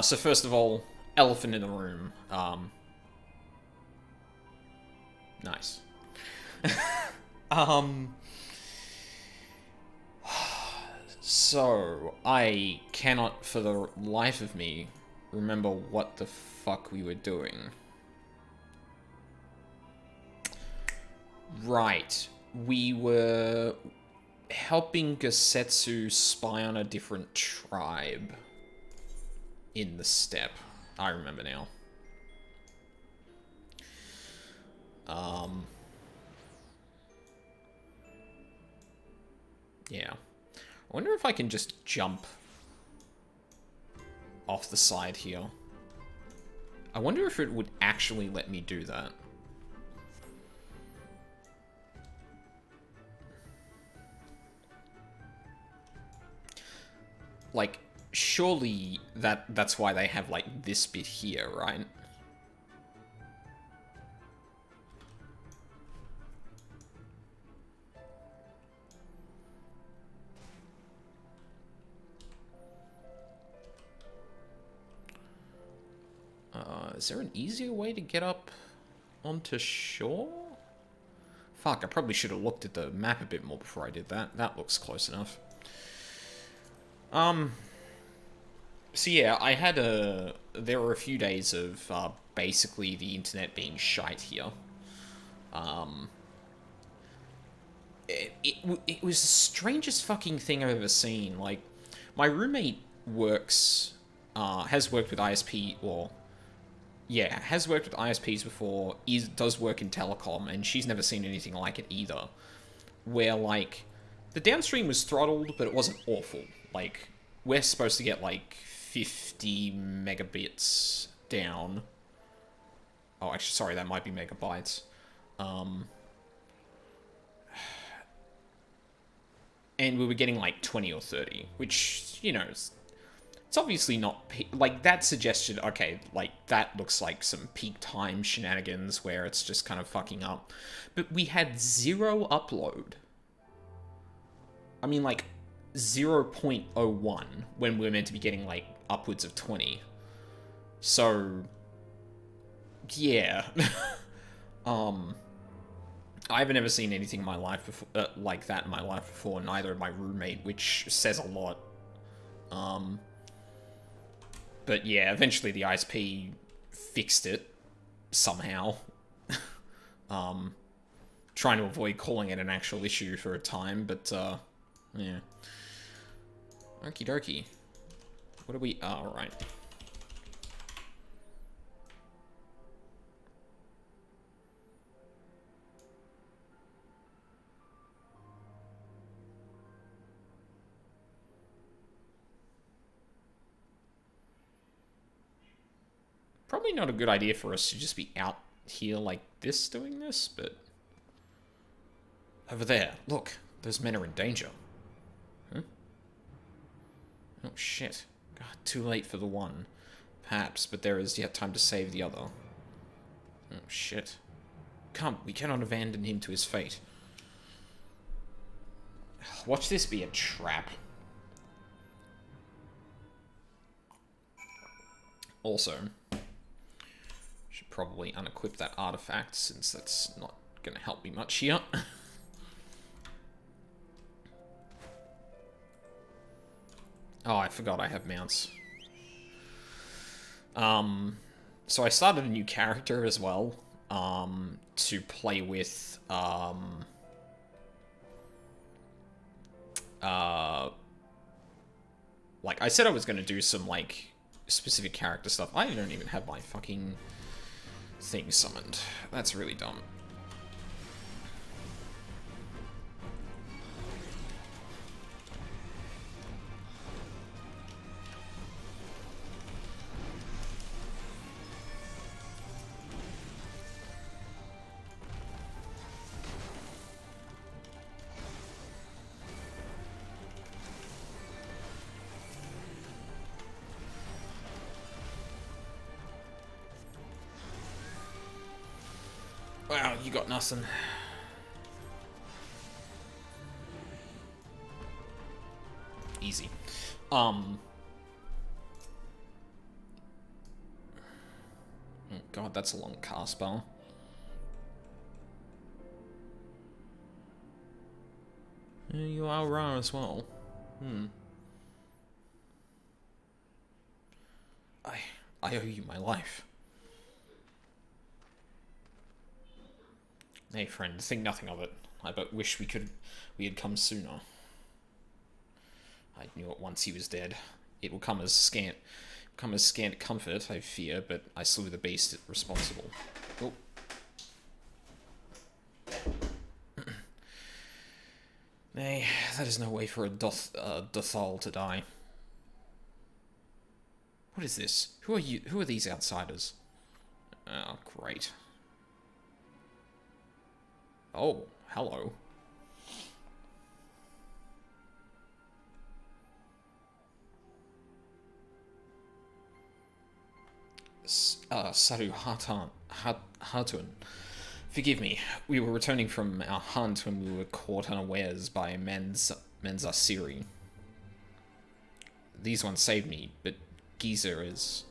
So first of all, elephant in the room. Nice. um... So, I cannot for the life of me remember what the fuck we were doing. Right. We were helping Gosetsu spy on a different tribe in the steppe. I remember now. Yeah. I wonder if I can just jump off the side here. I wonder if it would actually let me do that. Like, surely that's why they have, like, this bit here, right? Is there an easier way to get up onto shore? Fuck, I probably should have looked at the map a bit more before I did that. That looks close enough. So yeah, there were a few days of, basically the internet being shite here. It was the strangest fucking thing I've ever seen. Like, my roommate has worked with ISP, or... Yeah, has worked with ISPs before, does work in telecom, and she's never seen anything like it either. Where, like, the downstream was throttled, but it wasn't awful. Like, we're supposed to get, like, 50 megabits down. Oh, actually, sorry, that might be megabytes. And we were getting, like, 20 or 30, which, you know, it's obviously not... Like, that suggested, okay, like, that looks like some peak time shenanigans where it's just kind of fucking up. But we had 0 upload. I mean, like, 0.01 when we were meant to be getting, like, upwards of 20. So, yeah. I haven't ever seen anything in my life before, like that in my life before, neither my roommate, which says a lot. But yeah, eventually the ISP fixed it somehow. Trying to avoid calling it an actual issue for a time, but yeah. Okie dokie. What are we... Oh, alright. Probably not a good idea for us to just be out here like this doing this, but... Over there, look. Those men are in danger. Huh? Oh, shit. God, too late for the one. Perhaps, but there is yet time to save the other. Oh, shit. Come, we cannot abandon him to his fate. Watch this be a trap. Also... should probably unequip that artifact, since that's not going to help me much here. Oh, I forgot I have mounts. So I started a new character as well, to play with, like, I said I was going to do some, like, specific character stuff. I don't even have my fucking... thing summoned. That's really dumb. Wow, you got nothing. Easy. God, that's a long cast bar. You are Ra as well. I owe you my life. Hey friend, think nothing of it. I but wish we had come sooner. I knew it once he was dead. It will come as scant comfort, I fear, but I slew the beast responsible. Oh. Nay, that is no way for a Dothal to die. What is this? Who are you? Who are these outsiders? Oh, great. Oh, hello. Saru Hatun. Forgive me, we were returning from our hunt when we were caught unawares by Menzasiri. These ones saved me, but Geezer is...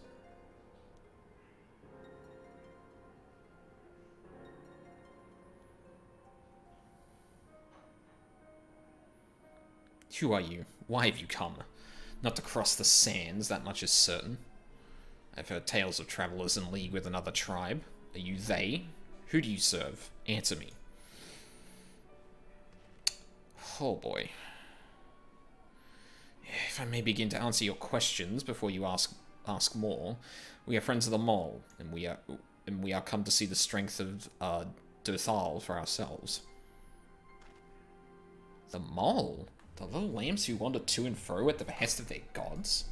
Who are you? Why have you come? Not to cross the sands, that much is certain. I've heard tales of travelers in league with another tribe. Are you they? Who do you serve? Answer me. Oh boy. If I may begin to answer your questions before you ask more, we are friends of the Mole, and we are come to see the strength of Dothal for ourselves. The Mole? The little lambs who wander to and fro at the behest of their gods?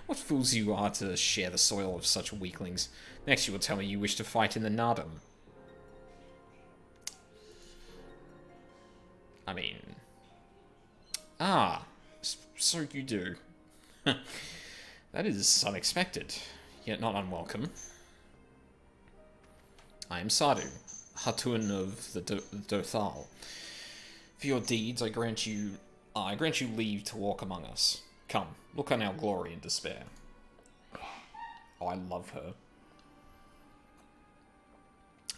What fools you are to share the soil of such weaklings. Next you will tell me you wish to fight in the Nardum. I mean... Ah, so you do. That is unexpected, yet not unwelcome. I am Sardu, Hatun of the Dothal. For your deeds, I grant you leave to walk among us. Come, look on our glory and despair. Oh, I love her.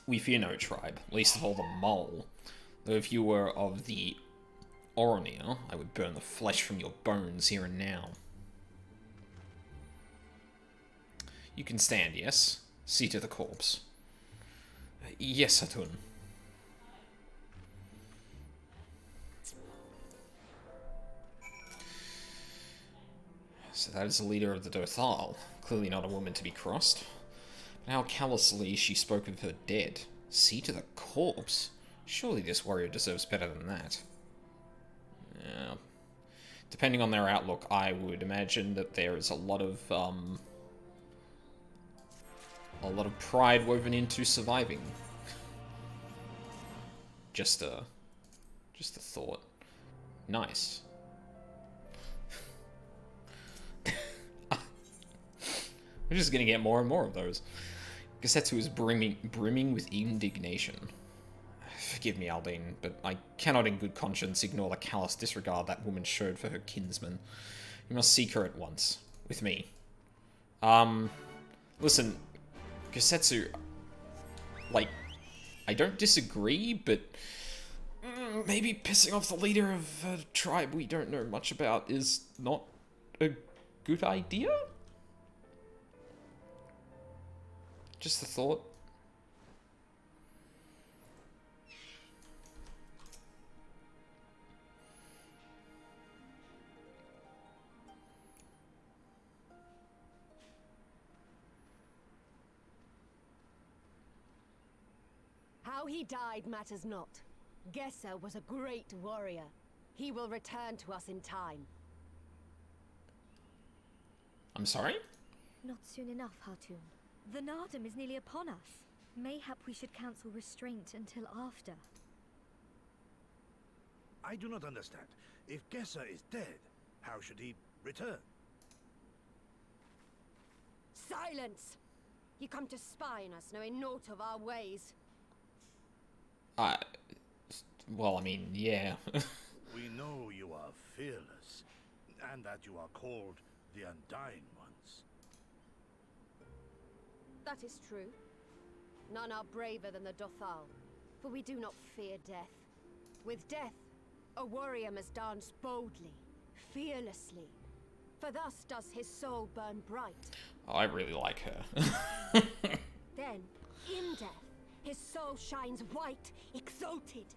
We fear no tribe, least of all the Mole. Though if you were of the Oronir, I would burn the flesh from your bones here and now. You can stand, yes? See to the corpse. Yes, Hatun. So that is the leader of the Dothal. Clearly not a woman to be crossed. But how callously she spoke of her dead. See to the corpse? Surely this warrior deserves better than that. Yeah. Depending on their outlook, I would imagine that there is a lot of pride woven into surviving. Just a thought. Nice. We're just gonna get more and more of those. Gesetsu is brimming with indignation. Forgive me, Aldine, but I cannot in good conscience ignore the callous disregard that woman showed for her kinsman. You must seek her at once. With me. Listen, Gesetsu, like, I don't disagree, but maybe pissing off the leader of a tribe we don't know much about is not a good idea? Just a thought. How he died matters not. Gesser was a great warrior. He will return to us in time. I'm sorry? Not soon enough, Hatun. The Nardum is nearly upon us. Mayhap we should counsel restraint until after. I do not understand. If Gesser is dead, how should he return? Silence! You come to spy on us, knowing naught of our ways. Well, I mean, yeah. We know you are fearless, and that you are called the Undying Ones. That is true. None are braver than the Dothal, for we do not fear death. With death, a warrior must dance boldly, fearlessly, for thus does his soul burn bright. Oh, I really like her. Then, in death, his soul shines white, exalted.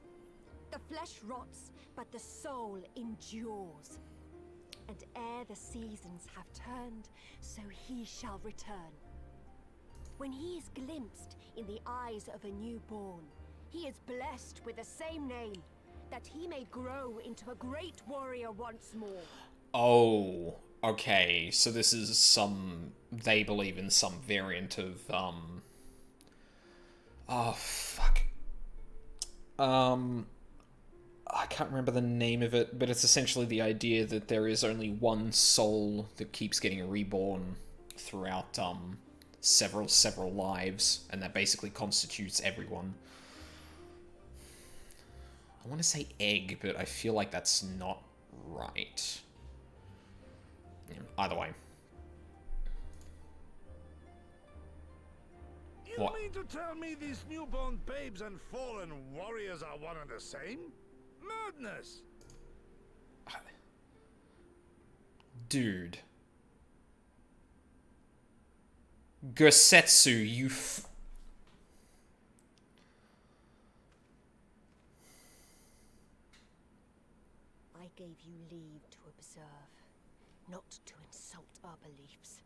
The flesh rots, but the soul endures. And ere the seasons have turned, so he shall return. When he is glimpsed in the eyes of a newborn, he is blessed with the same name, that he may grow into a great warrior once more. Oh, okay. So this is they believe in some variant of, oh, fuck. I can't remember the name of it, but it's essentially the idea that there is only one soul that keeps getting reborn throughout, several lives, and that basically constitutes everyone. I want to say egg, but I feel like that's not right. Yeah, either way. You mean to tell me these newborn babes and fallen warriors are one and the same? Madness! Dude. Gosetsu, you I gave you leave to observe, not to insult our beliefs.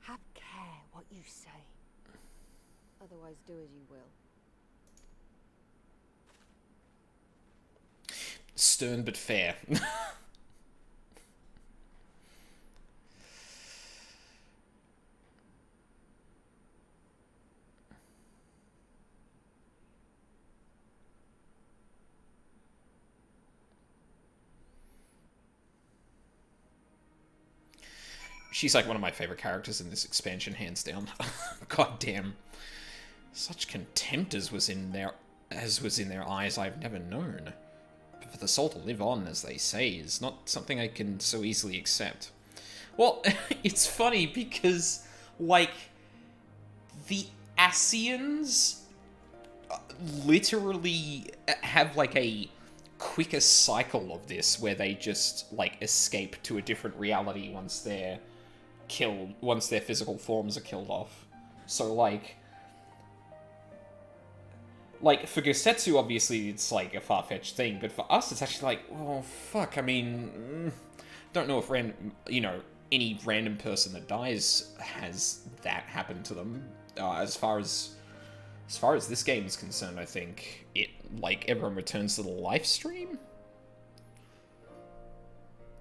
Have care what you say. Otherwise, do as you will. stern but fair. She's like one of my favorite characters in this expansion, hands down. God damn. Such contempt as was in their eyes I've never known. But for the soul to live on, as they say, is not something I can so easily accept. Well, it's funny because, like, the Ascians literally have, like, a quicker cycle of this where they just, like, escape to a different reality once they're killed, once their physical forms are killed off. So, like, for Gosetsu, obviously, it's, like, a far-fetched thing, but for us, it's actually like, oh, fuck, I mean, don't know if, any random person that dies has that happen to them. As far as this game is concerned, I think everyone returns to the live stream?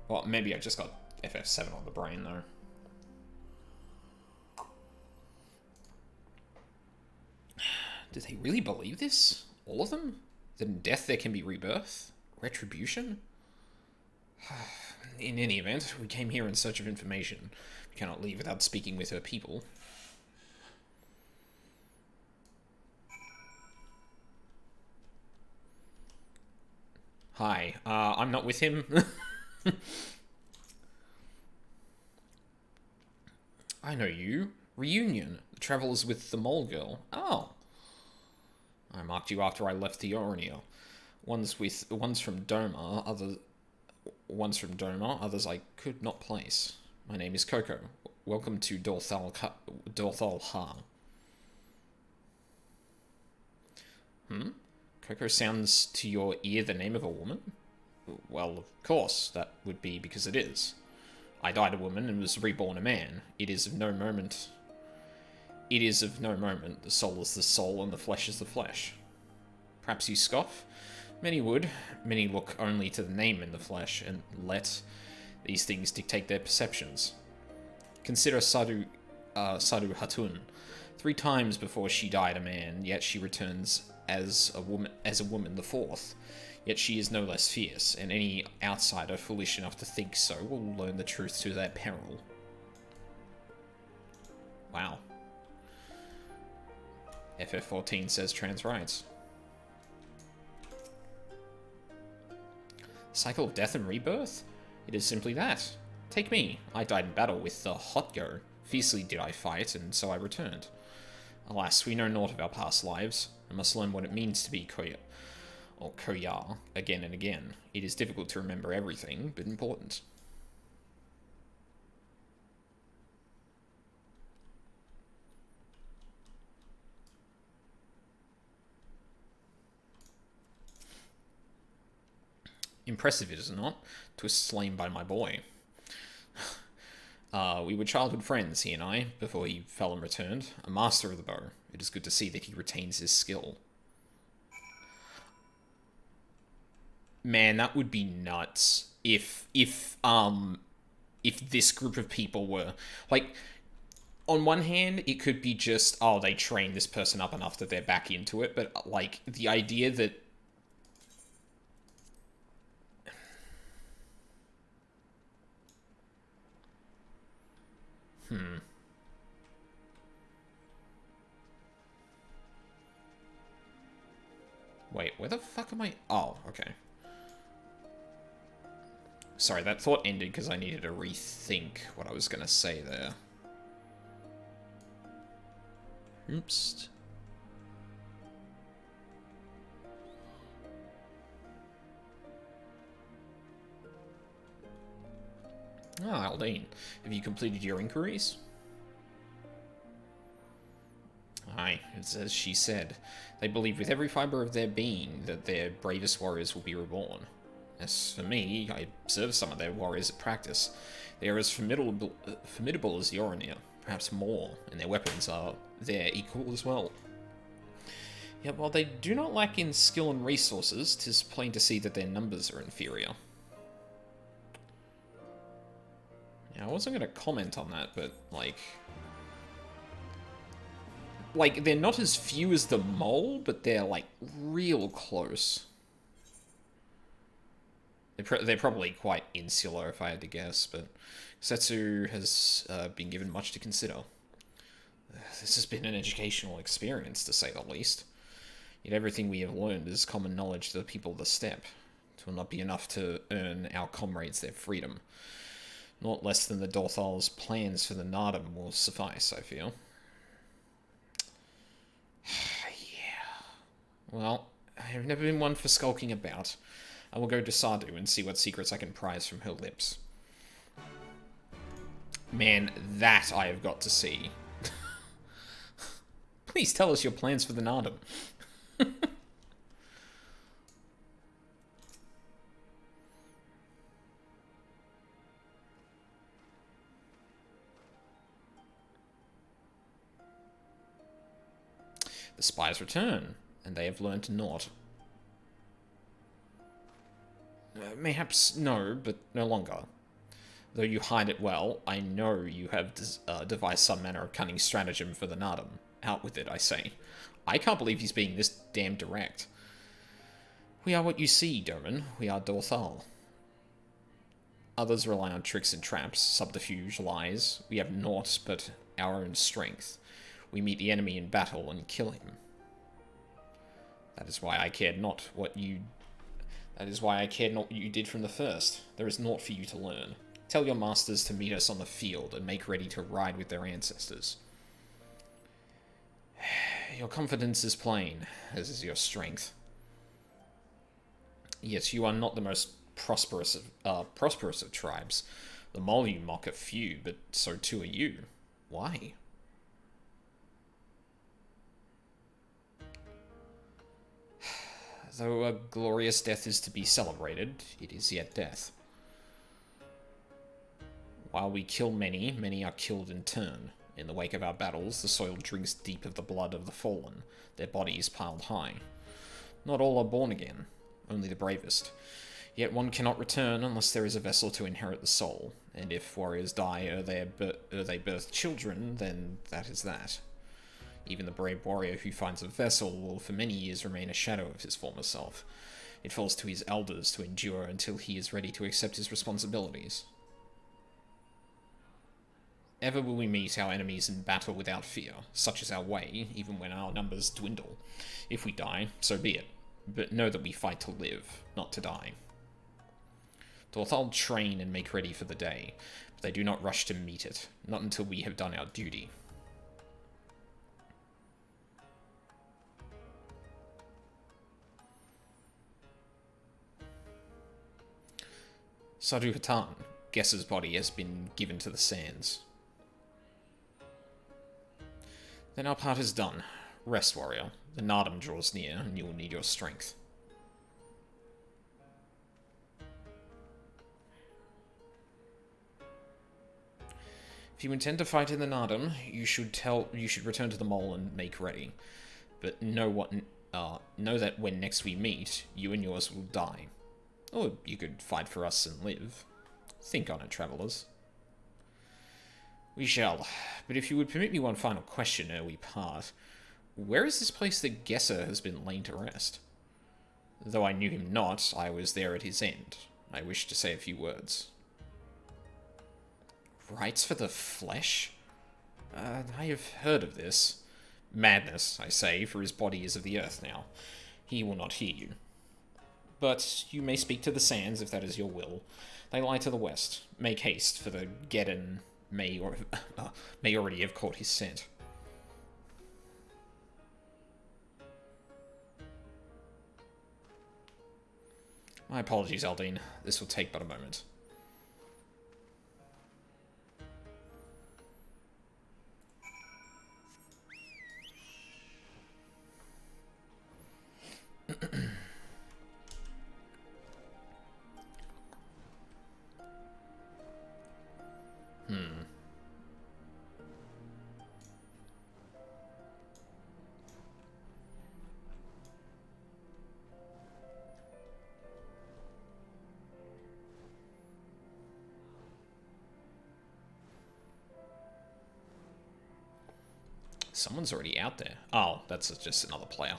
Well, maybe I just got FF7 on the brain, though. Do they really believe this? All of them? That in death there can be rebirth? Retribution? In any event, we came here in search of information. We cannot leave without speaking with her people. Hi, I'm not with him. I know you. Reunion. The Travelers with the Mole Girl. Oh. I marked you after I left the Ornia. One's from Doma, others I could not place. My name is Coco. Welcome to Dorthal Ha. Coco sounds to your ear the name of a woman? Well, of course, that would be because it is. I died a woman and was reborn a man. It is of no moment. The soul is the soul, and the flesh is the flesh. Perhaps you scoff? Many would. Many look only to the name in the flesh, and let these things dictate their perceptions. Consider Sadhu Hatun. 3 times before she died a man, yet she returns as a woman the 4th. Yet she is no less fierce, and any outsider foolish enough to think so will learn the truth to their peril. Wow. FF14 says trans rights. Cycle of death and rebirth? It is simply that. Take me. I died in battle with the Hotgo. Fiercely did I fight, and so I returned. Alas, we know naught of our past lives, and must learn what it means to be Koya again and again. It is difficult to remember everything, but important. Impressive, is it not? Twist slain by my boy. We were childhood friends, he and I, before he fell and returned. A master of the bow. It is good to see that he retains his skill. Man, that would be nuts if this group of people were, like, on one hand, it could be just, oh, they trained this person up enough that they're back into it, but, like, the idea that Wait, where the fuck am I? Oh, okay. Sorry, that thought ended because I needed to rethink what I was going to say there. Oops. Ah, Aldine. Have you completed your inquiries? Aye, it's as she said. They believe with every fibre of their being that their bravest warriors will be reborn. As for me, I observe some of their warriors at practice. They are as formidable as the Orinir, perhaps more, and their weapons are their equal as well. Yet while they do not lack in skill and resources, 'tis plain to see that their numbers are inferior. Yeah, I wasn't going to comment on that, but, like, they're not as few as the mole, but they're, like, real close. They're probably quite insular, if I had to guess, but Setsu has been given much to consider. This has been an educational experience, to say the least. Yet everything we have learned is common knowledge to the people of the steppe. It will not be enough to earn our comrades their freedom. Not less than the Dorthal's plans for the Nardum will suffice, I feel. Yeah. Well, I have never been one for skulking about. I will go to Sardu and see what secrets I can prise from her lips. Man, that I have got to see. Please tell us your plans for the Nardum. The spies return, and they have learned naught. Mayhaps no, but no longer. Though you hide it well, I know you have devised some manner of cunning stratagem for the Nardum. Out with it, I say. I can't believe he's being this damn direct. We are what you see, Doman. We are Dorthal. Others rely on tricks and traps, subterfuge, lies. We have naught but our own strength. We meet the enemy in battle and kill him. That is why I cared not what you did from the first. There is naught for you to learn. Tell your masters to meet us on the field and make ready to ride with their ancestors. Your confidence is plain, as is your strength. Yet you are not the most prosperous of tribes. The mole you mock are few, but so too are you. Why? Though a glorious death is to be celebrated, it is yet death. While we kill many, many are killed in turn. In the wake of our battles, the soil drinks deep of the blood of the fallen, their bodies piled high. Not all are born again, only the bravest. Yet one cannot return unless there is a vessel to inherit the soul, and if warriors die ere they birth children, then that is that. Even the brave warrior who finds a vessel will for many years remain a shadow of his former self. It falls to his elders to endure until he is ready to accept his responsibilities. Ever will we meet our enemies in battle without fear. Such is our way, even when our numbers dwindle. If we die, so be it. But know that we fight to live, not to die. The Lothal train and make ready for the day, but they do not rush to meet it, not until we have done our duty. Sadu Hatan, Guess's body has been given to the sands. Then our part is done. Rest, warrior. The Nardum draws near, and you will need your strength. If you intend to fight in the Nardum, you should return to the mole and make ready. But know that when next we meet, you and yours will die. Or you could fight for us and live. Think on it, travelers. We shall. But if you would permit me one final question ere we part, where is this place that Gesser has been lain to rest? Though I knew him not, I was there at his end. I wish to say a few words. Rites for the flesh? I have heard of this. Madness, I say, for his body is of the earth now. He will not hear you. But you may speak to the sands, if that is your will. They lie to the west. Make haste, for the Geddon may already have caught his scent. My apologies, Aldine. This will take but a moment. Someone's already out there. Oh, that's just another player.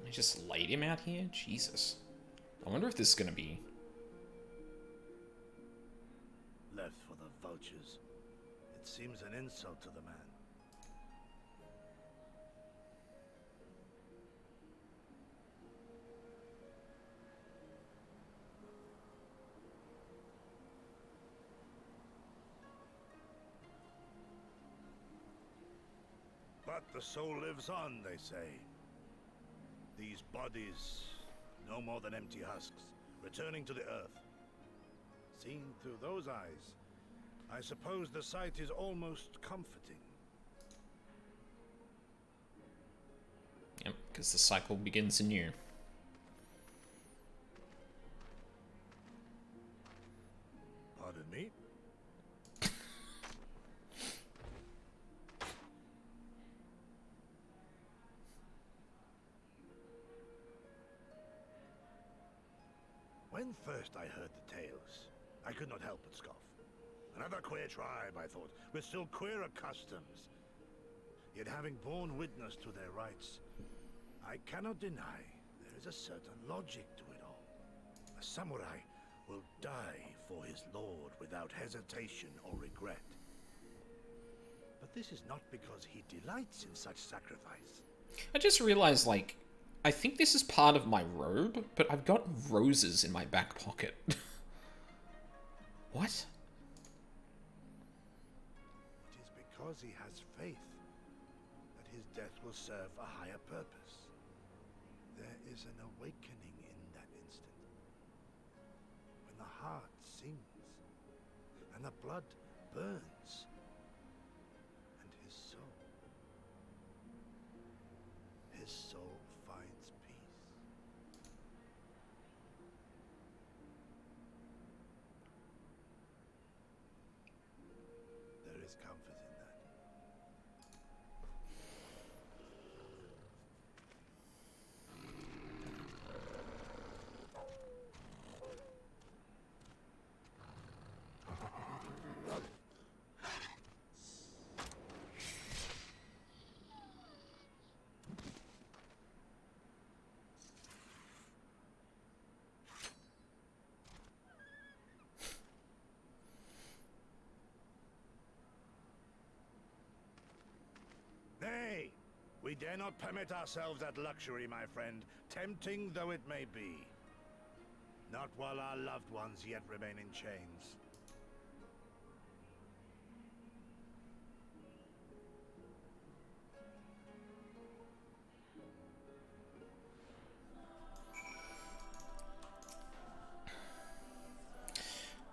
I just laid him out here? Jesus. I wonder if this is going to be... Left for the vultures. It seems an insult to the man. But the soul lives on, they say. These bodies, no more than empty husks, returning to the earth. Seen through those eyes, I suppose the sight is almost comforting. Yep, because the cycle begins anew. Pardon me? When first I heard the tales, I could not help but scoff. Another queer tribe, I thought, with still queerer customs. Yet having borne witness to their rites, I cannot deny there is a certain logic to it all. A samurai will die for his lord without hesitation or regret. But this is not because he delights in such sacrifice. I just realized, like, I think this is part of my robe, but I've got roses in my back pocket. What? It is because he has faith that his death will serve a higher purpose. There is an awakening in that instant. When the heart sings, and the blood burns, and his soul There's comfort in that. Nay, we dare not permit ourselves that luxury, my friend, tempting though it may be. Not while our loved ones yet remain in chains.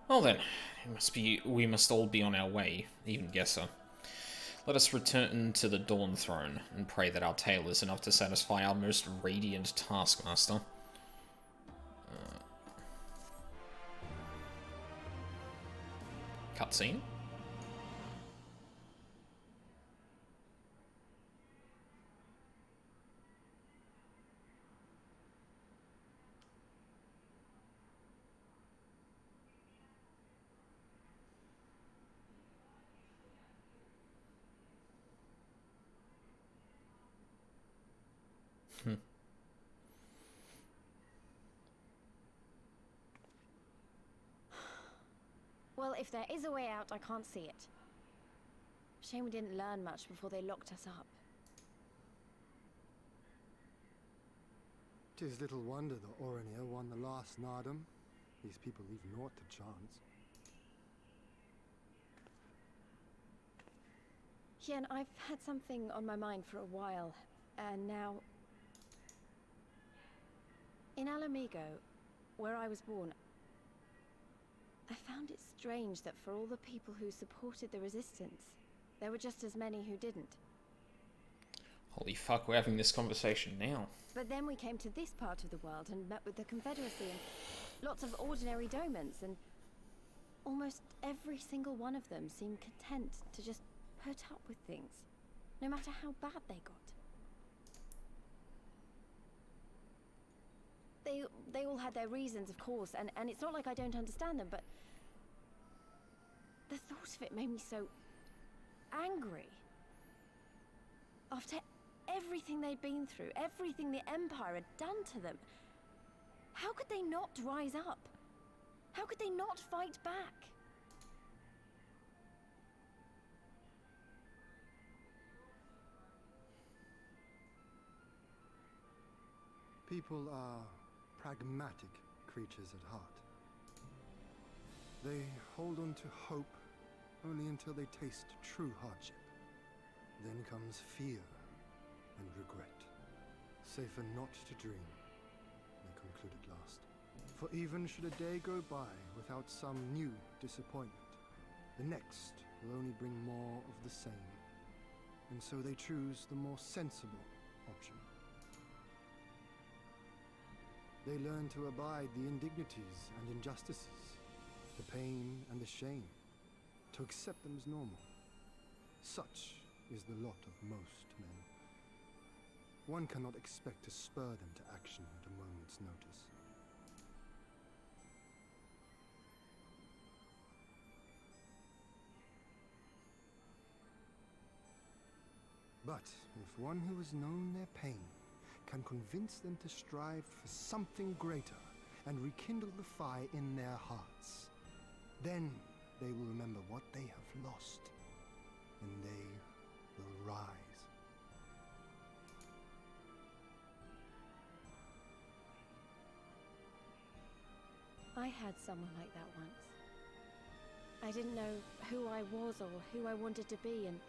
Well then, we must all be on our way, even Gesser. Let us return to the Dawn Throne, and pray that our tale is enough to satisfy our most radiant taskmaster. Cutscene? Well, if there is a way out, I can't see it. Shame we didn't learn much before they locked us up. 'Tis little wonder the Orinir won the last Nardum. These people leave naught to chance. Yen, I've had something on my mind for a while, and now... In Alamigo, where I was born, I found it strange that for all the people who supported the resistance, there were just as many who didn't. Holy fuck, we're having this conversation now. But then we came to this part of the world and met with the Confederacy and lots of ordinary domans, and almost every single one of them seemed content to just put up with things, no matter how bad they got. They all had their reasons, of course, and it's not like I don't understand them, but the thought of it made me so angry. After everything they'd been through, everything the Empire had done to them, how could they not rise up? How could they not fight back? People are pragmatic creatures at heart. They hold on to hope only until they taste true hardship. Then comes fear and regret. Safer not to dream, they conclude at last. For even should a day go by without some new disappointment, the next will only bring more of the same. And so they choose the more sensible option. They learn to abide the indignities and injustices, the pain and the shame, to accept them as normal. Such is the lot of most men. One cannot expect to spur them to action at a moment's notice. But if one who has known their pain can convince them to strive for something greater and rekindle the fire in their hearts, then they will remember what they have lost, and they will rise. I had someone like that once. I didn't know who I was or who I wanted to be, and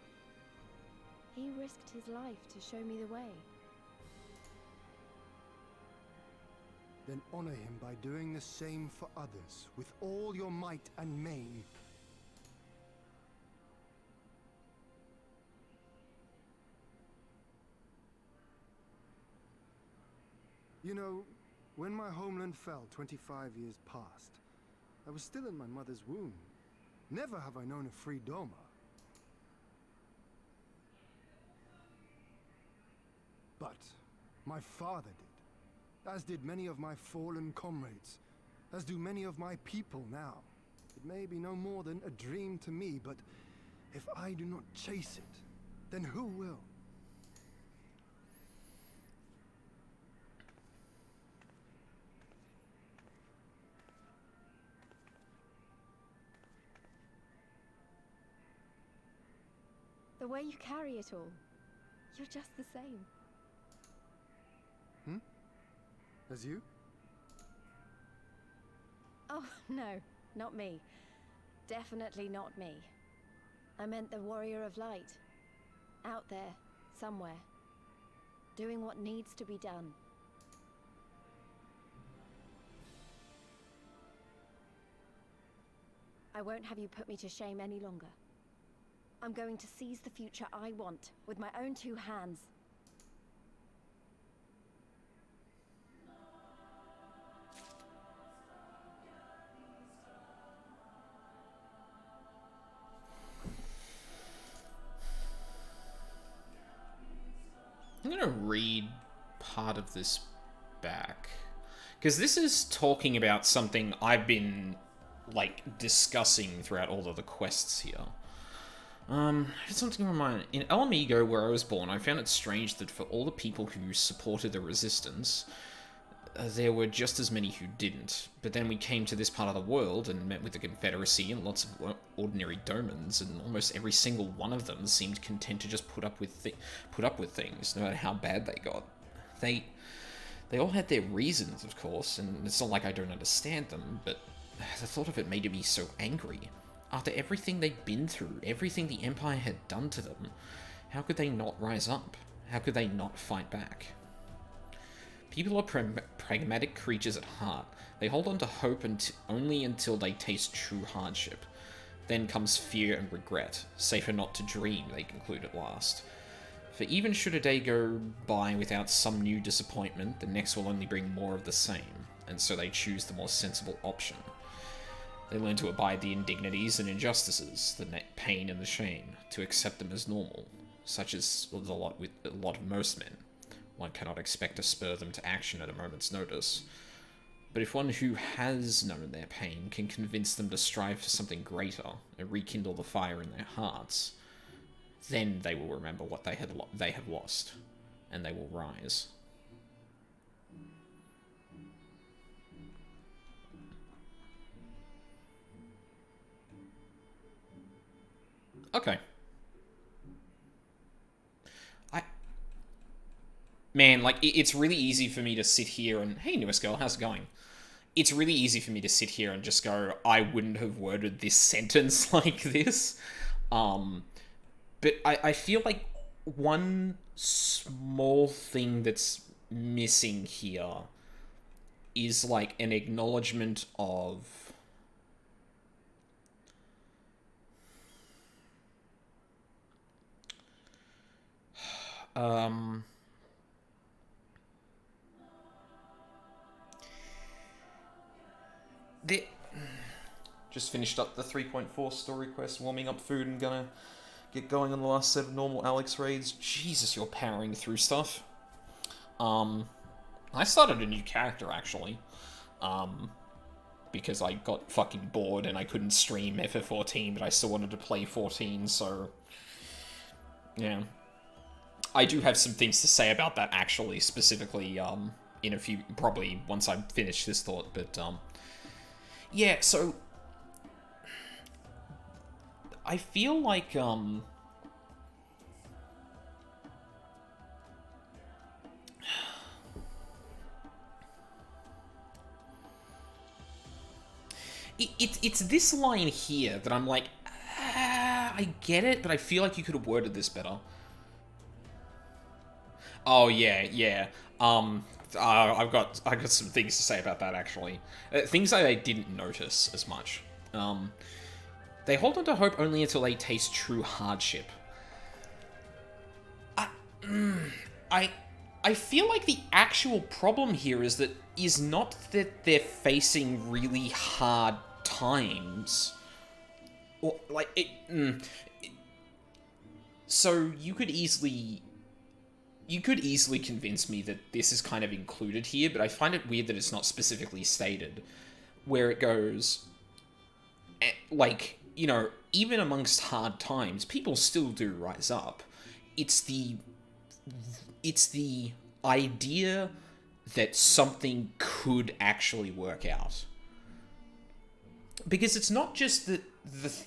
he risked his life to show me the way. Then honor him by doing the same for others with all your might and main. You know, when my homeland fell 25 years past, I was still in my mother's womb. Never have I known a free Doma. But my father did, as did many of my fallen comrades, as do many of my people now. It may be no more than a dream to me, but if I do not chase it, then who will? The way you carry it all, you're just the same. As you? Oh, no, not me. Definitely not me. I meant the warrior of light. Out there, somewhere. Doing what needs to be done. I won't have you put me to shame any longer. I'm going to seize the future I want, with my own 2 hands. I'm gonna read part of this back, because this is talking about something I've been, like, discussing throughout all of the quests here. It's something from mine. In Alamigo, where I was born, I found it strange that for all the people who supported the resistance, there were just as many who didn't. But then we came to this part of the world and met with the Confederacy and lots of ordinary domans, and almost every single one of them seemed content to just put up with things, no matter how bad they got. They all had their reasons, of course, and it's not like I don't understand them, but the thought of it made me so angry. After everything they'd been through, everything the Empire had done to them, how could they not rise up? How could they not fight back? People are pragmatic creatures at heart. They hold on to hope only until they taste true hardship. Then comes fear and regret. Safer not to dream, they conclude at last. For even should a day go by without some new disappointment, the next will only bring more of the same, and so they choose the more sensible option. They learn to abide the indignities and injustices, the pain and the shame, to accept them as normal, such as a lot of most men. One cannot expect to spur them to action at a moment's notice. But if one who has known their pain can convince them to strive for something greater and rekindle the fire in their hearts, then they will remember what they have lost, and they will rise. Okay. Man, like, it's really easy for me to sit here and... Hey, newest girl, how's it going? It's really easy for me to sit here and just go, I wouldn't have worded this sentence like this. But I feel like one small thing that's missing here is, like, an acknowledgement of... Just finished up the 3.4 story quest, warming up food, and gonna get going on the last set of normal Alex raids. Jesus, you're powering through stuff. I started a new character, actually. Because I got fucking bored and I couldn't stream FF14, but I still wanted to play 14, so... Yeah. I do have some things to say about that, actually, specifically, in a few... Probably once I finish this thought, but, yeah, so... I feel like, It's this line here that I'm like, I get it, but I feel like you could have worded this better. Oh, yeah. I've got some things to say about that, actually. Things that I didn't notice as much. They hold on to hope only until they taste true hardship. I feel like the actual problem here is not that they're facing really hard times. Or, like, so you could easily you could easily convince me that this is kind of included here, but I find it weird that it's not specifically stated, where it goes, like, you know, even amongst hard times, people still do rise up. It's the idea that something could actually work out. Because it's not just that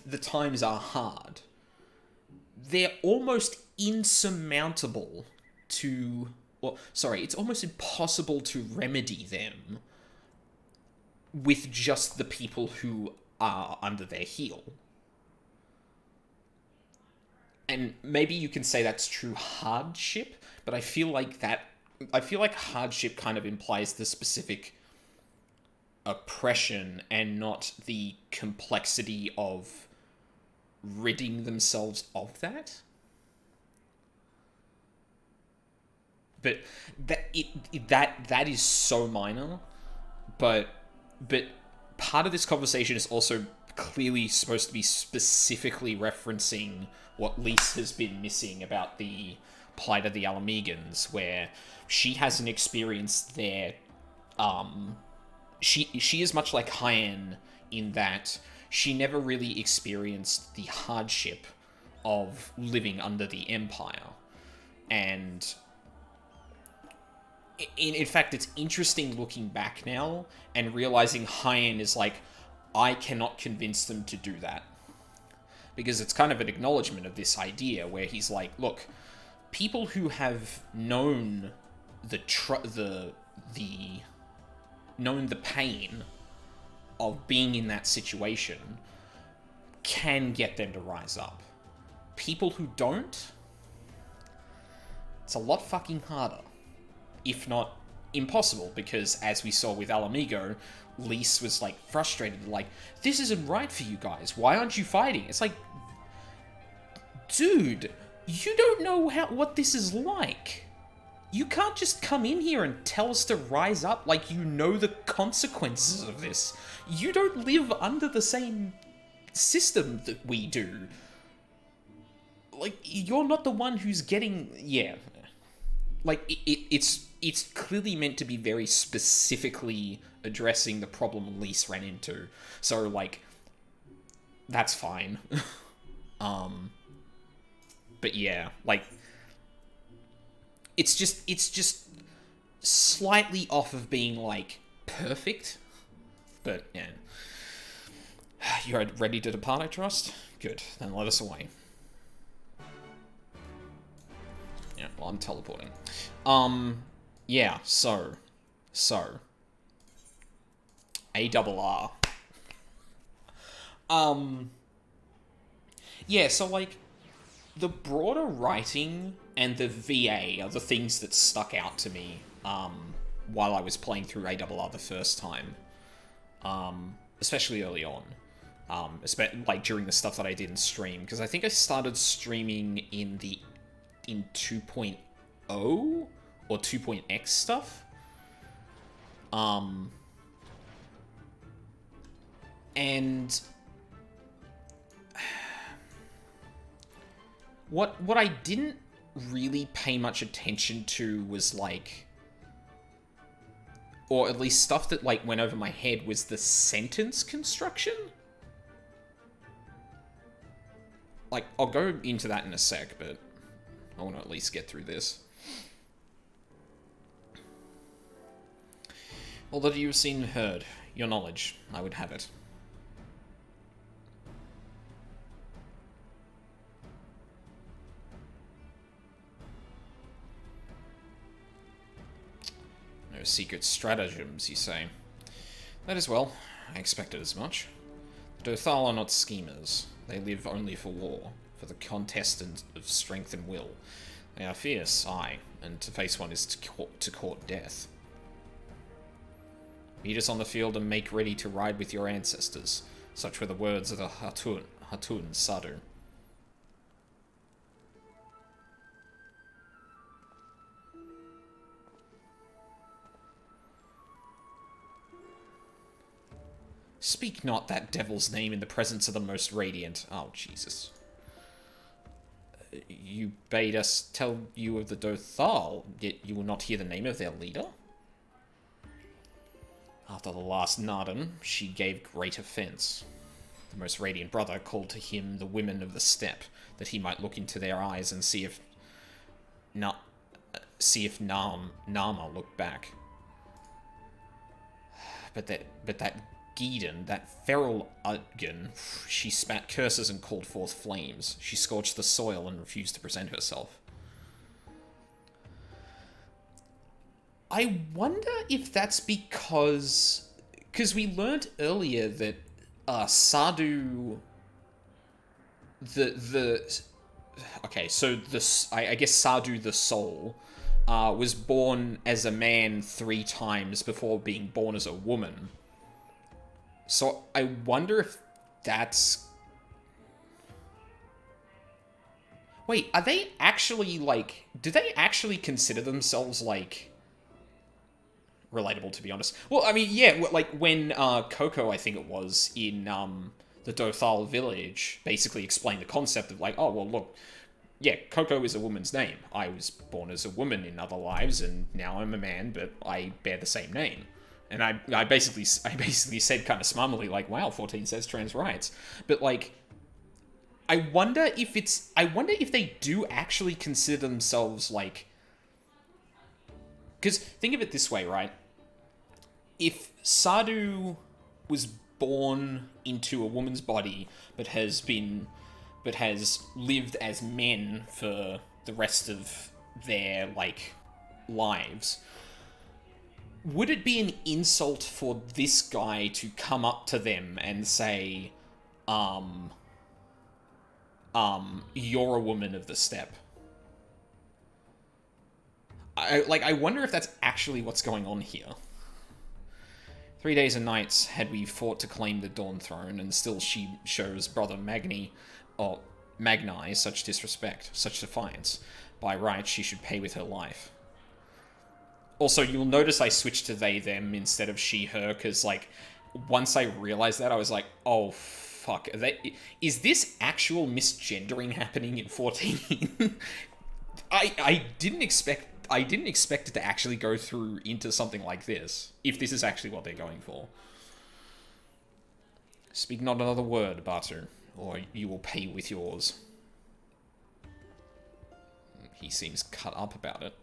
the times are hard. They're almost insurmountable to... Well, sorry, it's almost impossible to remedy them with just the people who are under their heel. And maybe you can say that's true hardship, but I feel like hardship kind of implies the specific oppression and not the complexity of ridding themselves of that. But that is so minor, but part of this conversation is also clearly supposed to be specifically referencing what Lise has been missing about the plight of the Alamegans, where she hasn't experienced their... She is much like Hyen in that she never really experienced the hardship of living under the Empire. And in fact, it's interesting looking back now and realizing Hyen is like, I cannot convince them to do that. Because it's kind of an acknowledgement of this idea where he's like, look, people who have known the pain of being in that situation can get them to rise up. People who don't, it's a lot fucking harder, if not impossible, because as we saw with Alamigo, Lise was like frustrated, like, this isn't right for you guys, why aren't you fighting? It's like, dude, you don't know what this is like. You can't just come in here and tell us to rise up like you know the consequences of this. You don't live under the same system that we do. Like, you're not the one who's getting... Yeah. Like, it's clearly meant to be very specifically addressing the problem Lise ran into. So, like, that's fine. But yeah, like... It's just slightly off of being, like, perfect. But, yeah. You're ready to depart, I trust? Good. Then let us away. Yeah, well, I'm teleporting. Yeah, so. ARR. Yeah, so, like, the broader writing and the VA are the things that stuck out to me while I was playing through ARR the first time. Especially early on. Like during the stuff that I did in stream. Because I think I started streaming in 2.0 or 2.x stuff. And what I didn't really pay much attention to was, like, or at least stuff that, like, went over my head was the sentence construction. Like, I'll go into that in a sec, but I want to at least get through this. All that you've seen and heard, your knowledge, I would have it. No secret stratagems, you say? That is well. I expected as much. The Dothal are not schemers. They live only for war, for the contest of strength and will. They are fierce, aye, and to face one is to court death. Meet us on the field and make ready to ride with your ancestors. Such were the words of the Hatun Sadu. Speak not that devil's name in the presence of the most radiant. Oh, Jesus. You bade us tell you of the Dothal, yet you will not hear the name of their leader? After the last Nardan, she gave great offense. The most radiant brother called to him the women of the steppe, that he might look into their eyes and see if Nama looked back. But that Geedon, that feral Utgan, she spat curses and called forth flames. She scorched the soil and refused to present herself. I wonder if that's because we learned earlier that Sardu, okay, so I guess Sardu the Soul was born as a man 3 times before being born as a woman. So I wonder if that's... Wait, are they actually, like... Do they actually consider themselves, like... relatable, to be honest? Well, I mean, yeah, like, when Coco, I think it was, in the Dothal village, basically explained the concept of, like, oh, well, look, yeah, Coco is a woman's name. I was born as a woman in other lives, and now I'm a man, but I bear the same name. And I basically said kind of smarmily, like, wow, 14 says trans rights. But, like, I wonder if they do actually consider themselves, like... Because think of it this way, right? If Sardu was born into a woman's body, but has lived as men for the rest of their, like, lives, would it be an insult for this guy to come up to them and say, you're a woman of the steppe? I wonder if that's actually what's going on here. 3 days and nights had we fought to claim the Dawn Throne, and still she shows brother Magni such disrespect, such defiance. By right, she should pay with her life. Also, you'll notice I switched to they, them instead of she, her, because, like, once I realized that, I was like, oh, fuck. Is this actual misgendering happening in 14? I didn't expect it to actually go through into something like this, if this is actually what they're going for. Speak not another word, Batu, or you will pay with yours. He seems cut up about it.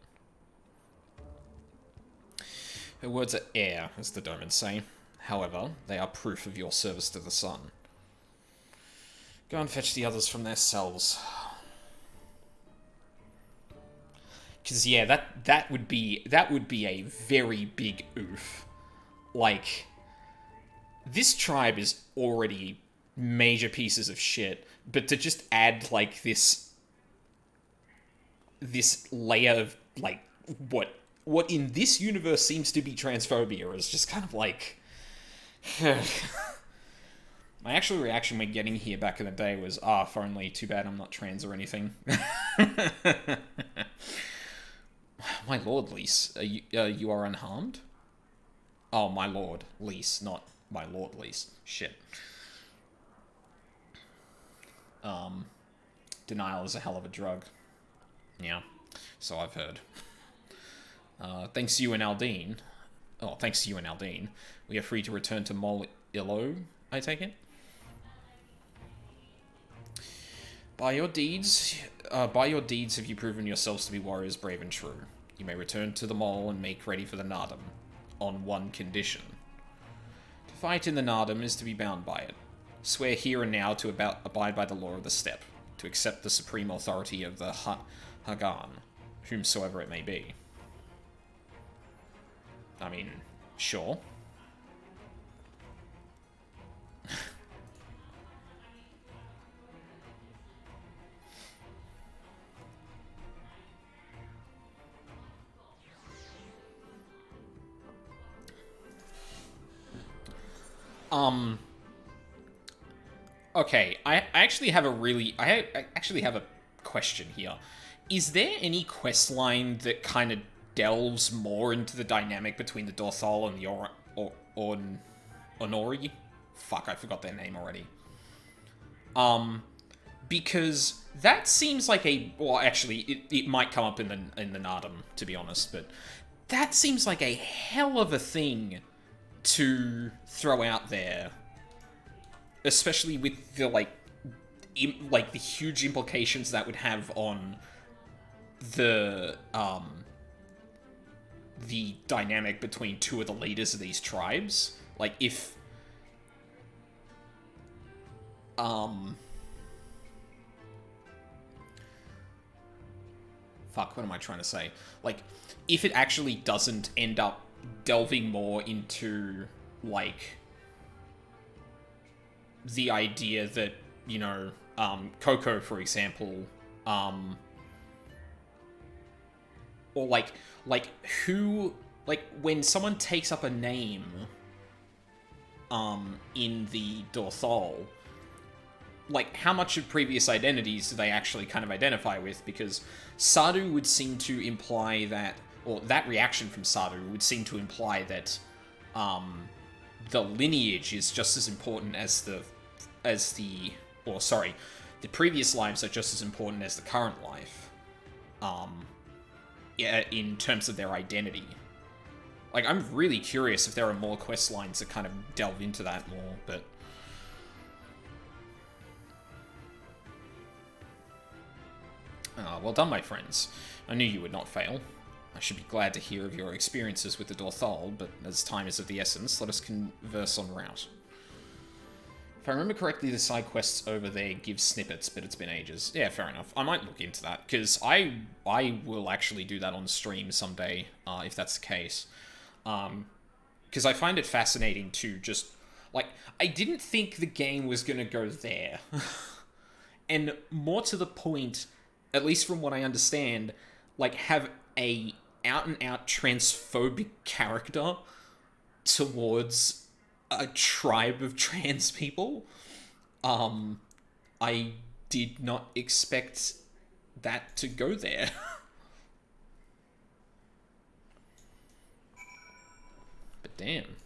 Her words are air, as the Domans say. However, they are proof of your service to the sun. Go and fetch the others from their cells. Because, yeah, that would be a very big oof. Like, this tribe is already major pieces of shit, but to just add, like, this layer of, like, what in this universe seems to be transphobia is just kind of like... My actual reaction when getting here back in the day was, if only, too bad I'm not trans or anything. My lord, Lys, you are unharmed? Oh, my lord, Lys, not my lord, Lys. Shit. Denial is a hell of a drug. Yeah, so I've heard. Thanks to you and Aldine. Oh, thanks to you and Aldine, we are free to return to Mol Illo, I take it? By your deeds have you proven yourselves to be warriors brave and true. You may return to the mall and make ready for the Nardum, on one condition. To fight in the Nardum is to be bound by it. Swear here and now to abide by the law of the steppe, to accept the supreme authority of the Hagan, whomsoever it may be. I mean, sure. Okay, I actually have a question here. Is there any quest line that kind of delves more into the dynamic between the Dothal and the Onori? Fuck, I forgot their name already. because that seems like a... Well, actually, it might come up in the Nardum, to be honest, but that seems like a hell of a thing to throw out there. Especially with the, like the huge implications that would have on the dynamic between two of the leaders of these tribes. Like, if... Fuck, what am I trying to say? Like, if it actually doesn't end up delving more into, like, the idea that, you know, Coco, for example, or, like, who, like, when someone takes up a name, in the Dorthol, like, how much of previous identities do they actually kind of identify with? Because Sardu would seem to imply that, or that reaction from Sardu would seem to imply that, the lineage is just as important as the previous lives are just as important as the current life. Yeah, in terms of their identity. Like, I'm really curious if there are more quest lines that kind of delve into that more, but... well done, my friends. I knew you would not fail. I should be glad to hear of your experiences with the Dorthol, but as time is of the essence, let us converse en route. If I remember correctly, the side quests over there give snippets, but it's been ages. Yeah, fair enough. I might look into that, because I will actually do that on stream someday, if that's the case. Because I find it fascinating to just... Like, I didn't think the game was going to go there. And more to the point, at least from what I understand, like, have a out-and-out transphobic character towards a tribe of trans people. I did not expect that to go there. But damn.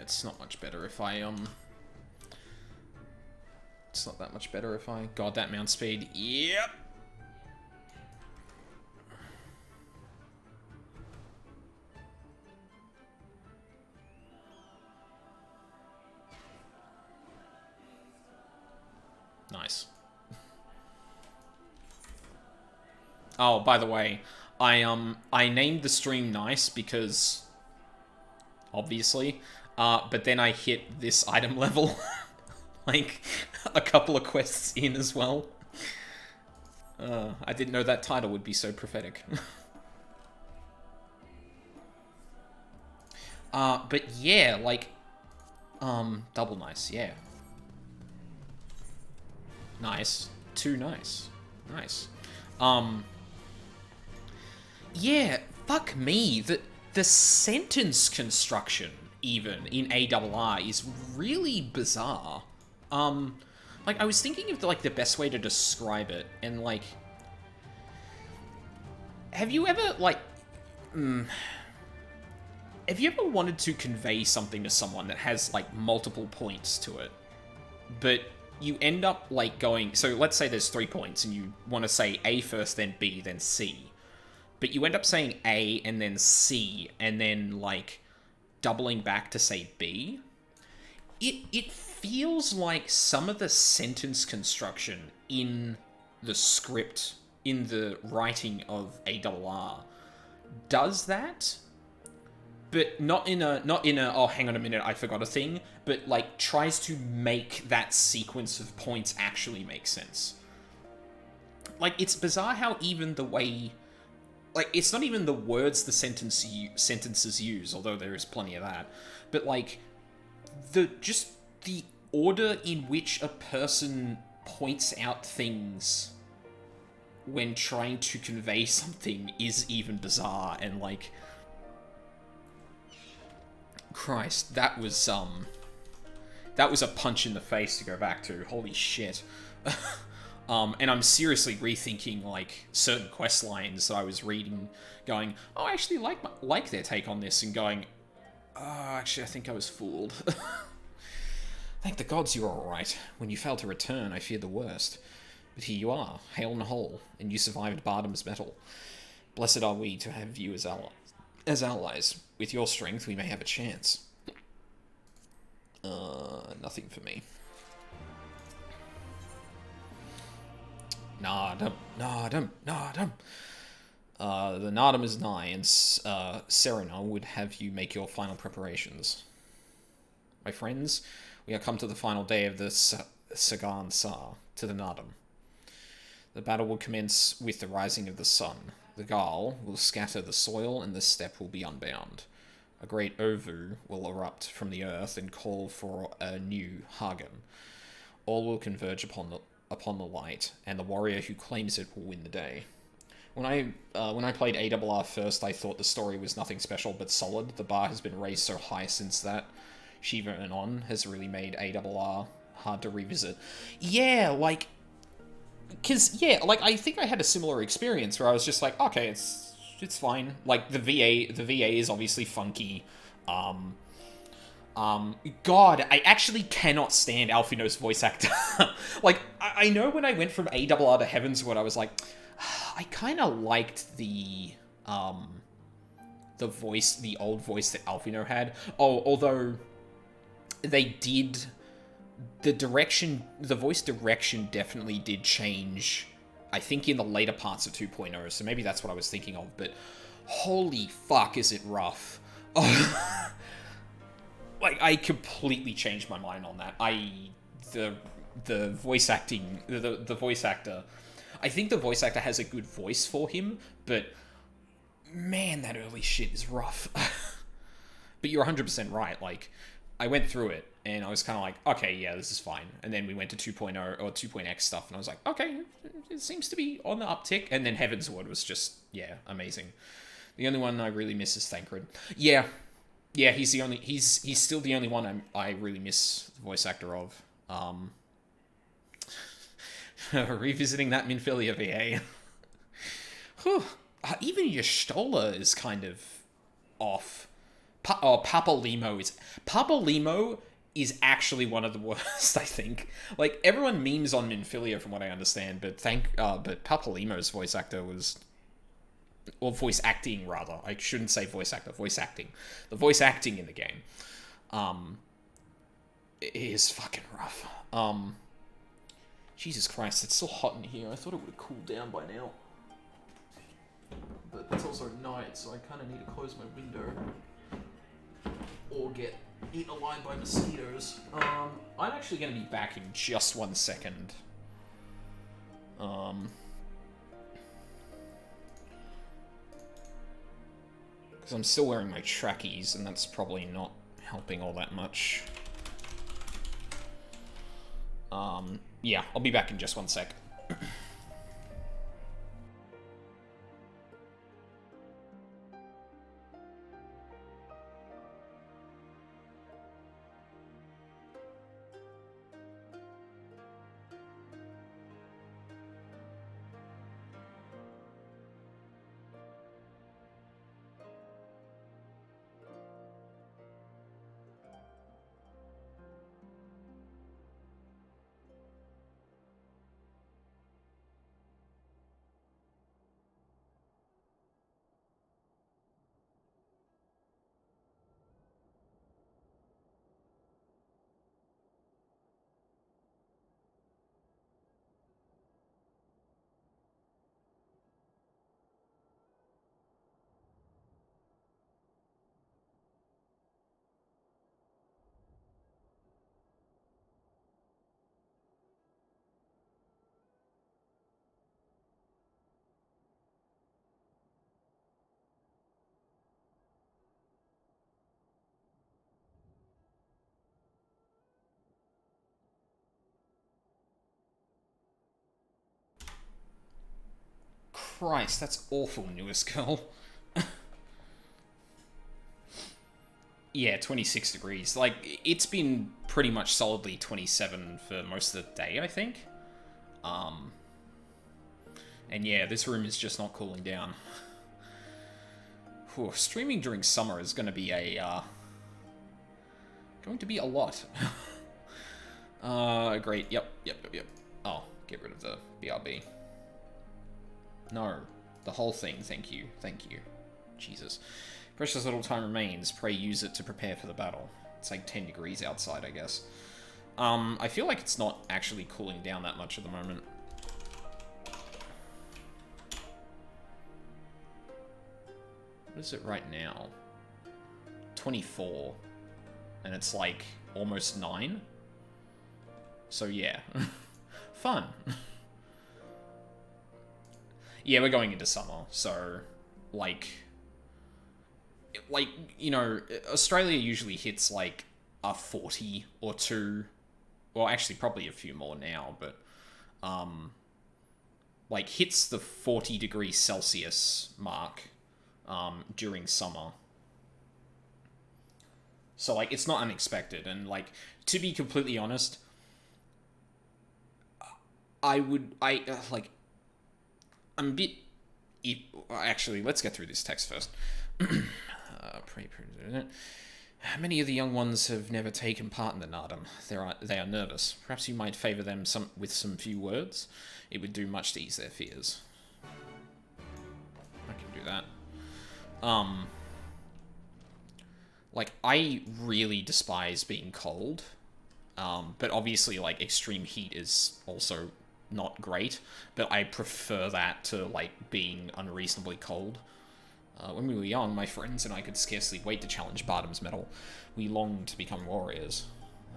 It's not much better if I, It's not that much better if I... God, that mount speed. Yep! Nice. Oh, by the way, I named the stream Nice because... Obviously. But then I hit this item level, like, a couple of quests in as well. I didn't know that title would be so prophetic. But yeah, like, double nice, yeah. Nice. Too nice. Nice. Yeah, fuck me. The sentence construction, even, in ARR is really bizarre. Like, I was thinking of, like, the best way to describe it, and, like... Have you ever, like... Have you ever wanted to convey something to someone that has, like, multiple points to it, but you end up, like, going... So, let's say there's 3 points, and you want to say A first, then B, then C. But you end up saying A, and then C, and then, like, doubling back to say B. It feels like some of the sentence construction in the script, in the writing of ARR, does that, but not in a, oh, hang on a minute, I forgot a thing, but, like, tries to make that sequence of points actually make sense. Like, it's bizarre how even the way... Like, it's not even the words the sentences use, although there is plenty of that. But, like, just the order in which a person points out things when trying to convey something is even bizarre, and, like... that was a punch in the face to go back to. Holy shit. And I'm seriously rethinking, like, certain quest lines that I was reading, going, oh, I actually like their take on this, and going, oh, actually, I think I was fooled. Thank the gods you're alright. When you failed to return, I feared the worst. But here you are, hale and whole, and you survived Bardam's battle. Blessed are we to have you as allies. With your strength, we may have a chance. Nothing for me. Nardum. The Nardum is nigh, and Serena would have you make your final preparations. My friends, we are come to the final day of the Sagan Sar, to the Nardum. The battle will commence with the rising of the sun. The Garl will scatter the soil, and the steppe will be unbound. A great Ovu will erupt from the earth and call for a new Hagen. All will converge upon the light, and the warrior who claims it will win the day. When I played ARR first, I thought the story was nothing special but solid. The bar has been raised so high since that. Shiva and On has really made ARR hard to revisit. Yeah, like, because, yeah, like, I think I had a similar experience where I was just like, okay, it's fine. Like, the VA is obviously funky. God, I actually cannot stand Alphino's voice actor. Like, I know when I went from ARR to Heavensward, I was like, I kind of liked the old voice that Alphino had. Oh, although they did, the voice direction definitely did change, I think, in the later parts of 2.0, so maybe that's what I was thinking of, but holy fuck is it rough. Like, I completely changed my mind on that. The voice acting, the voice actor, I think the voice actor has a good voice for him, but man, that early shit is rough. But you're 100% right, like, I went through it, and I was kind of like, okay, yeah, this is fine. And then we went to 2.0 or 2.x stuff, and I was like, okay, it seems to be on the uptick. And then Heavensward was just, yeah, amazing. The only one I really miss is Thancred. Yeah, he's still the only one I really miss the voice actor of. Revisiting that Minfilia VA. Whew. Even Y'shtola is kind of off. Papalimo is actually one of the worst, I think. Like, everyone memes on Minfilia from what I understand, but Papalimo's voice actor was, or voice acting rather. I shouldn't say voice actor, voice acting. The voice acting in the game is fucking rough. Jesus Christ, it's still hot in here. I thought it would have cooled down by now. But it's also night, so I kind of need to close my window or get eaten alive by mosquitoes. I'm actually going to be back in just 1 second. Because I'm still wearing my trackies, and that's probably not helping all that much. Yeah, I'll be back in just 1 sec. Christ, that's awful, newest girl. Yeah, 26 degrees. Like, it's been pretty much solidly 27 for most of the day, I think. And yeah, this room is just not cooling down. Whew, streaming during summer is going to be a lot. Great. Yep. Oh, get rid of the BRB. No, the whole thing. Thank you. Jesus. Precious little time remains. Pray use it to prepare for the battle. It's like 10 degrees outside, I guess. I feel like it's not actually cooling down that much at the moment. What is it right now? 24. And it's like almost 9. So yeah. Fun. Yeah, we're going into summer, so like, you know, Australia usually hits like a 40 or 2, well, actually probably a few more now, but like hits the 40 degrees Celsius mark during summer. So like, it's not unexpected, and like, to be completely honest, I'm a bit... Actually, let's get through this text first. Many of the young ones have never taken part in the Nardum. They are nervous. Perhaps you might favour them with some few words. It would do much to ease their fears. I can do that. Like, I really despise being cold. But obviously, like, extreme heat is also not great, but I prefer that to, like, being unreasonably cold. When we were young, my friends and I could scarcely wait to challenge Bardam's mettle. We longed to become warriors.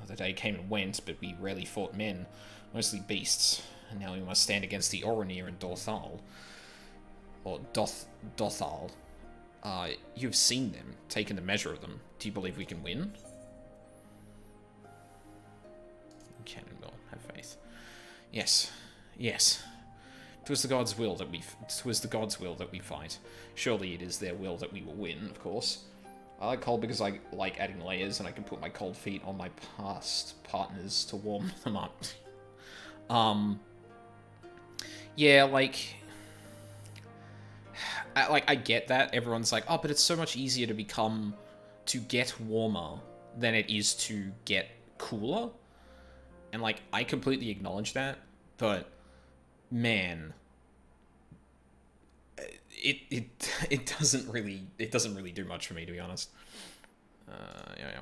The day came and went, but we rarely fought men, mostly beasts, and now we must stand against the Oranir and Dorthal. Or Dothal. You've seen them, taken a measure of them. Do you believe we can win? You can and will. Have faith. Yes. 'Twas the God's will that we fight. Surely it is their will that we will win, of course. I like cold because I like adding layers, and I can put my cold feet on my past partners to warm them up. Yeah, like... I get that. Everyone's like, oh, but it's so much easier to get warmer than it is to get cooler. And, like, I completely acknowledge that, but, man, it doesn't really do much for me, to be honest. Yeah.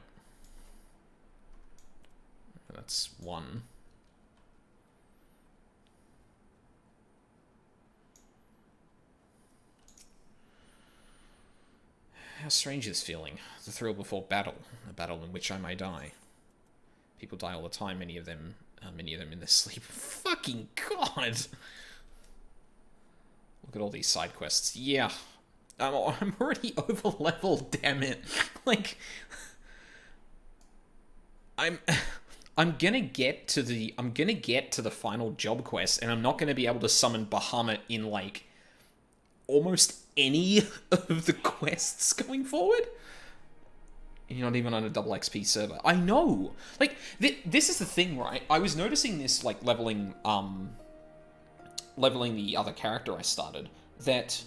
That's one. How strange this feeling. The thrill before battle. A battle in which I may die. People die all the time, many of them in their sleep. Fucking God! Look at all these side quests. Yeah. I'm already over leveled, damn it. Like, I'm gonna get to the final job quest, and I'm not gonna be able to summon Bahamut in, like, almost any of the quests going forward. You're not even on a double XP server. I know! Like, this is the thing, right? I was noticing this, like, leveling the other character I started, that,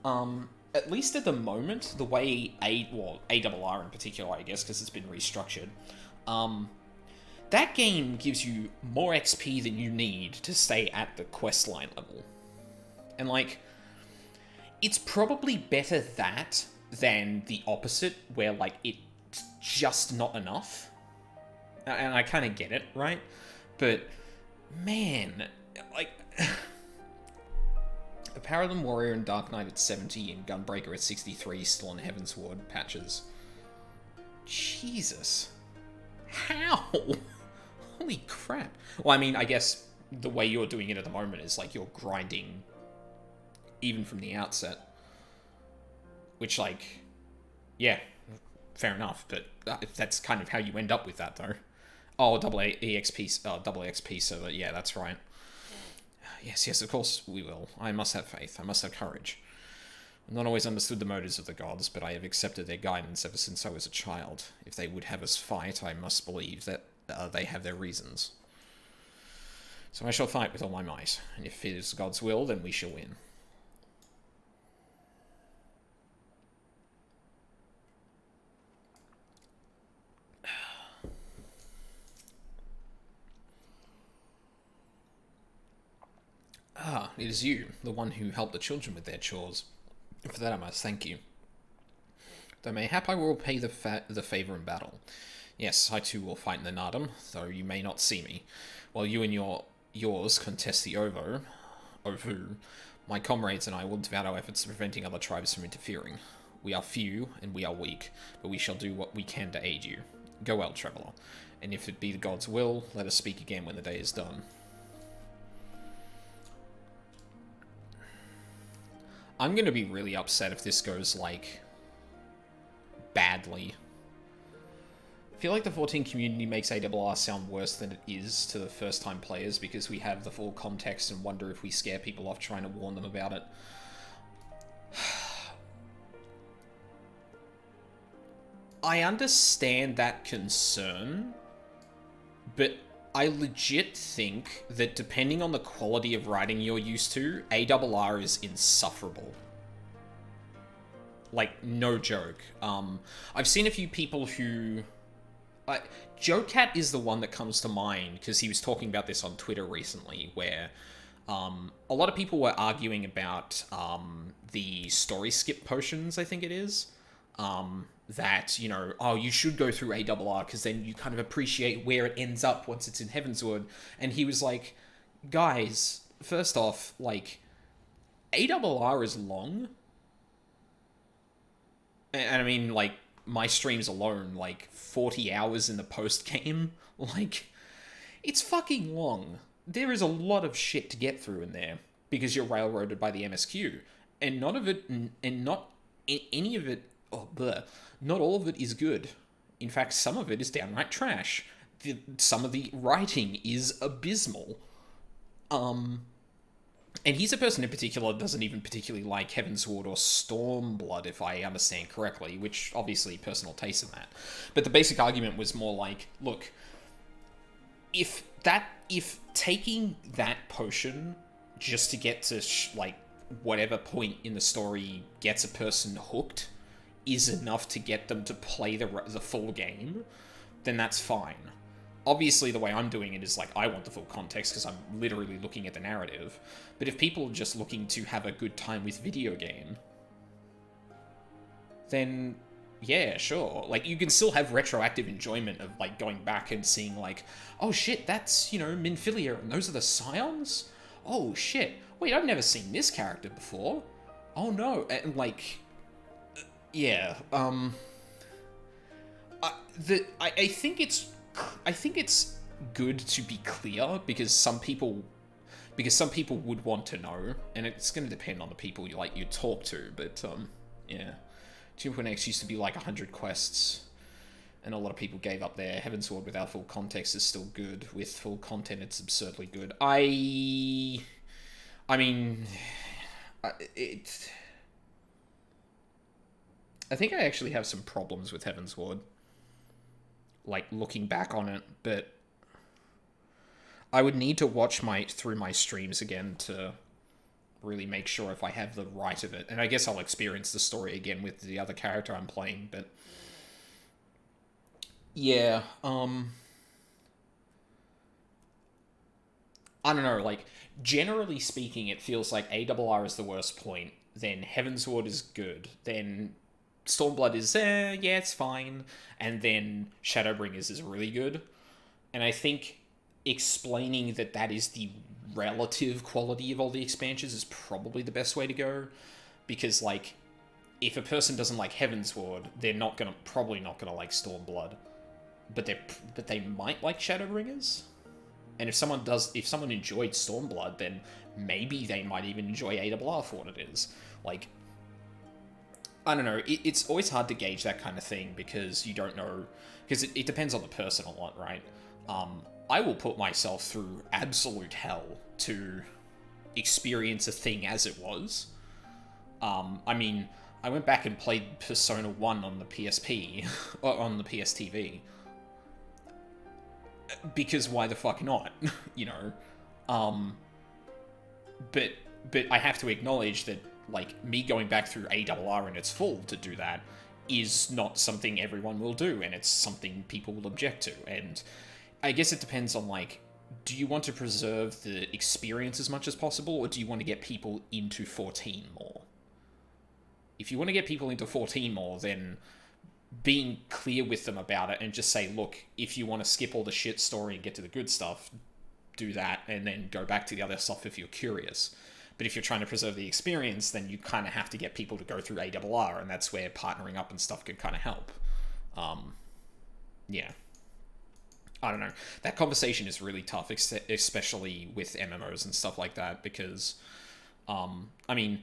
at least at the moment, the way ARR in particular, I guess, because it's been restructured, that game gives you more XP than you need to stay at the questline level. And, like, it's probably better that than the opposite, where, like, it's just not enough. And I kind of get it, right? But, man, like... A Paradigm Warrior and Dark Knight at 70 and Gunbreaker at 63 still on Heavensward patches. Jesus. How? Holy crap. Well, I mean, I guess the way you're doing it at the moment is, like, you're grinding even from the outset. Which, like, yeah, fair enough, but that's kind of how you end up with that, though. Oh, double XP server, yeah, that's right. Yes, of course we will. I must have faith. I must have courage. I've not always understood the motives of the gods, but I have accepted their guidance ever since I was a child. If they would have us fight, I must believe that they have their reasons. So I shall fight with all my might, and if it is God's will, then we shall win. Ah, it is you, the one who helped the children with their chores. For that I must thank you. Though mayhap I will repay the favour in battle. Yes, I too will fight in the Nardum, though you may not see me. While you and yours contest the Ovu, my comrades and I will devote our efforts to preventing other tribes from interfering. We are few, and we are weak, but we shall do what we can to aid you. Go well, traveller, and if it be the God's will, let us speak again when the day is done. I'm gonna be really upset if this goes, like, badly. I feel like the 14 community makes ARR sound worse than it is to the first-time players because we have the full context and wonder if we scare people off trying to warn them about it. I understand that concern, but I legit think that depending on the quality of writing you're used to, ARR is insufferable. Like, no joke. I've seen a few people who... JoeCat is the one that comes to mind, because he was talking about this on Twitter recently, where a lot of people were arguing about the story skip potions, I think it is. That, you know, oh, you should go through ARR, because then you kind of appreciate where it ends up once it's in Heavensward. And he was like, guys, first off, like, ARR is long. And I mean, like, my streams alone, like, 40 hours in the post-game, like, it's fucking long. There is a lot of shit to get through in there, because you're railroaded by the MSQ. And none of it, and not any of it, not all of it is good. In fact, some of it is downright trash. Some of the writing is abysmal. And he's a person in particular that doesn't even particularly like Heavensward or Stormblood, if I understand correctly, which obviously personal taste in that. But the basic argument was more like, look, if taking that potion just to get to like whatever point in the story gets a person hooked is enough to get them to play the full game, then that's fine. Obviously, the way I'm doing it is, like, I want the full context because I'm literally looking at the narrative. But if people are just looking to have a good time with video game, then, yeah, sure. Like, you can still have retroactive enjoyment of, like, going back and seeing, like, oh shit, that's, you know, Minfilia, and those are the Scions? Oh shit, wait, I've never seen this character before. Oh no, and, like, yeah, I think it's good to be clear because some people would want to know, and it's going to depend on the people you talk to. But yeah, 2.x used to be like 100 quests, and a lot of people gave up there. Heavensward without full context is still good. With full content, it's absurdly good. I mean, I think I actually have some problems with Heavensward, like, looking back on it, but I would need to watch through my streams again to really make sure if I have the right of it. And I guess I'll experience the story again with the other character I'm playing, but yeah, I don't know, like, generally speaking, it feels like ARR is the worst point, then Heavensward is good, then Stormblood is, yeah, it's fine, and then Shadowbringers is really good. And I think explaining that is the relative quality of all the expansions is probably the best way to go, because, like, if a person doesn't like Heavensward, they're probably not gonna like Stormblood, but they might like Shadowbringers. And if someone enjoyed Stormblood, then maybe they might even enjoy ARR for what it is. Like, I don't know, it's always hard to gauge that kind of thing because you don't know, because it depends on the person a lot, right? I will put myself through absolute hell to experience a thing as it was. I mean, I went back and played Persona 1 on the PSP, or on the PSTV. Because why the fuck not, you know? But I have to acknowledge that, like, me going back through ARR in its full to do that is not something everyone will do, and it's something people will object to. And I guess it depends on, like, do you want to preserve the experience as much as possible, or do you want to get people into 14 more? If you want to get people into 14 more, then being clear with them about it and just say, look, if you want to skip all the shit story and get to the good stuff, do that, and then go back to the other stuff if you're curious. But if you're trying to preserve the experience, then you kind of have to get people to go through ARR, and that's where partnering up and stuff can kind of help. Yeah. I don't know. That conversation is really tough, especially with MMOs and stuff like that, because, I mean,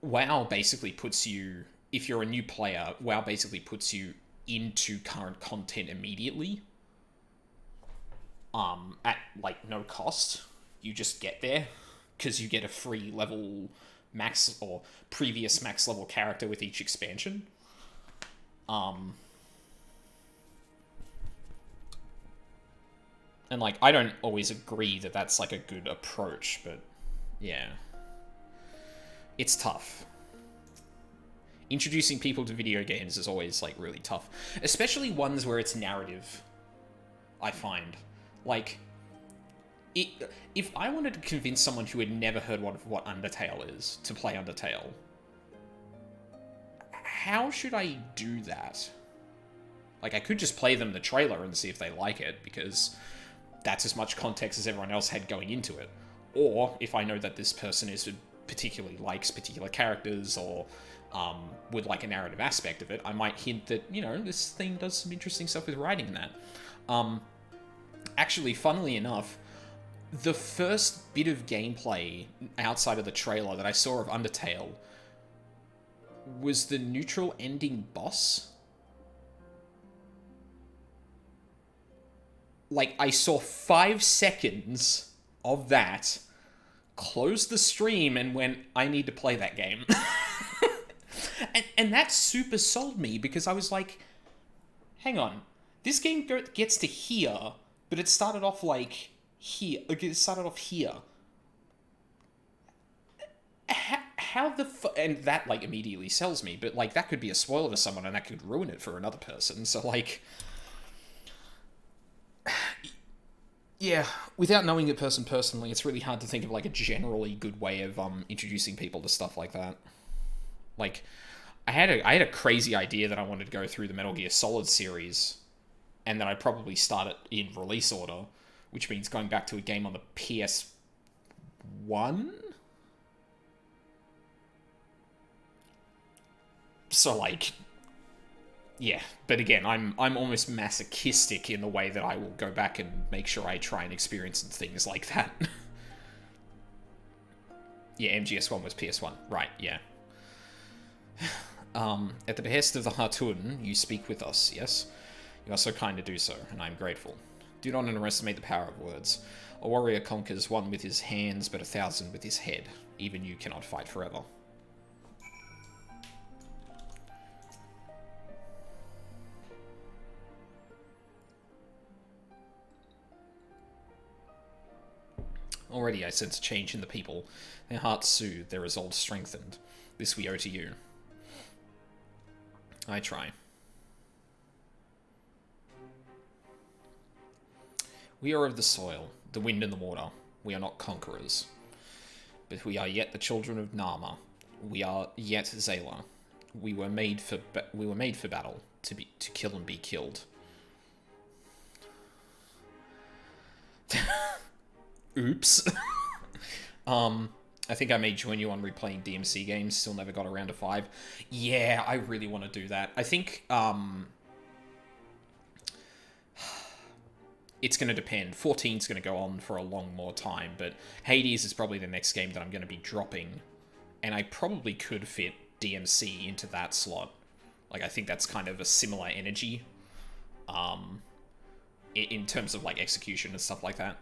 WoW basically puts you, if you're a new player, WoW basically puts you into current content immediately, at, like, no cost. You just get there, because you get a free level max, or previous max level character with each expansion. And, like, I don't always agree that that's, like, a good approach, but, yeah. It's tough. Introducing people to video games is always, like, really tough. Especially ones where it's narrative, I find. Like, if I wanted to convince someone who had never heard what Undertale is to play Undertale, how should I do that? Like, I could just play them the trailer and see if they like it, because that's as much context as everyone else had going into it. Or, if I know that this person particularly likes particular characters, or would like a narrative aspect of it, I might hint that, you know, this thing does some interesting stuff with writing in that. Actually, funnily enough, the first bit of gameplay outside of the trailer that I saw of Undertale was the neutral ending boss. Like, I saw 5 seconds of that, closed the stream, and went, I need to play that game. and that super sold me, because I was like, hang on, this game gets to here, but it started off, like, here. It started off here. How the and that, like, immediately sells me, but, like, that could be a spoiler to someone, and that could ruin it for another person, so, like, yeah, without knowing the person personally, it's really hard to think of, like, a generally good way of introducing people to stuff like that. Like, I had a crazy idea that I wanted to go through the Metal Gear Solid series, and that I'd probably start it in release order, which means going back to a game on the PS1? So, like, yeah, but again, I'm almost masochistic in the way that I will go back and make sure I try and experience things like that. Yeah, MGS1 was PS1. Right, yeah. At the behest of the Hartun, you speak with us, yes? You are so kind to do so, and I am grateful. Do not underestimate the power of words. A warrior conquers one with his hands, but 1,000 with his head. Even you cannot fight forever. Already I sense a change in the people. Their hearts soothed, their resolve strengthened. This we owe to you. I try. We are of the soil, the wind and the water. We are not conquerors. But we are yet the children of Nama. We are yet Zayla. We were made for battle, to kill and be killed. Oops. I think I may join you on replaying DMC games. Still never got around to 5. Yeah, I really want to do that. I think, it's going to depend. 14's going to go on for a long more time, but Hades is probably the next game that I'm going to be dropping, and I probably could fit DMC into that slot. Like, I think that's kind of a similar energy, in terms of, like, execution and stuff like that.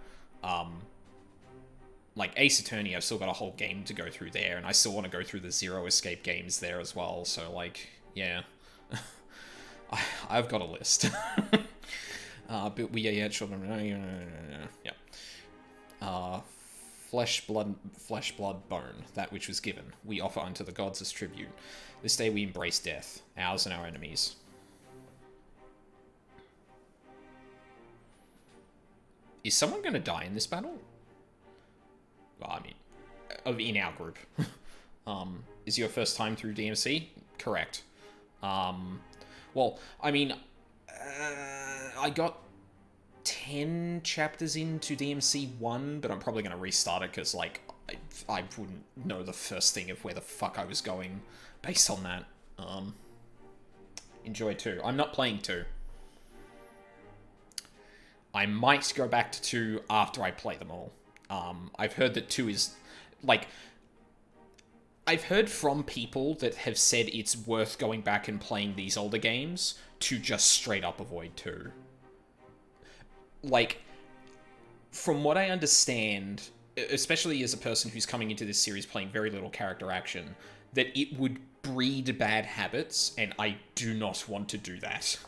like Ace Attorney, I've still got a whole game to go through there, and I still want to go through the Zero Escape games there as well, so, like, yeah. I've got a list. But we are yet children. Yeah. Flesh, blood, bone, that which was given, we offer unto the gods as tribute. This day we embrace death, ours and our enemies. Is someone going to die in this battle? Well, I mean, in our group. Is your first time through DMC? Correct. Well, I mean, I got 10 chapters into DMC 1, but I'm probably going to restart it because, like, I wouldn't know the first thing of where the fuck I was going based on that. Enjoy 2. I'm not playing 2. I might go back to 2 after I play them all. I've heard that 2 is, like... I've heard from people that have said it's worth going back and playing these older games to just straight up avoid 2. Like, from what I understand, especially as a person who's coming into this series playing very little character action, that it would breed bad habits, and I do not want to do that.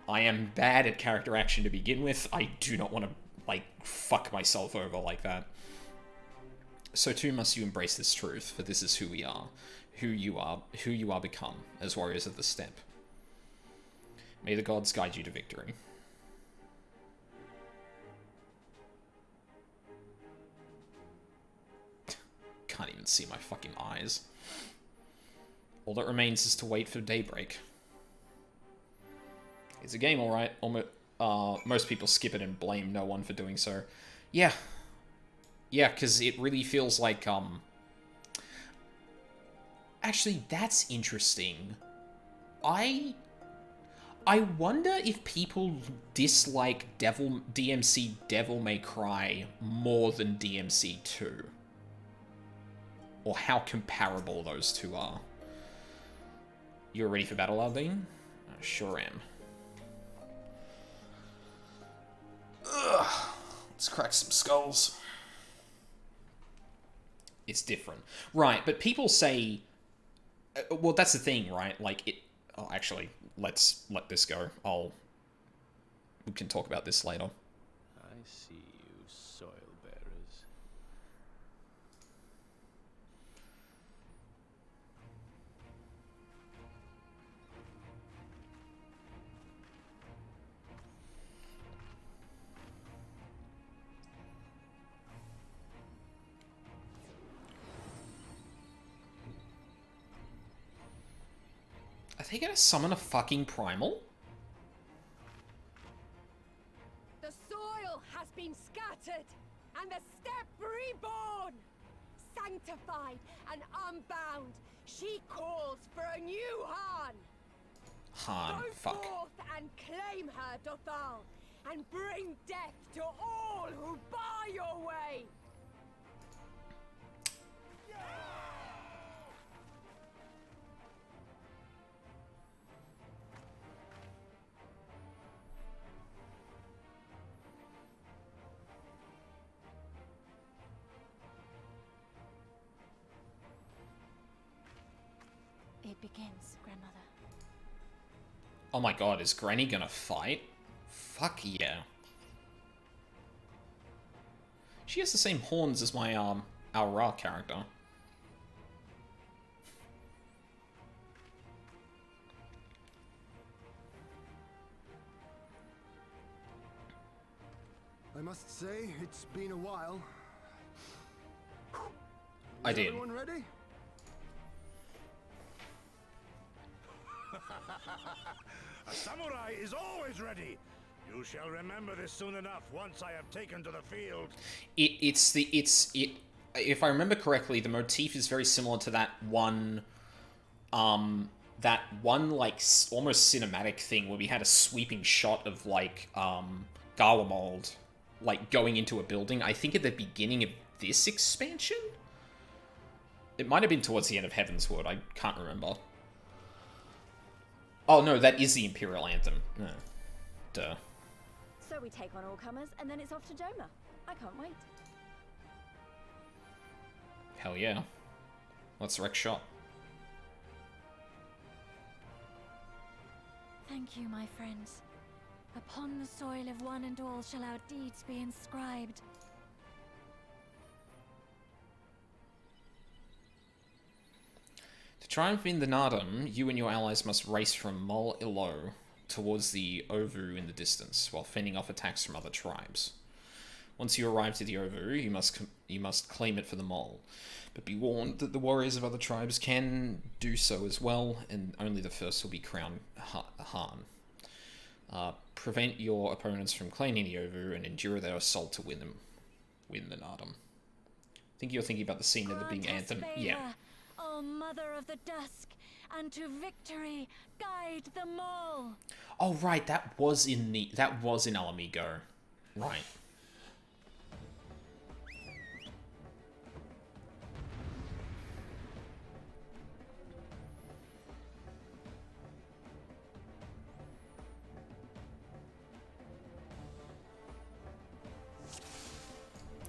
I am bad at character action to begin with. I do not want to, like, fuck myself over like that. So too must you embrace this truth, for this is who we are, who you are become, as warriors of the steppe. May the gods guide you to victory. Can't even see my fucking eyes. All that remains is to wait for daybreak. It's a game, alright. Most people skip it and blame no one for doing so. Yeah. Yeah, because it really feels like, Actually, that's interesting. I wonder if people dislike DMC Devil May Cry more than DMC 2. Or how comparable those two are. You're ready for battle, Aldine? I sure am. Ugh. Let's crack some skulls. It's different. Right, but people say... well, that's the thing, right? Like, it... Oh, actually, let's let this go. We can talk about this later. I see you, soil bearers. Are they gonna summon a fucking primal? The soil has been scattered, and the steppe reborn! Sanctified and unbound, she calls for a new Han! Han, Go fuck. forth and claim her, Dothal, and bring death to all who bar your way! It begins, Grandmother. Oh my god, is Granny gonna fight? Fuck yeah. She has the same horns as my, Aura character. I must say, it's been a while. I Is did. everyone ready? A samurai is always ready. You shall remember this soon enough once I have taken to the field. If I remember correctly, the motif is very similar to that one, like, almost cinematic thing where we had a sweeping shot of, like, Garlemald, like, going into a building. I think at the beginning of this expansion? It might have been towards the end of Heavensward, I can't remember. Oh, no, that is the Imperial Anthem. Duh. So we take on all comers, and then it's off to Doma. I can't wait. Hell yeah. Let's wreck shop. Thank you, my friends. Upon the soil of one and all shall our deeds be inscribed. To triumph in the Nardum, you and your allies must race from Mol Ilo towards the Ovu in the distance, while fending off attacks from other tribes. Once you arrive to the Ovu, you must claim it for the Mol. But be warned that the warriors of other tribes can do so as well, and only the first will be crowned Han. Prevent your opponents from claiming the Ovu and endure their assault to win the Nardum. I think you're thinking about the scene of the big anthem. Yeah. O Mother of the Dusk, and to victory guide them all. Oh right, that was in Alamigo. Right.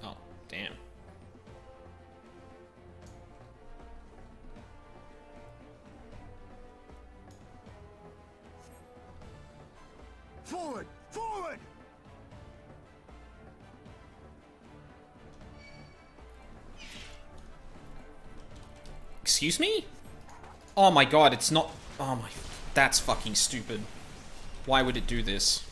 Oh, damn. Forward! Forward! Excuse me? Oh my god, it's not... Oh my... That's fucking stupid. Why would it do this?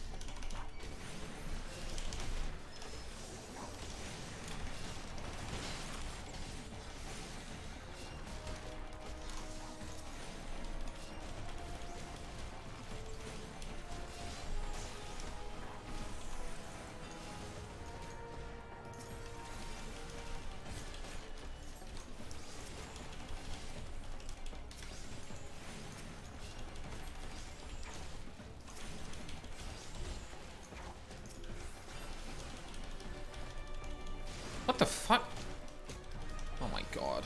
What the fuck? Oh my god.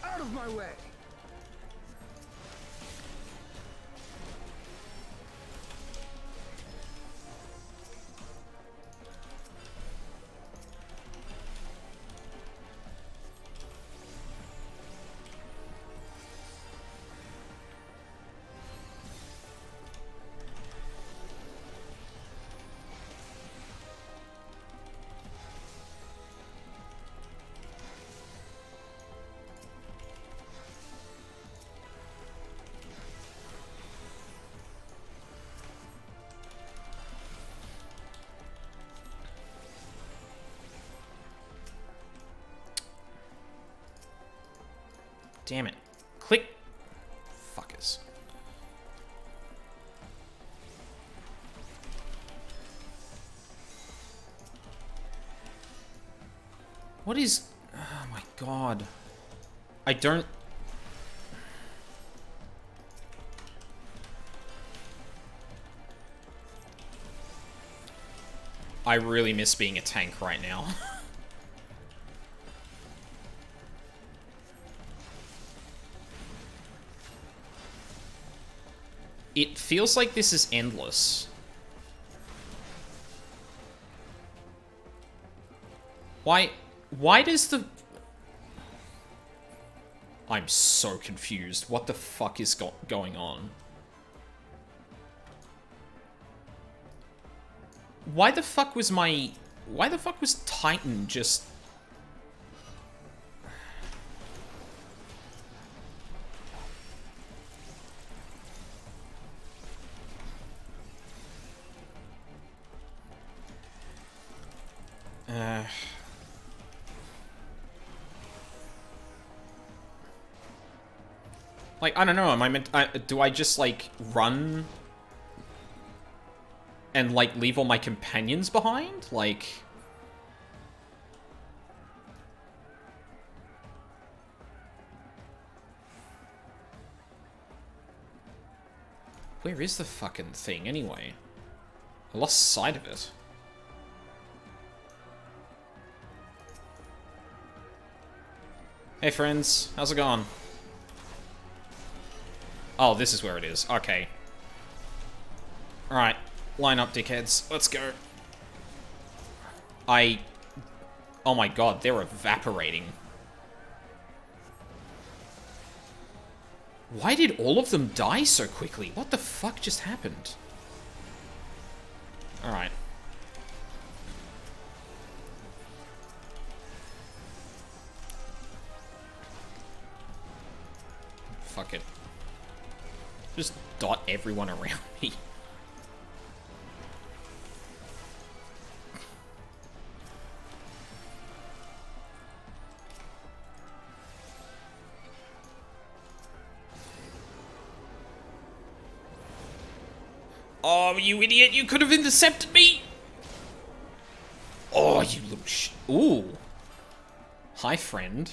Out of my way! Damn it. Click. Fuckers. What is... Oh my god. I don't... I really miss being a tank right now. It feels like this is endless. Why does the... I'm so confused. What the fuck is going on? Why the fuck was Titan just... Like, I don't know, am I meant... do I just, like, run... and, like, leave all my companions behind? Like... Where is the fucking thing, anyway? I lost sight of it. Hey, friends. How's it going? Oh, this is where it is. Okay. Alright. Line up, dickheads. Let's go. Oh my god, they're evaporating. Why did all of them die so quickly? What the fuck just happened? Alright. Fuck it. Just dot everyone around me. Oh, you idiot! You could have intercepted me! Oh, you little Ooh. Hi, friend.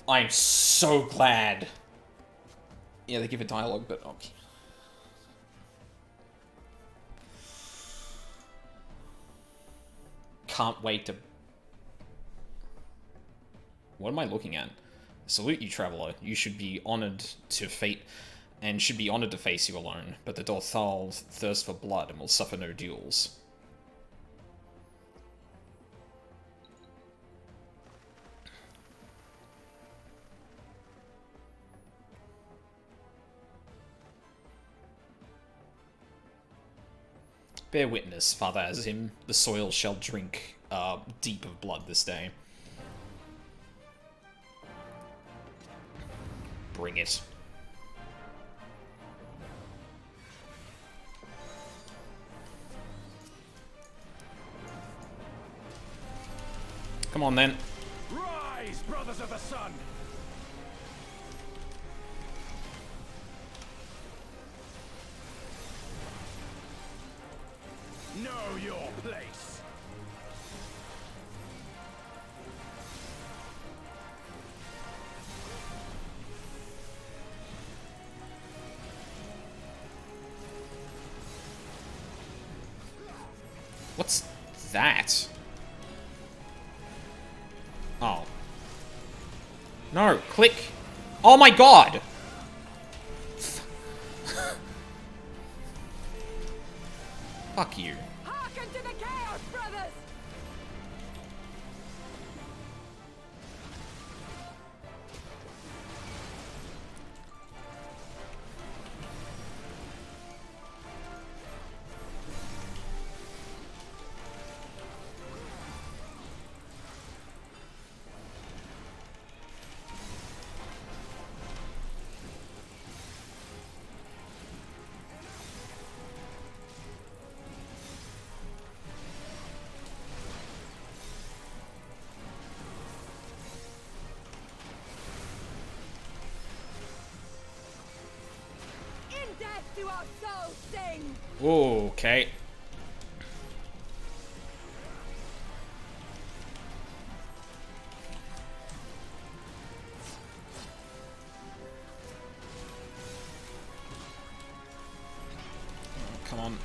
I'm so glad. Yeah, they give a dialogue, but okay. Can't wait to... What am I looking at? Salute you, traveler. You should be honored to fate, and should be honored to face you alone. But the Dorthal thirst for blood and will suffer no duels. Bear witness, Father Azim, the soil shall drink deep of blood this day. Bring it. Come on, then. Rise, brothers of the sun! Know your place. What's that? Oh. No, click. Oh my god! Fuck you. Hearken to the chaos, brothers! Death to our souls sing! Okay. Come on.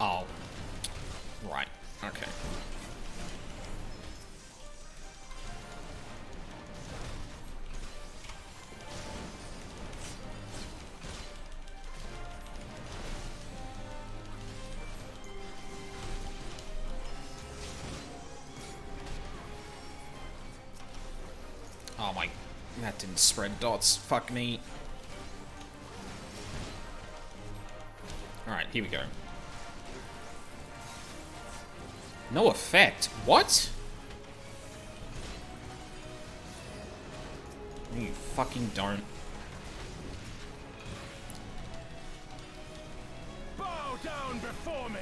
Oh. Right. Okay. Oh my, that didn't spread dots. Fuck me. Alright, here we go. No effect? What? You fucking don't. Bow down before me!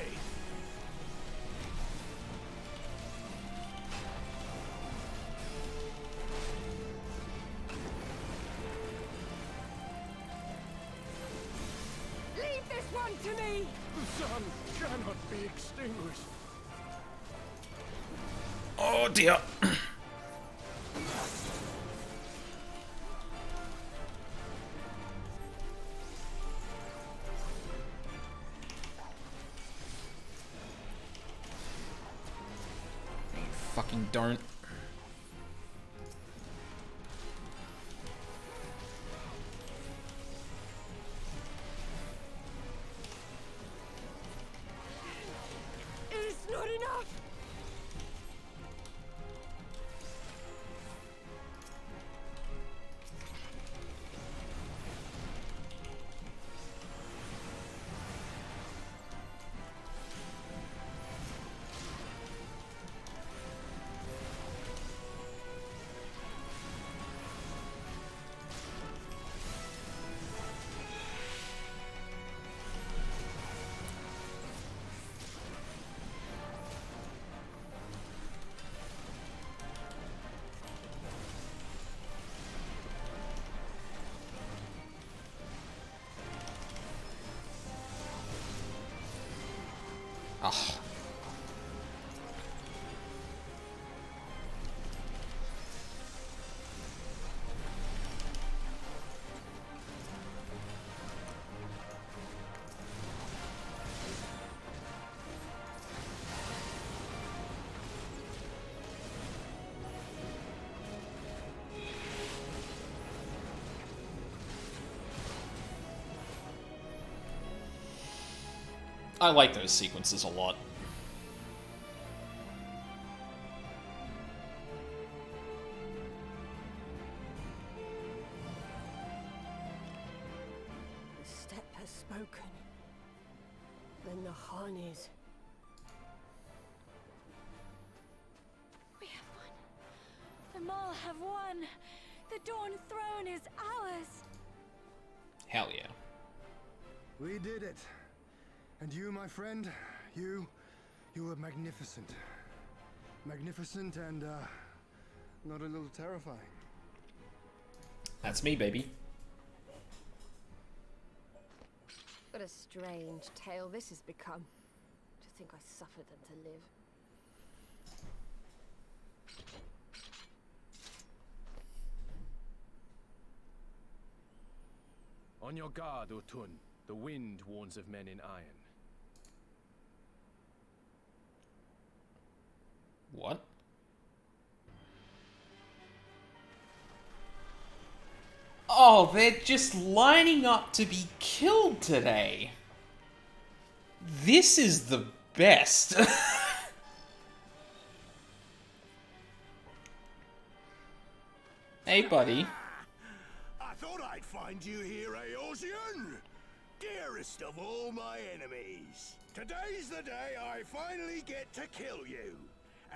Leave this one to me! The sun cannot be extinguished. Oh dear. You fucking don't. I like those sequences a lot. The steppe has spoken. Then the Khan is. We have won. The Maul have won. The Dawn Throne is ours. Hell yeah. We did it. And you, my friend, you were magnificent. Magnificent and, not a little terrifying. That's me, baby. What a strange tale this has become. To think I suffered them to live. On your guard, Otun. The wind warns of men in iron. What? Oh, they're just lining up to be killed today. This is the best. Hey, buddy. I thought I'd find you here, Eorzean. Dearest of all my enemies. Today's the day I finally get to kill you.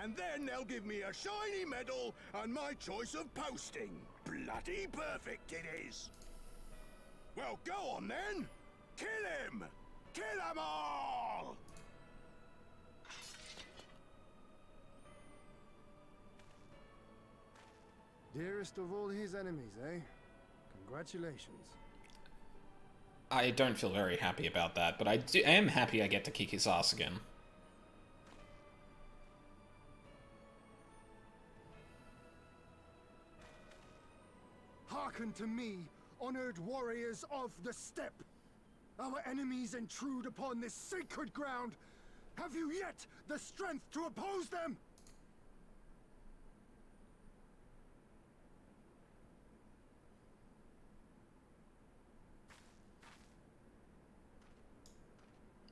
And then they'll give me a shiny medal and my choice of posting. Bloody perfect it is. Well, go on then. Kill him! Kill them all! Dearest of all his enemies, eh? Congratulations. I don't feel very happy about that, but I am happy I get to kick his ass again. Hearken to me, honored warriors of the steppe. Our enemies intrude upon this sacred ground. Have you yet the strength to oppose them?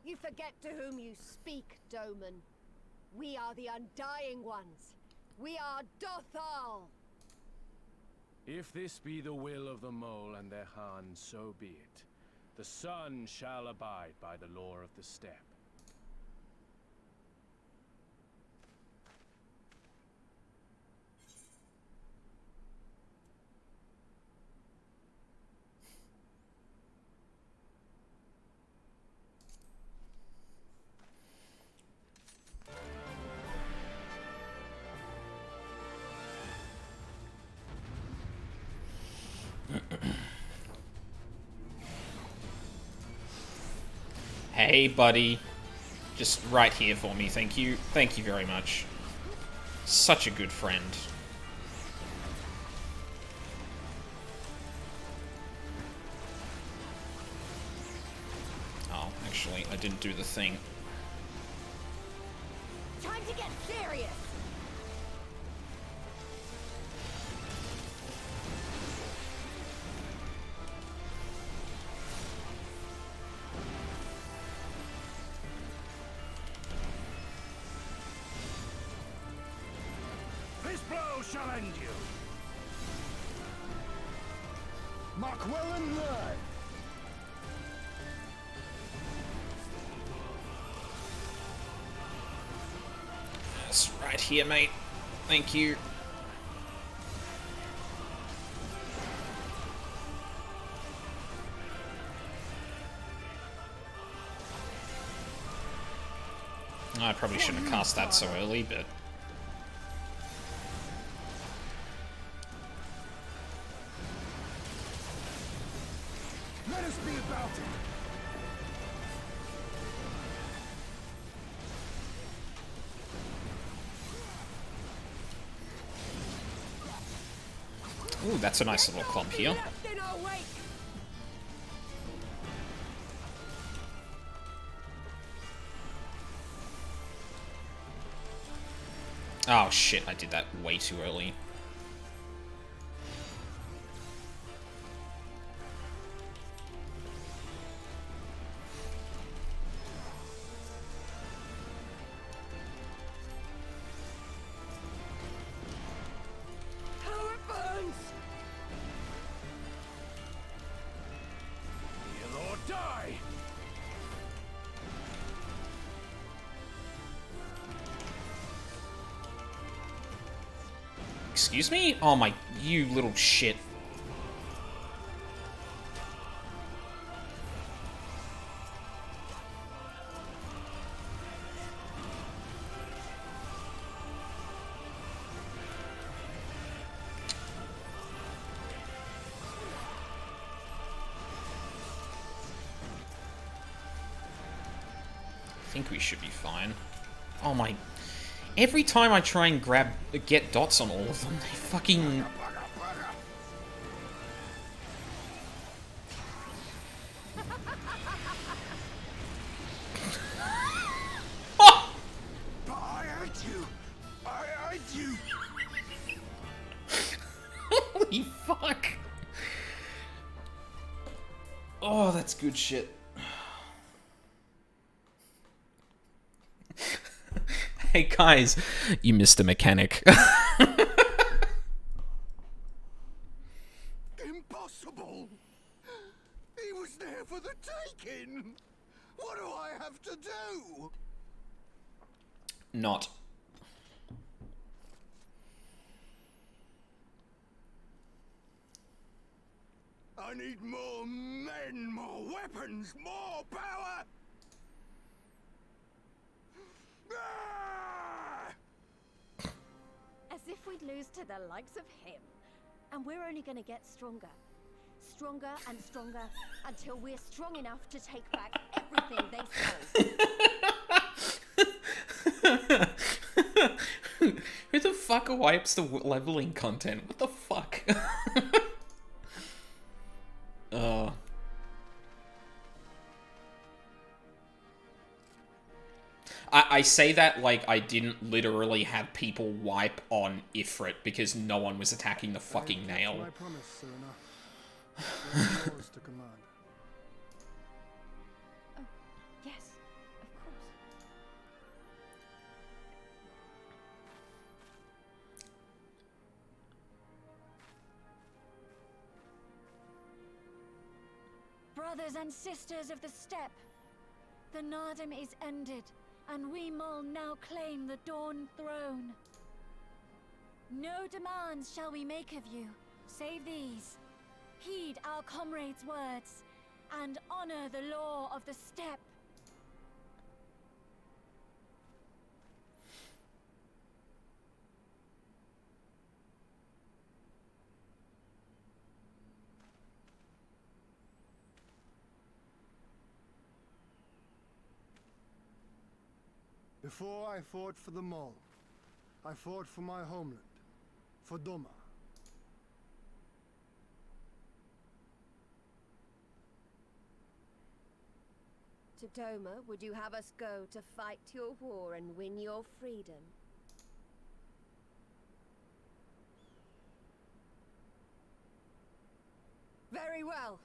You forget to whom you speak, Doman. We are the Undying Ones. We are Dothal. If this be the will of the Mole and their Khan, so be it. The sun shall abide by the law of the steppe. Hey, buddy. Just right here for me, thank you. Thank you very much. Such a good friend. Oh, actually, I didn't do the thing. Time to get serious. This blow shall end you. Mark well and learn. That's right here, mate. Thank you. I probably shouldn't have cast that so early, but... Let us be about it. Ooh, that's a nice little clump here. Left in our wake. Oh shit, I did that way too early. Excuse me? Oh my, you little shit. I think we should be fine. Oh my... Every time I try and get dots on all of them, they fucking... Oh! I hate you! I hate you! Holy fuck! Oh, that's good shit. Hey guys, you missed a mechanic. Impossible! He was there for the taking! What do I have to do? Not. I need more men, more weapons, more power! Ah! As if we'd lose to the likes of him. And we're only gonna get stronger. Stronger and stronger until we're strong enough to take back everything they stole. Who the fuck wipes the leveling content? What the fuck? I say that like I didn't literally have people wipe on Ifrit because no one was attacking the fucking nail. My promise, Serena. There are yours to command. Oh, yes, of course. Brothers and sisters of the steppe, the Nardum is ended, and we Mol now claim the Dawn Throne. No demands shall we make of you, save these. Heed our comrades' words, and honor the law of the steppe. Before I fought for the Mall, I fought for my homeland, for Doma. To Doma, would you have us go to fight your war and win your freedom? Very well.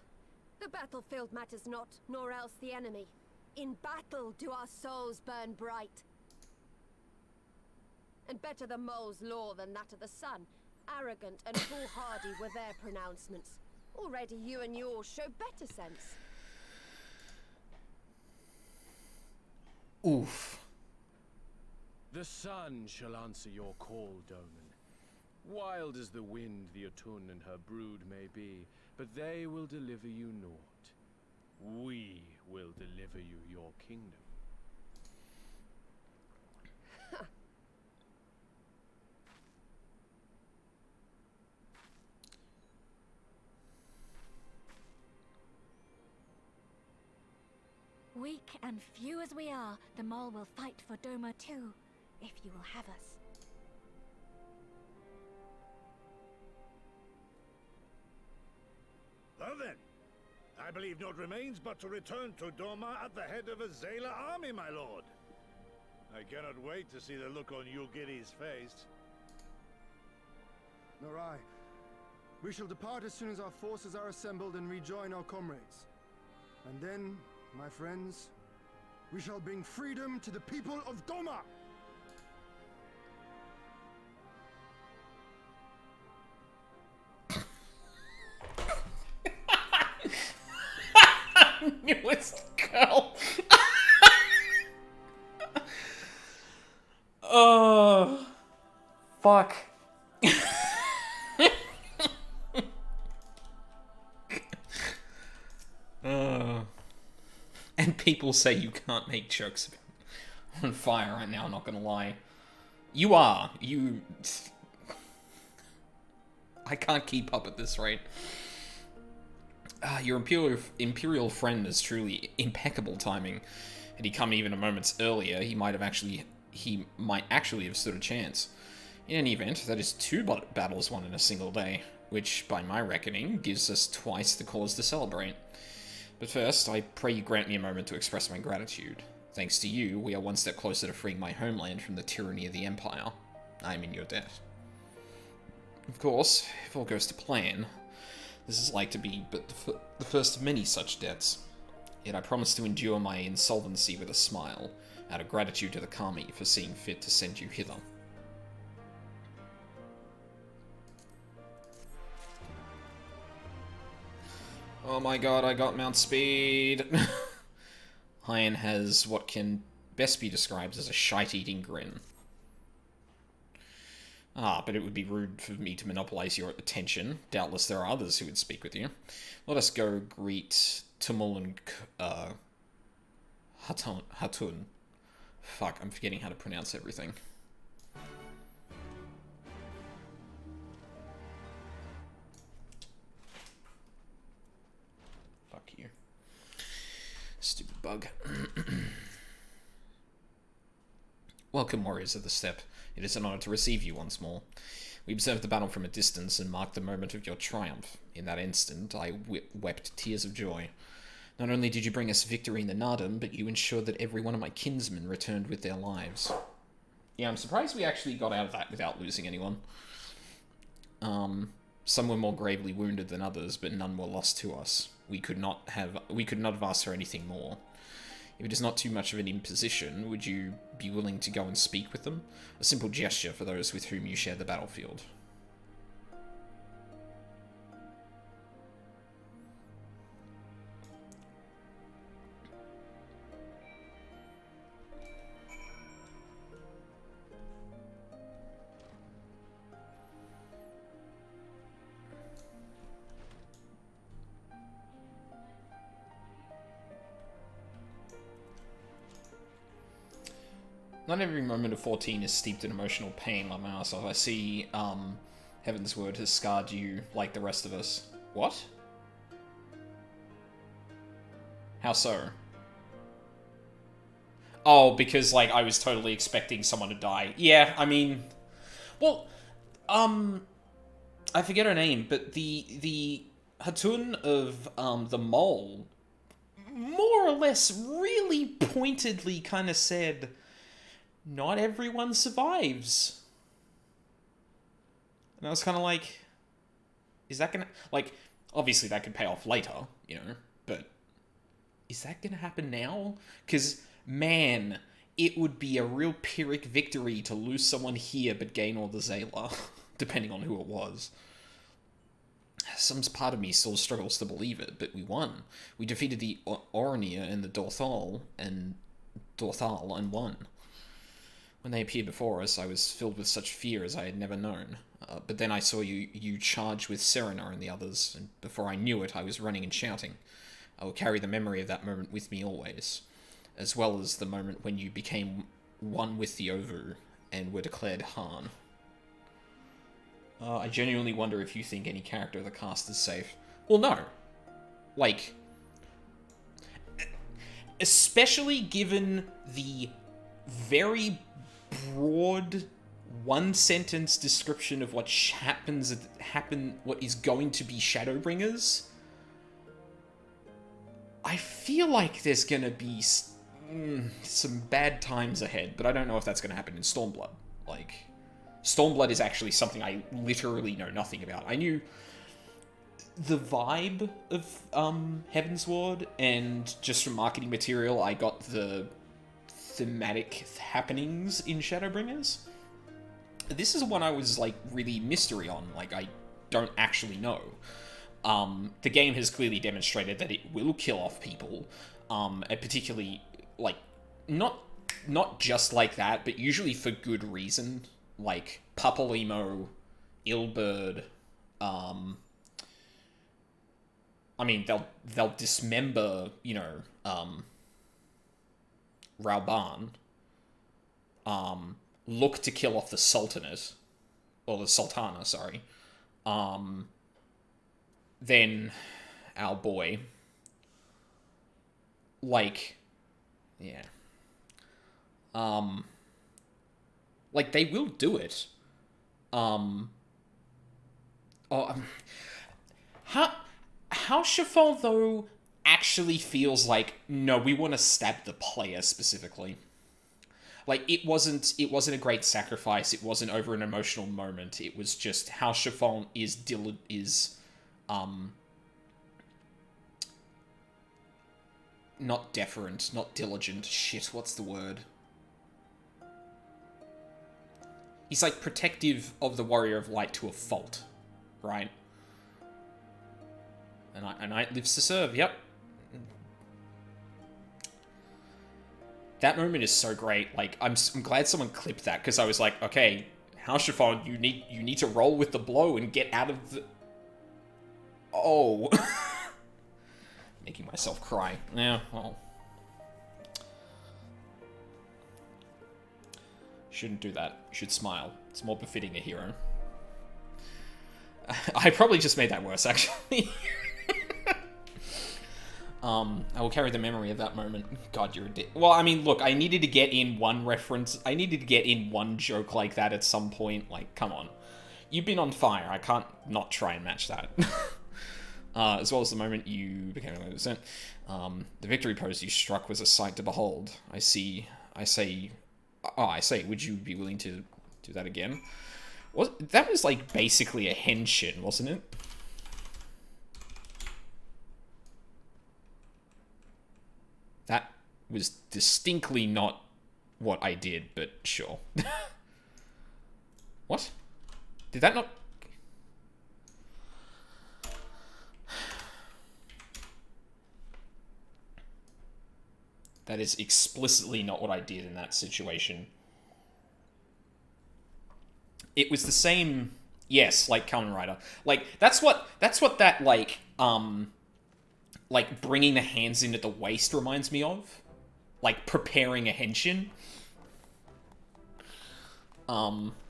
The battlefield matters not, nor else the enemy. In battle do our souls burn bright. And better the mole's law than that of the sun. Arrogant and foolhardy were their pronouncements. Already you and yours show better sense. Oof. The sun shall answer your call, Doman. Wild as the wind the Otun and her brood may be, but they will deliver you naught. We will deliver you your kingdom. Weak and few as we are, the Mole will fight for Doma too, if you will have us. Well then, I believe naught remains but to return to Doma at the head of a Zayla army, my lord. I cannot wait to see the look on Yulgiri's face. Nor I. We shall depart as soon as our forces are assembled and rejoin our comrades. And then, my friends, we shall bring freedom to the people of Doma! Newest girl. Oh, fuck. people say you can't make jokes about on fire right now, not gonna lie. You are. I can't keep up at this rate. Your imperial friend is truly impeccable timing. Had he come even a moment earlier, he might actually have stood a chance. In any event, that is 2 battles won in a single day, which, by my reckoning, gives us twice the cause to celebrate. But first, I pray you grant me a moment to express my gratitude. Thanks to you, we are one step closer to freeing my homeland from the tyranny of the Empire. I am in your debt. Of course, if all goes to plan, this is like to be but the first of many such debts. Yet I promise to endure my insolvency with a smile, out of gratitude to the Kami for seeing fit to send you hither. Oh my god, I got Mount Speed! Hyan has what can best be described as a shite-eating grin. But it would be rude for me to monopolize your attention. Doubtless there are others who would speak with you. Let us go greet Tumul and Hatun. Fuck, I'm forgetting how to pronounce everything. Fuck you. Stupid bug. Welcome, warriors of the steppe. It is an honor to receive you once more. We observed the battle from a distance and marked the moment of your triumph. In that instant, I wept tears of joy. Not only did you bring us victory in the Nardum, but you ensured that every one of my kinsmen returned with their lives. Yeah, I'm surprised we actually got out of that without losing anyone. Some were more gravely wounded than others, but none were lost to us. We could not have asked for anything more. If it is not too much of an imposition, would you be willing to go and speak with them? A simple gesture for those with whom you share the battlefield. Not every moment of 14 is steeped in emotional pain like myself. I see, Heaven's Word has scarred you like the rest of us. What? How so? Oh, because, like, I was totally expecting someone to die. Yeah, I mean... Well, I forget her name, but the Hatun of, the Mole more or less really pointedly kind of said... Not everyone survives. And I was kind of like, is that gonna... Like, obviously that could pay off later, you know, but is that gonna happen now? Because, man, it would be a real Pyrrhic victory to lose someone here but gain all the Zayla, depending on who it was. Some part of me still struggles to believe it, but we won. We defeated the Orania and the Dorthal and won. When they appeared before us, I was filled with such fear as I had never known. But then I saw you charge with Serena and the others, and before I knew it, I was running and shouting. I will carry the memory of that moment with me always, as well as the moment when you became one with the Ovu and were declared Han. I genuinely wonder if you think any character of the cast is safe. Well, no. Like, especially given the very broad one-sentence description of what what is going to be Shadowbringers, I feel like there's gonna be some bad times ahead, but I don't know if that's gonna happen in Stormblood. Like, Stormblood is actually something I literally know nothing about. I knew the vibe of Heaven's Ward, and just from marketing material, I got the thematic happenings in Shadowbringers. This is one I was, like, really mystery on. Like, I don't actually know. The game has clearly demonstrated that it will kill off people, and particularly, like, not just like that, but usually for good reason. Like, Papalimo, Ilbird, I mean, they'll dismember, you know, Rauban look to kill off the Sultanate, or the Sultana, sorry, then our boy, like, yeah, like, they will do it. How Chiffon, though, actually feels like, no, we want to stab the player specifically. Like, it wasn't a great sacrifice. It wasn't over an emotional moment. It was just how Chiffon is not deferent, not diligent. Shit, what's the word? He's, like, protective of the Warrior of Light to a fault, right? A knight lives to serve, yep. That moment is so great. Like, I'm glad someone clipped that, because I was like, okay, House Chiffon, you need to roll with the blow and get out of the... Oh. Making myself cry. Yeah, well. Shouldn't do that. You should smile. It's more befitting a hero. I probably just made that worse, actually. I will carry the memory of that moment. God, you're a dick. Well, I mean, look, I needed to get in one reference. I needed to get in one joke like that at some point. Like, come on. You've been on fire. I can't not try and match that. As well as the moment you became 100%. The victory pose you struck was a sight to behold. I say, would you be willing to do that again? That was, like, basically a henshin, wasn't it? That was distinctly not what I did, but sure. What? Did that not... That is explicitly not what I did in that situation. It was the same... Yes, like Kamen Rider. Like, that's what that, like bringing the hands in at the waist reminds me of. Like, preparing a henshin.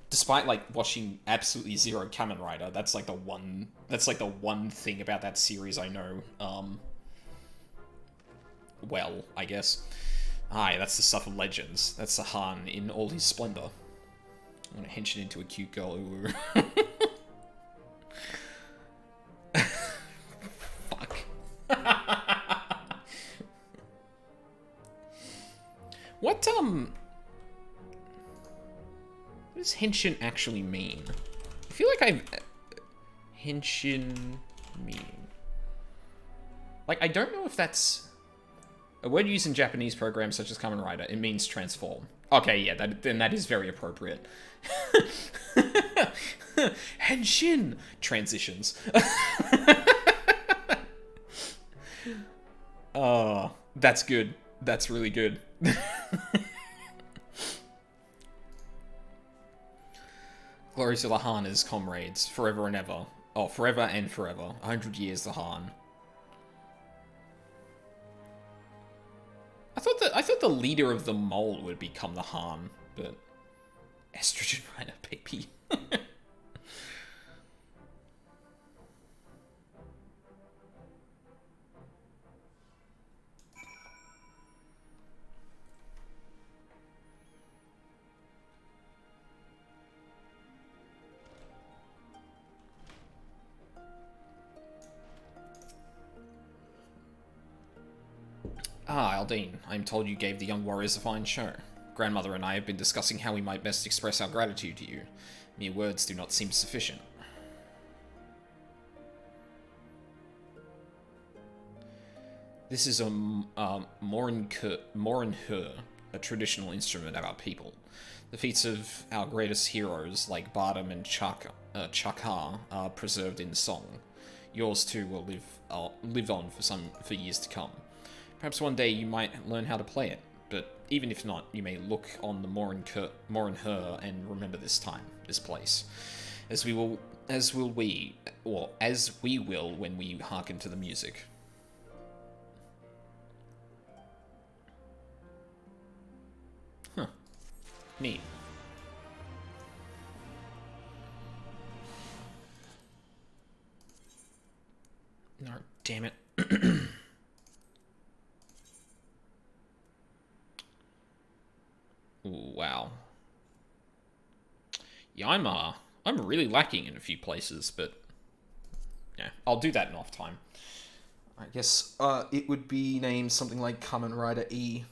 Despite, like, watching absolutely zero Kamen Rider, that's, like, the one thing about that series I know, well, I guess. Aye, that's the stuff of legends. That's the Han in all his splendor. I'm gonna henshin into a cute girl. Ooh. Fuck. What does henshin actually mean? I feel like henshin mean... Like, I don't know if that's a word used in Japanese programs such as Kamen Rider. It means transform. Okay, yeah, then that is very appropriate. Henshin! Transitions. Oh, that's good. That's really good. Glory to the Han as comrades, forever and ever. Oh, forever and forever. 100 years the Han. I thought the leader of the mole would become the Han, but estrogen rider, baby. Ah, Aldine, I'm told you gave the young warriors a fine show. Grandmother and I have been discussing how we might best express our gratitude to you. Mere words do not seem sufficient. This is a morinhur, a traditional instrument of our people. The feats of our greatest heroes, like Bardam and Chakar, are preserved in song. Yours too will live on for years to come. Perhaps one day you might learn how to play it, but even if not, you may look on the morinhur and remember this time, this place, as we will when we hearken to the music. Neat. No, damn it. Ooh, wow. Yeah, I'm really lacking in a few places, but yeah, I'll do that in off time. I guess it would be named something like Kamen Rider E.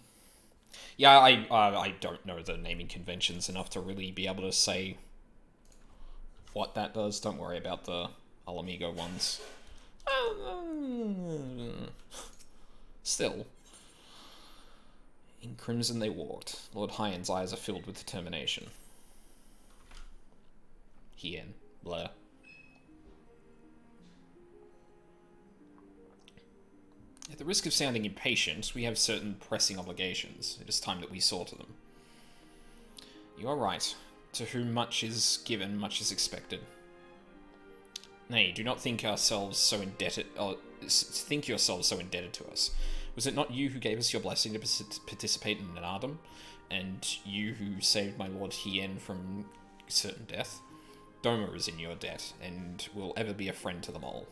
Yeah, I don't know the naming conventions enough to really be able to say what that does. Don't worry about the Alamigo ones. Still. In crimson they walked. Lord Hyen's eyes are filled with determination. Hien. Blur. At the risk of sounding impatient, we have certain pressing obligations. It is time that we saw to them. You are right. To whom much is given, much is expected. Nay, do not think ourselves so indebted, think yourselves so indebted to us. Was it not you who gave us your blessing to participate in Nanardum, and you who saved my lord Hien from certain death? Doma is in your debt, and will ever be a friend to them all.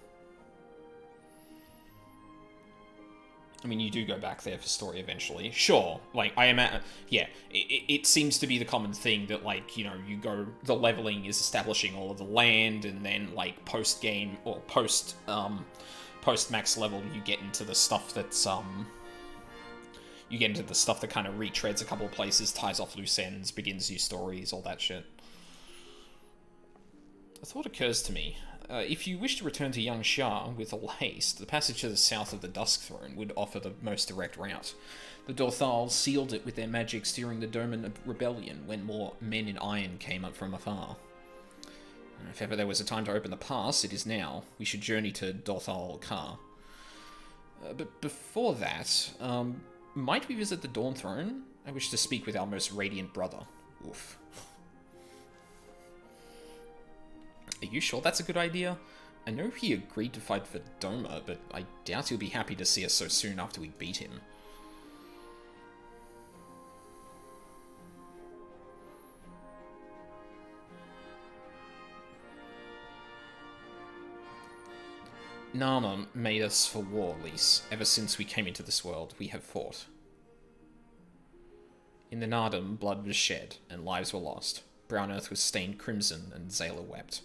I mean, you do go back there for story eventually. Sure, like, I am at... Yeah, it seems to be the common thing that, like, you know, you go... The leveling is establishing all of the land, and then, like, post-game, or post-max level, you get into the stuff that's, You get into the stuff that kind of retreads a couple of places, ties off loose ends, begins new stories, all that shit. A thought occurs to me. If you wish to return to Young Shah with all haste, the passage to the south of the Dusk Throne would offer the most direct route. The Dorthal sealed it with their magics during the Doman Rebellion, when more men in iron came up from afar. If ever there was a time to open the pass, it is now. We should journey to Dorthal Kar. But before that, might we visit the Dawn Throne? I wish to speak with our most radiant brother. Oof. Are you sure that's a good idea? I know he agreed to fight for Doma, but I doubt he'll be happy to see us so soon after we beat him. Nama made us for war, Lys. Ever since we came into this world, we have fought. In the Nardum, blood was shed, and lives were lost. Brown Earth was stained crimson, and Zayla wept.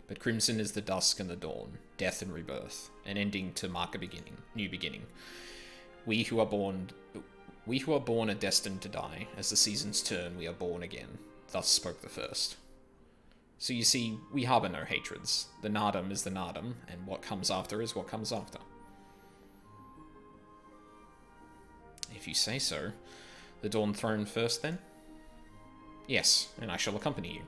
But crimson is the dusk and the dawn, death and rebirth, an ending to mark a beginning, new beginning. We who are born are destined to die. As the seasons turn, we are born again. Thus spoke the first. So you see, we harbour no hatreds. The Nardum is the Nardum, and what comes after is what comes after. If you say so. The Dawn Throne first, then? Yes, and I shall accompany you.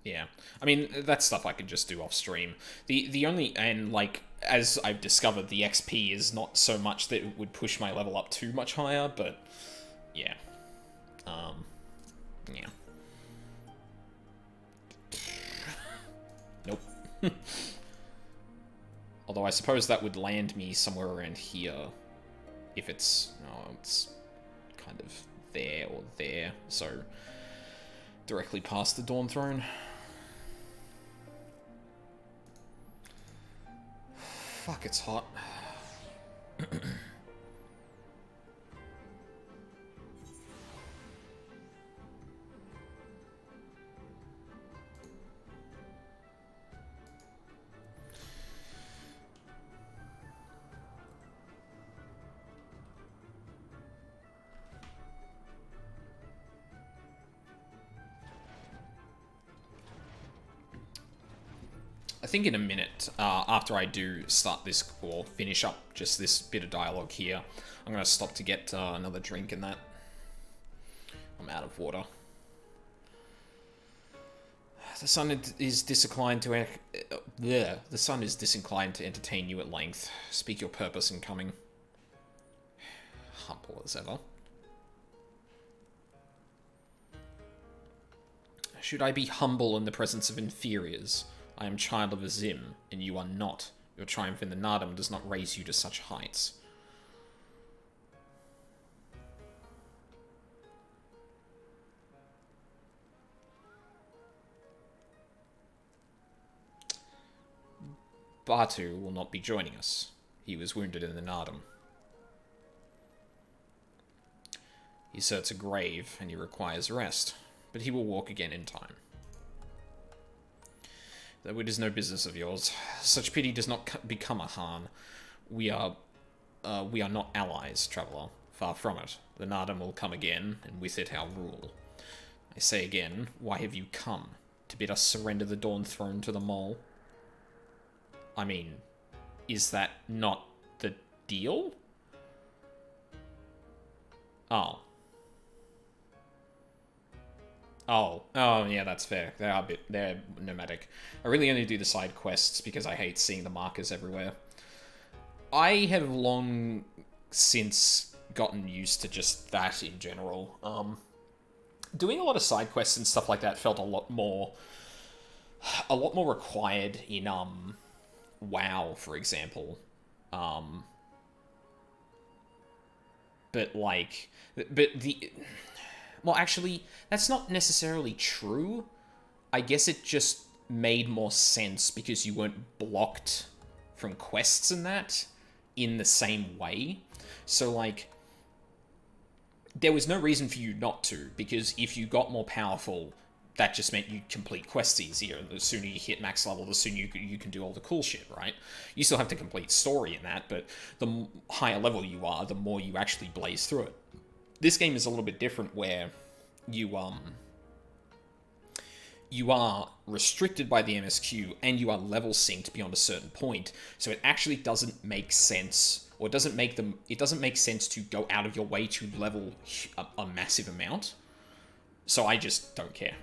Yeah, I mean, that's stuff I could just do off stream. The only, and like, as I've discovered, the XP is not so much that it would push my level up too much higher, but yeah. Yeah. Nope. Although I suppose that would land me somewhere around here, if it's, oh, it's kind of there or there, so directly past the Dawn Throne. Fuck, it's hot. I think in a minute, after I do start this, or finish up just this bit of dialogue here, I'm going to stop to get another drink and that. I'm out of water. The sun is disinclined to entertain you at length. Speak your purpose in coming. Humble as ever. Should I be humble in the presence of inferiors? I am child of a Zim, and you are not. Your triumph in the Nardom does not raise you to such heights. Batu will not be joining us. He was wounded in the Nardom. He asserts a grave, and he requires rest, but he will walk again in time. Though it is no business of yours, such pity does not become a Han. We are not allies, traveller. Far from it. The Nardom will come again, and with it our rule. I say again, why have you come? To bid us surrender the Dawn Throne to the Mole? I mean, is that not the deal? Oh. Oh, yeah, that's fair. They're nomadic. I really only do the side quests because I hate seeing the markers everywhere. I have long since gotten used to just that in general. Doing a lot of side quests and stuff like that felt a lot more required in WoW, for example. Well, actually, that's not necessarily true. I guess it just made more sense because you weren't blocked from quests and that in the same way. So, like, there was no reason for you not to, because if you got more powerful, that just meant you'd complete quests easier. The sooner you hit max level, the sooner you can do all the cool shit, right? You still have to complete story in that, but the higher level you are, the more you actually blaze through it. This game is a little bit different where you are restricted by the MSQ and you are level synced beyond a certain point, so it actually doesn't make sense, or it doesn't make sense to go out of your way to level a massive amount. So I just don't care.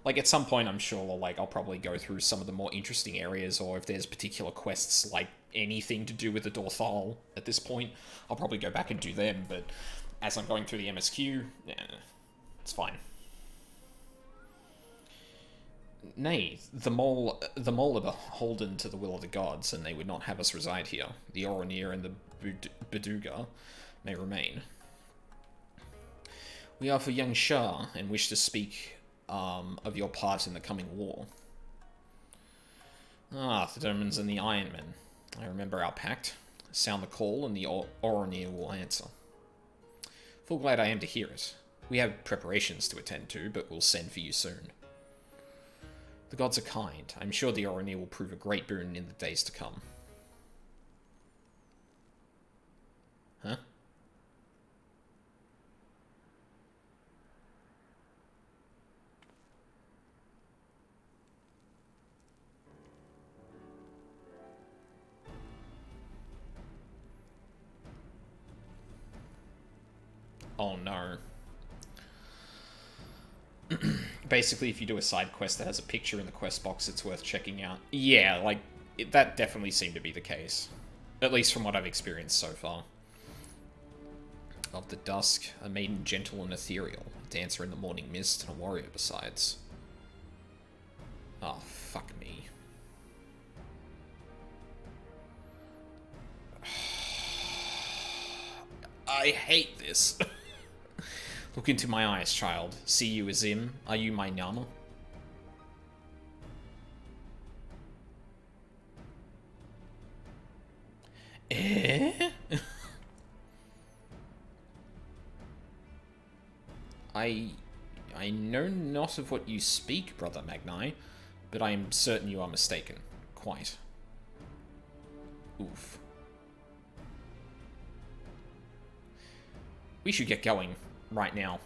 Like, at some point, I'm sure, like, I'll probably go through some of the more interesting areas, or if there's particular quests, like, anything to do with the Dorthal at this point, I'll probably go back and do them, but as I'm going through the MSQ, it's fine. Nay, the mole are beholden to the will of the gods, and they would not have us reside here. The Oronir and the Beduga may remain. We are for young Shah, and wish to speak of your part in the coming war. Ah, the Domans and the Ironmen. I remember our pact. Sound the call, and the Oronir will answer. Full glad I am to hear it. We have preparations to attend to, but we'll send for you soon. The gods are kind. I'm sure the Oronir will prove a great boon in the days to come. Huh? Oh no. Basically, if you do a side quest that has a picture in the quest box, it's worth checking out. Yeah, like, that definitely seemed to be the case. At least from what I've experienced so far. Of the dusk, a maiden gentle and ethereal, a dancer in the morning mist, and a warrior besides. Oh, fuck me. I hate this. Look into my eyes, child. See you as him. Are you my Nama? Eh? I know not of what you speak, brother Magni, but I am certain you are mistaken. Quite. Oof. We should get going right now.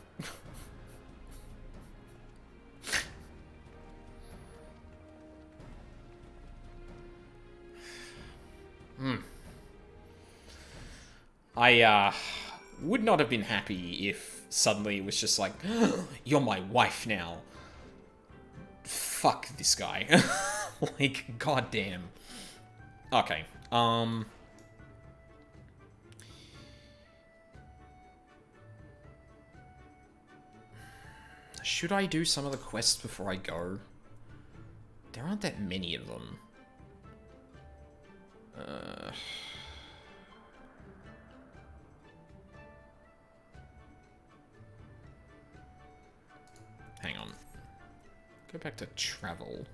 I would not have been happy if suddenly it was just like, you're my wife now. Fuck this guy. Like, goddamn. Okay, Should I do some of the quests before I go? There aren't that many of them. Hang on. Go back to travel.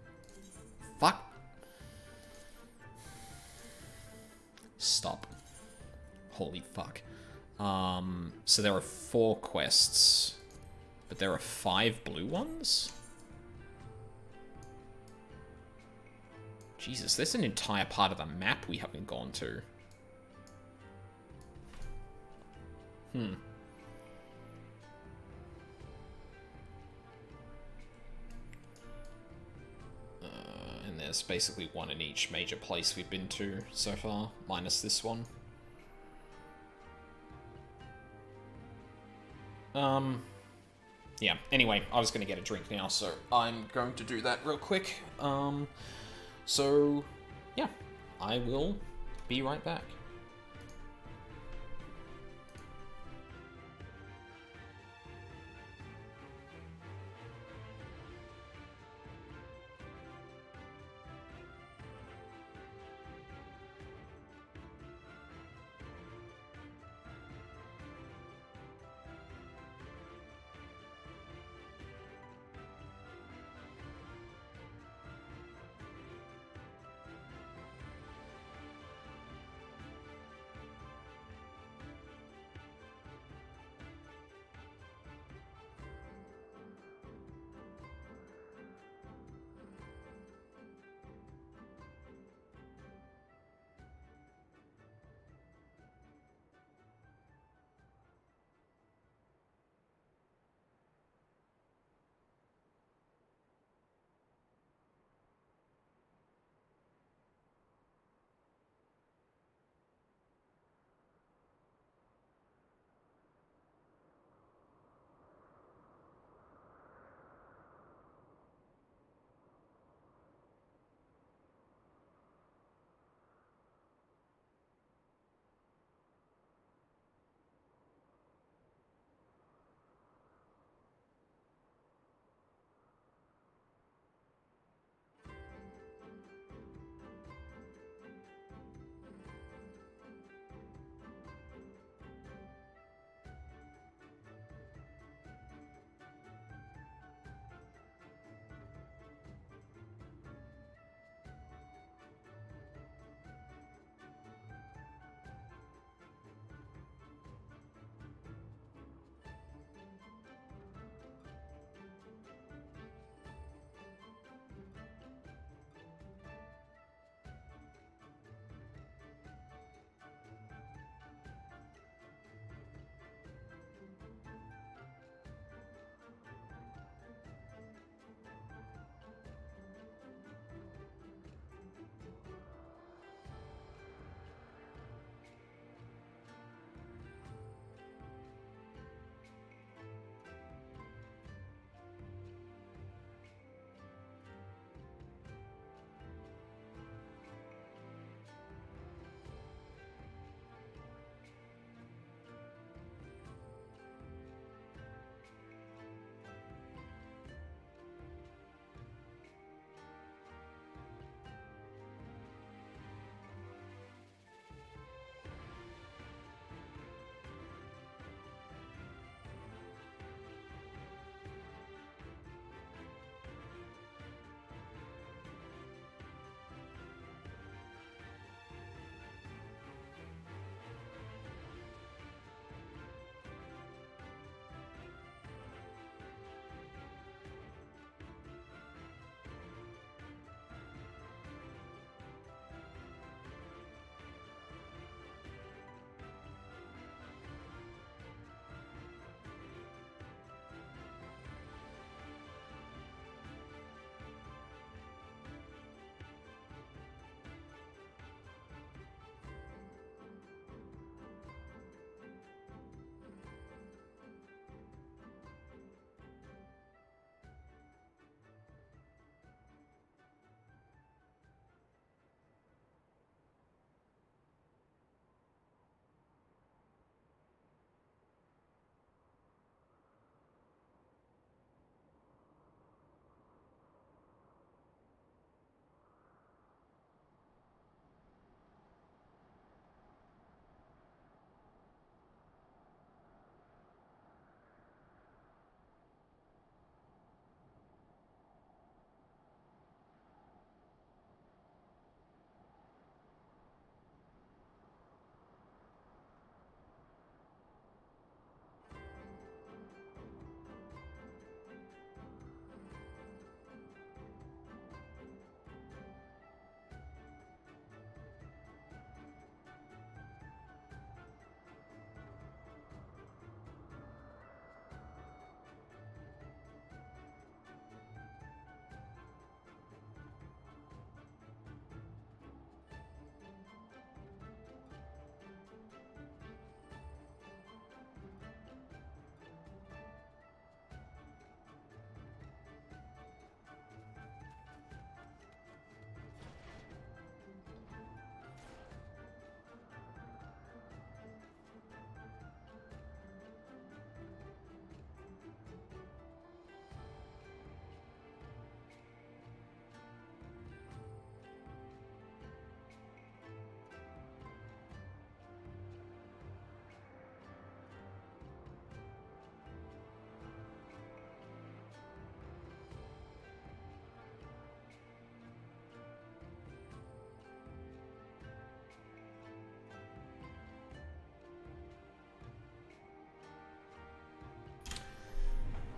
Fuck. Stop. Holy fuck. So there are 4 quests, but there are 5 blue ones? Jesus, there's an entire part of the map we haven't gone to. And there's basically 1 in each major place we've been to so far, minus this one. Yeah, anyway, I was going to get a drink now, so I'm going to do that real quick. So, yeah, I will be right back.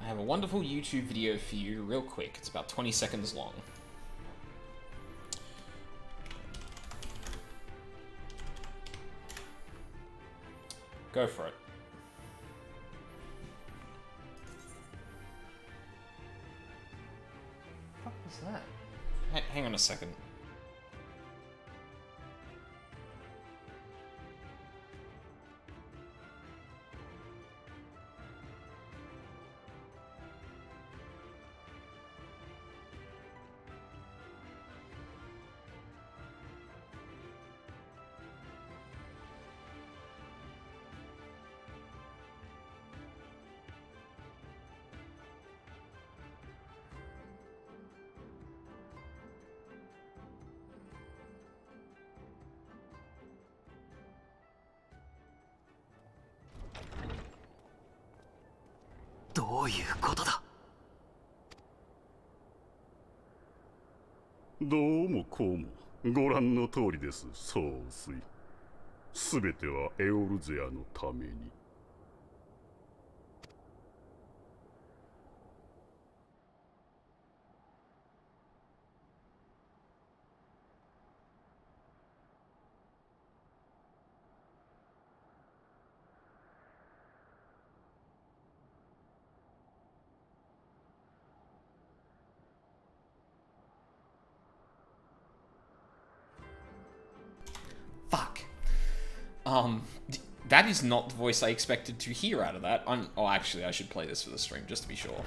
I have a wonderful YouTube video for you real quick. It's about 20 seconds long. Go for it. What was that? Hang on a second.どうもこうもご覧の通りです。総帥。すべてはエオルゼアのために。Fuck. That is not the voice I expected to hear out of that. Oh, actually, I should play this for the stream just to be sure.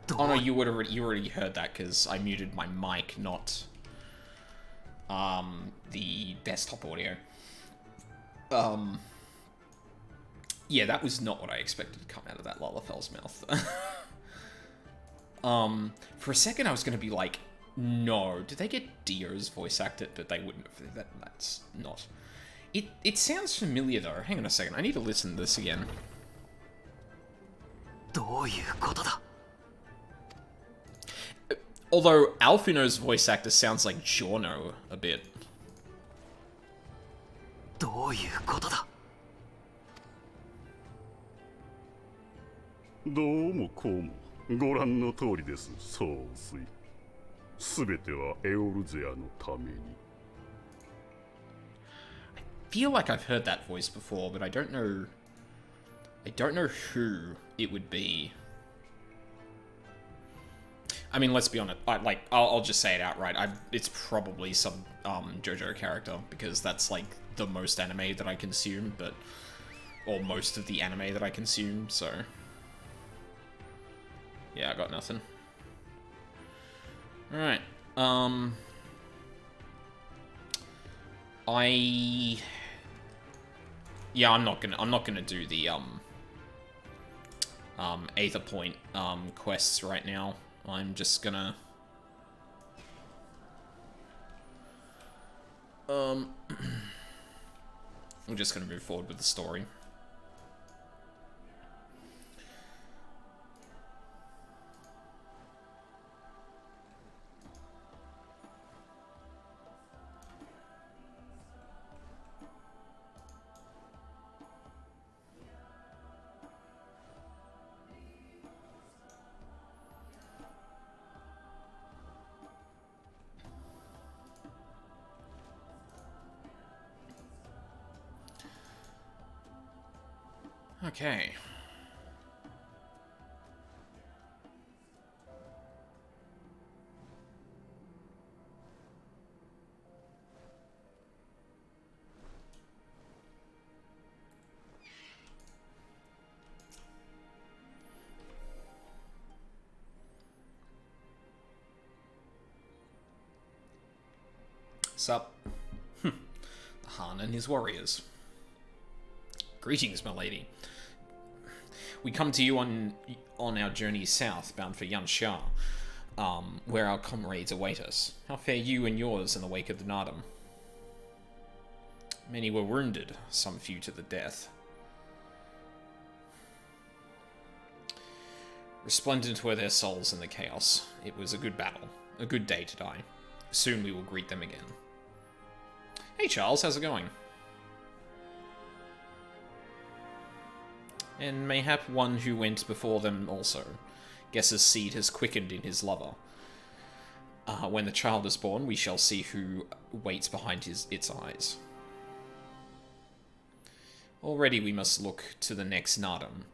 But... Oh no, you already heard that because I muted my mic, not the desktop audio. Yeah, that was not what I expected to come out of that Lullafel's mouth. For a second, I was going to be like, no, did they get Dio's voice acted? But they wouldn't have. That's not. It sounds familiar though. Hang on a second, I need to listen to this again. Although Alfino's voice actor sounds like Giorno a bit. どういうことだ。どうもこうもご覧の通りです。総帥。すべてはエオルゼアのために。I feel like I've heard that voice before, but I don't know who it would be. I mean, let's be honest. I'll just say it outright. It's probably some JoJo character because that's like the most anime that I consume, or most of the anime that I consume. So yeah, I got nothing. All right. Yeah, I'm not gonna do the Aether Point quests right now. I'm just gonna we're just gonna move forward with the story. Okay. Sup? The Han and his warriors. Greetings, my lady. We come to you on our journey south, bound for Yansha, where our comrades await us. How fare you and yours in the wake of the Nardum? Many were wounded, some few to the death. Resplendent were their souls in the chaos. It was a good battle, a good day to die. Soon we will greet them again. Hey Charles, how's it going? And mayhap one who went before them also. Guess's seed has quickened in his lover. When the child is born, we shall see who waits behind its eyes. Already we must look to the next Nardum.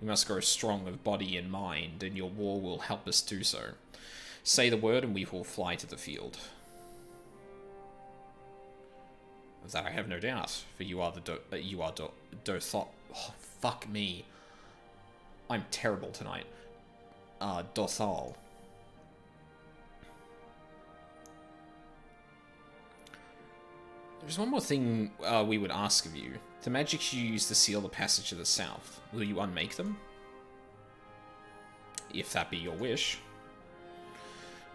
We must grow strong of body and mind, and your war will help us do so. Say the word, and we will fly to the field. Of that I have no doubt, for you are Dothal. Oh, fuck me. I'm terrible tonight. Dothal. There's one more thing we would ask of you. The magics you use to seal the passage to the south, will you unmake them? If that be your wish.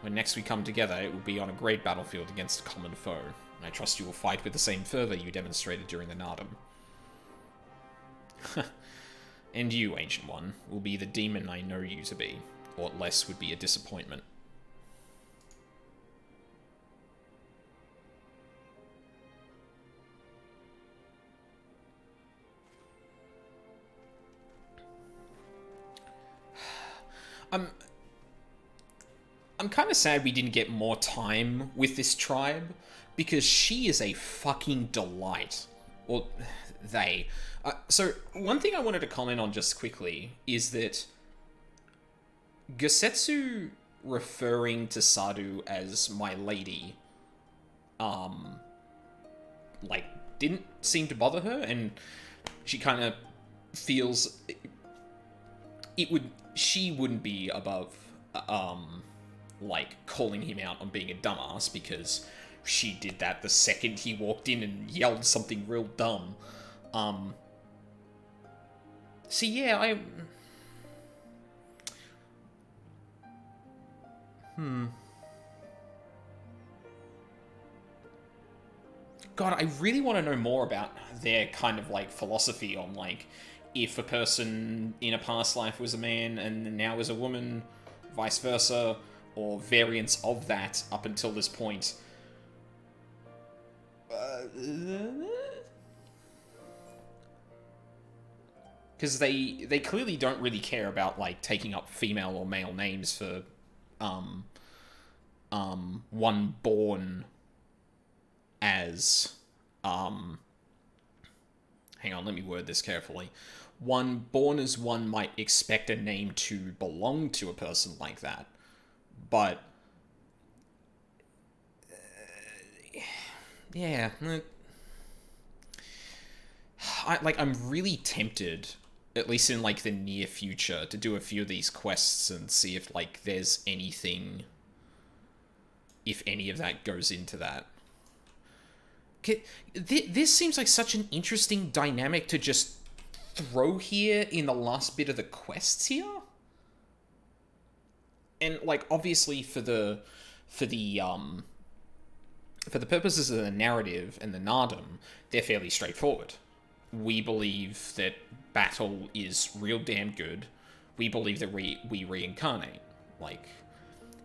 When next we come together, it will be on a great battlefield against a common foe. I trust you will fight with the same fervor you demonstrated during the Nardum. And you, Ancient One, will be the demon I know you to be, or less would be a disappointment. I'm kind of sad we didn't get more time with this tribe, because she is a fucking delight. Or, they. So, one thing I wanted to comment on just quickly is that Gosetsu referring to Sadu as my lady, like, didn't seem to bother her, and she kind of feels she wouldn't be above, like, calling him out on being a dumbass, because she did that the second he walked in and yelled something real dumb. So yeah, God, I really want to know more about their kind of, like, philosophy on, like, if a person in a past life was a man and now is a woman, vice versa, or variants of that up until this point. Because they clearly don't really care about, like, taking up female or male names for one born as hang on, let me word this carefully. One born as one might expect a name to belong to a person like that, but yeah, I'm really tempted, at least in, like, the near future, to do a few of these quests and see if, like, there's anything, if any of that goes into that. This seems like such an interesting dynamic to just throw here in the last bit of the quests here. And, like, obviously for the purposes of the narrative and the Nardum, they're fairly straightforward. We believe that battle is real damn good. We believe that we reincarnate. Like,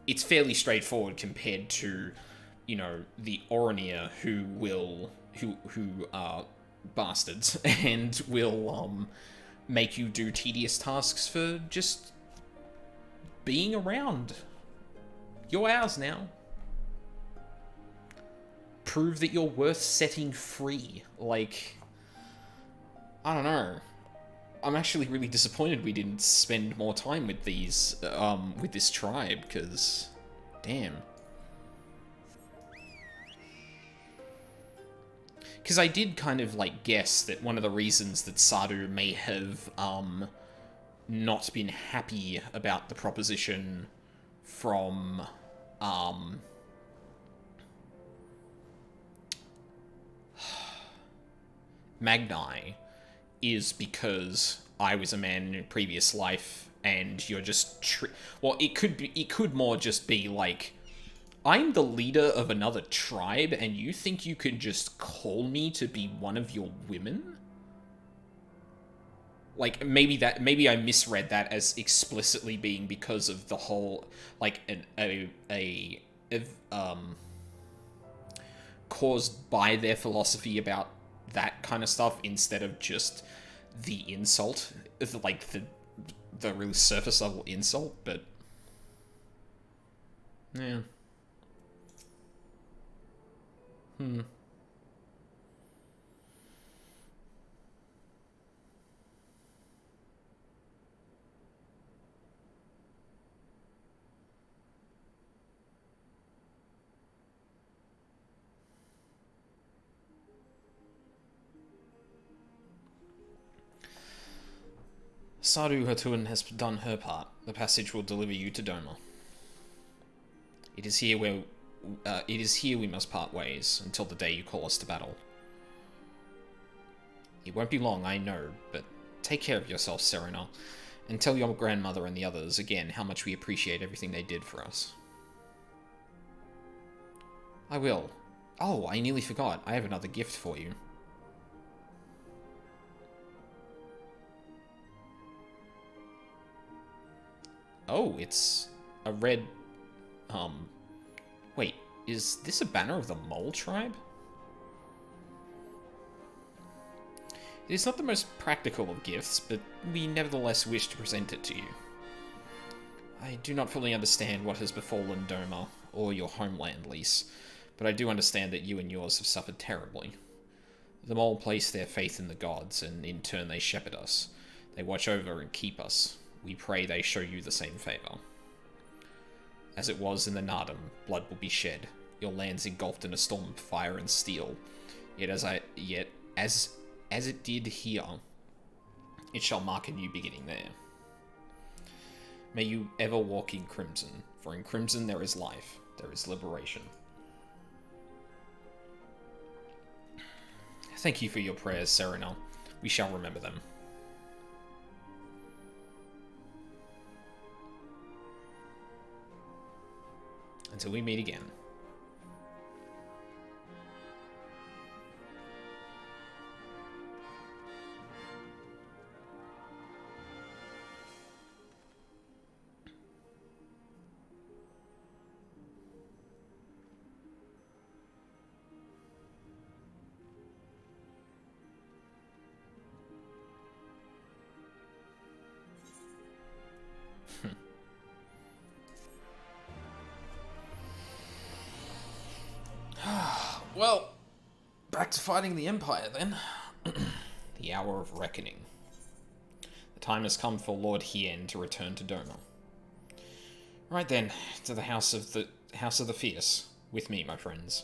it's fairly straightforward compared to, you know, the Orinir who are bastards and will make you do tedious tasks for just being around. You're ours now. Prove that you're worth setting free. Like, I don't know. I'm actually really disappointed we didn't spend more time with these, with this tribe, because, damn. Because I did kind of, like, guess that one of the reasons that Sadu may have, not been happy about the proposition from, Magni is because I was a man in a previous life and you're just well, it could more just be like, I'm the leader of another tribe and you think you can just call me to be one of your women? Like, maybe I misread that as explicitly being because of the whole, like, caused by their philosophy about that kind of stuff, instead of just the insult, like the really surface level insult, but yeah. Saru Hatun has done her part. The passage will deliver you to Doma. It is here we must part ways, until the day you call us to battle. It won't be long, I know, but take care of yourself, Serena, and tell your grandmother and the others again how much we appreciate everything they did for us. I will. Oh, I nearly forgot. I have another gift for you. Oh, it's a red... Wait, is this a banner of the Mole Tribe? It is not the most practical of gifts, but we nevertheless wish to present it to you. I do not fully understand what has befallen Doma, or your homeland, Lys, but I do understand that you and yours have suffered terribly. The Mole place their faith in the gods, and in turn they shepherd us. They watch over and keep us. We pray they show you the same favor. As it was in the Nardum, blood will be shed, your lands engulfed in a storm of fire and steel. Yet as it did here, it shall mark a new beginning there. May you ever walk in crimson, for in crimson there is life, there is liberation. Thank you for your prayers, Serena. We shall remember them. Until we meet again. Well, back to fighting the Empire then. The hour of reckoning. The time has come for Lord Hien to return to Doma. Right then, to the House of the Fierce, with me, my friends.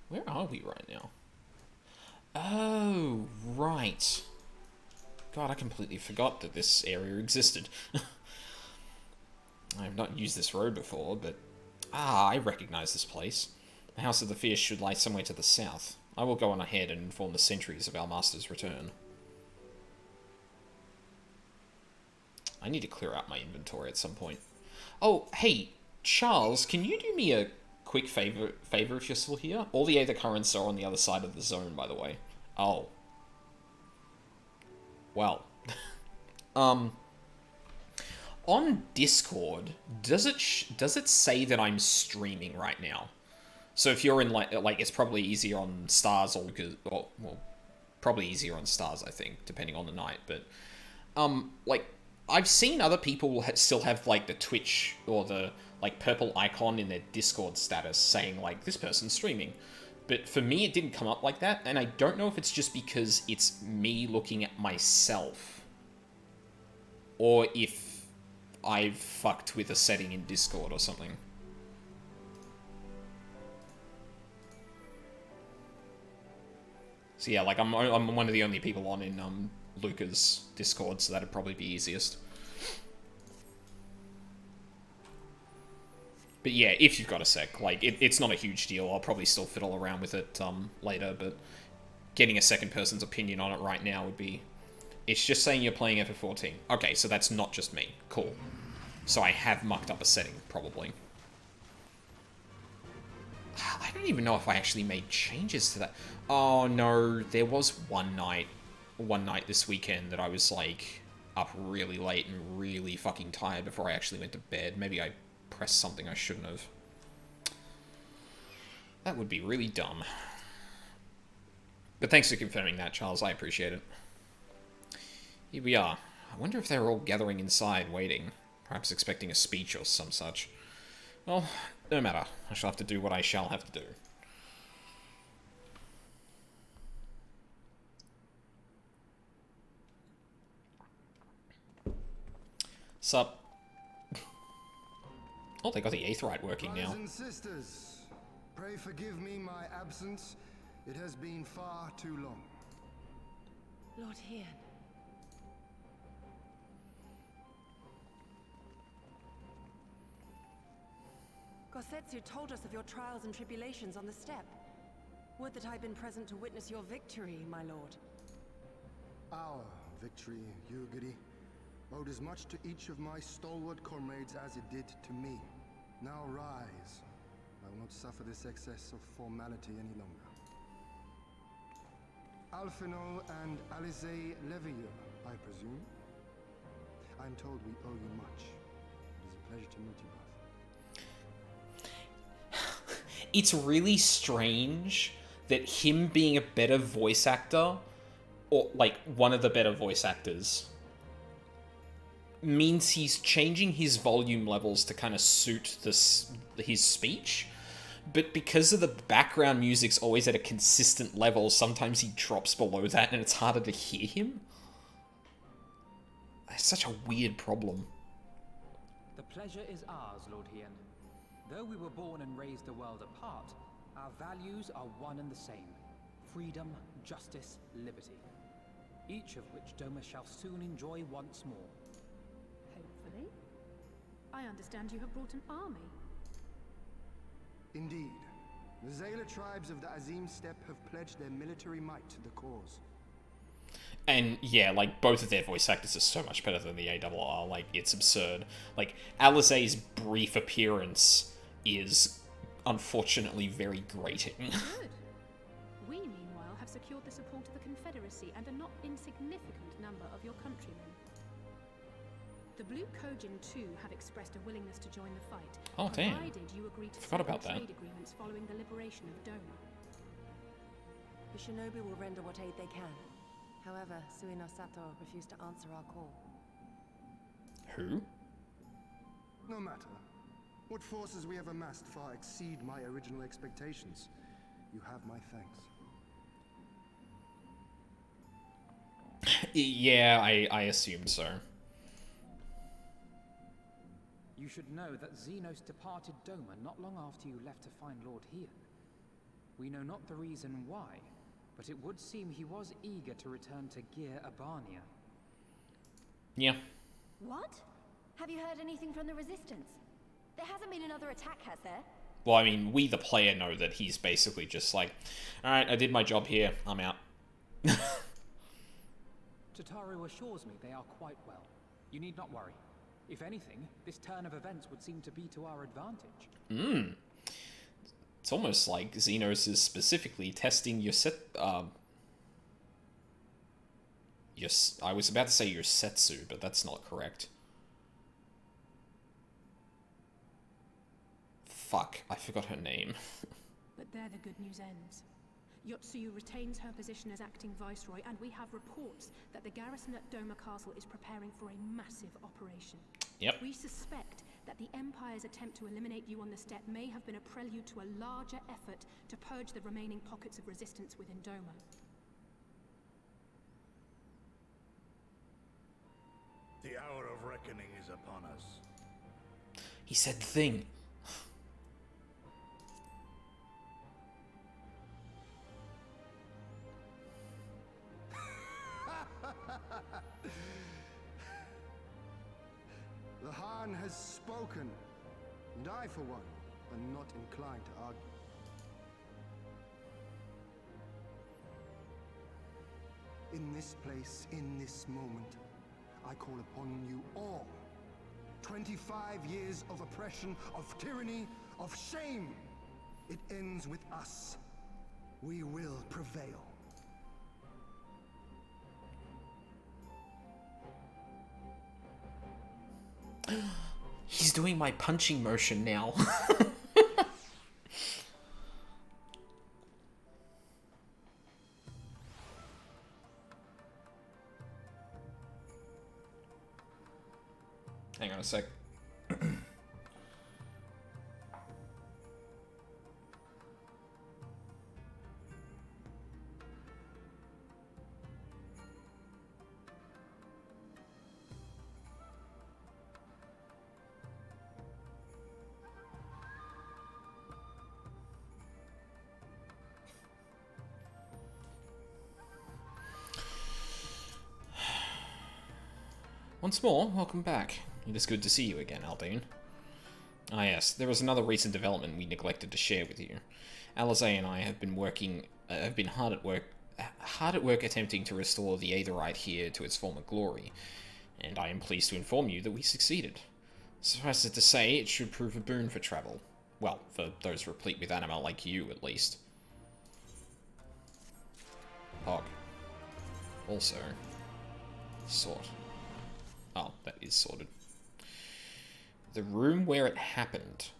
Where are we right now? Oh, right. God, I completely forgot that this area existed. I have not used this road before, but... Ah, I recognize this place. The House of the Fierce should lie somewhere to the south. I will go on ahead and inform the sentries of our master's return. I need to clear out my inventory at some point. Oh, hey, Charles, can you do me a quick favor if you're still here? All the other currents are on the other side of the zone, by the way. Oh. Well. On Discord, does it say that I'm streaming right now? So if you're in like it's probably easier on Stars or well, probably easier on Stars, I think, depending on the night, but like I've seen other people still have like the Twitch or the like purple icon in their Discord status saying like this person's streaming. But for me, it didn't come up like that, and I don't know if it's just because it's me looking at myself, or if I've fucked with a setting in Discord or something. So yeah, like I'm one of the only people on in Luca's Discord, so that'd probably be easiest. But yeah, if you've got a sec, like, it's not a huge deal. I'll probably still fiddle around with it later, but getting a second person's opinion on it right now would be... It's just saying you're playing FF14. Okay, so that's not just me. Cool. So I have mucked up a setting, probably. I don't even know if I actually made changes to that. Oh no, there was one night this weekend that I was like up really late and really fucking tired before I actually went to bed. Maybe I pressed something I shouldn't have. That would be really dumb. But thanks for confirming that, Charles. I appreciate it. Here we are. I wonder if they're all gathering inside, waiting. Perhaps expecting a speech or some such. Well, no matter. I shall have to do what I shall have to do. Sup? Oh, they got the Aetheryte working now. Brothers and sisters, pray forgive me my absence. It has been far too long. Lord Hien. Gosetsu told us of your trials and tribulations on the steppe. Would that I'd been present to witness your victory, my lord. Our victory, Yugiri, owed as much to each of my stalwart comrades as it did to me. Now rise. I will not suffer this excess of formality any longer. Alphino and Alizé Levieux, I presume? I'm told we owe you much. It is a pleasure to meet you both. It's really strange that him being a better voice actor, or like one of the better voice actors, means he's changing his volume levels to kind of suit his speech. But because of the background music's always at a consistent level, sometimes he drops below that and it's harder to hear him. It's such a weird problem. The pleasure is ours, Lord Hien. Though we were born and raised a world apart, our values are one and the same. Freedom, justice, liberty. Each of which Doma shall soon enjoy once more. Hopefully. I understand you have brought an army. Indeed. The Zayla tribes of the Azim Steppe have pledged their military might to the cause. And yeah, like, both of their voice actors are so much better than the ARR. Like, it's absurd. Like, Alizé's brief appearance is unfortunately very grating. Good. We, meanwhile, have secured the support of the Confederacy and a not insignificant number of your countrymen. The Blue Kojin, too, have expressed a willingness to join the fight, Oh, damn. provided you agree to Forgot about certain that. trade agreements following the liberation of Doma. The shinobi will render what aid they can. However, Suino Sato refused to answer our call. Who? No matter. What forces we have amassed far exceed my original expectations. You have my thanks. Yeah, I assumed so. You should know that Xenos departed Doma not long after you left to find Lord Hien. We know not the reason why, but it would seem he was eager to return to Gir Abania. Yeah. What? Have you heard anything from the Resistance? There hasn't been another attack, has there? Well, I mean, we the player know that he's basically just like, alright, I did my job here, I'm out. Tataru assures me they are quite well. You need not worry. If anything, this turn of events would seem to be to our advantage. It's almost like Xenos is specifically testing your I was about to say your Setsu, but that's not correct. Fuck, I forgot her name. But there the good news ends. Yotsuyu retains her position as acting viceroy, and we have reports that the garrison at Doma Castle is preparing for a massive operation. Yep. We suspect that the Empire's attempt to eliminate you on the steppe may have been a prelude to a larger effort to purge the remaining pockets of resistance within Doma. The hour of reckoning is upon us. He said the thing. The Han has spoken, and I, for one, am not inclined to argue. In this place, in this moment, I call upon you all. 25 years of oppression, of tyranny, of shame. It ends with us. We will prevail. He's doing my punching motion now. Hang on a sec. Once more, welcome back. It is good to see you again, Aldine. Ah yes, there was another recent development we neglected to share with you. Alizé and I have been hard at work attempting to restore the Aetherite here to its former glory, and I am pleased to inform you that we succeeded. Suffice it to say, it should prove a boon for travel. Well, for those replete with anima like you, at least. Pog. Also, sort. Oh, that is sorted. The room where it happened.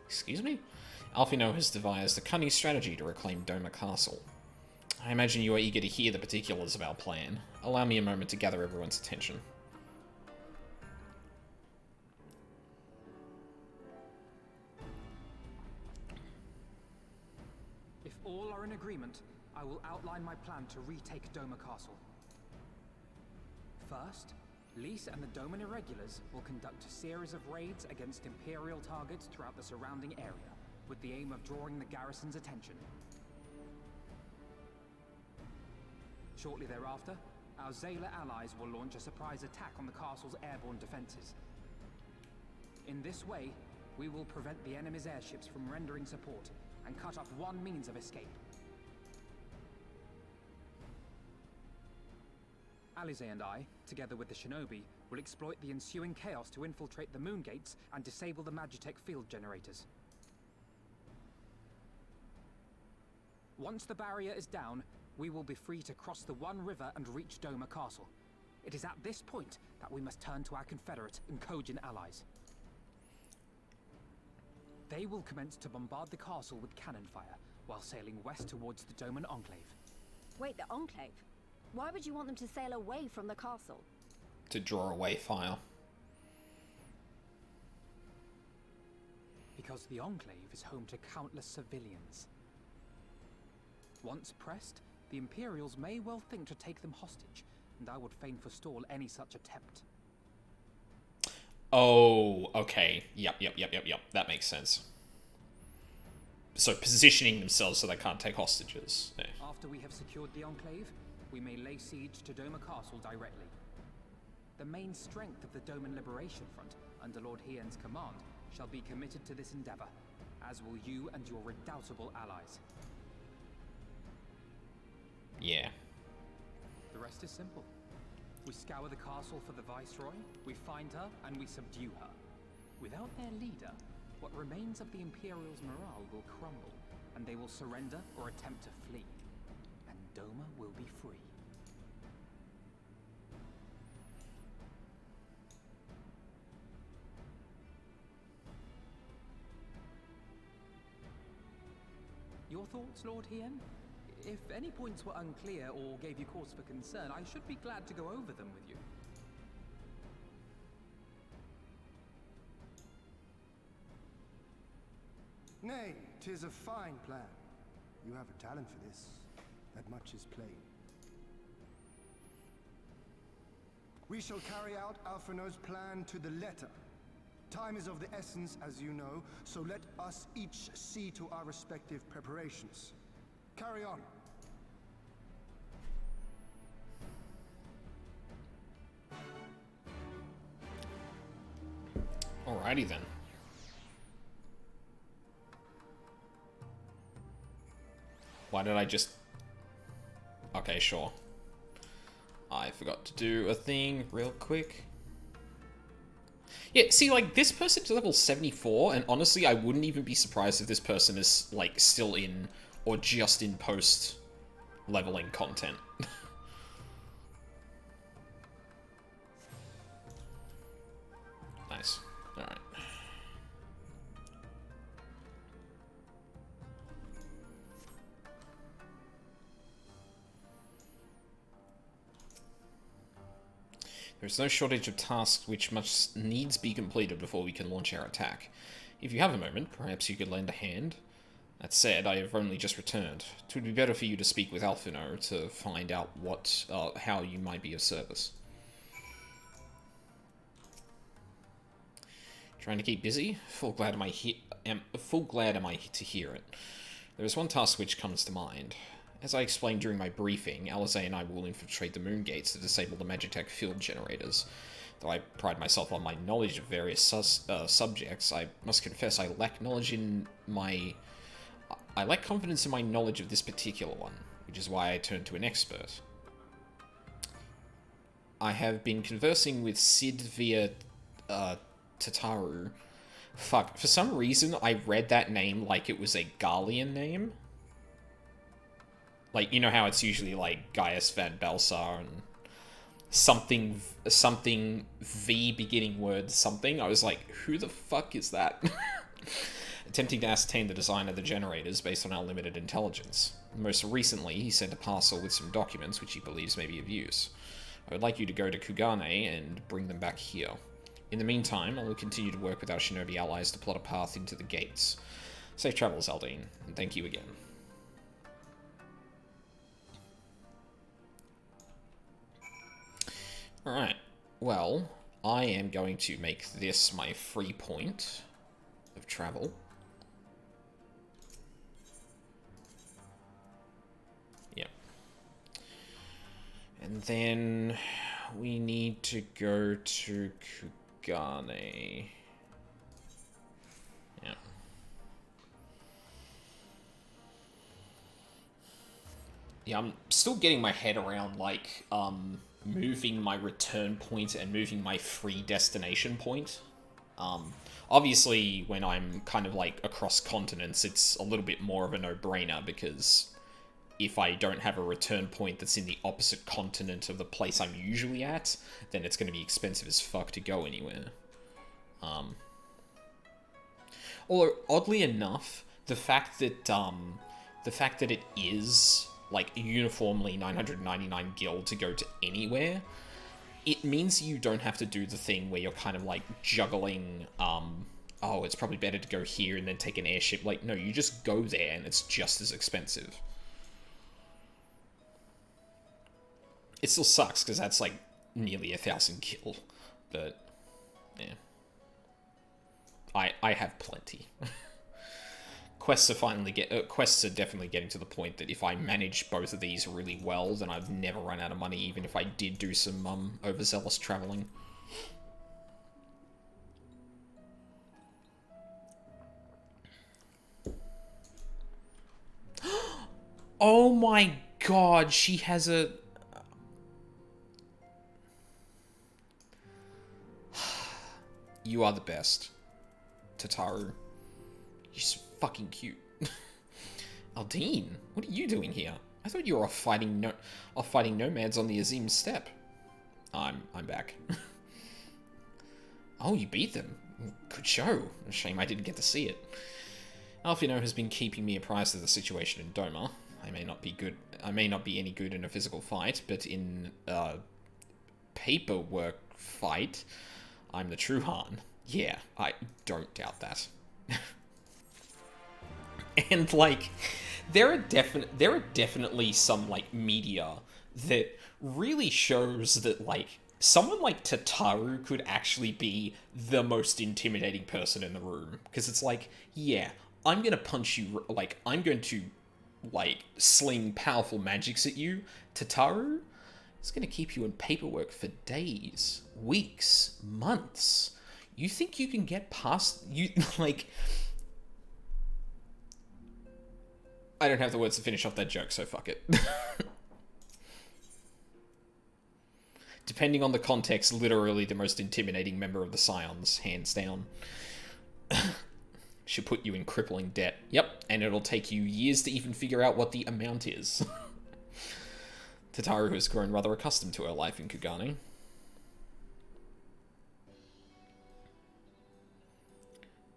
Excuse me? Alfino has devised a cunning strategy to reclaim Doma Castle. I imagine you are eager to hear the particulars of our plan. Allow me a moment to gather everyone's attention. If all are in agreement, I will outline my plan to retake Doma Castle. First, Lys and the Doman Irregulars will conduct a series of raids against Imperial targets throughout the surrounding area, with the aim of drawing the garrison's attention. Shortly thereafter, our Zayla allies will launch a surprise attack on the castle's airborne defenses. In this way, we will prevent the enemy's airships from rendering support and cut off one means of escape. Alizé and I, together with the Shinobi, will exploit the ensuing chaos to infiltrate the moon gates and disable the Magitech field generators. Once the barrier is down, we will be free to cross the One River and reach Doma Castle. It is at this point that we must turn to our Confederate and Kojin allies. They will commence to bombard the castle with cannon fire, while sailing west towards the Doman Enclave. Wait, the Enclave? Why would you want them to sail away from the castle? To draw away fire. Because the Enclave is home to countless civilians. Once pressed, the Imperials may well think to take them hostage, and I would fain forestall any such attempt. Oh, okay. Yep. That makes sense. So positioning themselves so they can't take hostages. Yeah. After we have secured the Enclave, we may lay siege to Doma Castle directly. The main strength of the Doman Liberation Front, under Lord Hien's command, shall be committed to this endeavor, as will you and your redoubtable allies. Yeah. The rest is simple. We scour the castle for the Viceroy, we find her, and we subdue her. Without their leader, what remains of the Imperials' morale will crumble, and they will surrender or attempt to flee. And Doma will be free. Your thoughts, Lord Hien? If any points were unclear or gave you cause for concern, I should be glad to go over them with you. Nay, 'tis a fine plan. You have a talent for this. That much is plain. We shall carry out Alphino's plan to the letter. Time is of the essence, as you know, so let us each see to our respective preparations. Carry on. Alrighty then. Why did I just... Okay, sure. I forgot to do a thing real quick. Yeah, see, like, this person's level 74, and honestly, I wouldn't even be surprised if this person is, like, still in, or just in post-leveling content. Nice. Alright. There is no shortage of tasks which must needs be completed before we can launch our attack. If you have a moment, perhaps you could lend a hand. That said, I have only just returned. It would be better for you to speak with Alphino to find out how you might be of service. Trying to keep busy? Full glad am I to hear it. There is one task which comes to mind. As I explained during my briefing, Alizé and I will infiltrate the moon gates to disable the Magitech field generators. Though I pride myself on my knowledge of various subjects, I must confess I lack confidence in my knowledge of this particular one, which is why I turned to an expert. I have been conversing with Sid via Tataru. Fuck, for some reason I read that name like it was a Garlean name. Like, you know how it's usually like Gaius Van Balsar and something V beginning word something. I was like, who the fuck is that? Attempting to ascertain the design of the generators based on our limited intelligence. Most recently, he sent a parcel with some documents which he believes may be of use. I would like you to go to Kugane and bring them back here. In the meantime, I will continue to work with our shinobi allies to plot a path into the gates. Safe travels, Aldine, and thank you again. Alright, well, I am going to make this my free point of travel. Yep. And then we need to go to Kugane. Yeah. Yeah, I'm still getting my head around, like, moving my return point and moving my free destination point. Obviously, when I'm kind of, like, across continents, it's a little bit more of a no-brainer, because if I don't have a return point that's in the opposite continent of the place I'm usually at, then it's going to be expensive as fuck to go anywhere. Although, oddly enough, the fact that it is, like, uniformly 999 gil to go to anywhere, it means you don't have to do the thing where you're kind of, like, juggling, oh, it's probably better to go here and then take an airship. Like, no, you just go there and it's just as expensive. It still sucks, because that's, like, nearly 1,000 gil, but, yeah. I have plenty. Quests are definitely getting to the point that if I manage both of these really well, then I've never run out of money, even if I did do some overzealous traveling. Oh my god, she has a... You are the best, Tataru. You're so fucking cute. Aldine, what are you doing here? I thought you were off fighting nomads on the Azim steppe. I'm back. Oh, you beat them. Good show. A shame I didn't get to see it. Alphino has been keeping me apprised of the situation in Doma. I may not be any good in a physical fight, but in a paperwork fight, I'm the true Han. Yeah, I don't doubt that. And, like, there are definitely some, like, media that really shows that, like, someone like Tataru could actually be the most intimidating person in the room. Because it's like, yeah, I'm gonna punch you, like, I'm going to, like, sling powerful magics at you. Tataru is gonna keep you in paperwork for days, weeks, months. You think you can get past, like... I don't have the words to finish off that joke, so fuck it. Depending on the context, literally the most intimidating member of the Scions, hands down. Should put you in crippling debt. Yep, and it'll take you years to even figure out what the amount is. Tataru has grown rather accustomed to her life in Kugane.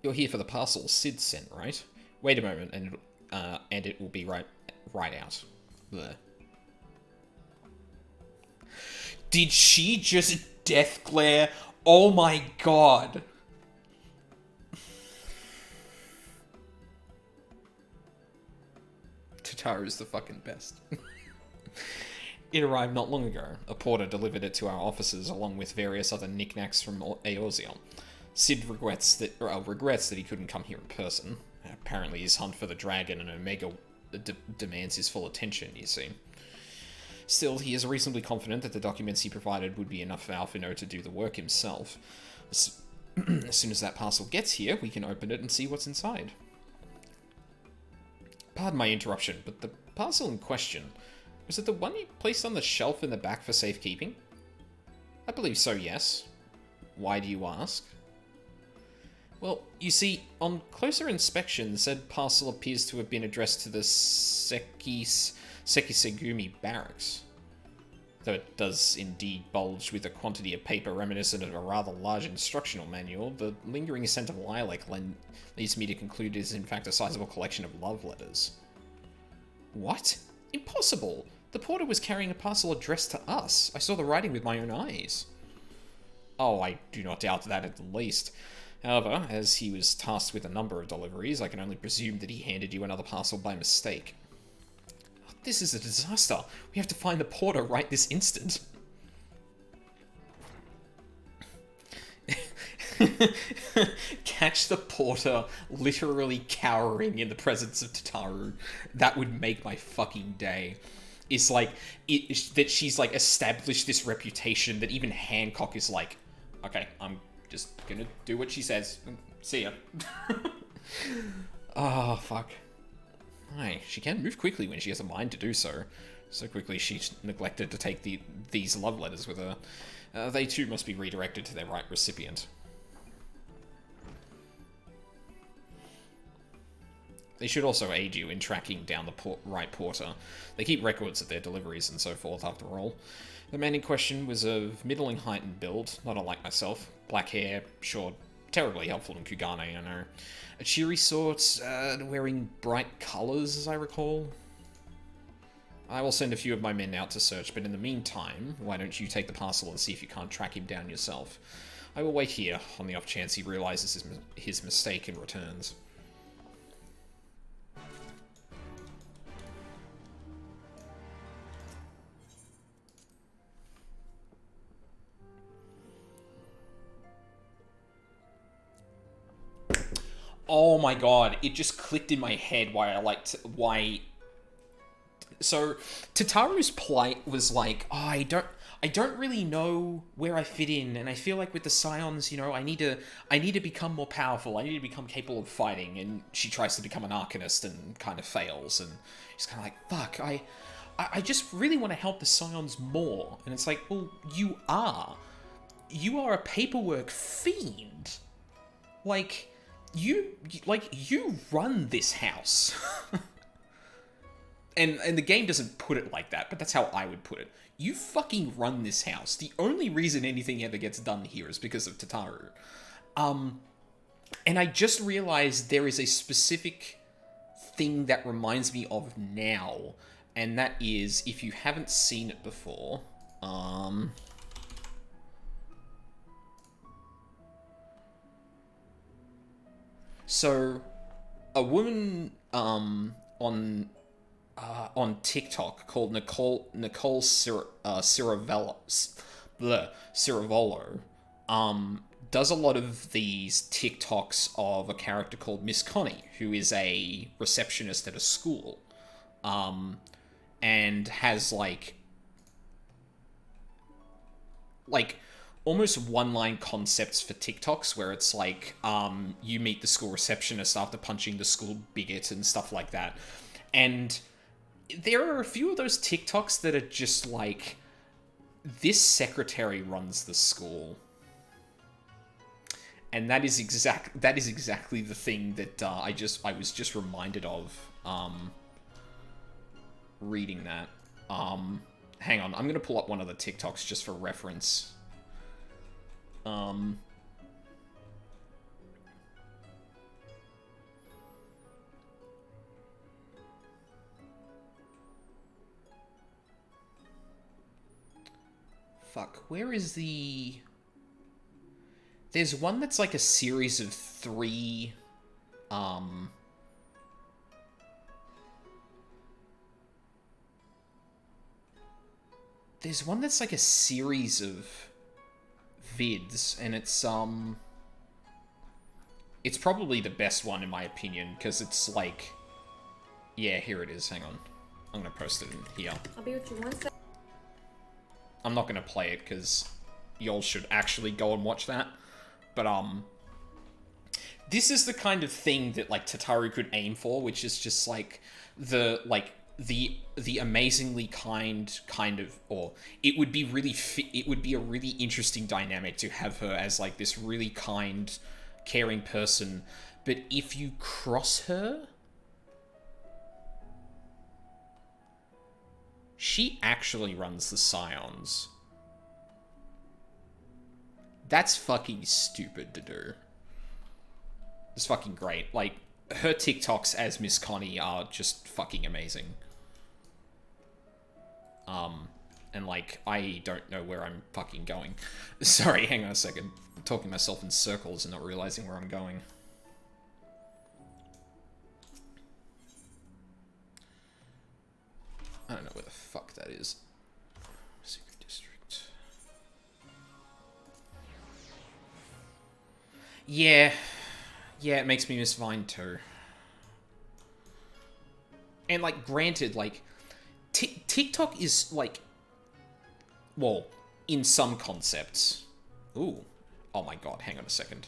You're here for the parcel Sid sent, right? Wait a moment, and it will be right out. Bleh. Did she just death glare? Oh my god. Tataru's the fucking best. It arrived not long ago. A porter delivered it to our offices along with various other knickknacks from Eorzea. Sid regrets that he couldn't come here in person. Apparently his hunt for the dragon and Omega demands his full attention, you see. Still, he is reasonably confident that the documents he provided would be enough for Alphino to do the work himself. As soon as that parcel gets here, we can open it and see what's inside. Pardon my interruption, but the parcel in question, was it the one you placed on the shelf in the back for safekeeping? I believe so, yes. Why do you ask? Well, you see, on closer inspection, said parcel appears to have been addressed to the Sekisegumi barracks. Though it does indeed bulge with a quantity of paper reminiscent of a rather large instructional manual, the lingering scent of lilac leads me to conclude it is in fact a sizable collection of love letters. What? Impossible! The porter was carrying a parcel addressed to us. I saw the writing with my own eyes. Oh, I do not doubt that at the least. However, as he was tasked with a number of deliveries, I can only presume that he handed you another parcel by mistake. This is a disaster. We have to find the porter right this instant. Catch the porter literally cowering in the presence of Tataru. That would make my fucking day. It's like, that she's like established this reputation that even Hancock is like, okay, I'm just gonna do what she says. See ya. Oh, fuck. Aye, she can move quickly when she has a mind to do so. So quickly she's neglected to take these love letters with her. They too must be redirected to their right recipient. They should also aid you in tracking down the right porter. They keep records of their deliveries and so forth, after all. The man in question was of middling height and build, not unlike myself. Black hair, short, terribly helpful in Kugane, I know. A cheery sort, wearing bright colours, as I recall. I will send a few of my men out to search, but in the meantime, why don't you take the parcel and see if you can't track him down yourself? I will wait here, on the off chance he realises his mistake and returns. Oh my god, it just clicked in my head why... So, Tataru's plight was like, oh, I don't really know where I fit in, and I feel like with the Scions, you know, I need to become more powerful, I need to become capable of fighting, and she tries to become an Arcanist and kind of fails, and she's kind of like, fuck, I just really want to help the Scions more, and it's like, well, you are a paperwork fiend. Like, you run this house. and the game doesn't put it like that, but that's how I would put it. You fucking run this house. The only reason anything ever gets done here is because of Tataru. And I just realized there is a specific thing that reminds me of now, and that is, if you haven't seen it before, so a woman on TikTok called Nicole Ciravolo does a lot of these TikToks of a character called Miss Connie, who is a receptionist at a school, and has like almost one-line concepts for TikToks where it's like, you meet the school receptionist after punching the school bigot and stuff like that. And there are a few of those TikToks that are just like, this secretary runs the school. And that is exactly the thing that I was just reminded of reading that. Hang on, I'm gonna pull up one of the TikToks just for reference. Fuck, where is the... There's one that's like a series of 3, There's one that's like a series of vids, and it's probably the best one in my opinion, because it's like... Yeah, here it is, hang on. I'm gonna post it in here. I'll be with you one second. I'm not gonna play it, because y'all should actually go and watch that. But, this is the kind of thing that, like, Tataru could aim for, which is just, like, the amazingly kind of, or it would be a really interesting dynamic to have her as, like, this really kind, caring person, but if you cross her, she actually runs the Scions. That's fucking stupid to do. It's fucking great. Like, her TikToks as Miss Connie are just fucking amazing. And like, I don't know where I'm fucking going. Sorry, hang on a second. I'm talking myself in circles and not realizing where I'm going. I don't know where the fuck that is. Secret District. Yeah. Yeah, it makes me miss Vine too. And like, granted, like, TikTok is like, well, in some concepts. Ooh. Oh my god, hang on a second.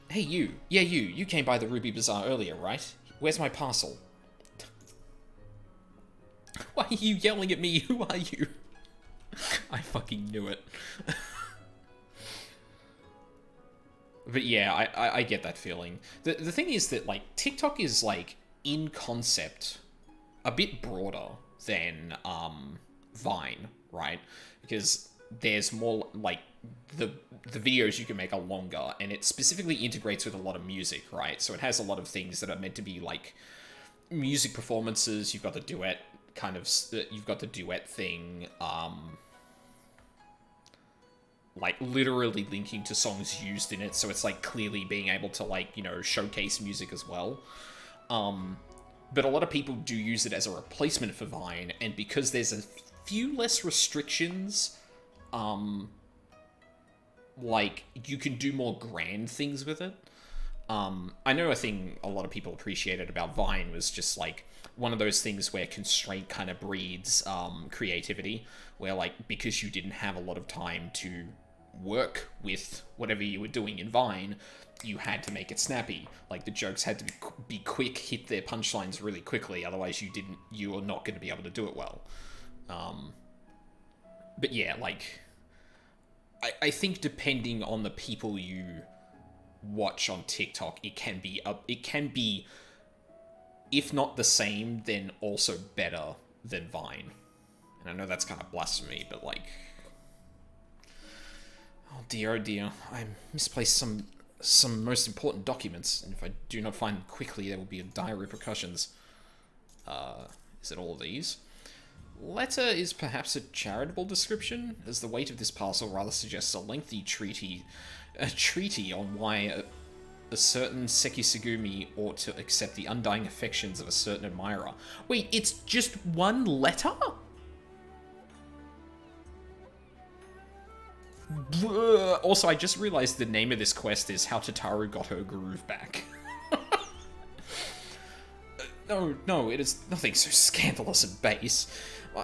Hey you. Yeah, you came by the Ruby Bazaar earlier, right? Where's my parcel? Why are you yelling at me? Who are you? I fucking knew it. But yeah, I get that feeling. The thing is that, like, TikTok is, like, in concept, a bit broader than Vine, right? Because there's more, like, the videos you can make are longer, and it specifically integrates with a lot of music, right? So it has a lot of things that are meant to be, like, music performances. You've got the duet kind of, you've got the duet thing, like, literally linking to songs used in it, so it's, like, clearly being able to, like, you know, showcase music as well. But a lot of people do use it as a replacement for Vine, and because there's a few less restrictions, like, you can do more grand things with it. I know a thing a lot of people appreciated about Vine was just, like, one of those things where constraint kind of breeds creativity, where, like, because you didn't have a lot of time to work with whatever you were doing in Vine, you had to make it snappy. Like, the jokes had to be quick, hit their punchlines really quickly, otherwise you were not going to be able to do it well. But yeah, like, I think depending on the people you watch on TikTok, it can be, if not the same, then also better than Vine. And I know that's kind of blasphemy, but like, oh dear, I misplaced some most important documents, and if I do not find them quickly, there will be dire repercussions. Is it all of these? Letter is perhaps a charitable description, as the weight of this parcel rather suggests a lengthy treaty on why a certain Sekisugumi ought to accept the undying affections of a certain admirer. Wait, it's just one letter? Also, I just realized the name of this quest is How Tataru Got Her Groove Back. No, it is nothing so scandalous and base.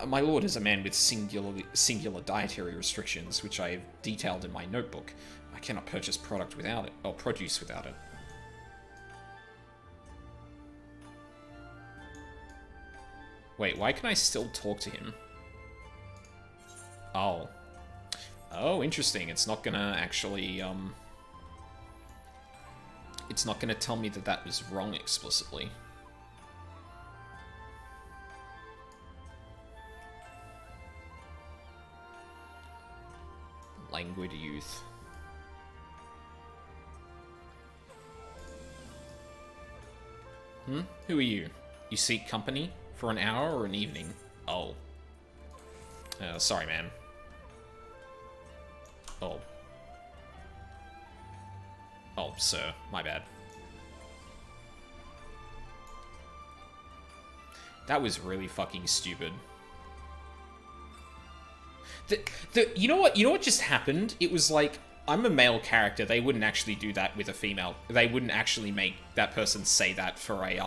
My lord is a man with singular dietary restrictions, which I have detailed in my notebook. I cannot purchase product without it, or produce without it. Wait, why can I still talk to him? Oh. Oh, interesting. It's not gonna actually, it's not gonna tell me that that was wrong explicitly. Languid youth. Hmm? Who are you? You seek company? For an hour or an evening? Oh. Sorry, man. Oh. Oh, sir. My bad. That was really fucking stupid. You know what? You know what just happened? It was like, I'm a male character. They wouldn't actually do that with a female. They wouldn't actually make that person say that for a,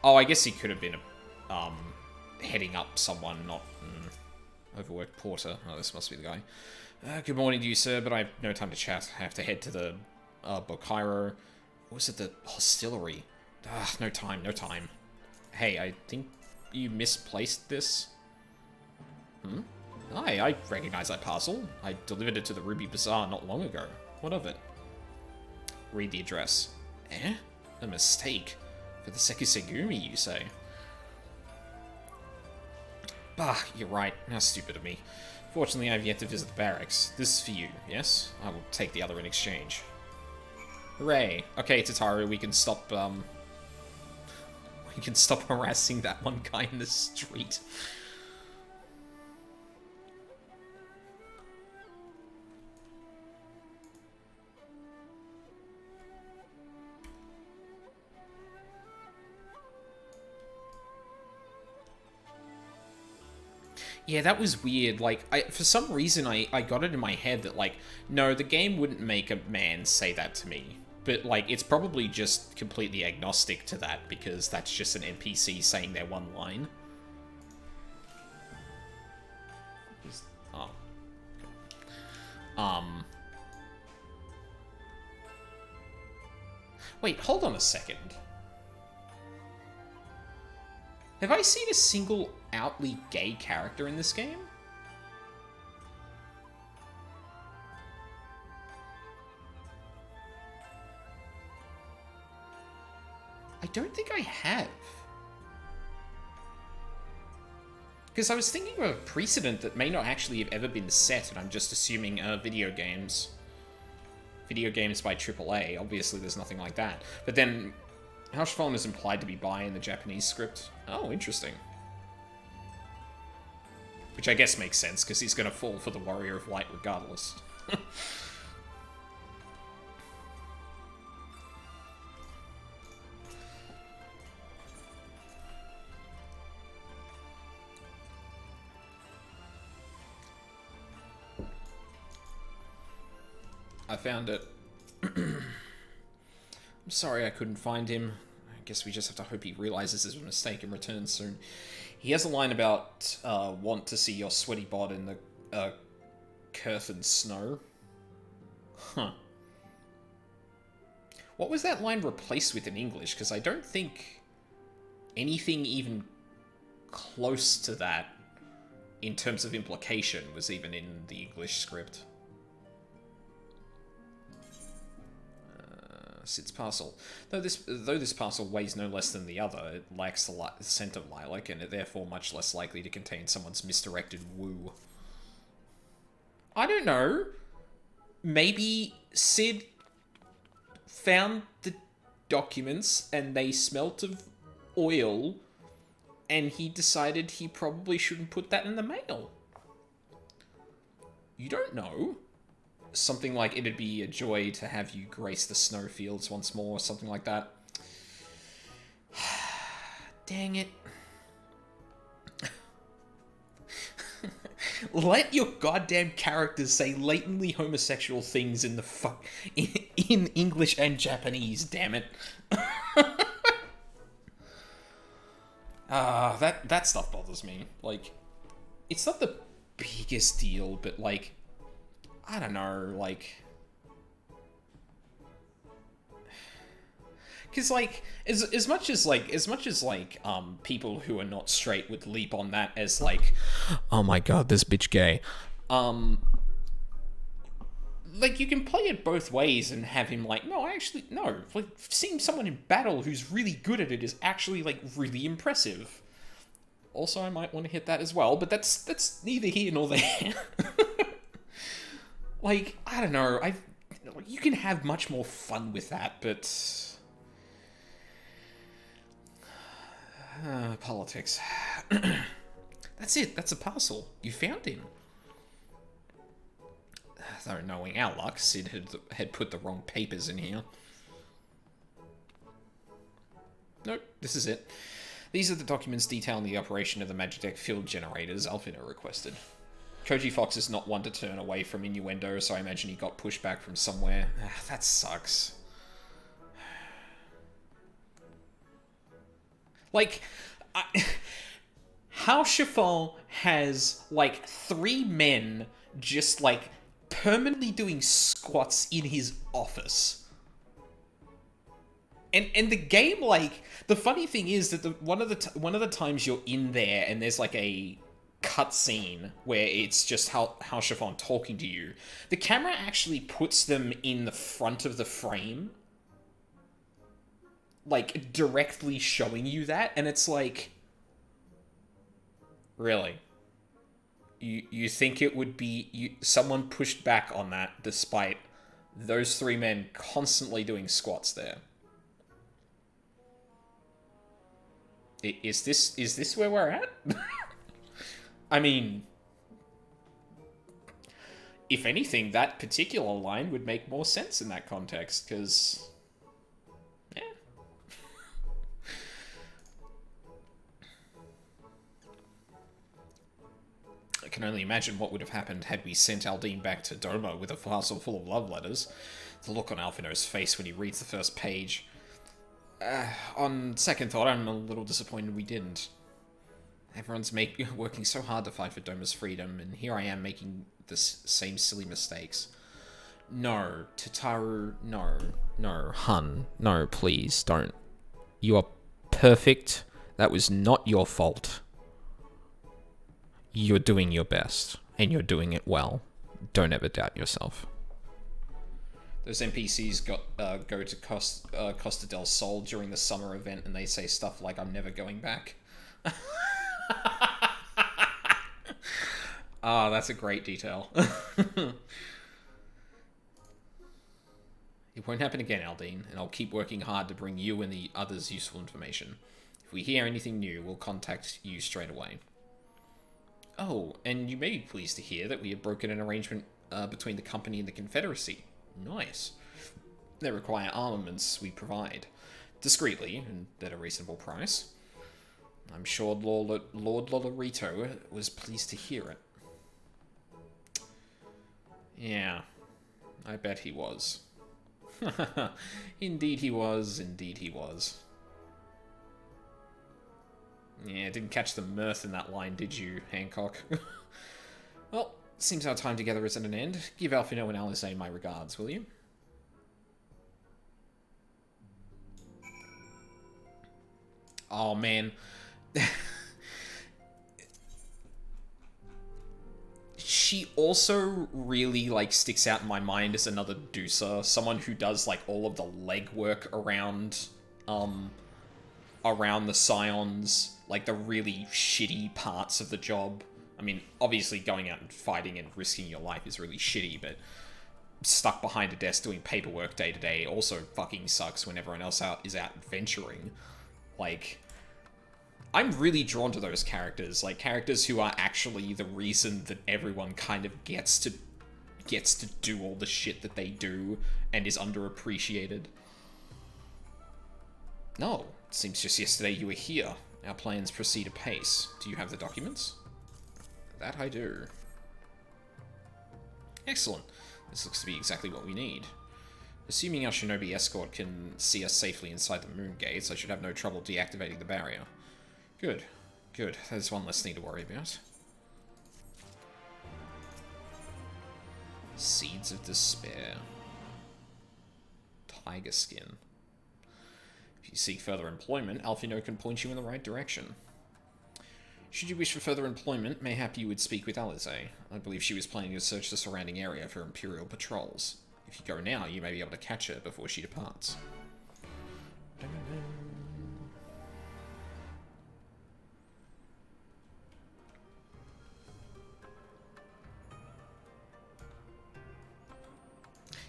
Oh, I guess he could have been, heading up someone, not overworked porter. Oh, this must be the guy. Good morning to you, sir, but I have no time to chat. I have to head to the, Bokairo. What was it? The hostelry. No time, no time. Hey, I think you misplaced this. Hmm? Hi, I recognize that parcel. I delivered it to the Ruby Bazaar not long ago. What of it? Read the address. Eh? A mistake. For the Sekusegumi, you say? Bah, you're right. How stupid of me. Fortunately, I have yet to visit the barracks. This is for you, yes? I will take the other in exchange. Hooray. Okay, Tataru, we can stop, we can stop harassing that one guy in the street. Yeah, that was weird. Like, for some reason, I got it in my head that, like, no, the game wouldn't make a man say that to me. But, like, it's probably just completely agnostic to that, because that's just an NPC saying their one line. Oh. Wait, hold on a second. Have I seen a single outly gay character in this game? I don't think I have. Because I was thinking of a precedent that may not actually have ever been set, and I'm just assuming video games. Video games by AAA. Obviously, there's nothing like that. But then, Housephone is implied to be bi in the Japanese script. Oh, interesting. Which I guess makes sense, because he's going to fall for the Warrior of Light regardless. I found it. I'm sorry I couldn't find him. I guess we just have to hope he realizes his mistake and returns soon. He has a line about, want to see your sweaty bod in the, curtain snow. Huh. What was that line replaced with in English? Because I don't think anything even close to that, in terms of implication, was even in the English script. Sid's parcel. Though this parcel weighs no less than the other, it lacks the scent of lilac, and is therefore much less likely to contain someone's misdirected woo. I don't know. Maybe Sid found the documents and they smelt of oil, and he decided he probably shouldn't put that in the mail. You don't know. Something like, it'd be a joy to have you grace the snowfields once more, something like that. Dang it. Let your goddamn characters say latently homosexual things in the in English and Japanese, damn it. That stuff bothers me. Like, it's not the biggest deal, but like, I don't know, like... Because like as much as people who are not straight would leap on that as like, oh my god, this bitch gay. Like, you can play it both ways and have him like, no, like, seeing someone in battle who's really good at it is actually, like, really impressive. Also, I might want to hit that as well, but that's neither here nor there. Like, I don't know, you can have much more fun with that, but... politics. That's it, that's a parcel. You found him. Though knowing our luck, Sid had put the wrong papers in here. Nope, this is it. These are the documents detailing the operation of the Magitech field generators Alfino requested. Koji Fox is not one to turn away from innuendo, so I imagine he got pushed back from somewhere. That sucks. Like, how Chiffon has, like, 3 men just, like, permanently doing squats in his office. And the game, like, the funny thing is that one of the times you're in there and there's like a cutscene where it's just how Chiffon talking to you, the camera actually puts them in the front of the frame, like directly showing you that, and it's like, really? You think it would be someone pushed back on that despite those 3 men constantly doing squats there? Is this where we're at? I mean, if anything, that particular line would make more sense in that context, because... yeah. I can only imagine what would have happened had we sent Aldine back to Doma with a parcel full of love letters. The look on Alfino's face when he reads the first page. On second thought, I'm a little disappointed we didn't. Everyone's working so hard to fight for Doma's freedom, and here I am making the same silly mistakes. No, Tataru, no, hun, no, please, don't. You are perfect. That was not your fault. You're doing your best, and you're doing it well. Don't ever doubt yourself. Those NPCs go to Costa del Sol during the summer event, and they say stuff like, I'm never going back. Ah, that's a great detail. It won't happen again, Aldine, and I'll keep working hard to bring you and the others useful information. If we hear anything new, we'll contact you straight away. Oh, and you may be pleased to hear that we have broken an arrangement between the company and the Confederacy. Nice. They require armaments we provide. Discreetly, and at a reasonable price. I'm sure Lord Lolorito was pleased to hear it. Yeah, I bet he was. Indeed he was, indeed he was. Yeah, didn't catch the mirth in that line, did you, Hancock? Well, seems our time together is at an end. Give Alfino and Alizane my regards, will you? Oh, man. She also really, like, sticks out in my mind as another Deucer. Someone who does, like, all of the legwork around the Scions. Like, the really shitty parts of the job. I mean, obviously going out and fighting and risking your life is really shitty, but stuck behind a desk doing paperwork day to day also fucking sucks when everyone else is out venturing. Like, I'm really drawn to those characters, like characters who are actually the reason that everyone kind of gets to do all the shit that they do and is underappreciated. No, it seems just yesterday you were here. Our plans proceed apace. Do you have the documents? That I do. Excellent. This looks to be exactly what we need. Assuming our shinobi escort can see us safely inside the moon gates, I should have no trouble deactivating the barrier. Good. Good. There's one less thing to worry about. Seeds of Despair. Tiger Skin. If you seek further employment, Alfino can point you in the right direction. Should you wish for further employment, mayhap you would speak with Alize. I believe she was planning to search the surrounding area for Imperial patrols. If you go now, you may be able to catch her before she departs.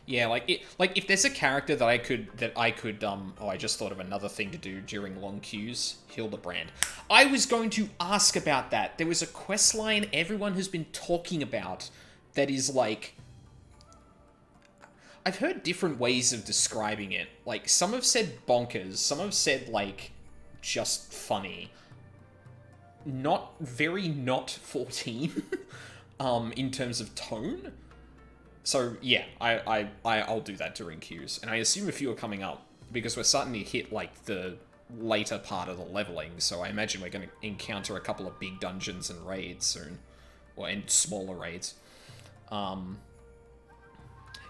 Yeah, like if there's a character that I could oh, I just thought of another thing to do during long queues. Hildebrand. I was going to ask about that. There was a quest line everyone has been talking about that is like, I've heard different ways of describing it. Like, some have said bonkers, some have said like just funny. Not 14 in terms of tone. So, yeah, I'll do that during queues. And I assume a few are coming up, because we're starting to hit, like, the later part of the leveling, so I imagine we're going to encounter a couple of big dungeons and raids soon. And smaller raids.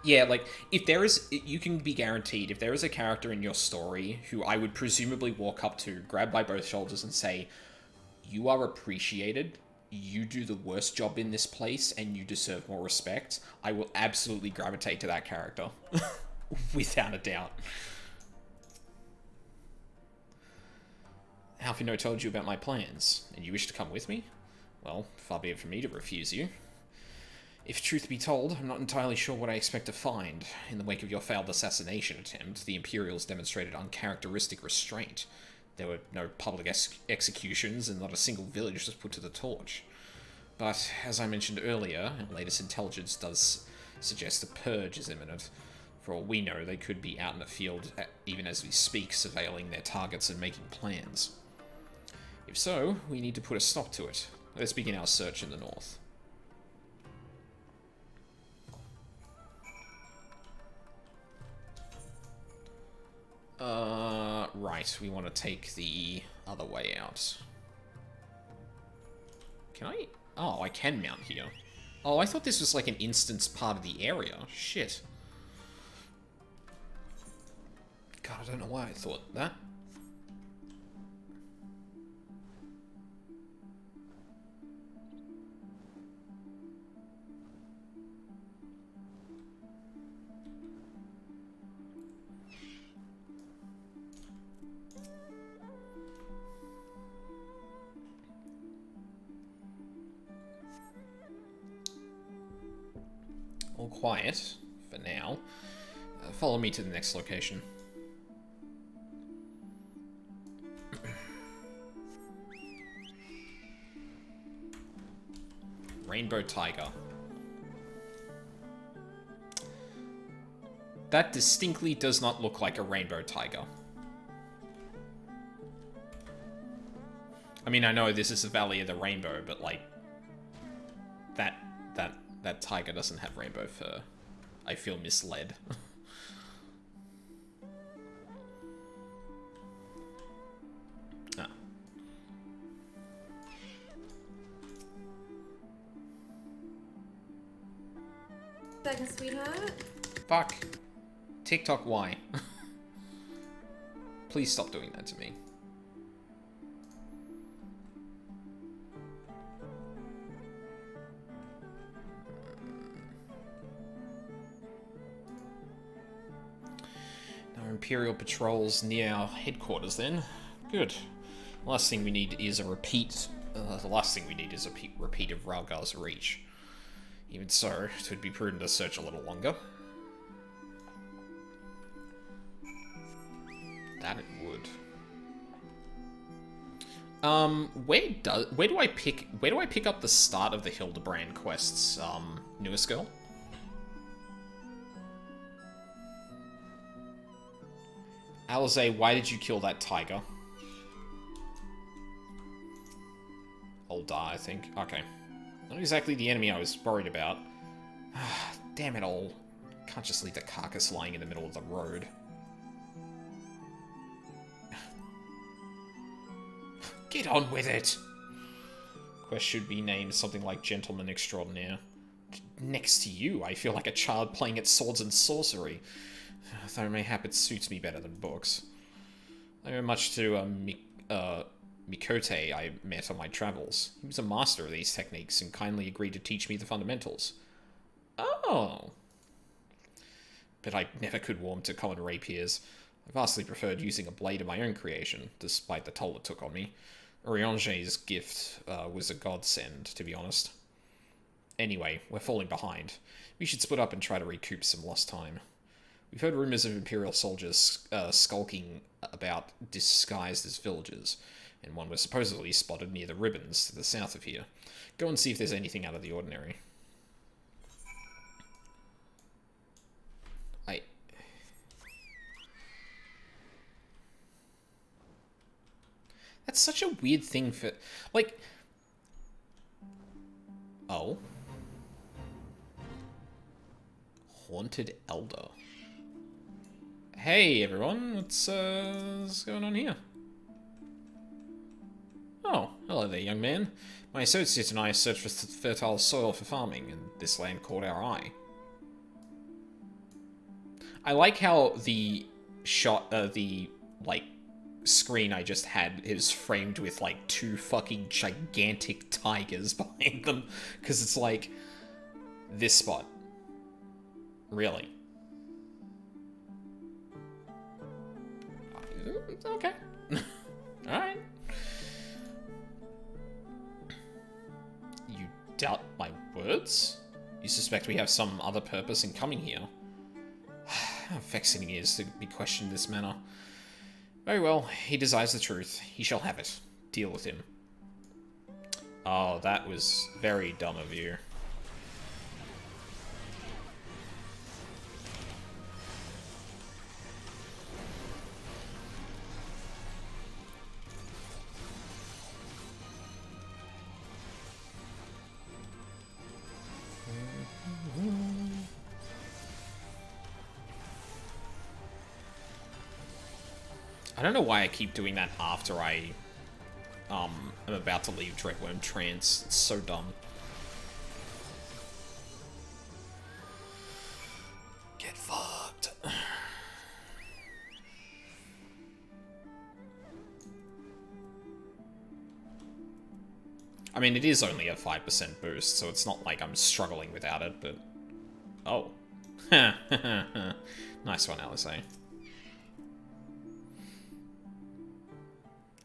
Yeah, like, if there is... You can be guaranteed, if there is a character in your story who I would presumably walk up to, grab by both shoulders and say, "You are appreciated. You do the worst job in this place and you deserve more respect," I will absolutely gravitate to that character. Without a doubt. Alfino told you about my plans, and you wish to come with me? Well, far be it from me to refuse you. If truth be told, I'm not entirely sure what I expect to find. In the wake of your failed assassination attempt, the Imperials demonstrated uncharacteristic restraint. There were no public executions, and not a single village was put to the torch. But, as I mentioned earlier, our latest intelligence does suggest a purge is imminent. For all we know, they could be out in the field, even as we speak, surveilling their targets and making plans. If so, we need to put a stop to it. Let's begin our search in the north. Right, we want to take the other way out. Can I? Oh, I can mount here. Oh, I thought this was like an instance part of the area. Shit. God, I don't know why I thought that. All quiet, for now. Follow me to the next location. Rainbow Tiger. That distinctly does not look like a rainbow tiger. I mean, I know this is the Valley of the Rainbow, but like... That tiger doesn't have rainbow fur. I feel misled. Ah. Second, sweetheart. Fuck. TikTok, why? Please stop doing that to me. Imperial patrols near our headquarters then. Good. The last thing we need is a repeat. The last thing we need is a repeat of Ralgar's Reach. Even so, it would be prudent to search a little longer. That it would. Where do I pick up the start of the Hildebrand quests, newest girl? Alize, why did you kill that tiger? Oldar, I think. Okay. Not exactly the enemy I was worried about. Damn it all. Can't just leave the carcass lying in the middle of the road. Get on with it! Quest should be named something like Gentleman Extraordinaire. Next to you, I feel like a child playing at Swords and Sorcery. Though mayhap it suits me better than books. I owe much to Mikote I met on my travels. He was a master of these techniques and kindly agreed to teach me the fundamentals. Oh. But I never could warm to common rapiers. I vastly preferred using a blade of my own creation, despite the toll it took on me. Oriange's gift was a godsend, to be honest. Anyway, we're falling behind. We should split up and try to recoup some lost time. We've heard rumors of Imperial soldiers skulking about disguised as villagers, and one was supposedly spotted near the ribbons to the south of here. Go and see if there's anything out of the ordinary. That's such a weird thing for... Like... Oh. Haunted Elder. Hey, everyone. What's going on here? Oh, hello there, young man. My associate and I searched for fertile soil for farming, and this land caught our eye. I like how the shot, like, screen I just had is framed with, like, 2 fucking gigantic tigers behind them, because it's like, this spot. Really? Okay. Alright. You doubt my words? You suspect we have some other purpose in coming here? How vexing it is to be questioned in this manner. Very well, he desires the truth. He shall have it. Deal with him. Oh, that was very dumb of you. I don't know why I keep doing that after I am about to leave Dreadworm Trance. It's so dumb. Get fucked. I mean, it is only a 5% boost, so it's not like I'm struggling without it, but... Oh. Nice one, Alice.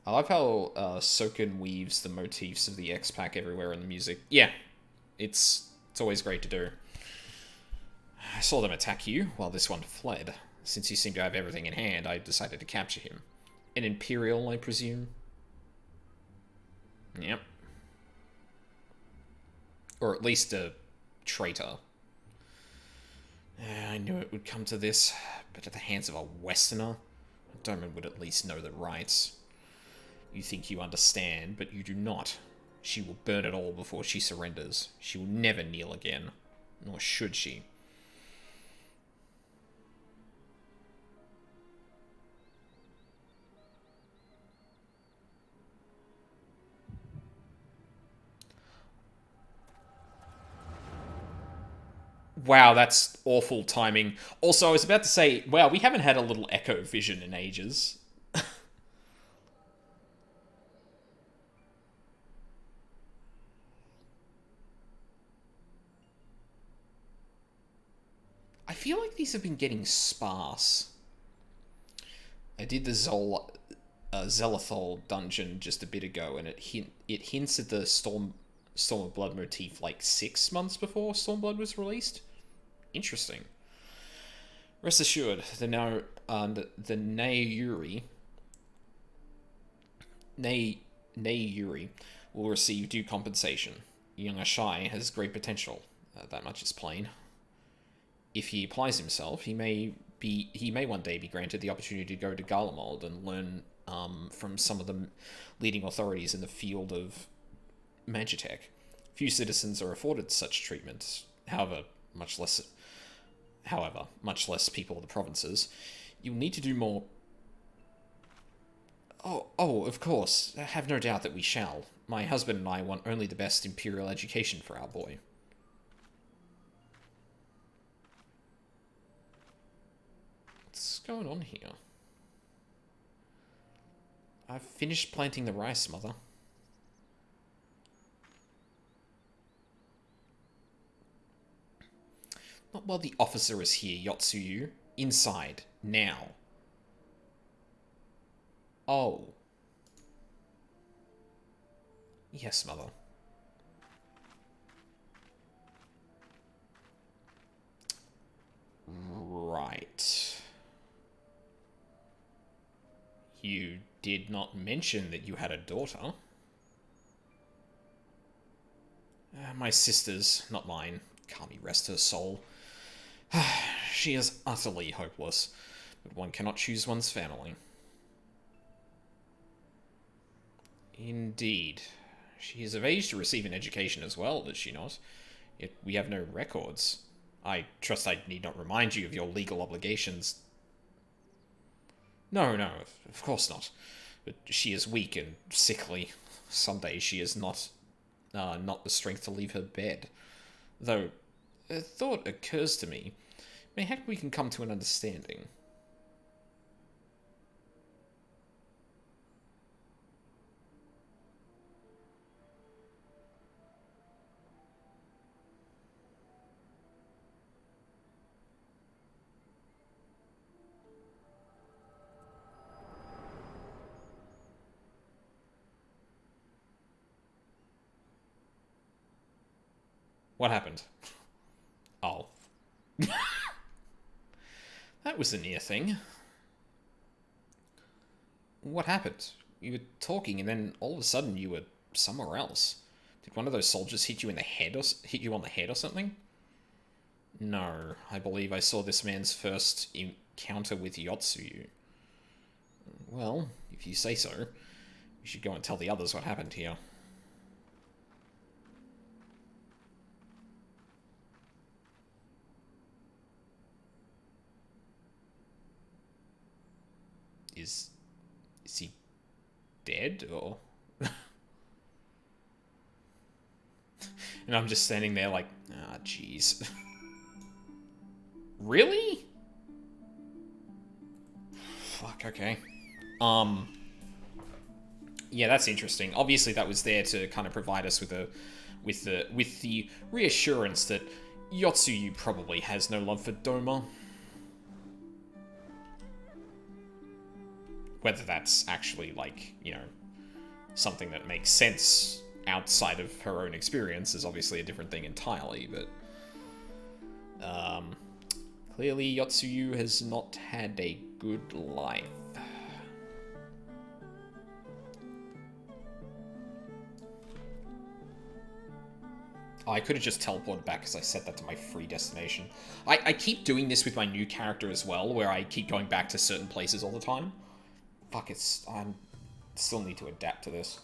I love how Soken weaves the motifs of the X-Pack everywhere in the music. Yeah, it's always great to do. I saw them attack you while this one fled. Since you seem to have everything in hand, I decided to capture him. An Imperial, I presume? Yep. Or at least a traitor. I knew it would come to this, but at the hands of a Westerner, Doman would at least know the rights. You think you understand, but you do not. She will burn it all before she surrenders. She will never kneel again. Nor should she. Wow, that's awful timing. Also, I was about to say, wow, we haven't had a little Echo Vision in ages. I feel like these have been getting sparse. I did the Zelethol dungeon just a bit ago, and it hints at the Storm of Blood motif like 6 months before Stormblood was released. Interesting. Rest assured, the Neyuri will receive due compensation. Young Ashai has great potential. That much is plain. If he applies himself, he may one day be granted the opportunity to go to Garlemald and learn from some of the leading authorities in the field of Magitech. Few citizens are afforded such treatment. However, much less people of the provinces. You'll need to do more. Oh, of course. I have no doubt that we shall. My husband and I want only the best imperial education for our boy. What's going on here? I've finished planting the rice, Mother. Not while the officer is here, Yotsuyu. Inside. Now. Oh. Yes, Mother. Right. You did not mention that you had a daughter. My sister's, not mine. Kami rest her soul. She is utterly hopeless, but one cannot choose one's family. Indeed. She is of age to receive an education as well, is she not? Yet we have no records. I trust I need not remind you of your legal obligations. No, of course not. But she is weak and sickly. Some days she is not the strength to leave her bed. Though, a thought occurs to me. Mayhap we can come to an understanding. What happened? Oh. That was a near thing. What happened? You were talking and then all of a sudden you were somewhere else. Did one of those soldiers hit you in the head or hit you on the head or something? No, I believe I saw this man's first encounter with Yotsuyu. Well, if you say so, you should go and tell the others what happened here. Is he dead, or... And I'm just standing there like, ah, jeez. Really? Fuck, okay. Yeah, that's interesting. Obviously that was there to kind of provide us with the reassurance that Yotsuyu probably has no love for Doma. Whether that's actually, like, you know, something that makes sense outside of her own experience is obviously a different thing entirely, but... clearly Yotsuyu has not had a good life. Oh, I could have just teleported back because I set that to my free destination. I keep doing this with my new character as well, where I keep going back to certain places all the time. Fuck, I still need to adapt to this.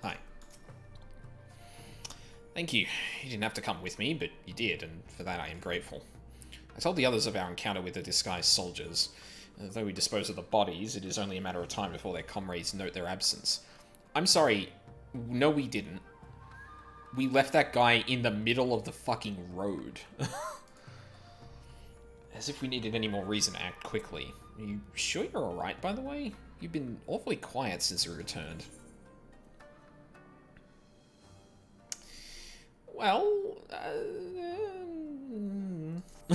Hi. Thank you. You didn't have to come with me, but you did, and for that I am grateful. I told the others of our encounter with the disguised soldiers. Though we dispose of the bodies, it is only a matter of time before their comrades note their absence. I'm sorry. No, we didn't. We left that guy in the middle of the fucking road. As if we needed any more reason to act quickly. Are you sure you're alright, by the way? You've been awfully quiet since you returned. Well, the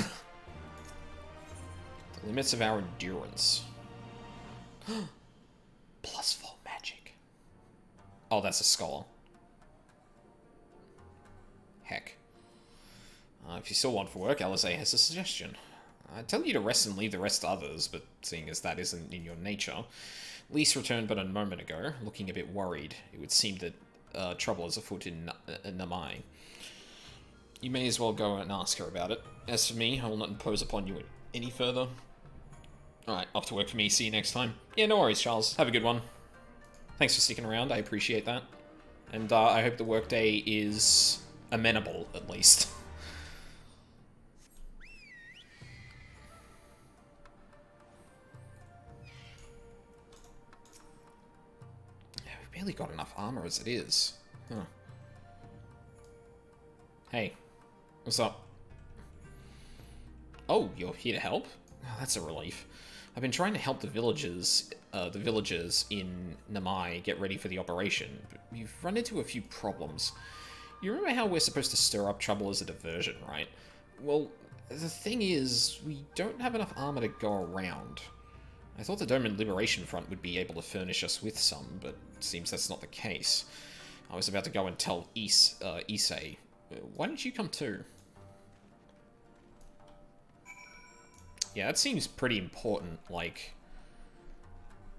limits of our endurance. +4 magic. Oh, that's a scholar. Heck. If you still want for work, Alizé has a suggestion. I'd tell you to rest and leave the rest to others, but seeing as that isn't in your nature... Lise returned but a moment ago, looking a bit worried. It would seem that trouble is afoot in Namai. You may as well go and ask her about it. As for me, I will not impose upon you any further. Alright, off to work for me. See you next time. Yeah, no worries, Charles. Have a good one. Thanks for sticking around. I appreciate that. And I hope the workday is amenable, at least. We've barely got enough armor as it is. Huh. Hey. What's up? Oh, you're here to help? Oh, that's a relief. I've been trying to help the villagers in Namai get ready for the operation, but we've run into a few problems. You remember how we're supposed to stir up trouble as a diversion, right? Well, the thing is, we don't have enough armor to go around. I thought the Doman Liberation Front would be able to furnish us with some, but it seems that's not the case. I was about to go and tell Issei. Why don't you come too? Yeah, that seems pretty important, like...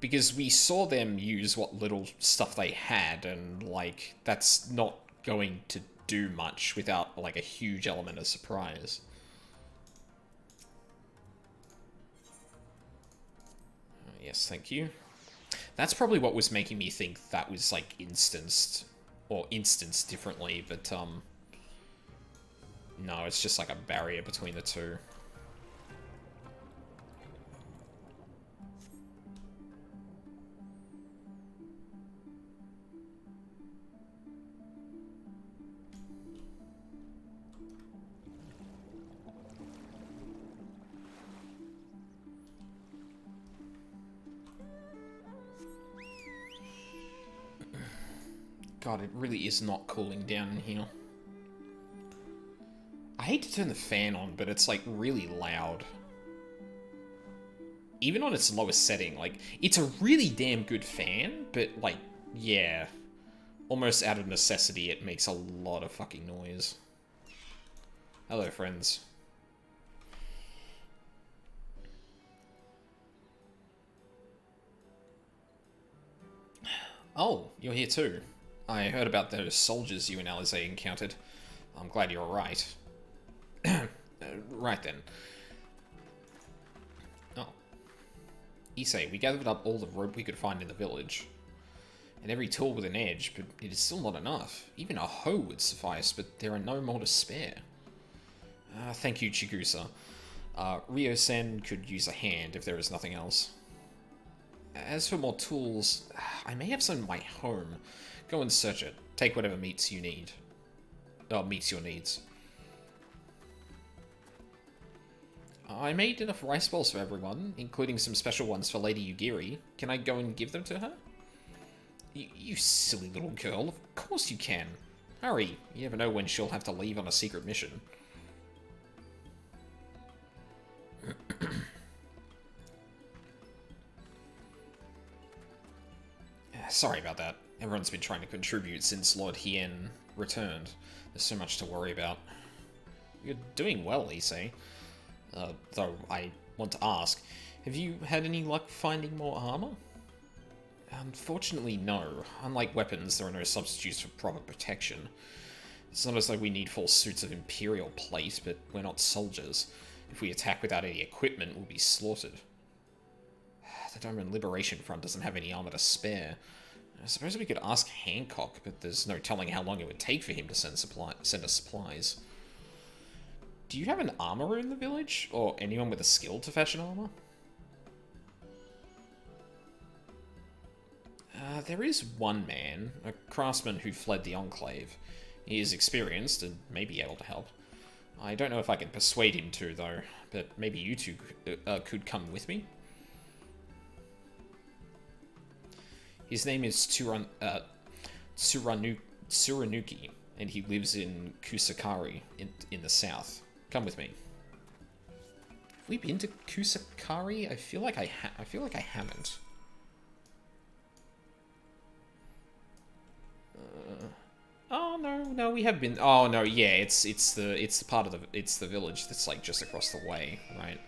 Because we saw them use what little stuff they had, and, like, that's not going to do much without, like, a huge element of surprise. Yes, thank you. That's probably what was making me think that was, like, instanced differently, but, no, it's just like a barrier between the two. God, it really is not cooling down in here. I hate to turn the fan on, but it's, like, really loud. Even on its lowest setting, like, it's a really damn good fan, but, like, yeah. Almost out of necessity, it makes a lot of fucking noise. Hello, friends. Oh, you're here too. I heard about those soldiers you and Alize encountered. I'm glad you're alright. Right then. Oh. Issei, we gathered up all the rope we could find in the village. And every tool with an edge, but it is still not enough. Even a hoe would suffice, but there are no more to spare. Thank you, Chigusa. Ryo-sen could use a hand if there is nothing else. As for more tools, I may have some in my home. Go and search it. Take whatever meets your needs. I made enough rice balls for everyone, including some special ones for Lady Yugiri. Can I go and give them to her? You silly little girl. Of course you can. Hurry. You never know when she'll have to leave on a secret mission. Sorry about that. Everyone's been trying to contribute since Lord Hien returned. There's so much to worry about. You're doing well, Issei. Though I want to ask, have you had any luck finding more armor? Unfortunately, no. Unlike weapons, there are no substitutes for proper protection. It's not as though we need full suits of Imperial plate, but we're not soldiers. If we attack without any equipment, we'll be slaughtered. The Doman Liberation Front doesn't have any armor to spare. I suppose we could ask Hancock, but there's no telling how long it would take for him to send us supplies. Do you have an armorer in the village? Or anyone with a skill to fashion armor? There is one man, a craftsman who fled the Enclave. He is experienced and may be able to help. I don't know if I can persuade him to, though, but maybe you two could come with me? His name is Tsurunuki, and he lives in Kusakari, in the south. Come with me. Have we been to Kusakari? I feel like I haven't. Oh no, we have been. Oh no, yeah, it's the part of the village that's like just across the way, right?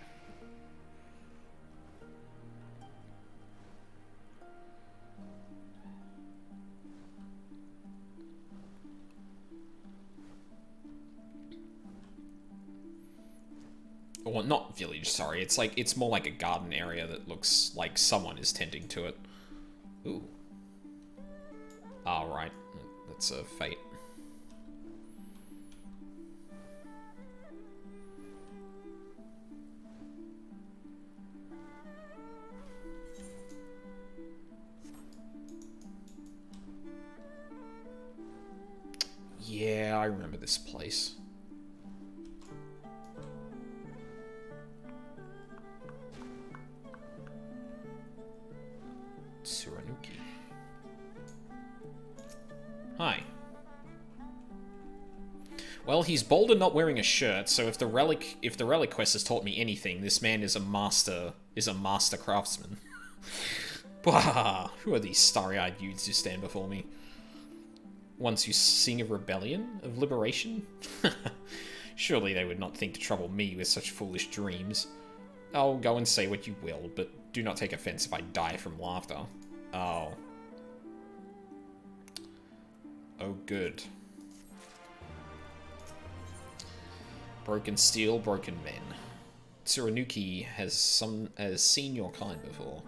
Or not village, sorry. It's more like a garden area that looks like someone is tending to it. Ooh. Ah, right. That's a fate. Yeah, I remember this place. Hi. Well, he's bald and not wearing a shirt, so if the relic quest has taught me anything, this man is a master craftsman. Bah! Who are these starry-eyed youths who stand before me? Ones who sing of rebellion? Of liberation? Surely they would not think to trouble me with such foolish dreams. Oh, go and say what you will, but do not take offense if I die from laughter. Oh. Oh, good. Broken steel, broken men. Tsurunuki has seen your kind before.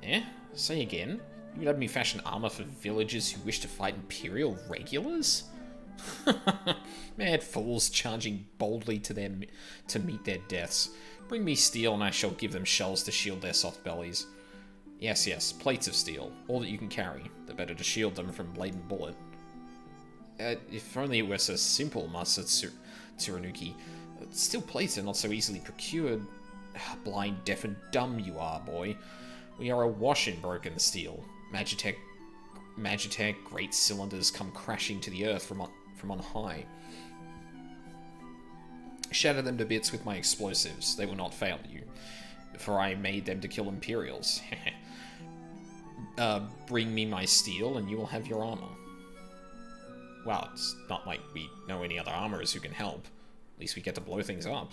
Eh? Say again? You would have me fashion armor for villagers who wish to fight Imperial regulars? Mad fools charging boldly to meet their deaths. Bring me steel and I shall give them shells to shield their soft bellies. Yes, yes, plates of steel. All that you can carry. The better to shield them from blade and bullet. If only it were so simple, Master Tsurunuki. Steel plates are not so easily procured. Blind, deaf, and dumb you are, boy. We are awash in broken steel. Magitech great cylinders come crashing to the earth from on high. Shatter them to bits with my explosives. They will not fail you, for I made them to kill Imperials. Bring me my steel and you will have your armor. Well, it's not like we know any other armorers who can help. At least we get to blow things up.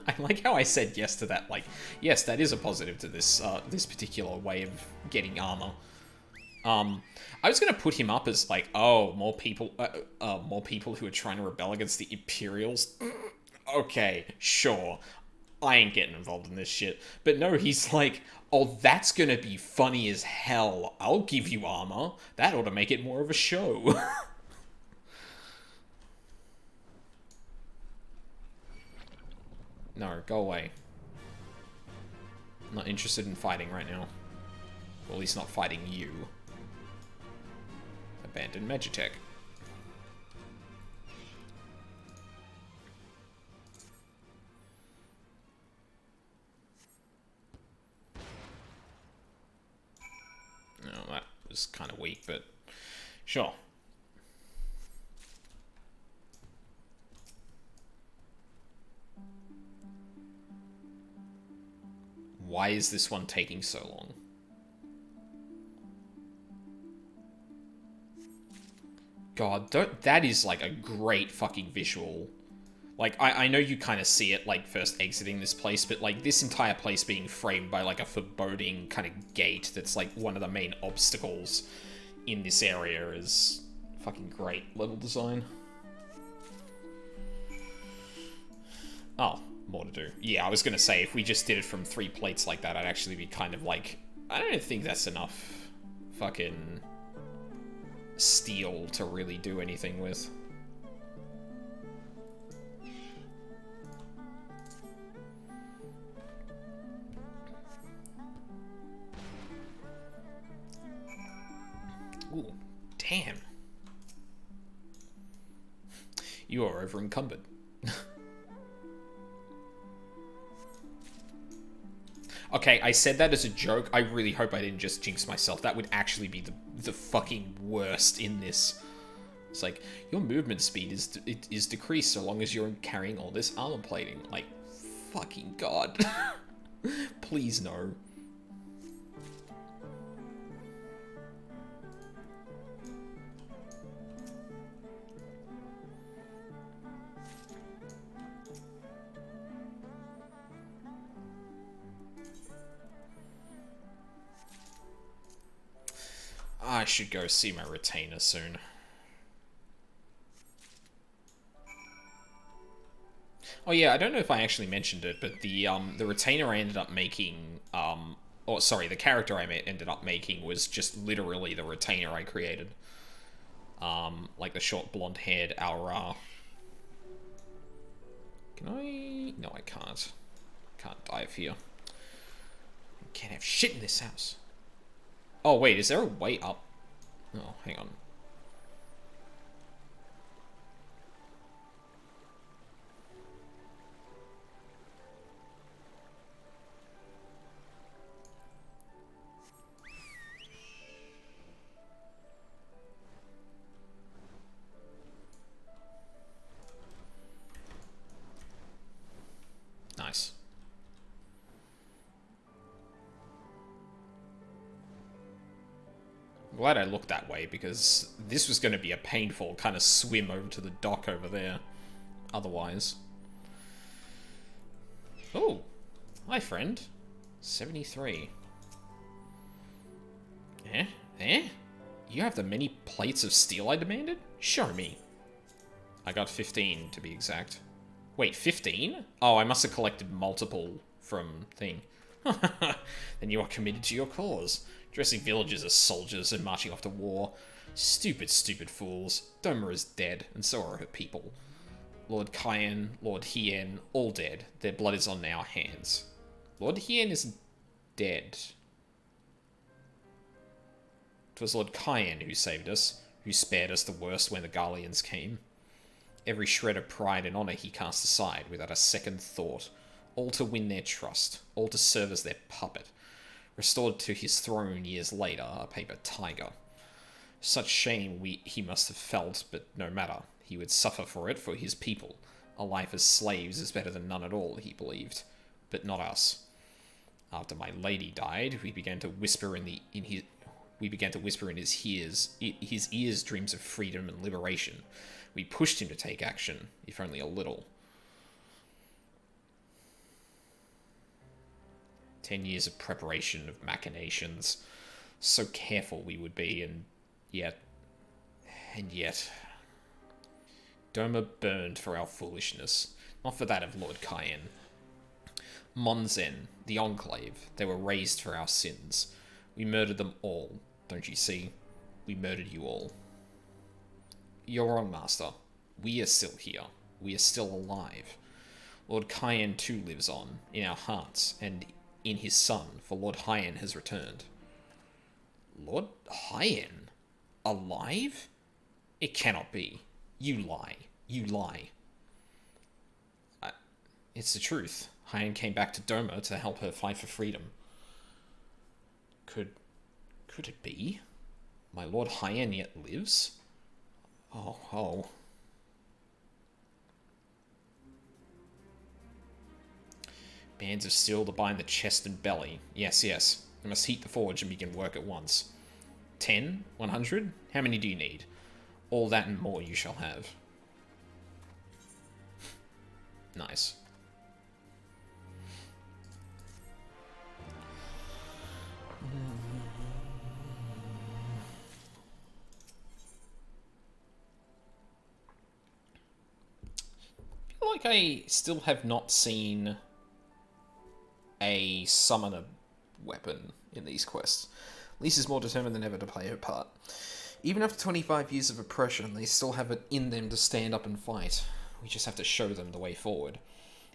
I like how I said yes to that. Like, yes, that is a positive to this this particular way of getting armor. I was gonna put him up as like, oh, more people who are trying to rebel against the Imperials. Okay, sure. I ain't getting involved in this shit. But no, he's like, oh, that's gonna be funny as hell. I'll give you armor. That ought to make it more of a show. No, go away. I'm not interested in fighting right now. Well, at least not fighting you. Abandoned Magitech. No, that was kind of weak, but sure. Why is this one taking so long? God, that is like a great fucking visual. Like, I know you kind of see it, like, first exiting this place, but, like, this entire place being framed by, like, a foreboding kind of gate that's, like, one of the main obstacles in this area is fucking great level design. Oh, more to do. Yeah, I was gonna say, if we just did it from 3 plates like that, I'd actually be kind of like, I don't think that's enough fucking steel to really do anything with. Ooh, damn. You are over encumbered. Okay, I said that as a joke. I really hope I didn't just jinx myself. That would actually be the fucking worst in this. It's like, your movement speed is decreased so long as you're carrying all this armor plating. Like, fucking god. Please no. I should go see my retainer soon. Oh yeah, I don't know if I actually mentioned it, but the retainer I ended up making, or sorry, the character I ended up making was just literally the retainer I created. Like the short blonde-haired Aura. Can I? No, I can't. Can't dive here. Can't have shit in this house. Oh, wait, is there a way up? Oh, hang on. glad I looked that way, because this was going to be a painful kind of swim over to the dock over there. Otherwise. Oh, hi friend. 73. Eh? Eh? You have the many plates of steel I demanded? Show me. I got 15, to be exact. Wait, 15? Oh, I must have collected multiple from thing. Then you are committed to your cause. Dressing villagers as soldiers and marching off to war. Stupid, stupid fools. Doma is dead, and so are her people. Lord Cayenne, Lord Hien, all dead. Their blood is on our hands. Lord Hien is dead. It was Lord Cayenne who saved us, who spared us the worst when the Garleans came. Every shred of pride and honour he cast aside without a second thought, all to win their trust, all to serve as their puppet. Restored to his throne years later, a paper tiger. Such shame he must have felt, but no matter. He would suffer for it for his people. A life as slaves is better than none at all, he believed. But not us. After my lady died, we began to whisper in his ears dreams of freedom and liberation. We pushed him to take action, if only a little. 10 years of preparation, of machinations. So careful we would be, and yet... Doma burned for our foolishness, not for that of Lord Cayenne. Monzen, the Enclave, they were raised for our sins. We murdered them all, don't you see? We murdered you all. You're wrong, Master. We are still here. We are still alive. Lord Cayenne too lives on, in our hearts, and in his son, for Lord Hien has returned. Lord Hien? Alive? It cannot be. You lie. You lie. It's the truth. Hien came back to Doma to help her fight for freedom. Could it be? My Lord Hien yet lives? Oh. Bands of steel to bind the chest and belly. Yes. I must heat the forge and begin work at once. 10? 100? How many do you need? All that and more you shall have. Nice. I feel like I still have not seen a summoner weapon in these quests. Lisa's more determined than ever to play her part. Even after 25 years of oppression, they still have it in them to stand up and fight. We just have to show them the way forward.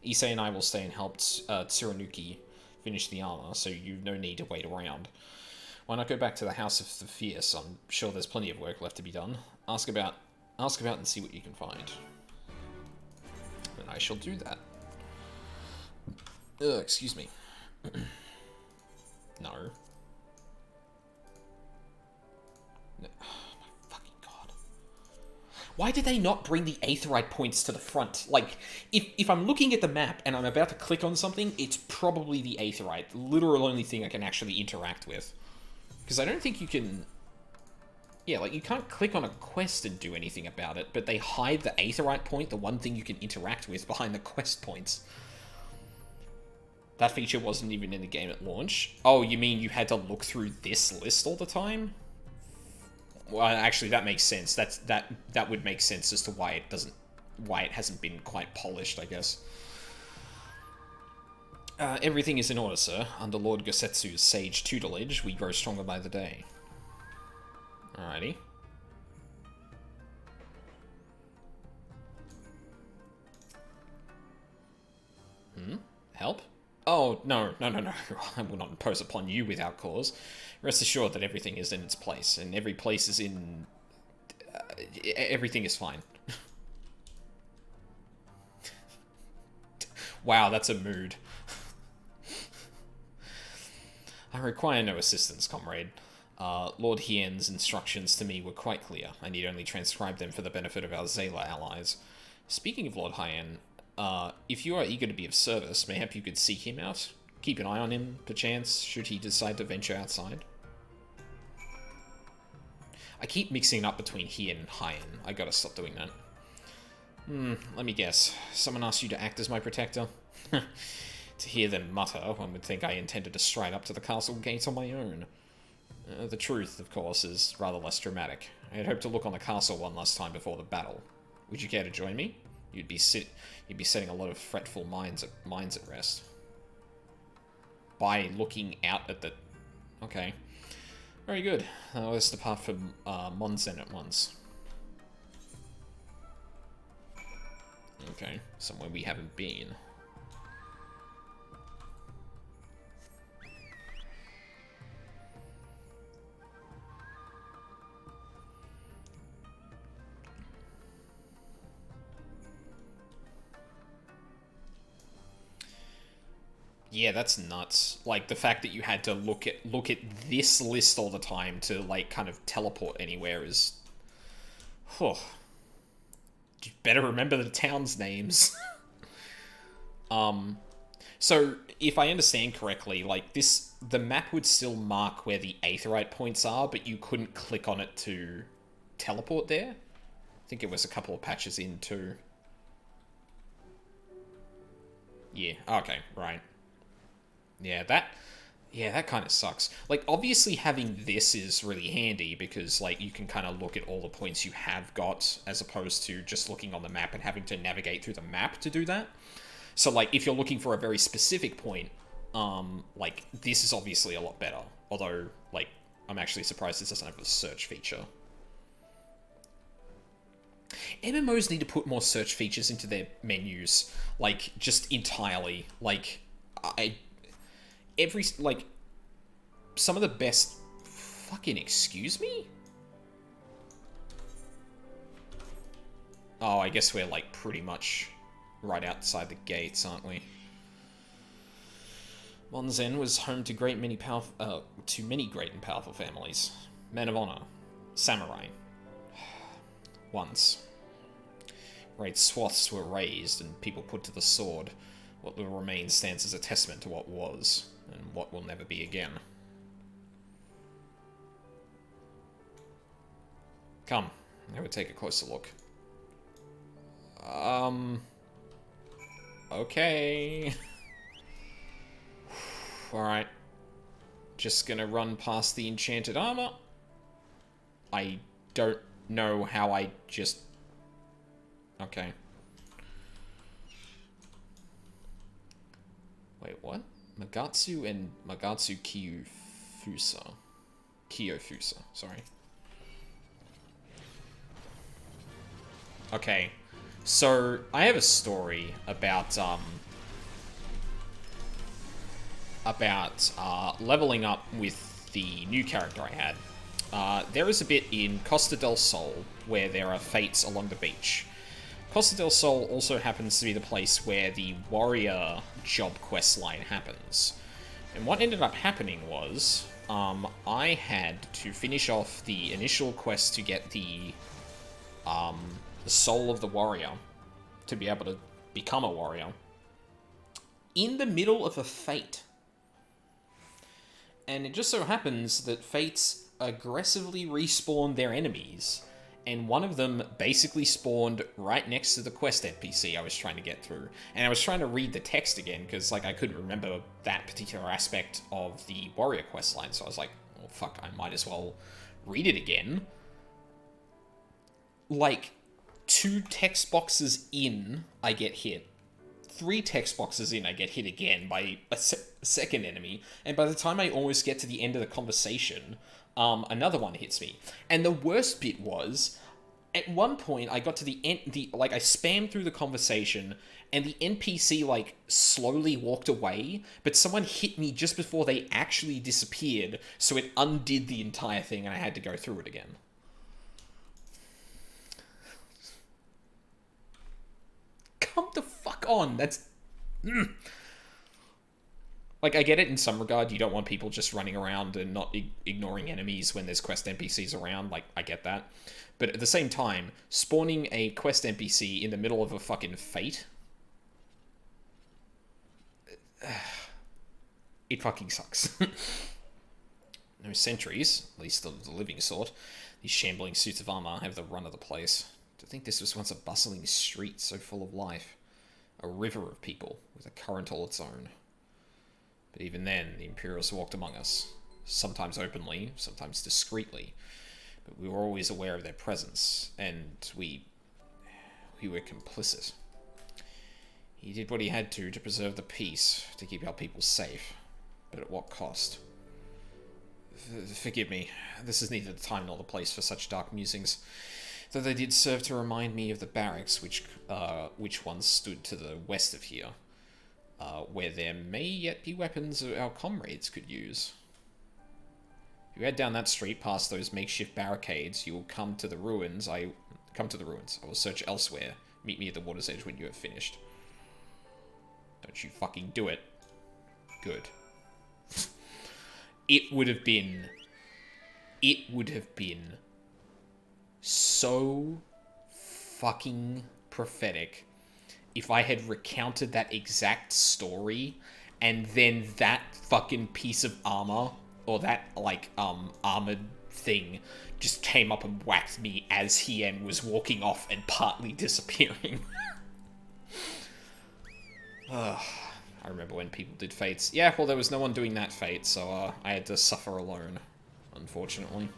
Issei and I will stay and help Tsurunuki finish the armor, so you've no need to wait around. Why not go back to the House of the Fierce? I'm sure there's plenty of work left to be done. Ask about and see what you can find. And I shall do that. Excuse me. No. Oh my fucking god. Why did they not bring the aetheryte points to the front? Like, if I'm looking at the map and I'm about to click on something, it's probably the aetheryte. The literal only thing I can actually interact with. Because I don't think you can... Yeah, like, you can't click on a quest and do anything about it, but they hide the aetheryte point, the one thing you can interact with, behind the quest points. That feature wasn't even in the game at launch. Oh, you mean you had to look through this list all the time? Well, actually, that makes sense. That would make sense as to why it hasn't been quite polished, I guess. Everything is in order, sir. Under Lord Gosetsu's sage tutelage, we grow stronger by the day. Alrighty. Help? Oh, no. I will not impose upon you without cause. Rest assured that everything is in its place, and every place is in... everything is fine. Wow, that's a mood. I require no assistance, comrade. Lord Hien's instructions to me were quite clear. I need only transcribe them for the benefit of our Zayla allies. Speaking of Lord Hien, if you are eager to be of service, mayhap you could seek him out? Keep an eye on him, perchance, should he decide to venture outside? I keep mixing it up between Hien and Hien. I gotta stop doing that. Let me guess. Someone asked you to act as my protector? To hear them mutter, one would think I intended to stride up to the castle gate on my own. The truth, of course, is rather less dramatic. I had hoped to look on the castle one last time before the battle. Would you care to join me? You'd be setting a lot of fretful minds at rest. By looking out at the... Okay. Very good. Let's depart from Monzen at once. Okay, somewhere we haven't been. Yeah, that's nuts. Like, the fact that you had to look at this list all the time to, like, kind of teleport anywhere is... Oh. You better remember the town's names. So, if I understand correctly, like, the map would still mark where the Aetheryte points are, but you couldn't click on it to teleport there? I think it was a couple of patches in, too. Yeah, okay, right. Yeah, that kind of sucks. Like, obviously having this is really handy because, like, you can kind of look at all the points you have got as opposed to just looking on the map and having to navigate through the map to do that. So, like, if you're looking for a very specific point, like, this is obviously a lot better. Although, like, I'm actually surprised this doesn't have a search feature. MMOs need to put more search features into their menus. Like, just entirely. Like, like, some of the best... Fucking excuse me? Oh, I guess we're, like, pretty much right outside the gates, aren't we? Monzen was home to many great and powerful families. Men of honor. Samurai. Once. Great swaths were razed and people put to the sword. What will remain stands as a testament to what was, and what will never be again. Come, now we'll take a closer look. Okay. Alright. Just gonna run past the enchanted armor. I don't know how I just... Okay. Wait, what? Magatsu and Magatsu Kiyofusa, sorry. Okay. So, I have a story about leveling up with the new character I had. There is a bit in Costa del Sol where there are fates along the beach. Costa del Sol also happens to be the place where the warrior job quest line happens. And what ended up happening was, I had to finish off the initial quest to get the soul of the warrior, to be able to become a warrior, in the middle of a fate. And it just so happens that fates aggressively respawn their enemies, and one of them basically spawned right next to the quest NPC I was trying to get through. And I was trying to read the text again, because, like, I couldn't remember that particular aspect of the warrior quest line, so I was like, well, fuck, I might as well read it again. Like, 2 text boxes in, I get hit. 3 text boxes in, I get hit again by a second enemy, and by the time I almost get to the end of the conversation, another one hits me. And the worst bit was, at one point, I got to the end, I spammed through the conversation, and the NPC, like, slowly walked away, but someone hit me just before they actually disappeared, so it undid the entire thing, and I had to go through it again. Come the fuck on, that's... Like, I get it in some regard, you don't want people just running around and not ignoring enemies when there's quest NPCs around, like, I get that. But at the same time, spawning a quest NPC in the middle of a fucking fate... It fucking sucks. No sentries, at least the living sort. These shambling suits of armor have the run of the place. To think this was once a bustling street so full of life. A river of people, with a current all its own. But even then, the Imperials walked among us. Sometimes openly, sometimes discreetly. But we were always aware of their presence, and we were complicit. He did what he had to preserve the peace, to keep our people safe. But at what cost? Forgive me, this is neither the time nor the place for such dark musings, though they did serve to remind me of the barracks which once stood to the west of here, where there may yet be weapons our comrades could use. If you head down that street past those makeshift barricades, you will come to the ruins. I will search elsewhere. Meet me at the water's edge when you have finished. Don't you fucking do it. Good. It would have been so fucking prophetic if I had recounted that exact story and then that fucking piece of armor, or that, like, armored thing just came up and whacked me as Hien was walking off and partly disappearing. I remember when people did fates. Yeah, well, there was no one doing that fate, so I had to suffer alone, unfortunately.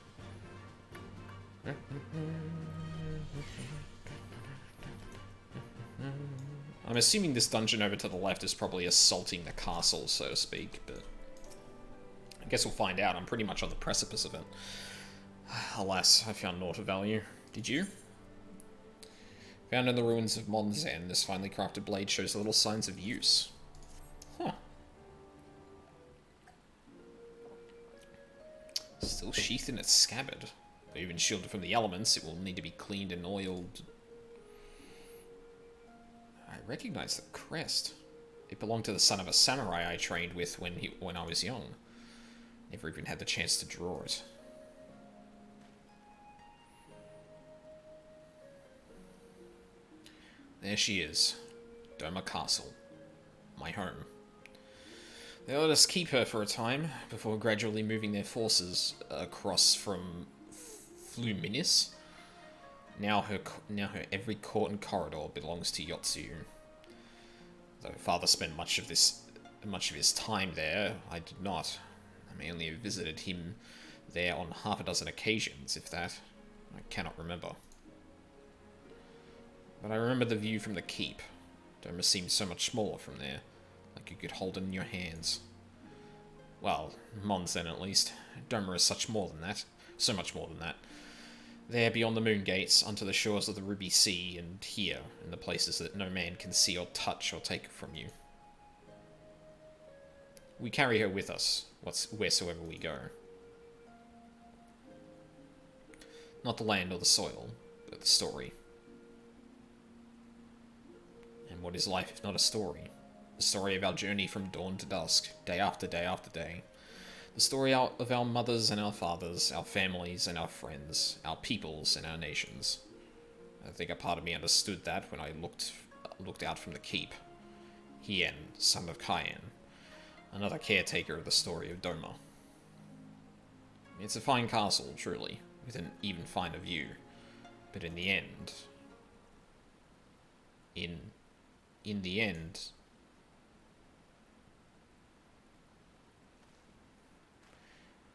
I'm assuming this dungeon over to the left is probably assaulting the castle, so to speak, but I guess we'll find out. I'm pretty much on the precipice of it. Alas, I found naught of value. Did you? Found in the ruins of Monzen, this finely crafted blade shows little signs of use. Huh. Still sheathed in its scabbard. Though even shielded from the elements, it will need to be cleaned and oiled. I recognize the crest. It belonged to the son of a samurai I trained with when I was young. Never even had the chance to draw it. There she is. Doma Castle. My home. They let us keep her for a time, before gradually moving their forces across from Fluminis. Now her every court and corridor belongs to Yotsu. Though father spent much of his time there, I did not. I may only have visited him there on half a dozen occasions, if that. I cannot remember. But I remember the view from the keep. Doma seemed so much smaller from there, like you could hold it in your hands. Well, Monzen at least. Doma is such more than that. So much more than that. There, beyond the moon gates, onto the shores of the Ruby Sea, and here, in the places that no man can see or touch or take from you. We carry her with us, wheresoever we go. Not the land or the soil, but the story. And what is life if not a story? The story of our journey from dawn to dusk, day after day after day. The story of our mothers and our fathers, our families and our friends, our peoples and our nations. I think a part of me understood that when I looked out from the keep. Hien, son of Cayenne, another caretaker of the story of Doma. It's a fine castle, truly, with an even finer view. But in the end... In the end...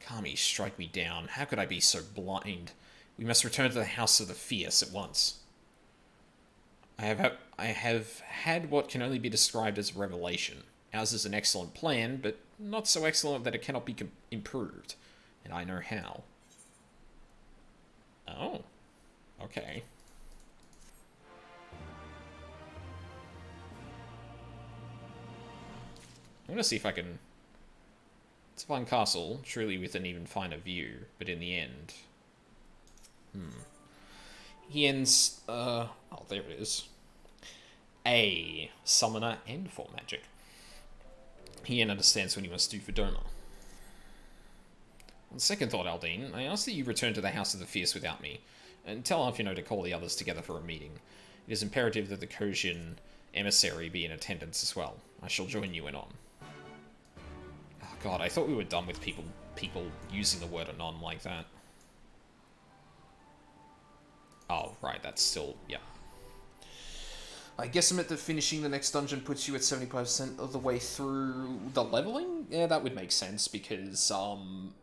Kami, strike me down. How could I be so blind? We must return to the House of the Fierce at once. I have had what can only be described as a revelation. Ours is an excellent plan, but not so excellent that it cannot be improved. And I know how. Oh. Okay. I'm gonna see if I can... It's a fine castle, truly with an even finer view, but in the end... Hien's, oh, there it is. A summoner and for magic. Hien understands what he must do for Doma. On second thought, Aldine, I ask that you return to the House of the Fierce without me, and tell Alfino to call the others together for a meeting. It is imperative that the Kojin emissary be in attendance as well. I shall join you in on. God, I thought we were done with people using the word anon like that. Right, that's still, yeah. I guess I'm at the finishing the next dungeon puts you at 75% of the way through the leveling? Yeah, that would make sense, because, I'm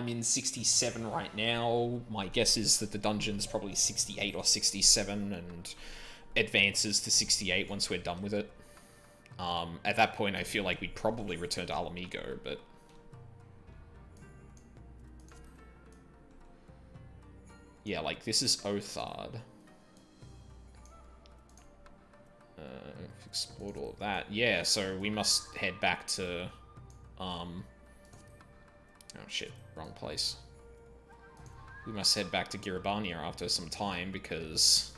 in 67 right now. My guess is that the dungeon's probably 68 or 67, and advances to 68 once we're done with it. At that point, I feel like we'd probably return to Alamigo, but... yeah, like, this is Othard. Explored all of that. Yeah, so we must head back to... oh shit, wrong place. We must head back to Giribania after some time, because...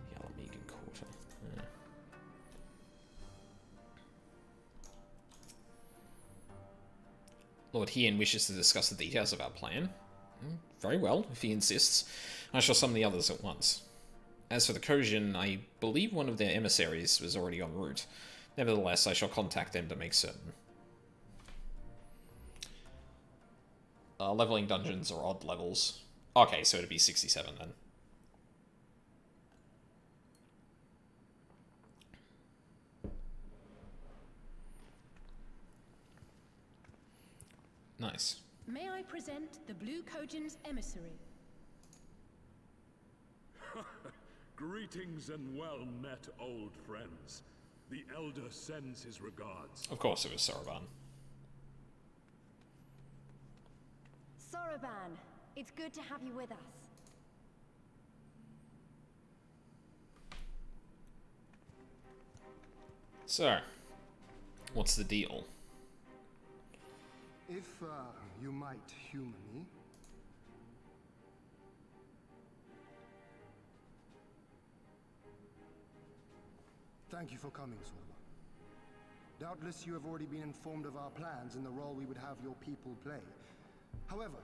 the Alamigan Quarter. Yeah. Lord Hien wishes to discuss the details of our plan. Very well, if he insists. I shall summon the others at once. As for the Kojin, I believe one of their emissaries was already en route. Nevertheless, I shall contact them to make certain. Leveling dungeons are odd levels. Okay, so it'd be 67 then. Nice. May I present the Blue Kojin's emissary? Greetings and well met, old friends. The Elder sends his regards. Of course it was Soroban. Soroban, it's good to have you with us. So, what's the deal? If you might humor me. Thank you for coming, Soroban. Doubtless you have already been informed of our plans and the role we would have your people play. However,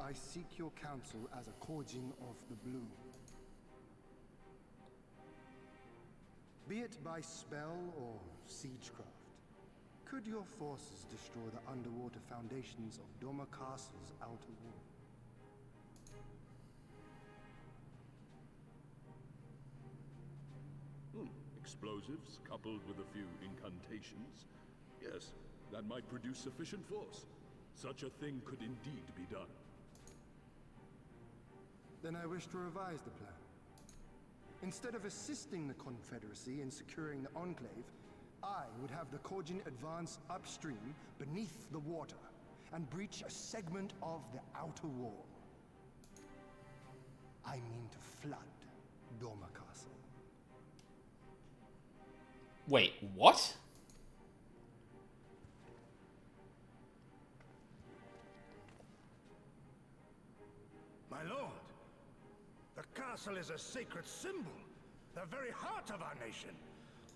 I seek your counsel as a Kojin of the Blue. Be it by spell or siegecraft, could your forces destroy the underwater foundations of Doma Castle's outer wall? Explosives coupled with a few incantations. Yes, that might produce sufficient force. Such a thing could indeed be done. Then I wish to revise the plan. Instead of assisting the Confederacy in securing the Enclave, I would have the Kojin advance upstream beneath the water and breach a segment of the outer wall. I mean to flood Doma Castle. Wait, what? My lord, the castle is a sacred symbol, the very heart of our nation.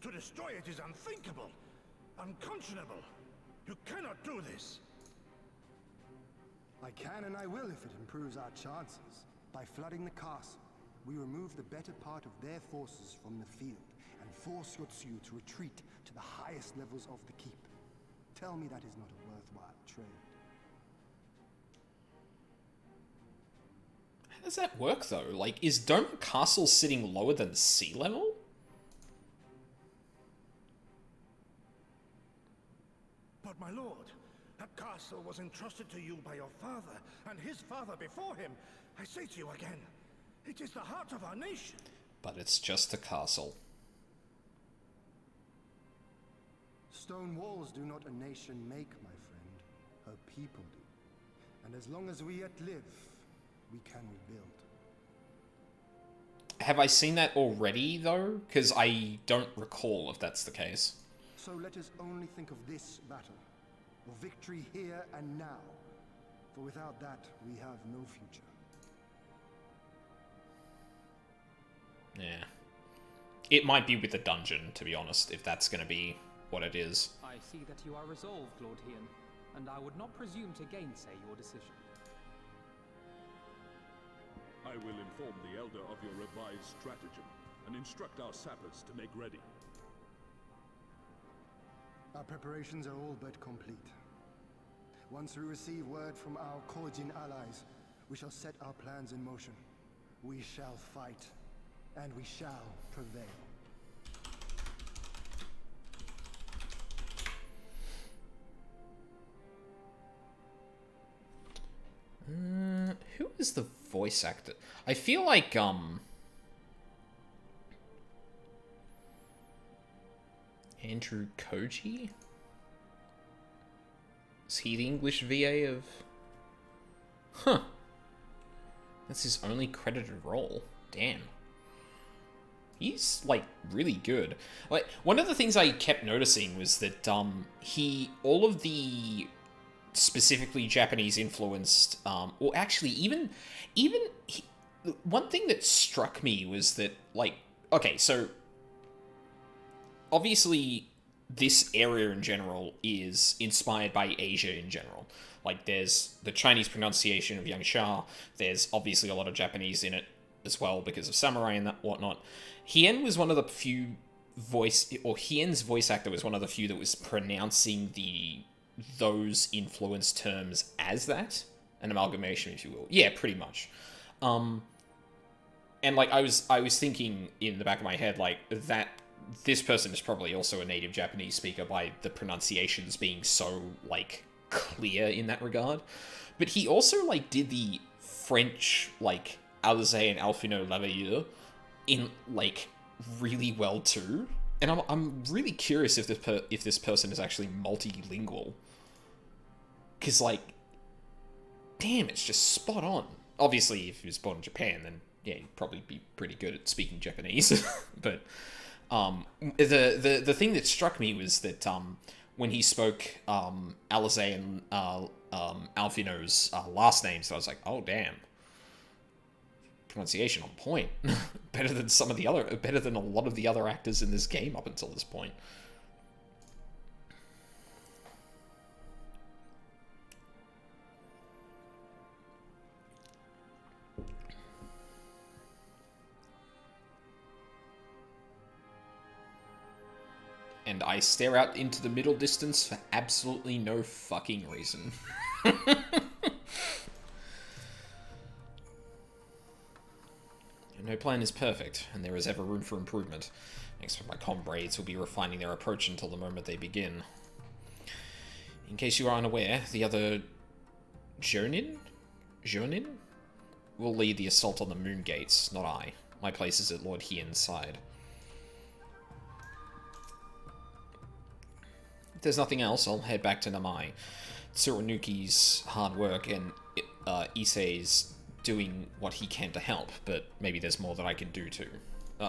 To destroy it is unthinkable, unconscionable. You cannot do this. I can and I will if it improves our chances. By flooding the castle, we remove the better part of their forces from the field and force Yotsuyu to retreat to the highest levels of the keep. Tell me that is not a worthwhile trade. How does that work, though? Like, is Doma Castle sitting lower than sea level? But my lord, that castle was entrusted to you by your father, and his father before him. I say to you again, it is the heart of our nation. But it's just a castle. Stone walls do not a nation make, my friend. Her people do. And as long as we yet live, we can rebuild. Have I seen that already, though? Because I don't recall if that's the case. So let us only think of this battle, of victory here and now. For without that, we have no future. Yeah. It might be with the dungeon, to be honest, if that's going to be what it is. I see that you are resolved, Lord Hien, and I would not presume to gainsay your decision. I will inform the Elder of your revised stratagem and instruct our sappers to make ready. Our preparations are all but complete. Once we receive word from our Kojin allies, we shall set our plans in motion. We shall fight, and we shall prevail. Who is the voice actor? I feel like, Andrew Koji? Is he the English VA of... Huh. That's his only credited role. Damn. He's, like, really good. Like, one of the things I kept noticing was that, all of the specifically Japanese influenced, or actually one thing that struck me was that, like, okay, so obviously this area in general is inspired by Asia in general. Like, there's the Chinese pronunciation of Yangsha, there's obviously a lot of Japanese in it as well because of samurai and that whatnot. Hien was one of the few Hien's voice actor was one of the few that was pronouncing those influenced terms as that. An amalgamation, if you will. Yeah, pretty much. And, like, I was thinking in the back of my head, like, that this person is probably also a native Japanese speaker by the pronunciations being so, like, clear in that regard. But he also, like, did the French, like, Alizé and Alphino Lavalleur in, like, really well too. And I'm really curious if this person is actually multilingual. Because, like, damn, it's just spot on. Obviously, if he was born in Japan, then, yeah, he'd probably be pretty good at speaking Japanese. But the thing that struck me was that when he spoke Alizé and Alphino's last names, I was like, oh, damn. Pronunciation on point. better than a lot of the other actors in this game up until this point. And I stare out into the middle distance for absolutely no fucking reason. No plan is perfect, and there is ever room for improvement. I expect my comrades will be refining their approach until the moment they begin. In case you are unaware, the other Jonin will lead the assault on the Moon Gates, not I. My place is at Lord Hien's side. If there's nothing else, I'll head back to Namai. Tsurunuki's hard work and Issei's doing what he can to help, but maybe there's more that I can do too. He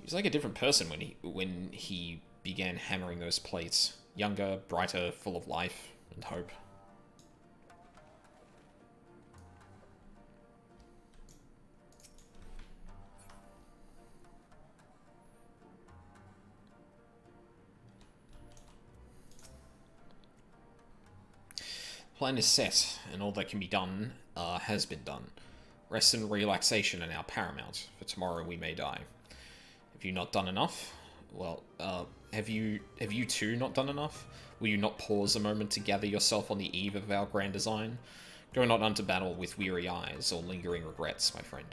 was like a different person when he began hammering those plates. Younger, brighter, full of life and hope. Plan is set, and all that can be done has been done. Rest and relaxation are now paramount, for tomorrow we may die. Have you not done enough? Well, have you too not done enough? Will you not pause a moment to gather yourself on the eve of our grand design? Go not unto battle with weary eyes or lingering regrets, my friend.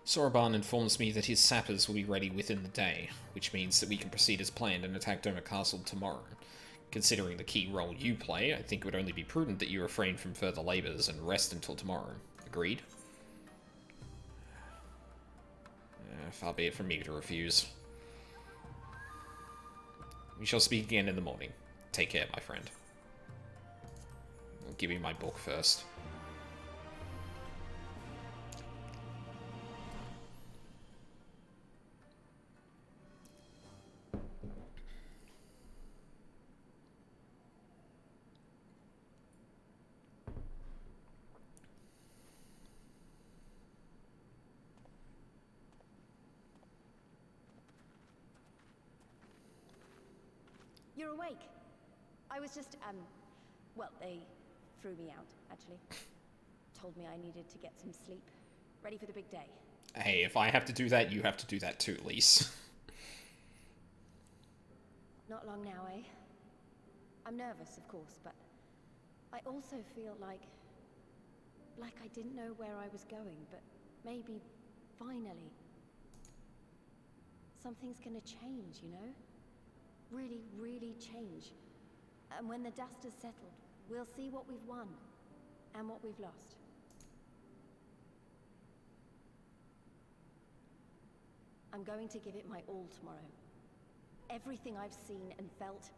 Soroban informs me that his sappers will be ready within the day, which means that we can proceed as planned and attack Doma Castle tomorrow. Considering the key role you play, I think it would only be prudent that you refrain from further labours and rest until tomorrow. Agreed? Far be it from me to refuse. We shall speak again in the morning. Take care, my friend. I'll give you my book first. You're awake. I was just, well, they threw me out, actually. Told me I needed to get some sleep. ready for the big day. Hey, if I have to do that, you have to do that too, Lise. Not long now, eh? I'm nervous, of course, but I also feel like I didn't know where I was going, but maybe, finally, something's gonna change, you know? Really, really change. And when the dust has settled, we'll see what we've won, and what we've lost. I'm going to give it my all tomorrow. Everything I've seen and felt,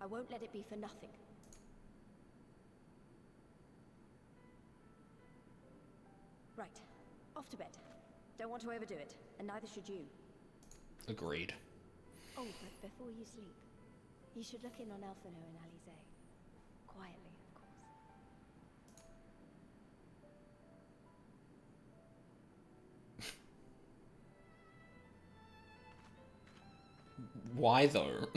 I won't let it be for nothing. Right, off to bed. Don't want to overdo it, and neither should you. Agreed. Oh, but before you sleep, you should look in on Elfino and Alize. Quietly, of course. Why though?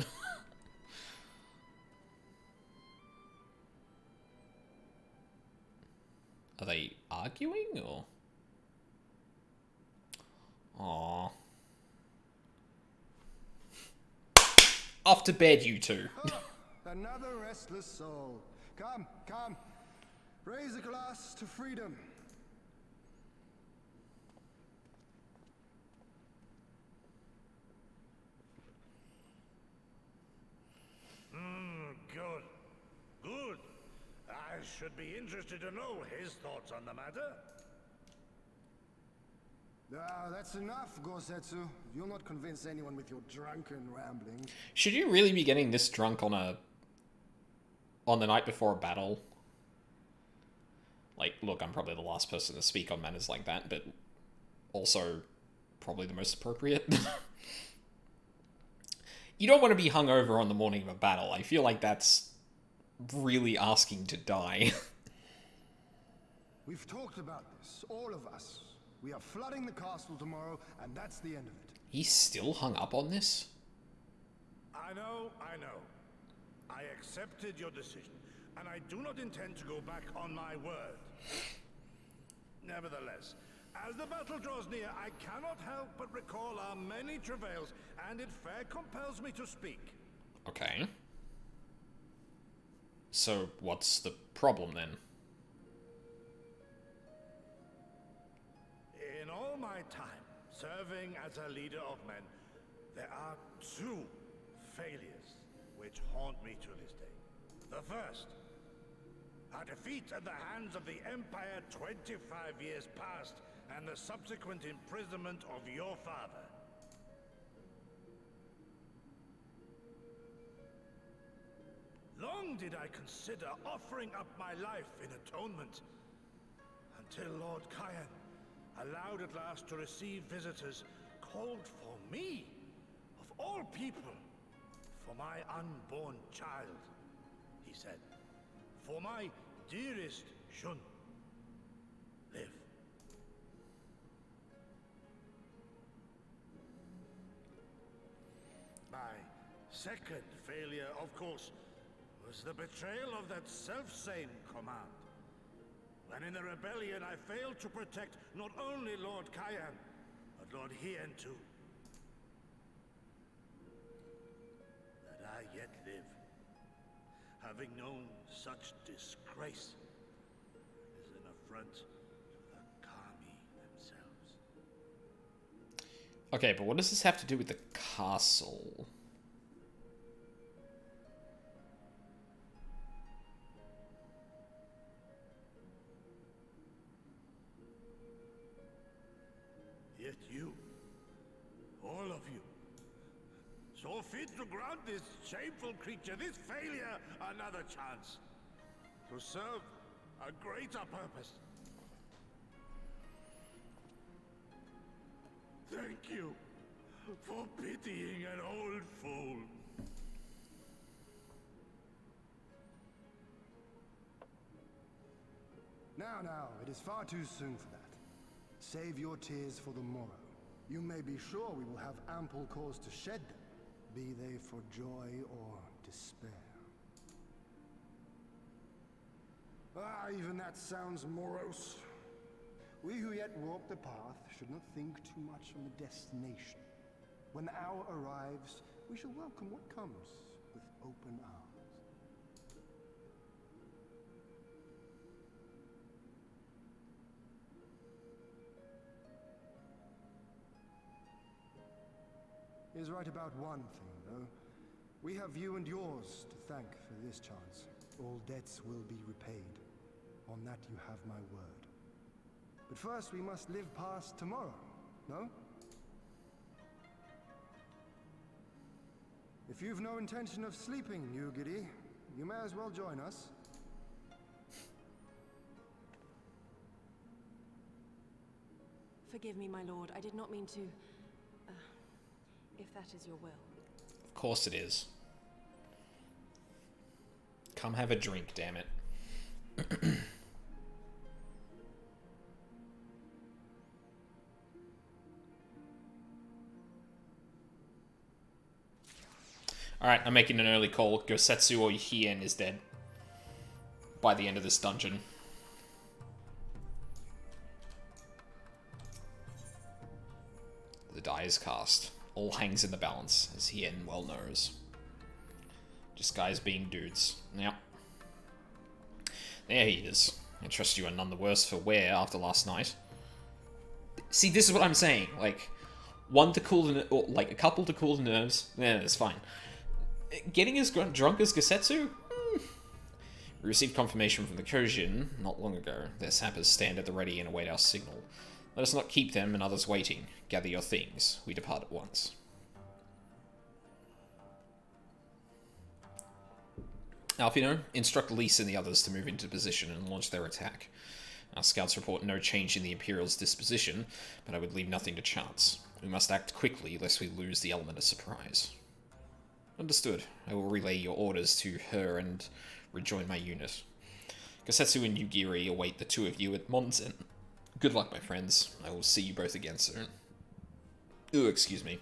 Are they arguing or? Aww. Off to bed, you two. Another restless soul. Come, come. Raise a glass to freedom. Good. Good. I should be interested to know his thoughts on the matter. That's enough, Gosetsu. You'll not convince anyone with your drunken ramblings. Should you really be getting this drunk on the night before a battle? Like, look, I'm probably the last person to speak on matters like that, but also probably the most appropriate. You don't want to be hungover on the morning of a battle. I feel like that's really asking to die. We've talked about this, all of us. We are flooding the castle tomorrow, and that's the end of it. He's still hung up on this? I know. I accepted your decision, and I do not intend to go back on my word. Nevertheless, as the battle draws near, I cannot help but recall our many travails, and it fair compels me to speak. Okay. So, what's the problem then? In all my time serving as a leader of men, there are two failures which haunt me to this day. The first, a defeat at the hands of the Empire 25 years past, and the subsequent imprisonment of your father. Long did I consider offering up my life in atonement, until Lord Kyan allowed at last to receive visitors, called for me, of all people, for my unborn child, he said. For my dearest Shun, live. My second failure, of course, was the betrayal of that self-same command. When in the rebellion I failed to protect not only Lord Kyan, but Lord Hien too. That I yet live, having known such disgrace, is an affront to the Kami themselves. Okay, but what does this have to do with the castle? Yet you, all of you, saw fit to grant this shameful creature, this failure, another chance to serve a greater purpose. Thank you for pitying an old fool. Now, it is far too soon for that. Save your tears for the morrow. You may be sure we will have ample cause to shed them, be they for joy or despair. Even that sounds morose. We who yet walk the path should not think too much on the destination. When the hour arrives, we shall welcome what comes with open arms. He is right about one thing, though. We have you and yours to thank for this chance. All debts will be repaid. On that you have my word. But first we must live past tomorrow, no? If you've no intention of sleeping, Yugiri, you may as well join us. Forgive me, my lord. I did not mean to... if that is your will. Of course it is. Come have a drink, damn it. Alright, I'm making an early call. Gosetsu or Hien is dead by the end of this dungeon. The die is cast. All hangs in the balance, as Hien well knows. Just guys being dudes. Yep. There he is. I trust you are none the worse for wear after last night. See, this is what I'm saying. Like, one to cool the... or, like, a couple to cool the nerves. Yeah, that's fine. Getting as drunk as Gosetsu? We received confirmation from the Kojin not long ago. Their sappers stand at the ready and await our signal. Let us not keep them and others waiting. Gather your things. We depart at once. Alfino, instruct Lise and the others to move into position and launch their attack. Our scouts report no change in the Imperial's disposition, but I would leave nothing to chance. We must act quickly, lest we lose the element of surprise. Understood. I will relay your orders to her and rejoin my unit. Gosetsu and Yugiri await the two of you at Monzen. Good luck, my friends. I will see you both again soon. Ooh, excuse me.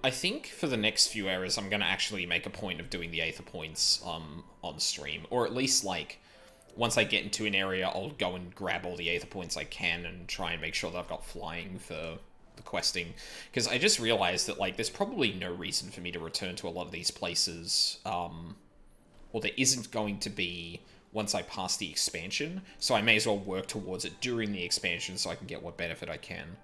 I think for the next few areas, I'm going to actually make a point of doing the Aether points on stream. Or at least, like, once I get into an area, I'll go and grab all the Aether points I can and try and make sure that I've got flying for the questing. Because I just realized that, like, there's probably no reason for me to return to a lot of these places. Or there isn't going to be once I pass the expansion. So I may as well work towards it during the expansion so I can get what benefit I can.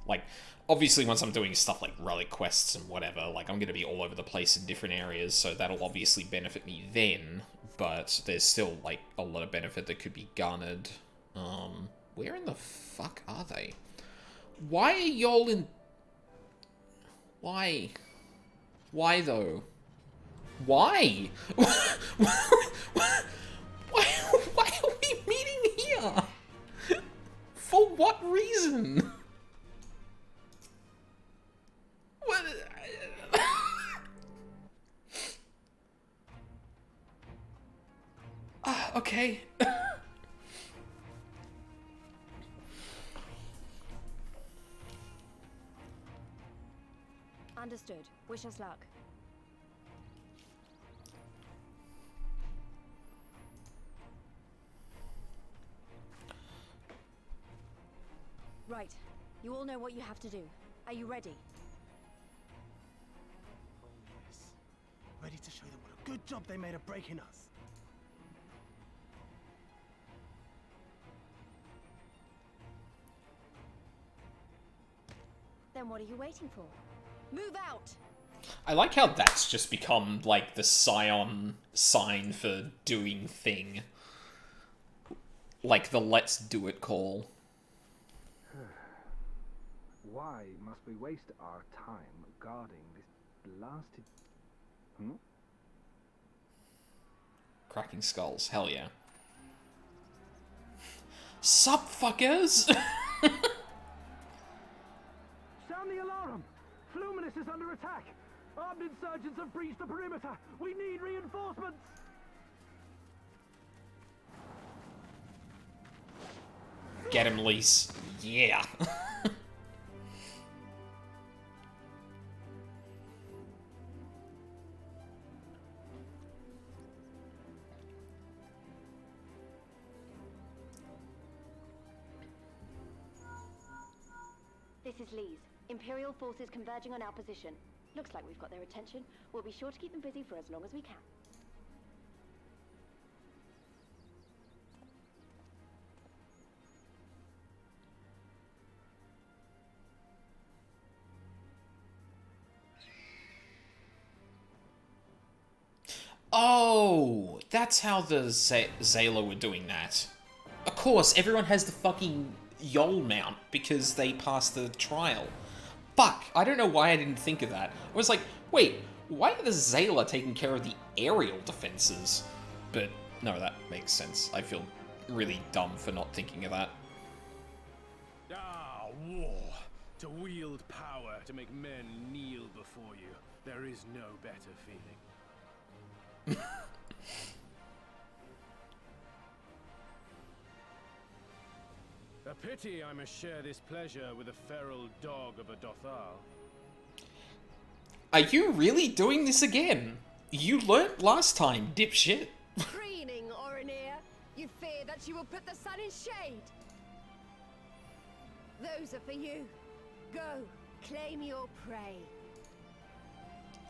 Like, obviously, once I'm doing stuff like relic quests and whatever, like, I'm going to be all over the place in different areas, so that'll obviously benefit me then, but there's still, like, a lot of benefit that could be garnered. Where in the fuck are they? Why are y'all in... Why? Why, though? Why? Why are we meeting here? For what reason? What? Okay. Understood. Wish us luck. Right. You all know what you have to do. Are you ready? Ready to show them what a good job they made of breaking us. Then what are you waiting for? Move out! I like how that's just become, like, the Scion sign for doing thing. Like the let's do it call. Why must we waste our time guarding this blasted... Cracking skulls, hell yeah. Sup, fuckers? Sound the alarm! Fluminous is under attack! Armed insurgents have breached the perimeter! We need reinforcements! Get him, Lise. Yeah. This is Lee's. Imperial forces converging on our position. Looks like we've got their attention. We'll be sure to keep them busy for as long as we can. Oh, that's how the Zayla were doing that. Of course, everyone has the fucking Yol mount because they passed the trial. Fuck, I don't know why I didn't think of that. I was like, wait, why are the Zayla taking care of the aerial defenses? But no, that makes sense. I feel really dumb for not thinking of that. Ah, war. To wield power to make men kneel before you. There is no better feeling. A pity I must share this pleasure with a feral dog of a Dothal. Are you really doing this again? You learnt last time, dipshit. Preening, Oreneer. You fear that she will put the sun in shade. Those are for you. Go, claim your prey.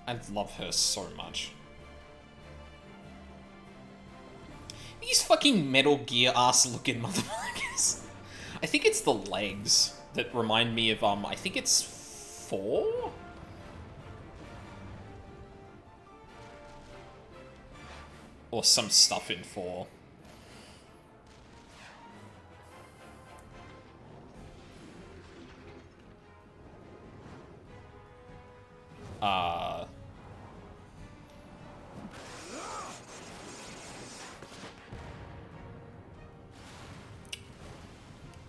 I love her so much. These fucking Metal Gear ass looking motherfuckers. I think it's the legs that remind me of, I think it's 4? Or some stuff in 4.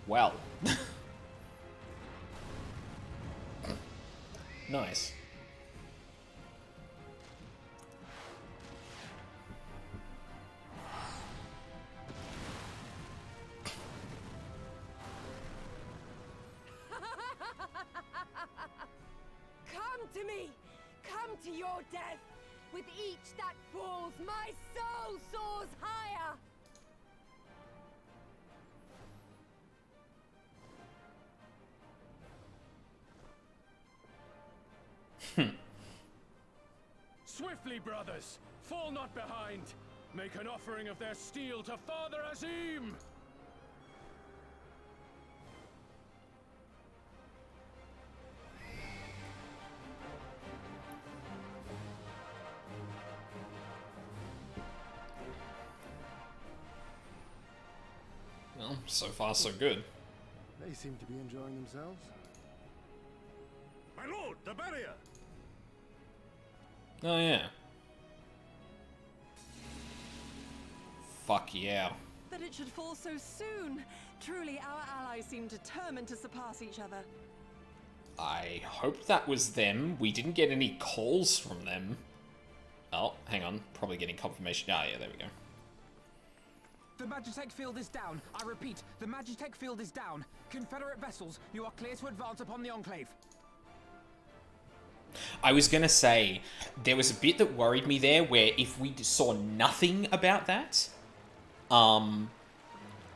Well. Nice. Come to me! Come to your death! With each that falls, my soul soars higher! Swiftly, brothers! Fall not behind! Make an offering of their steel to Father Azim! Well, so far so good. They seem to be enjoying themselves. My lord, the barrier! Oh yeah. Fuck yeah. That it should fall so soon. Truly, our allies seem determined to surpass each other. I hope that was them. We didn't get any calls from them. Oh, hang on. Probably getting confirmation. Ah, yeah, there we go. The Magitech field is down. I repeat, the Magitech field is down. Confederate vessels, you are clear to advance upon the Enclave. I was gonna say, there was a bit that worried me there where if we saw nothing about that,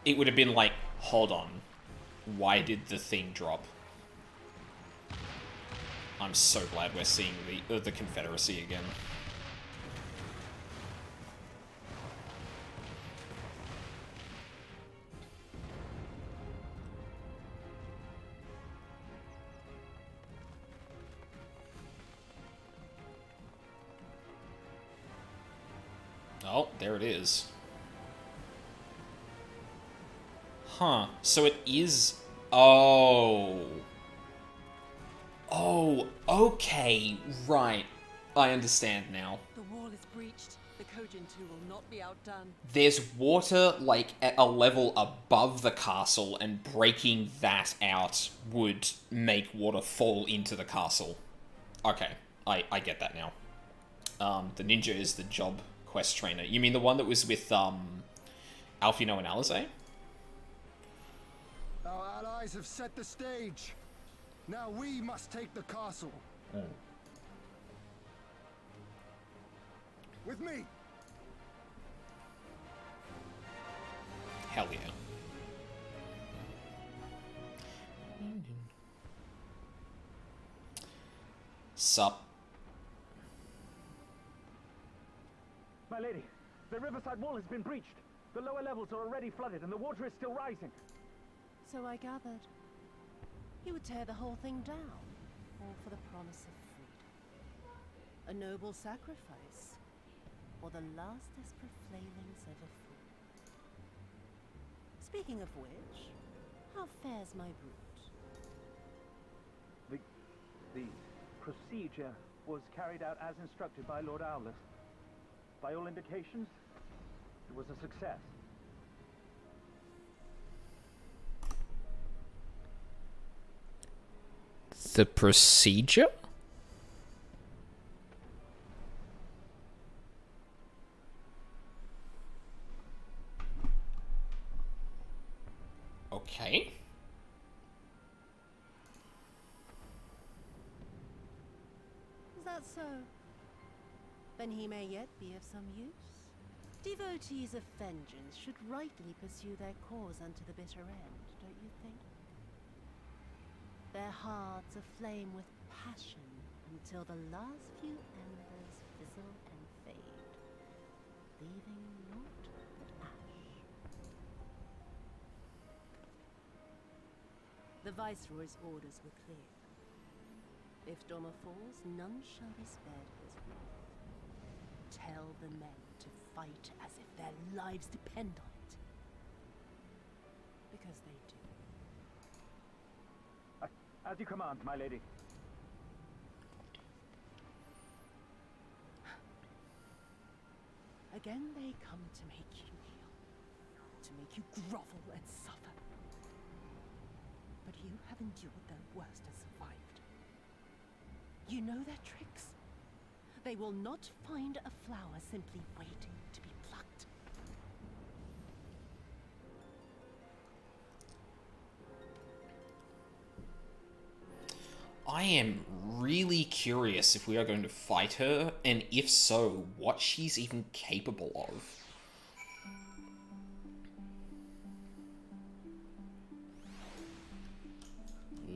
it would have been like, hold on, why did the thing drop? I'm so glad we're seeing the Confederacy again. Oh, there it is. Huh. So it is... Oh. Oh, okay. Right. I understand now. The wall is breached. The Kojin 2 will not be outdone. There's water, like, at a level above the castle, and breaking that out would make water fall into the castle. Okay, I get that now. The ninja is the job quest trainer. You mean the one that was with, Alfino and Alizé? Our allies have set the stage. Now we must take the castle. With me. Hell yeah. Sup? My lady, the riverside wall has been breached. The lower levels are already flooded and the water is still rising. So I gathered. He would tear the whole thing down, all for the promise of freedom. A noble sacrifice, or the last desperate flailings of a fool. Speaking of which, how fares my brute? The procedure was carried out as instructed by Lord Owless. By all indications, it was a success. The procedure? Okay. Is that so? Then he may yet be of some use. Devotees of vengeance should rightly pursue their cause unto the bitter end, don't you think? Their hearts aflame with passion until the last few embers fizzle and fade, leaving naught but ash. The Viceroy's orders were clear. If Doma falls, none shall be spared his wrath. Tell the men to fight as if their lives depend on it. Because they do. As you command, my lady. Again they come to make you kneel, to make you grovel and suffer. But you have endured their worst and survived. You know their tricks. They will not find a flower simply waiting to be plucked. I am really curious if we are going to fight her, and if so, what she's even capable of.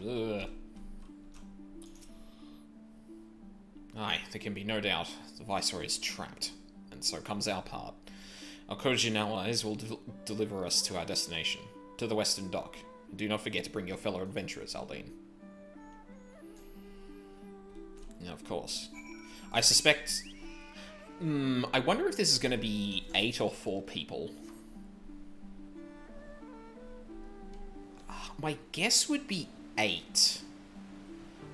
Ugh. Aye, there can be no doubt the Viceroy is trapped, and so comes our part. Our Kojin allies will deliver us to our destination, to the Western Dock. Do not forget to bring your fellow adventurers, Aldine. Yeah, of course. I suspect... I wonder if this is going to be 8 or 4 people. My guess would be 8.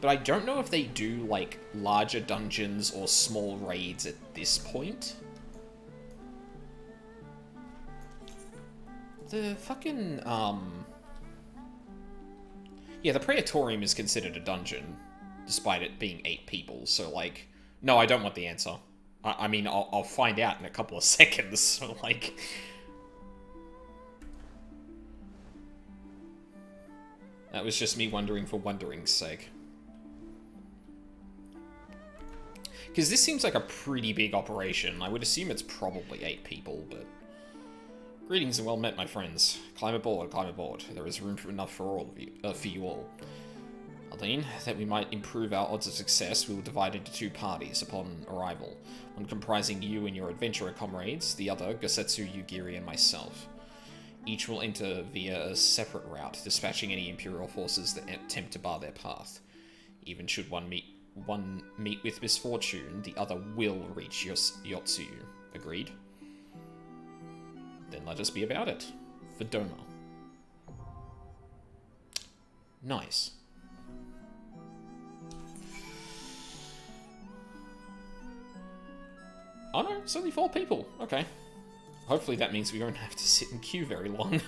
But I don't know if they do, like, larger dungeons or small raids at this point. The fucking, yeah, the Praetorium is considered a dungeon, despite it being 8 people, so, like... No, I don't want the answer. I mean, I'll find out in a couple of seconds, so, like... That was just me wondering for wondering's sake. Because this seems like a pretty big operation. I would assume it's probably 8 people, but... Greetings and well met, my friends. Climb aboard, climb aboard. There is room enough for all of you, for you all. Aldine, that we might improve our odds of success, we will divide into 2 parties upon arrival. One comprising you and your adventurer comrades, the other, Gosetsu, Yugiri, and myself. Each will enter via a separate route, dispatching any Imperial forces that attempt to bar their path. Even should one meet with misfortune, the other will reach Yotsuyu. Agreed? Then let us be about it. For Doma. Nice. Oh no, it's only 4 people. Okay. Hopefully that means we won't have to sit in queue very long.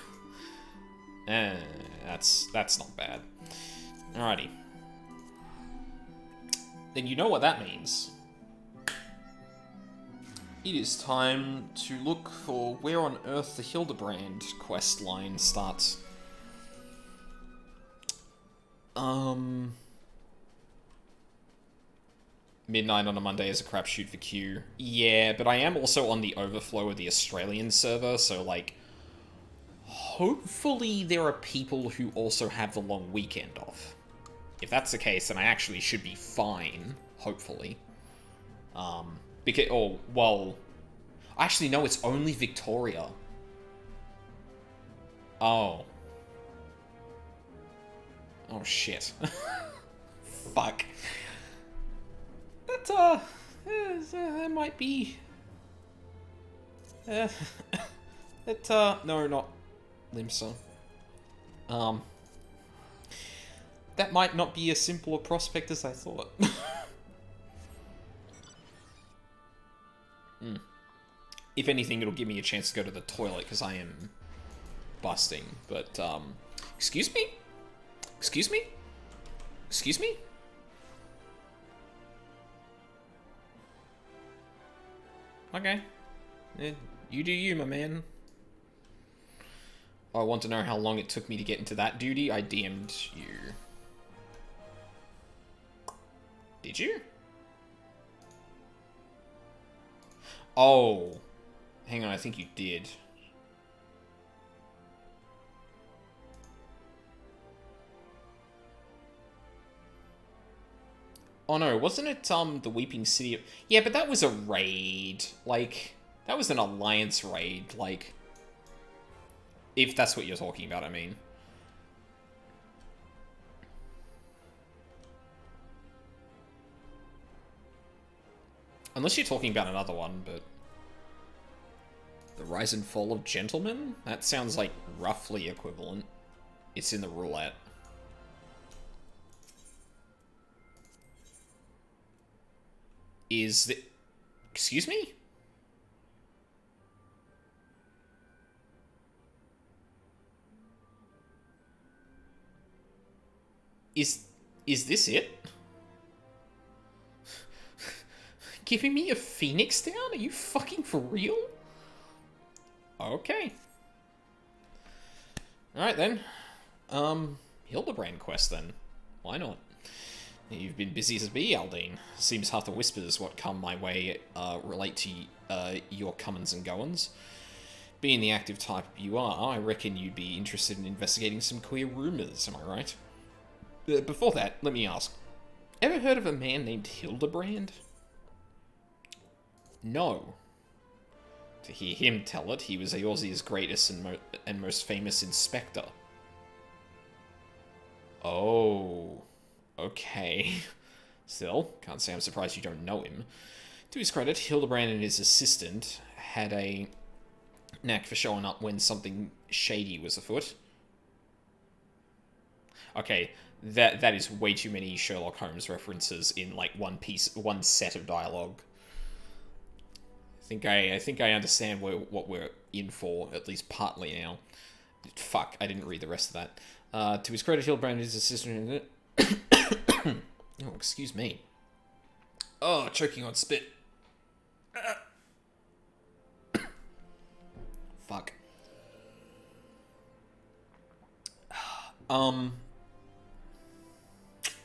That's not bad. Alrighty. Then you know what that means. It is time to look for where on earth the Hildebrand quest line starts. Midnight on a Monday is a crapshoot for Q. Yeah, but I am also on the overflow of the Australian server, so, like, hopefully there are people who also have the long weekend off. If that's the case, then I actually should be fine, hopefully. Because, oh, well, actually, no, it's only Victoria. Oh. Oh, shit. Fuck. That might be... no, not Limsa. That might not be as simple a prospect as I thought. If anything, it'll give me a chance to go to the toilet, because I am busting. But, excuse me? Excuse me? Excuse me? Okay. You do you, my man. I want to know how long it took me to get into that duty. I DM'd you. Did you? Oh. Hang on, I think you did. Oh no, wasn't it, the Weeping City? Yeah, but that was a raid. Like, that was an alliance raid, like... If that's what you're talking about, I mean. Unless you're talking about another one, but... The Rise and Fall of Gentlemen? That sounds like roughly equivalent. It's in the roulette. Is the... Excuse me? Is this it? Giving me a Phoenix down? Are you fucking for real? Okay. Alright then. Hildebrand quest then. Why not? You've been busy as me, Aldine. Seems half the whispers what come my way relate to your comings and goings. Being the active type you are, I reckon you'd be interested in investigating some queer rumors, am I right? Before that, let me ask. Ever heard of a man named Hildebrand? No. To hear him tell it, he was Eorzea's greatest and most famous inspector. Oh... Okay. Still, can't say I'm surprised you don't know him. To his credit, Hildebrand and his assistant had a knack for showing up when something shady was afoot. Okay, that is way too many Sherlock Holmes references in like one set of dialogue. I think I understand what we're in for, at least partly now. Fuck, I didn't read the rest of that. To his credit, Hildebrand and his assistant... Oh, excuse me. Oh, choking on spit. Fuck.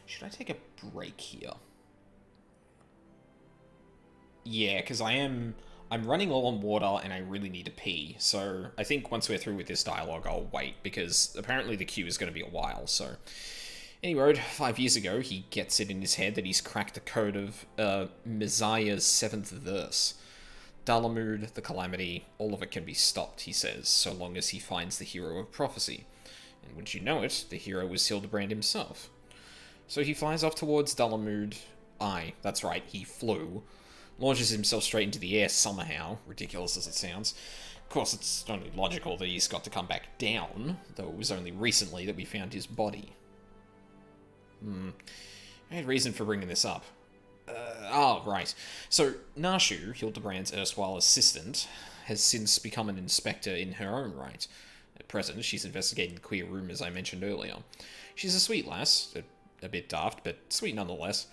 Should I take a break here? Yeah, because I'm running low on water and I really need to pee. So I think once we're through with this dialogue, I'll wait, because apparently the queue is going to be a while, so... Anyway, 5 years ago, he gets it in his head that he's cracked the code of Messiah's 7th verse. Dalamud, the Calamity, all of it can be stopped, he says, so long as he finds the hero of prophecy. And wouldn't you know it, the hero was Hildebrand himself. So he flies off towards Dalamud. Aye, that's right, he flew. Launches himself straight into the air somehow, ridiculous as it sounds. Of course, it's only logical that he's got to come back down, though it was only recently that we found his body. I had reason for bringing this up. Right. So, Nashu, Hildebrand's erstwhile assistant, has since become an inspector in her own right. At present, she's investigating the queer rumours I mentioned earlier. She's a sweet lass, a bit daft, but sweet nonetheless.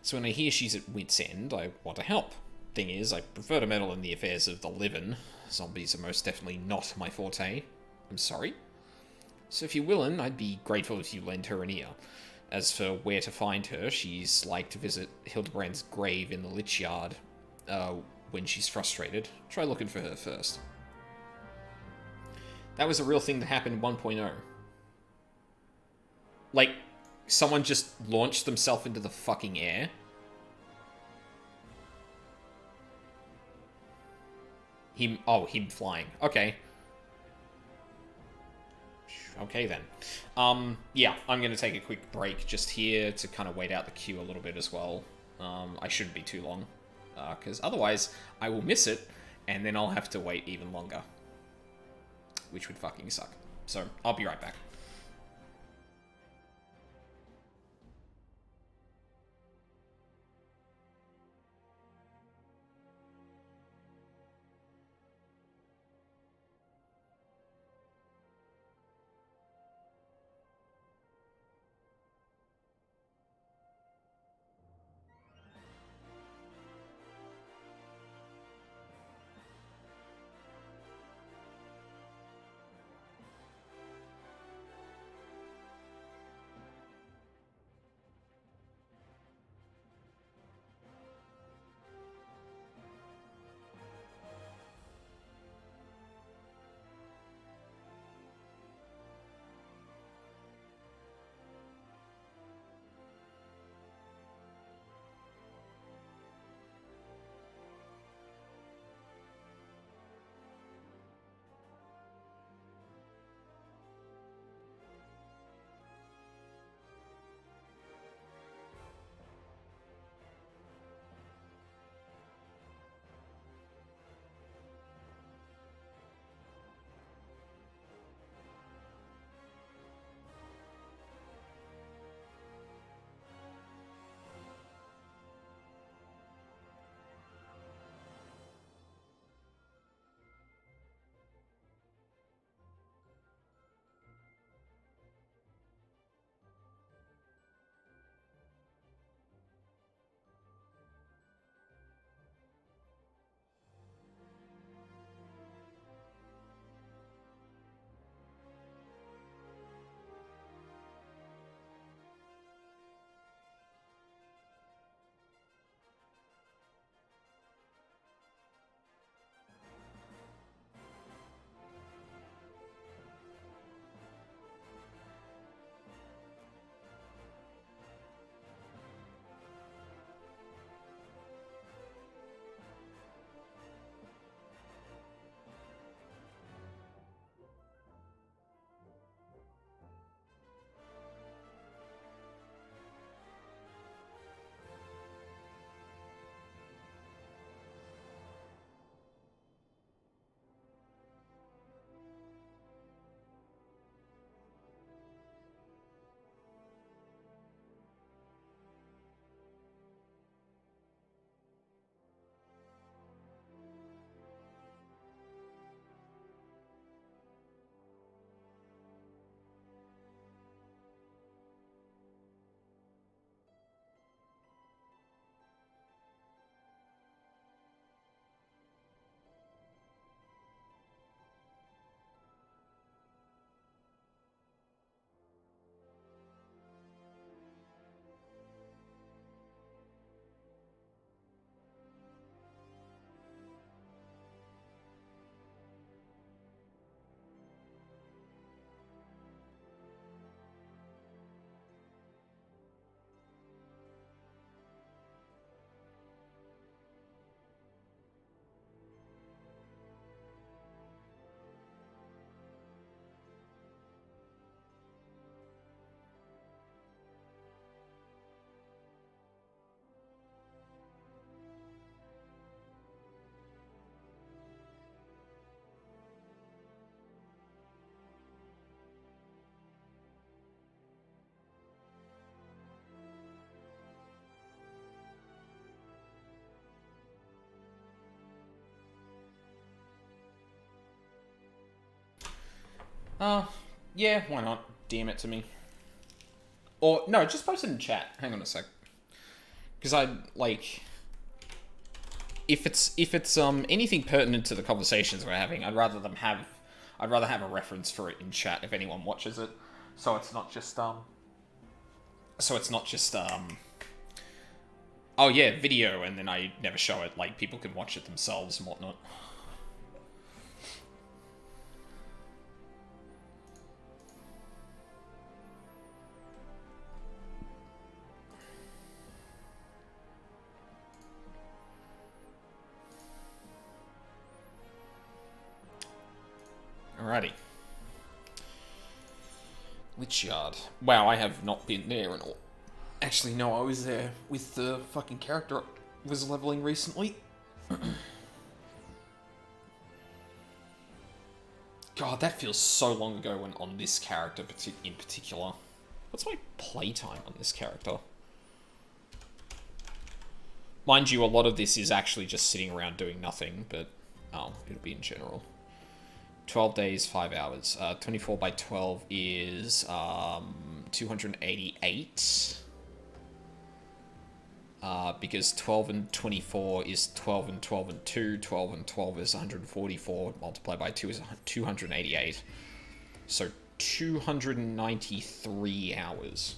So when I hear she's at wit's end, I want to help. Thing is, I prefer to meddle in the affairs of the living. Zombies are most definitely not my forte. I'm sorry? So if you're willing, I'd be grateful if you lend her an ear. As for where to find her, she's like to visit Hildebrand's grave in the Lich Yard. When she's frustrated, try looking for her first. That was a real thing that happened in 1.0. Like, someone just launched themselves into the fucking air. Him flying. Okay. Okay then. Yeah, I'm going to take a quick break just here to kind of wait out the queue a little bit as well. I shouldn't be too long, because otherwise I will miss it, and then I'll have to wait even longer. Which would fucking suck. So, I'll be right back. Yeah, why not? DM it to me. Or, no, just post it in chat. Hang on a sec. Because I, like... If it's anything pertinent to the conversations we're having, I'd rather have a reference for it in chat if anyone watches it. So it's not just, oh yeah, video, and then I never show it. Like, people can watch it themselves and whatnot. Alrighty. Lich Yard. Wow, I have not been there in all. Actually, no, I was there with the fucking character I was leveling recently. God, that feels so long ago when on this character in particular. What's my playtime on this character? Mind you, a lot of this is actually just sitting around doing nothing, but it'll be in general. 12 days, 5 hours. 24 by 12 is 288. Because 12 and 24 is 12 and 12 and 2. 12 and 12 is 144. Multiplied by 2 is 288. So 293 hours.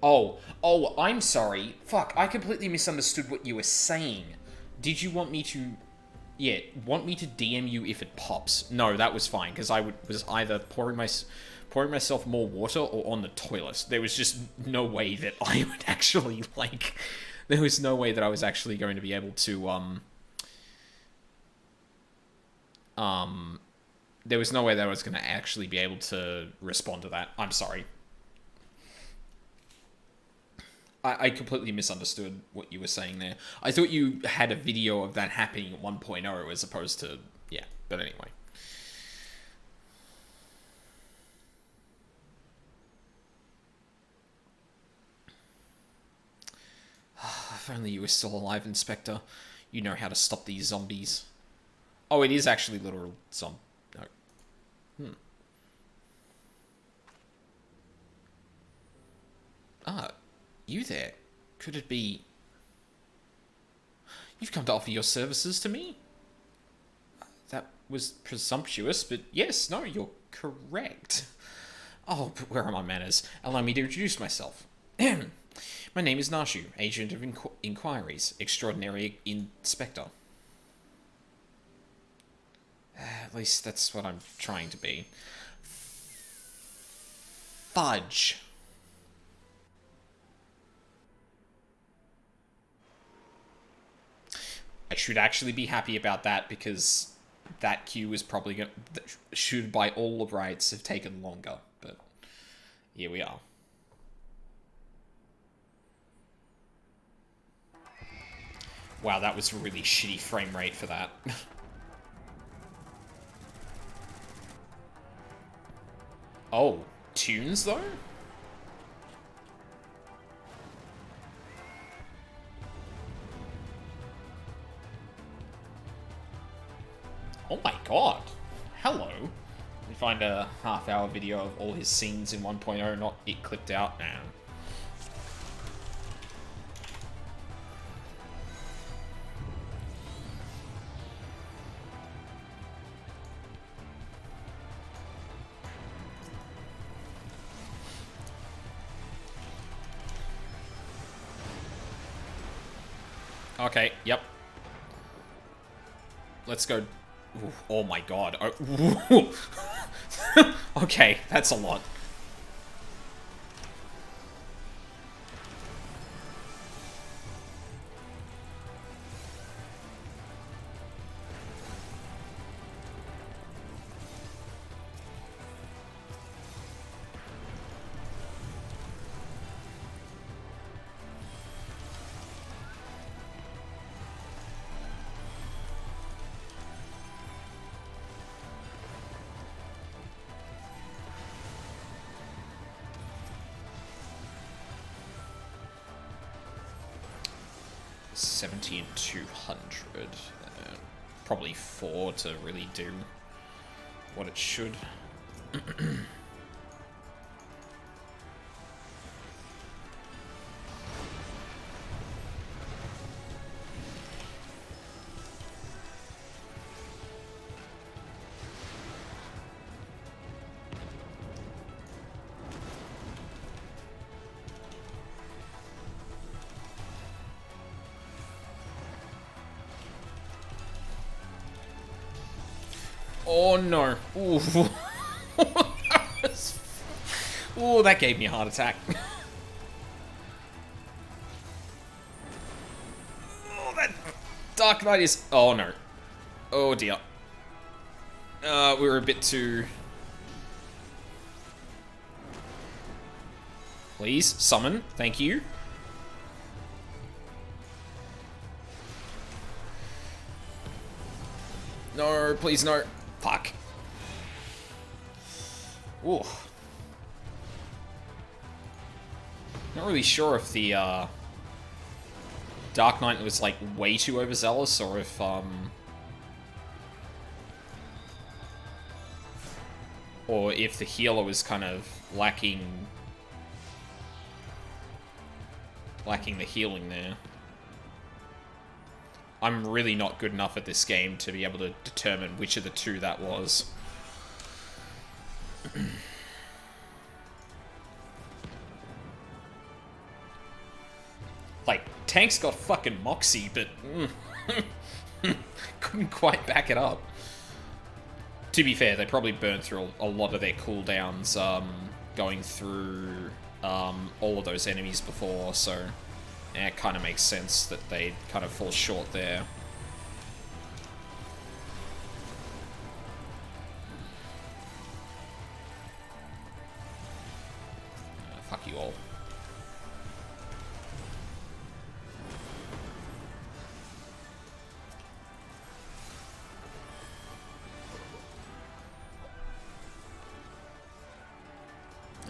Oh, I'm sorry. Fuck, I completely misunderstood what you were saying. Did you want me to... Yeah, want me to DM you if it pops? No, that was fine, because I was either pouring myself more water or on the toilet. There was just no way that I would actually, like... There was no way that I was actually going to be able to, There was no way that I was going to actually be able to respond to that. I'm sorry. I completely misunderstood what you were saying there. I thought you had a video of that happening at 1.0 as opposed to... Yeah, but anyway. If only you were still alive, Inspector. You know how to stop these zombies. Oh, it is actually literal no. You there? Could it be... You've come to offer your services to me? That was presumptuous, but yes, no, you're correct. Oh, but where are my manners? Allow me to introduce myself. My name is Nashu, Agent of Inquiries, Extraordinary Inspector. At least that's what I'm trying to be. Fudge. I should actually be happy about that, because that queue is probably going to... Should, by all the rights, have taken longer, but here we are. Wow, that was a really shitty frame rate for that. Oh, tunes, though? Oh my god. Hello. Let me find a half-hour video of all his scenes in 1.0, not it clipped out. Nah. Okay, yep. Let's go. Ooh, oh my god. Oh, okay, that's a lot. 70 and 200. Probably 4 to really do what it should. Oh no. Ooh. Ooh, that gave me a heart attack. Oh, that Dark Knight is... Oh no. Oh dear. We were a bit too... Please, summon. Thank you. No, please no. Fuck. Ooh. Not really sure if the Dark Knight was like way too overzealous, or if the healer was kind of lacking the healing there. I'm really not good enough at this game to be able to determine which of the two that was. Like, Tank's got fucking moxie, but couldn't quite back it up. To be fair, they probably burned through a lot of their cooldowns going through all of those enemies before, so it kind of makes sense that they'd kind of fall short there. Fuck you all.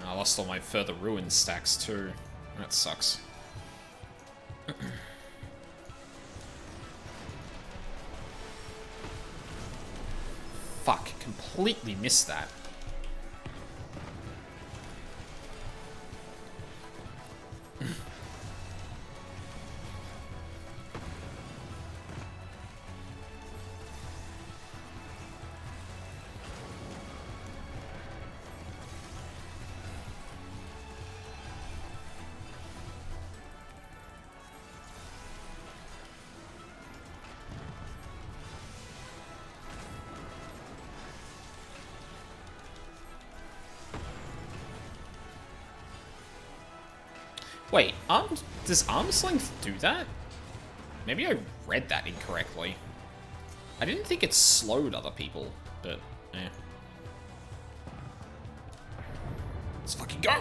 I lost all my further ruin stacks too. That sucks. Fuck, completely missed that. Wait, does arm's length do that? Maybe I read that incorrectly. I didn't think it slowed other people, but eh. Let's fucking go!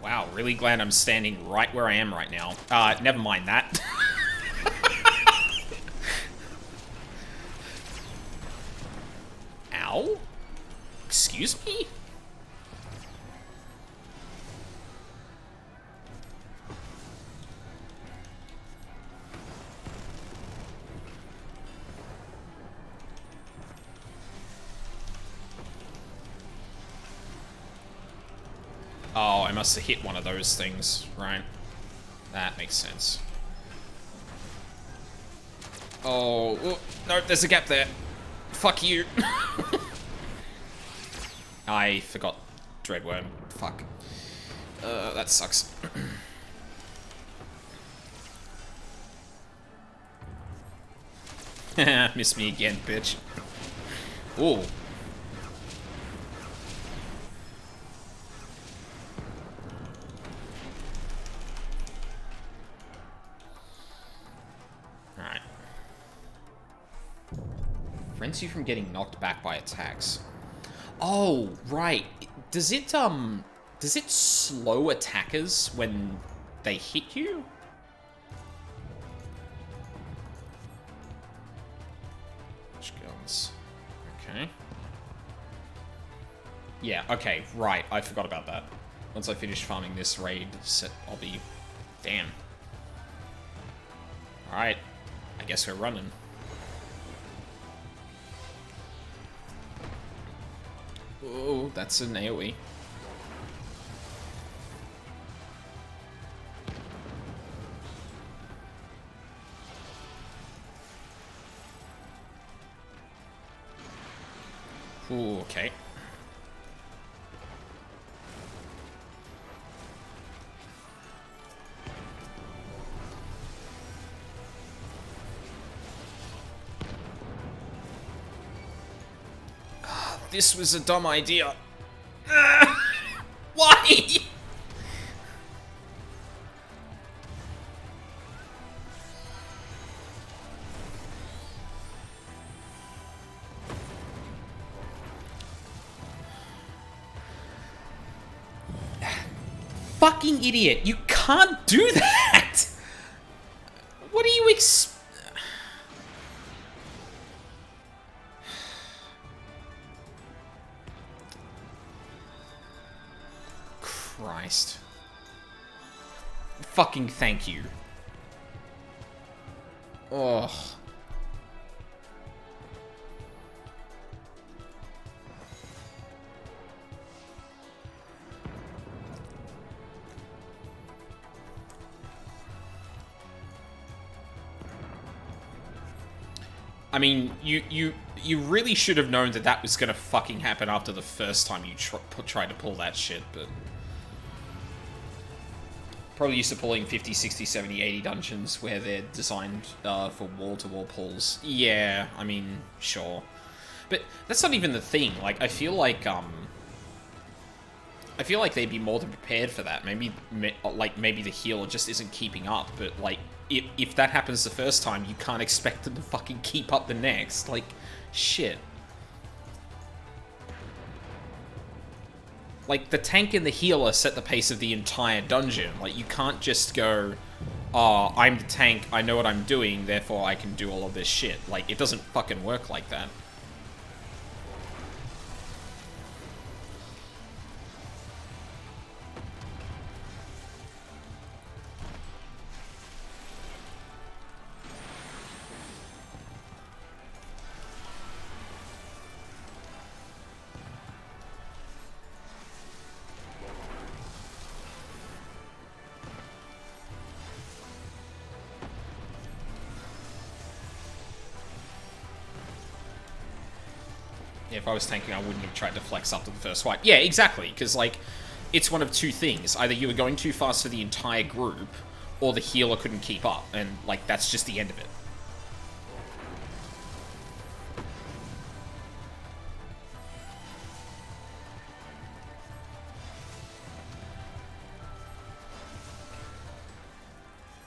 Wow, really glad I'm standing right where I am right now. Never mind that. Ow? Excuse me? Oh, I must have hit one of those things, right? That makes sense. Oh, no, there's a gap there. Fuck you. I forgot Dreadworm. Fuck. That sucks. Miss me again, bitch. Ooh. Alright. Prevents you from getting knocked back by attacks. Oh, right. Does it slow attackers when they hit you? Guns. Okay. Yeah, okay, right. I forgot about that. Once I finish farming this raid set, I'll be... Damn. Alright. I guess we're running. Oh, that's an AoE. Ooh, okay. This was a dumb idea. Why? Fucking idiot. You can't do that. What do you Christ. Fucking thank you. Ugh. I mean, you really should have known that that was gonna fucking happen after the first time you tried to pull that shit, but... Probably used to pulling 50, 60, 70, 80 dungeons where they're designed for wall-to-wall pulls. Yeah, I mean, sure. But that's not even the thing. Like, I feel like they'd be more than prepared for that. Maybe the healer just isn't keeping up, but, like, if that happens the first time, you can't expect them to fucking keep up the next. Like, shit. Like, the tank and the healer set the pace of the entire dungeon. Like, you can't just go, oh, I'm the tank, I know what I'm doing, therefore I can do all of this shit. Like, it doesn't fucking work like that. If I was tanking, I wouldn't have tried to flex up to the first wipe. Yeah, exactly, because, like, it's one of two things. Either you were going too fast for the entire group, or the healer couldn't keep up, and, like, that's just the end of it.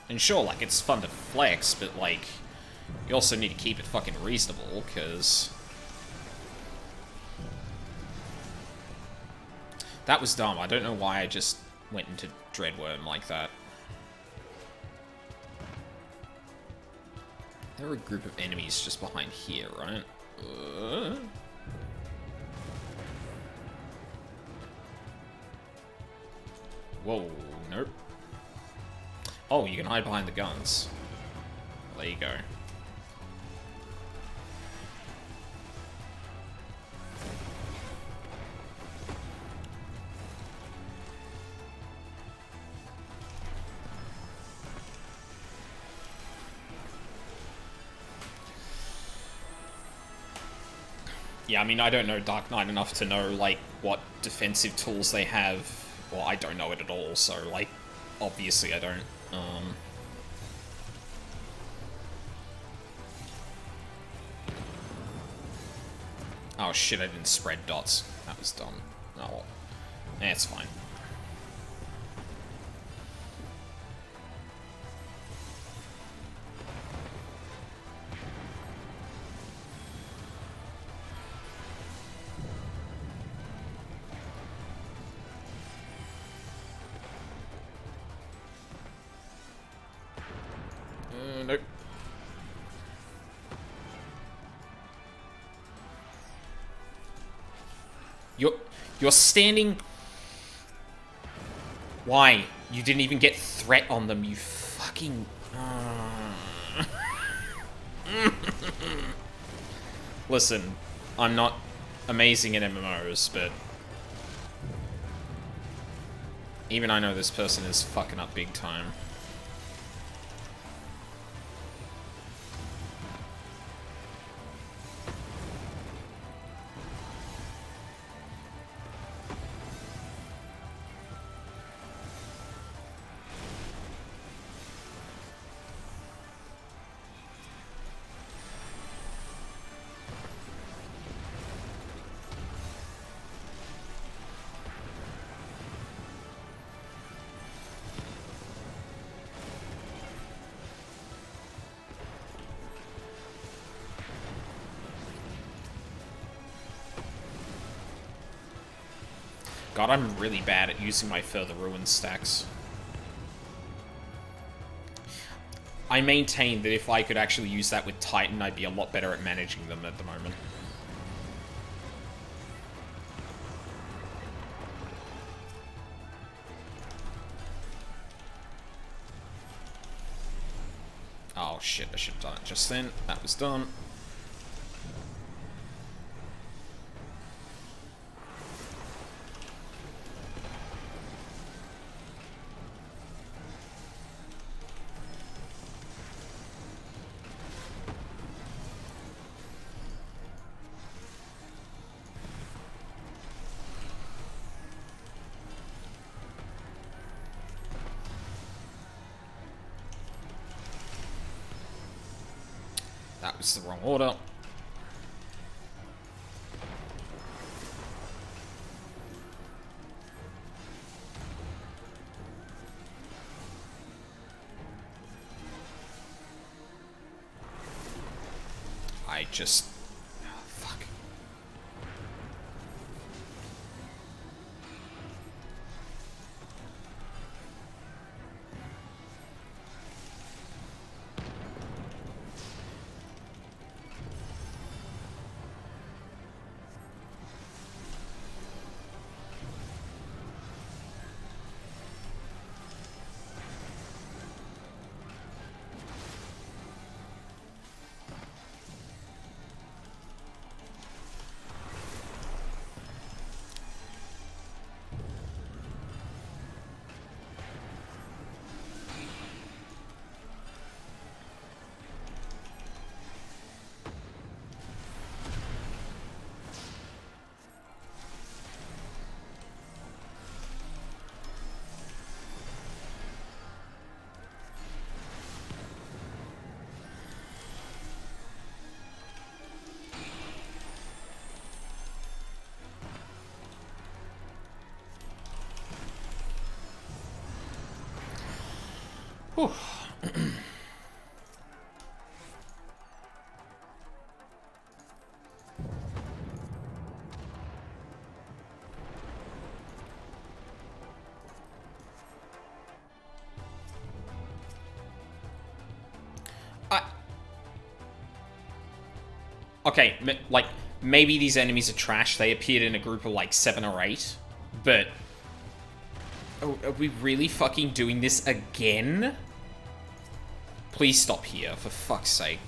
And sure, like, it's fun to flex, but, like, you also need to keep it fucking reasonable, because... That was dumb. I don't know why I just went into Dreadworm like that. There are a group of enemies just behind here, right? Whoa, nope. Oh, you can hide behind the guns. There you go. Yeah, I mean, I don't know Dark Knight enough to know, like, what defensive tools they have. Well, I don't know it at all, so, like, obviously I don't. Oh shit, I didn't spread dots. That was dumb. Oh well. Eh, it's fine. Nope. You're standing... Why? You didn't even get threat on them, you fucking... Listen, I'm not amazing in MMOs, but... Even I know this person is fucking up big time. God, I'm really bad at using my Further Ruin stacks. I maintain that if I could actually use that with Titan, I'd be a lot better at managing them at the moment. Oh shit, I should have done it just then. That was done. That was the wrong order. I just... Oh, fuck. Whew. Okay, like, maybe these enemies are trash. They appeared in a group of, like, 7 or 8. But... Are we really fucking doing this again? Please stop here, for fuck's sake.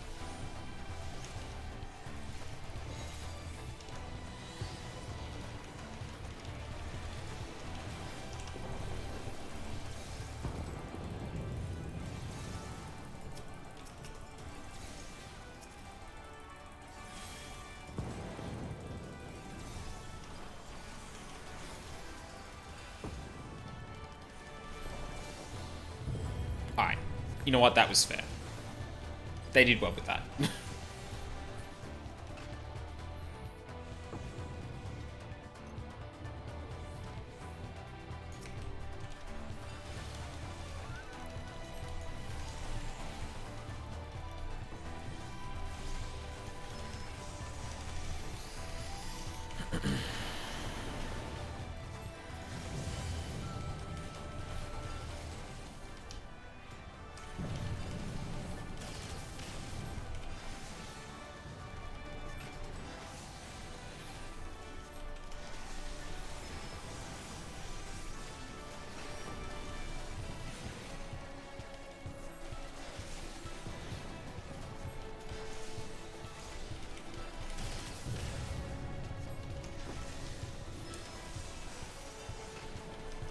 Alright. You know what? That was fair. They did well with that.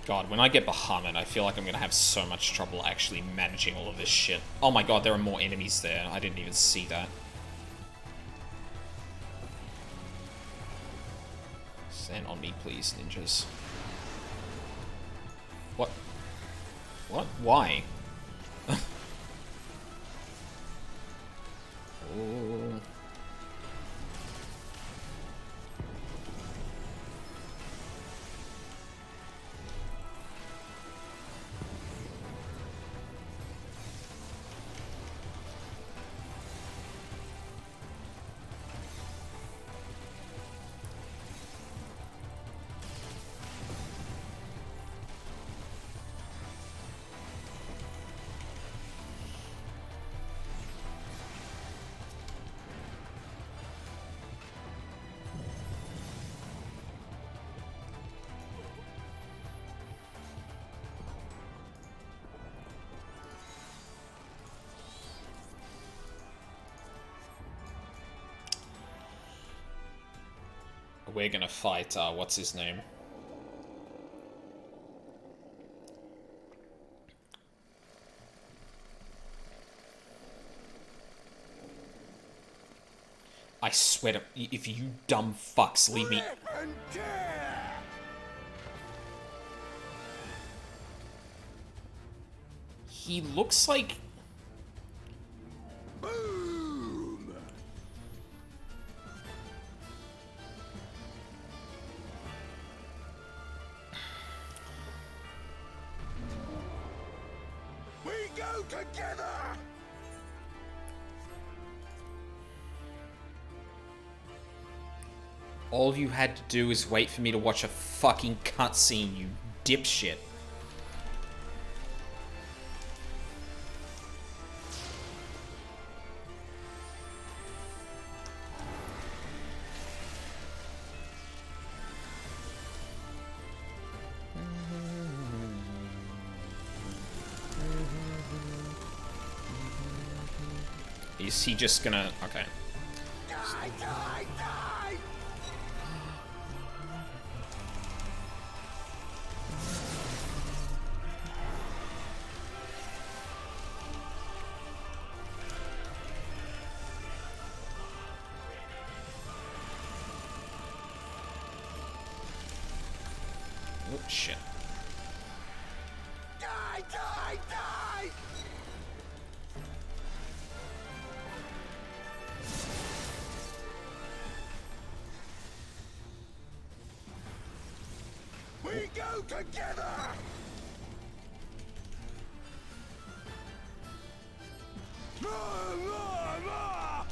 God, when I get Bahamut, I feel like I'm gonna have so much trouble actually managing all of this shit. Oh my god, there are more enemies there. I didn't even see that. Stand on me, please, ninjas. What? What? Why? Oh. We're gonna fight, what's his name? I swear to... If you dumb fucks leave me... He looks like... Together! All you had to do is wait for me to watch a fucking cutscene, you dipshit. Is he just gonna... Okay. Die, die, die! Oh, shit. Die, die, die! We go together! Roar, roar, roar!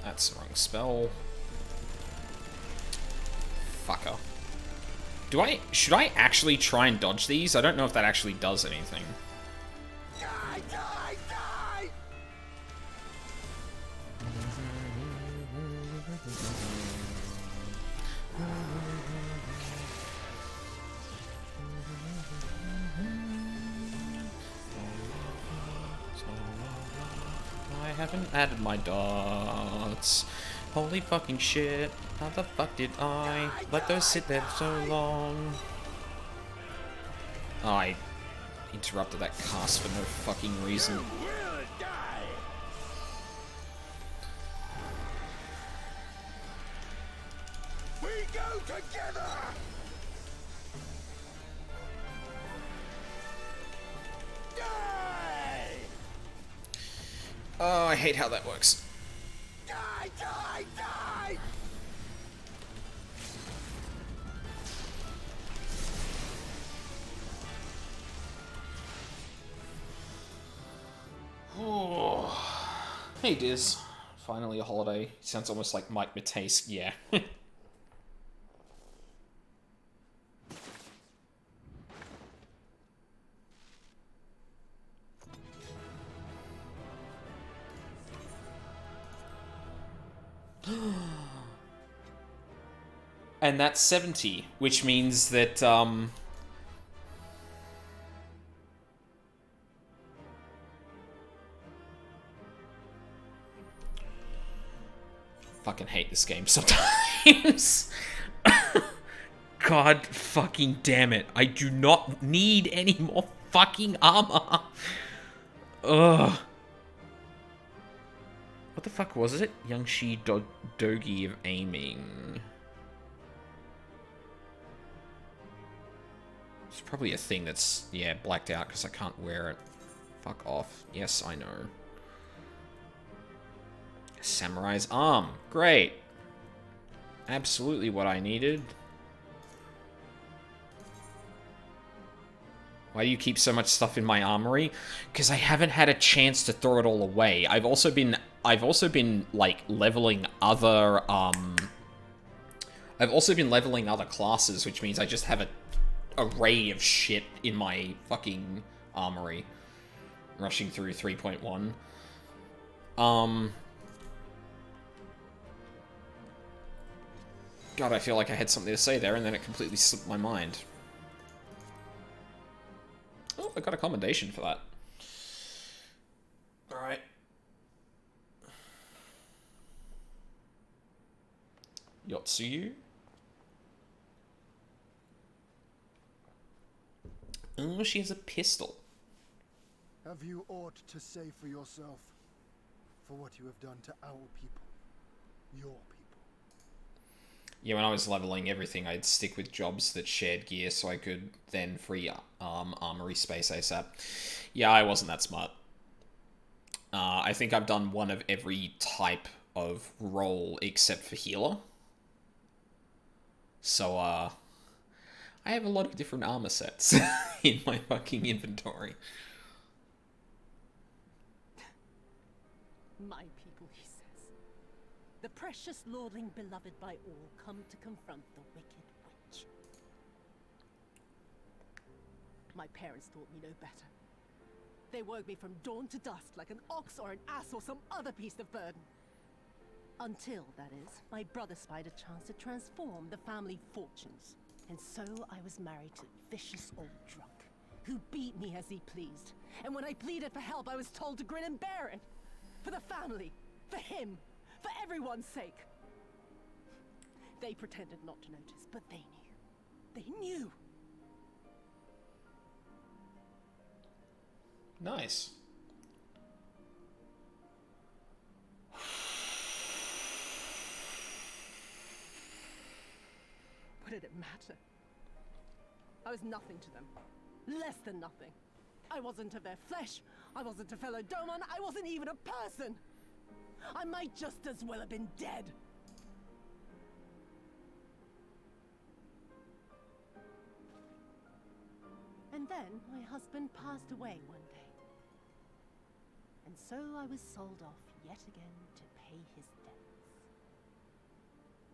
That's the wrong spell. Fucker. Should I actually try and dodge these? I don't know if that actually does anything. Die, die, die! I haven't added my dots. Holy fucking shit. How the fuck did I let those sit there so long? Oh, I interrupted that cast for no fucking reason. We go together! Die! Oh, I hate how that works. Die, die, die! Oh. Hey, Diz. Finally a holiday. Sounds almost like Mike Matejsk. Yeah. And that's 70, which means that, fucking hate this game sometimes. God fucking damn it. I do not need any more fucking armor. Ugh. What the fuck was it? Youngshi Dogi of aiming. It's probably a thing that's, yeah, blacked out because I can't wear it. Fuck off. Yes, I know. Samurai's arm. Great. Absolutely what I needed. Why do you keep so much stuff in my armory? Because I haven't had a chance to throw it all away. I've also been like leveling other classes, which means I just have an array of shit in my fucking armory. Rushing through 3.1. God, I feel like I had something to say there, and then it completely slipped my mind. Oh, I got a commendation for that. Alright. Yotsuyu? Oh, she has a pistol. Have you aught to say for yourself? For what you have done to our people? Your people? Yeah, when I was leveling everything, I'd stick with jobs that shared gear so I could then free armory space ASAP. Yeah, I wasn't that smart. I think I've done one of every type of role except for healer. So, I have a lot of different armor sets in my fucking inventory. My people, he says. The precious lordling beloved by all come to confront the wicked witch. My parents taught me no better. They woke me from dawn to dusk like an ox or an ass or some other beast of burden. Until, that is, my brother spied a chance to transform the family fortunes. And so I was married to a vicious old drunk, who beat me as he pleased. And when I pleaded for help, I was told to grin and bear it. For the family, for him, for everyone's sake. They pretended not to notice, but they knew. They knew. Nice. What did it matter? I was nothing to them. Less than nothing. I wasn't of their flesh. I wasn't a fellow Domon. I wasn't even a person. I might just as well have been dead. And then my husband passed away one day. And so I was sold off yet again to pay his debts.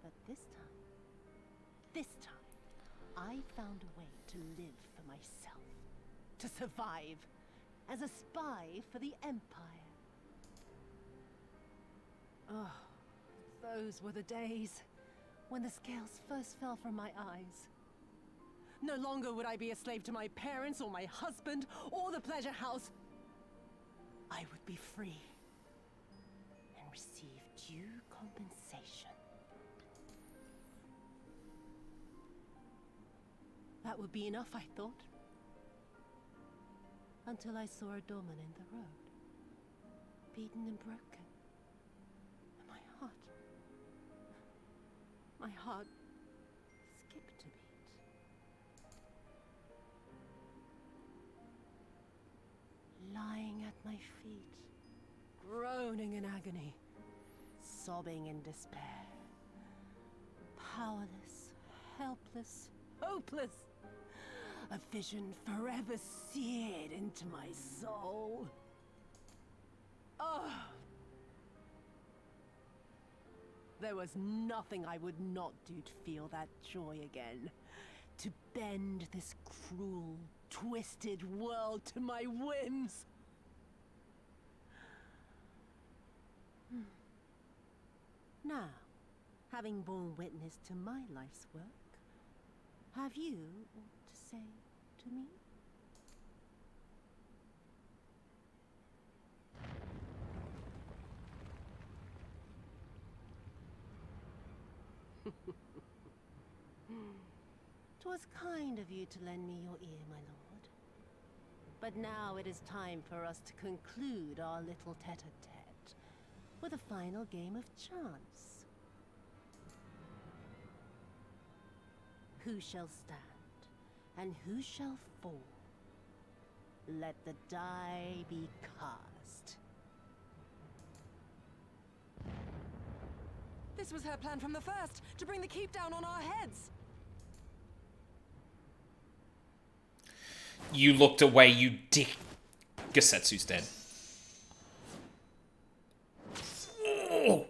But this time, I found a way to live for myself. To survive as a spy for the Empire. Oh, those were the days when the scales first fell from my eyes. No longer would I be a slave to my parents or my husband or the pleasure house. I would be free and receive due compensation. That would be enough, I thought. Until I saw a Doman in the road, beaten and broken. And my heart skipped a beat. Lying at my feet, groaning in agony, sobbing in despair. Powerless, helpless, hopeless. A vision forever seared into my soul. Oh! There was nothing I would not do to feel that joy again. To bend this cruel, twisted world to my whims. Now, having borne witness to my life's work, have you aught to say to me? 'Twas kind of you to lend me your ear, my lord. But now it is time for us to conclude our little tete-a-tete with a final game of chance. Who shall stand, and who shall fall? Let the die be cast. This was her plan from the first, to bring the keep down on our heads. You looked away, you dick. Gasetsu's dead. Oh.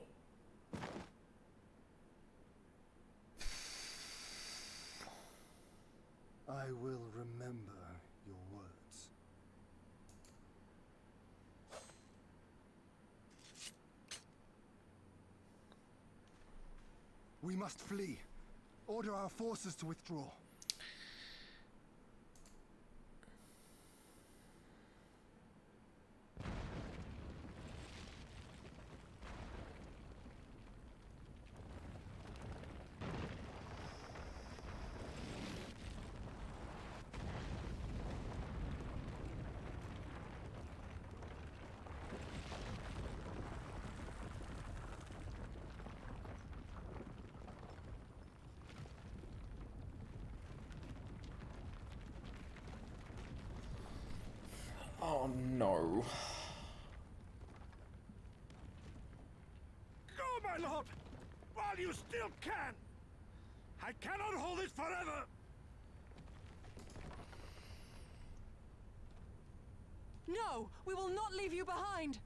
I will remember your words. We must flee. Order our forces to withdraw. Oh no. Go, my lord! While you still can! I cannot hold it forever! No, we will not leave you behind.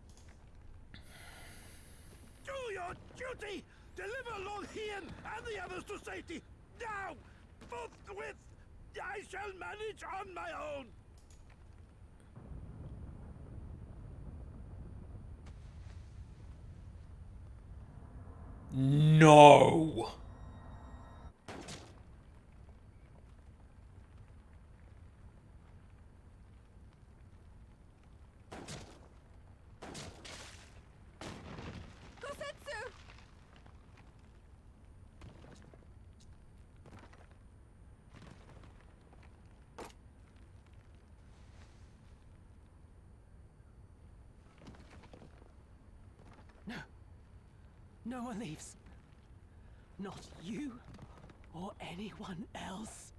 Do your duty! Deliver Lord Hien and the others to safety! Now! Forthwith! I shall manage on my own! No. Gosetsu! No. No one leaves. Not you or anyone else.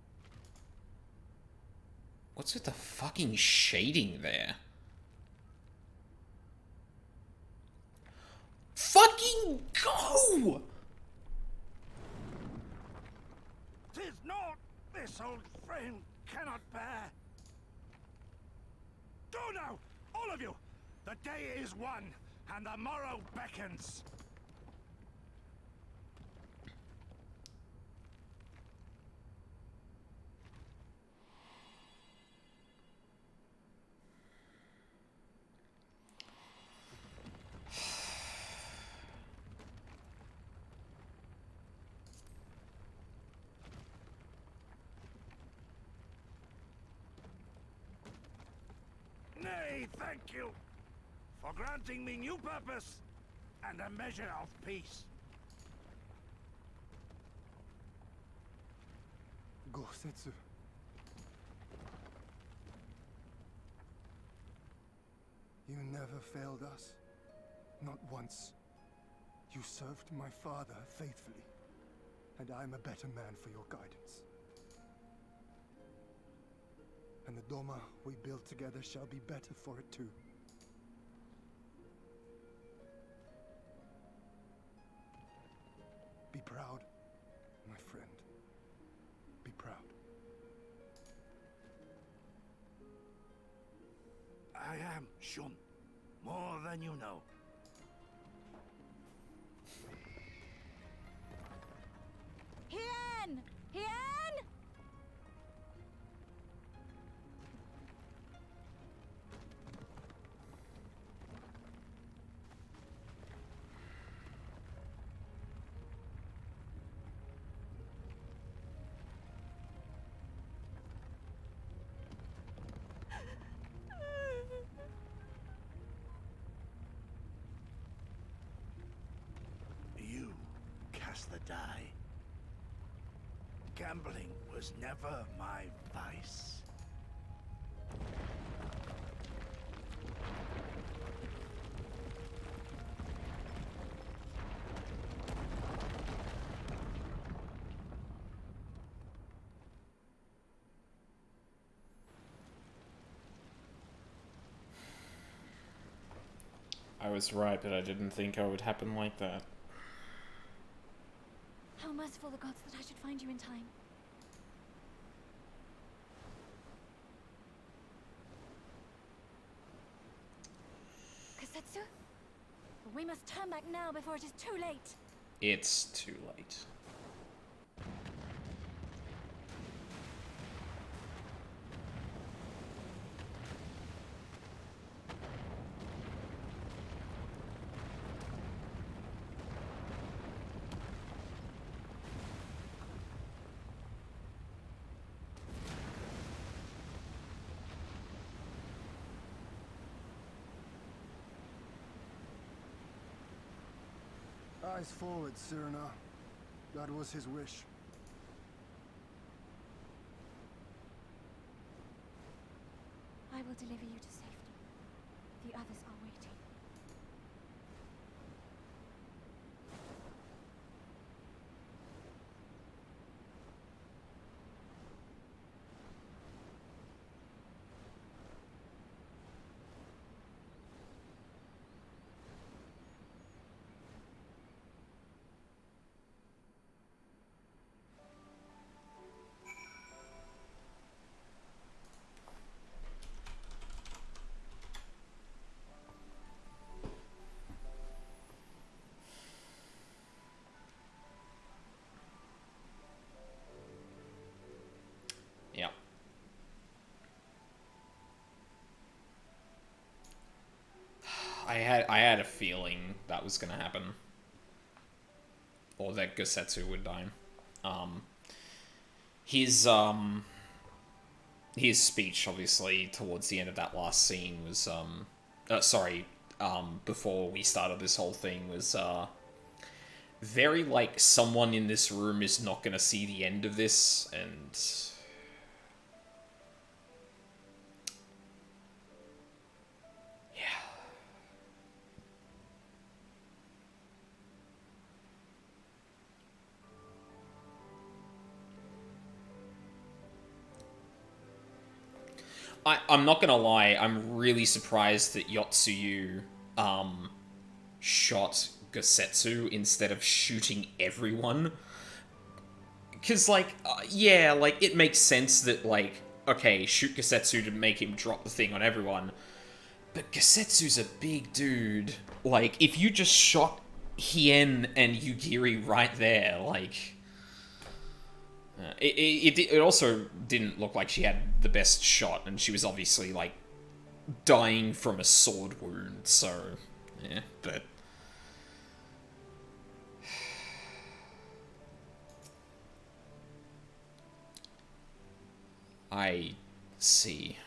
What's with the fucking shading there? Fucking go! 'Tis naught this old frame cannot bear. Go now, all of you! The day is won, and the morrow beckons. Nay, thank you for granting me new purpose and a measure of peace. Gosetsu. You never failed us. Not once. You served my father faithfully, and I'm a better man for your guidance. And the Doma we build together shall be better for it too. Be proud, my friend. Be proud. I am, Shun. More than you know. Hien! Hien! You cast the die. Gambling was never my vice. I was right, but I didn't think it would happen like that. How merciful the gods that I should find you in time. Kasetsu? We must turn back now before it is too late. It's too late. Eyes forward, Cyrano. That was his wish. I will deliver you to safety. The others are waiting. Yeah. I had a feeling that was gonna happen. Or that Gosetsu would die. His speech, obviously, towards the end of that last scene was, before we started this whole thing was, very, like, someone in this room is not gonna see the end of this, and... I'm not gonna lie, I'm really surprised that Yotsuyu, shot Gosetsu instead of shooting everyone. Because, like, yeah, like, it makes sense that, like, okay, shoot Gosetsu to make him drop the thing on everyone. But Gosetsu's a big dude. Like, if you just shot Hien and Yugiri right there, like... It also didn't look like she had the best shot, and she was obviously, like, dying from a sword wound, so... Yeah, but... I see.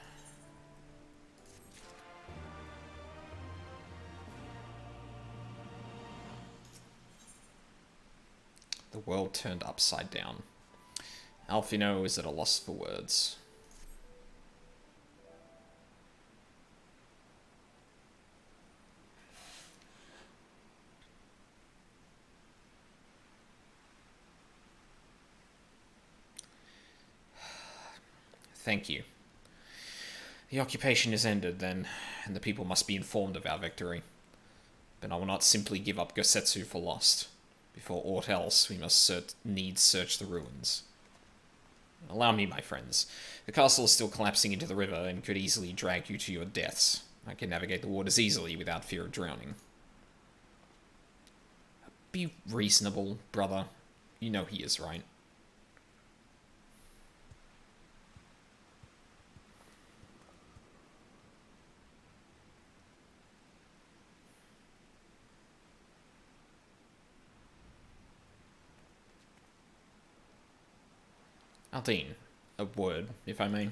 The world turned upside down. Alfino is at a loss for words. Thank you. The occupation is ended, then, and the people must be informed of our victory. But I will not simply give up Gosetsu for lost. Before aught else, we must needs search the ruins. Allow me, my friends. The castle is still collapsing into the river and could easily drag you to your deaths. I can navigate the waters easily without fear of drowning. Be reasonable, brother. You know he is, right? Aldine, a word, if I may.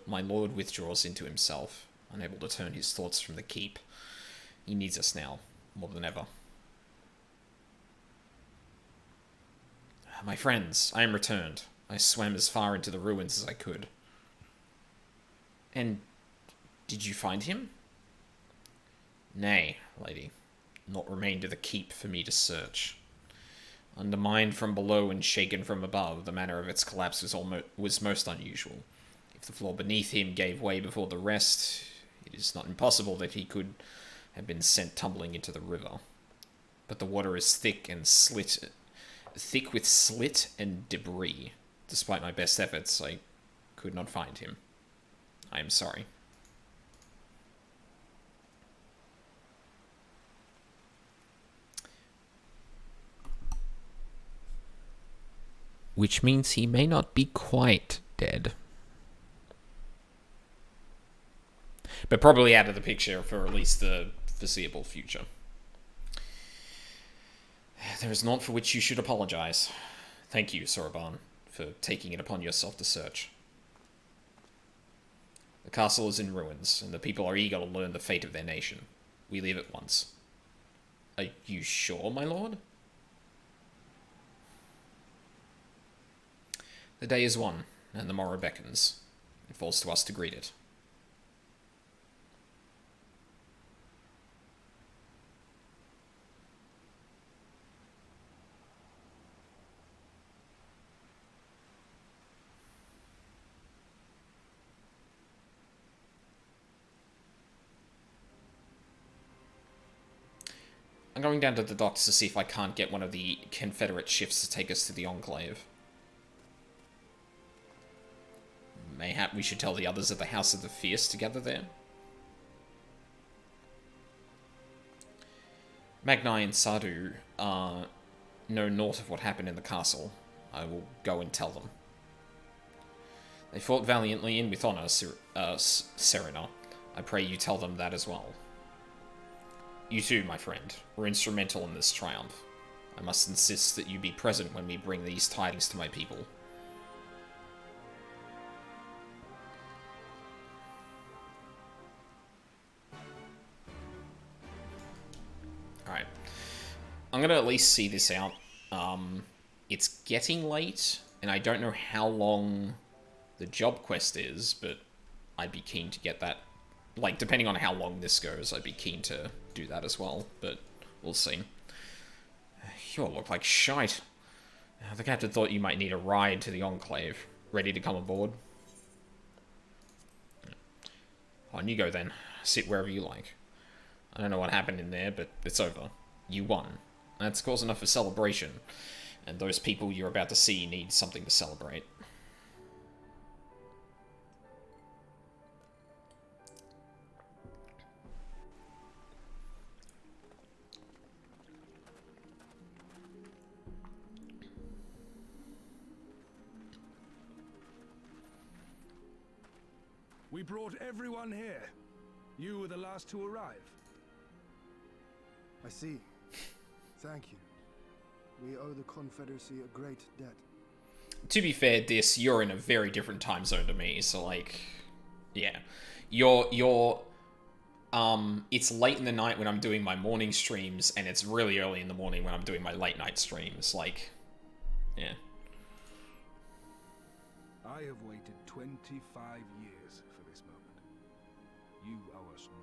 My lord withdraws into himself, unable to turn his thoughts from the keep. He needs us now, more than ever. My friends, I am returned. I swam as far into the ruins as I could. And did you find him? Nay, lady. Naught remained of the keep for me to search. Undermined from below and shaken from above, the manner of its collapse was most unusual. If the floor beneath him gave way before the rest, it is not impossible that he could have been sent tumbling into the river. But the water is thick with slit and debris. Despite my best efforts, I could not find him. I am sorry. Which means he may not be quite dead. But probably out of the picture for at least the foreseeable future. There is naught for which you should apologize. Thank you, Soroban, for taking it upon yourself to search. The castle is in ruins, and the people are eager to learn the fate of their nation. We leave at once. Are you sure, my lord? The day is won, and the morrow beckons. It falls to us to greet it. I'm going down to the docks to see if I can't get one of the Confederate ships to take us to the Enclave. Mayhap we should tell the others of the House of the Fierce to gather there? Magnai and Sardu know naught of what happened in the castle. I will go and tell them. They fought valiantly and with honor, Serena. I pray you tell them that as well. You too, my friend, were instrumental in this triumph. I must insist that you be present when we bring these tidings to my people. Alright. I'm gonna at least see this out. It's getting late, and I don't know how long the job quest is, but I'd be keen to get that. Like, depending on how long this goes, I'd be keen to do that as well, but we'll see. You all look like shite. The captain thought you might need a ride to the Enclave. Ready to come aboard? On you go then. Sit wherever you like. I don't know what happened in there, but it's over. You won. That's cause enough for celebration, and those people you're about to see need something to celebrate. We brought everyone here. You were the last to arrive. I see. Thank you. We owe the Confederacy a great debt. To be fair, you're in a very different time zone to me, so like, yeah. It's late in the night when I'm doing my morning streams, and it's really early in the morning when I'm doing my late night streams, like, yeah. I have waited 25 years for this moment. You owe us naught.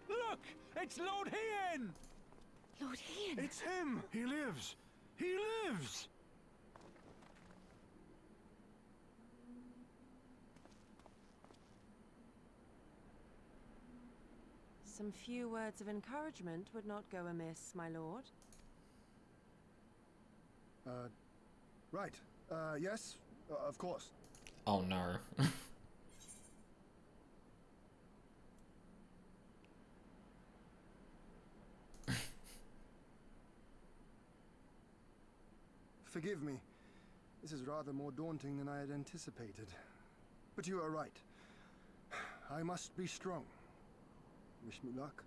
Look! It's Lord Hien! Lord Hien! It's him! He lives! He lives! Some few words of encouragement would not go amiss, my lord. Right. Yes, of course. Oh no. Forgive me. This is rather more daunting than I had anticipated. But you are right. I must be strong. Wish me luck.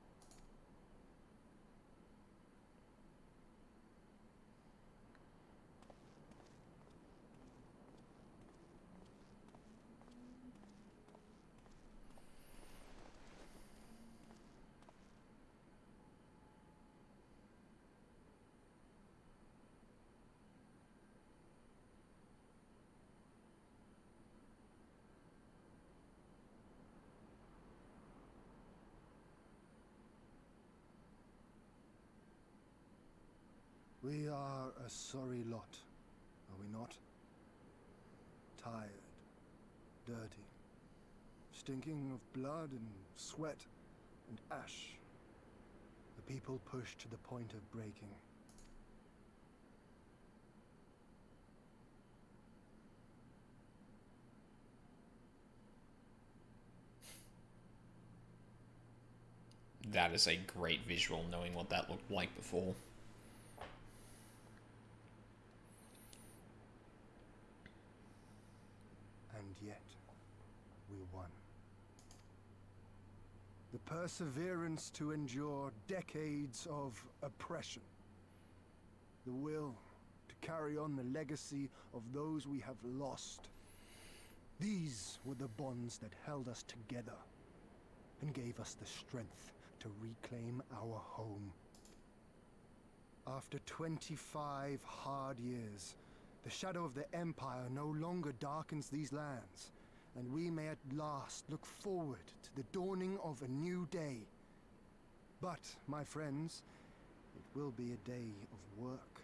We are a sorry lot, are we not? Tired, dirty, stinking of blood and sweat and ash. The people pushed to the point of breaking. That is a great visual, knowing what that looked like before. And yet, we won. The perseverance to endure decades of oppression. The will to carry on the legacy of those we have lost. These were the bonds that held us together and gave us the strength to reclaim our home. After 25 hard years, the shadow of the Empire no longer darkens these lands, and we may at last look forward to the dawning of a new day. But, my friends, it will be a day of work.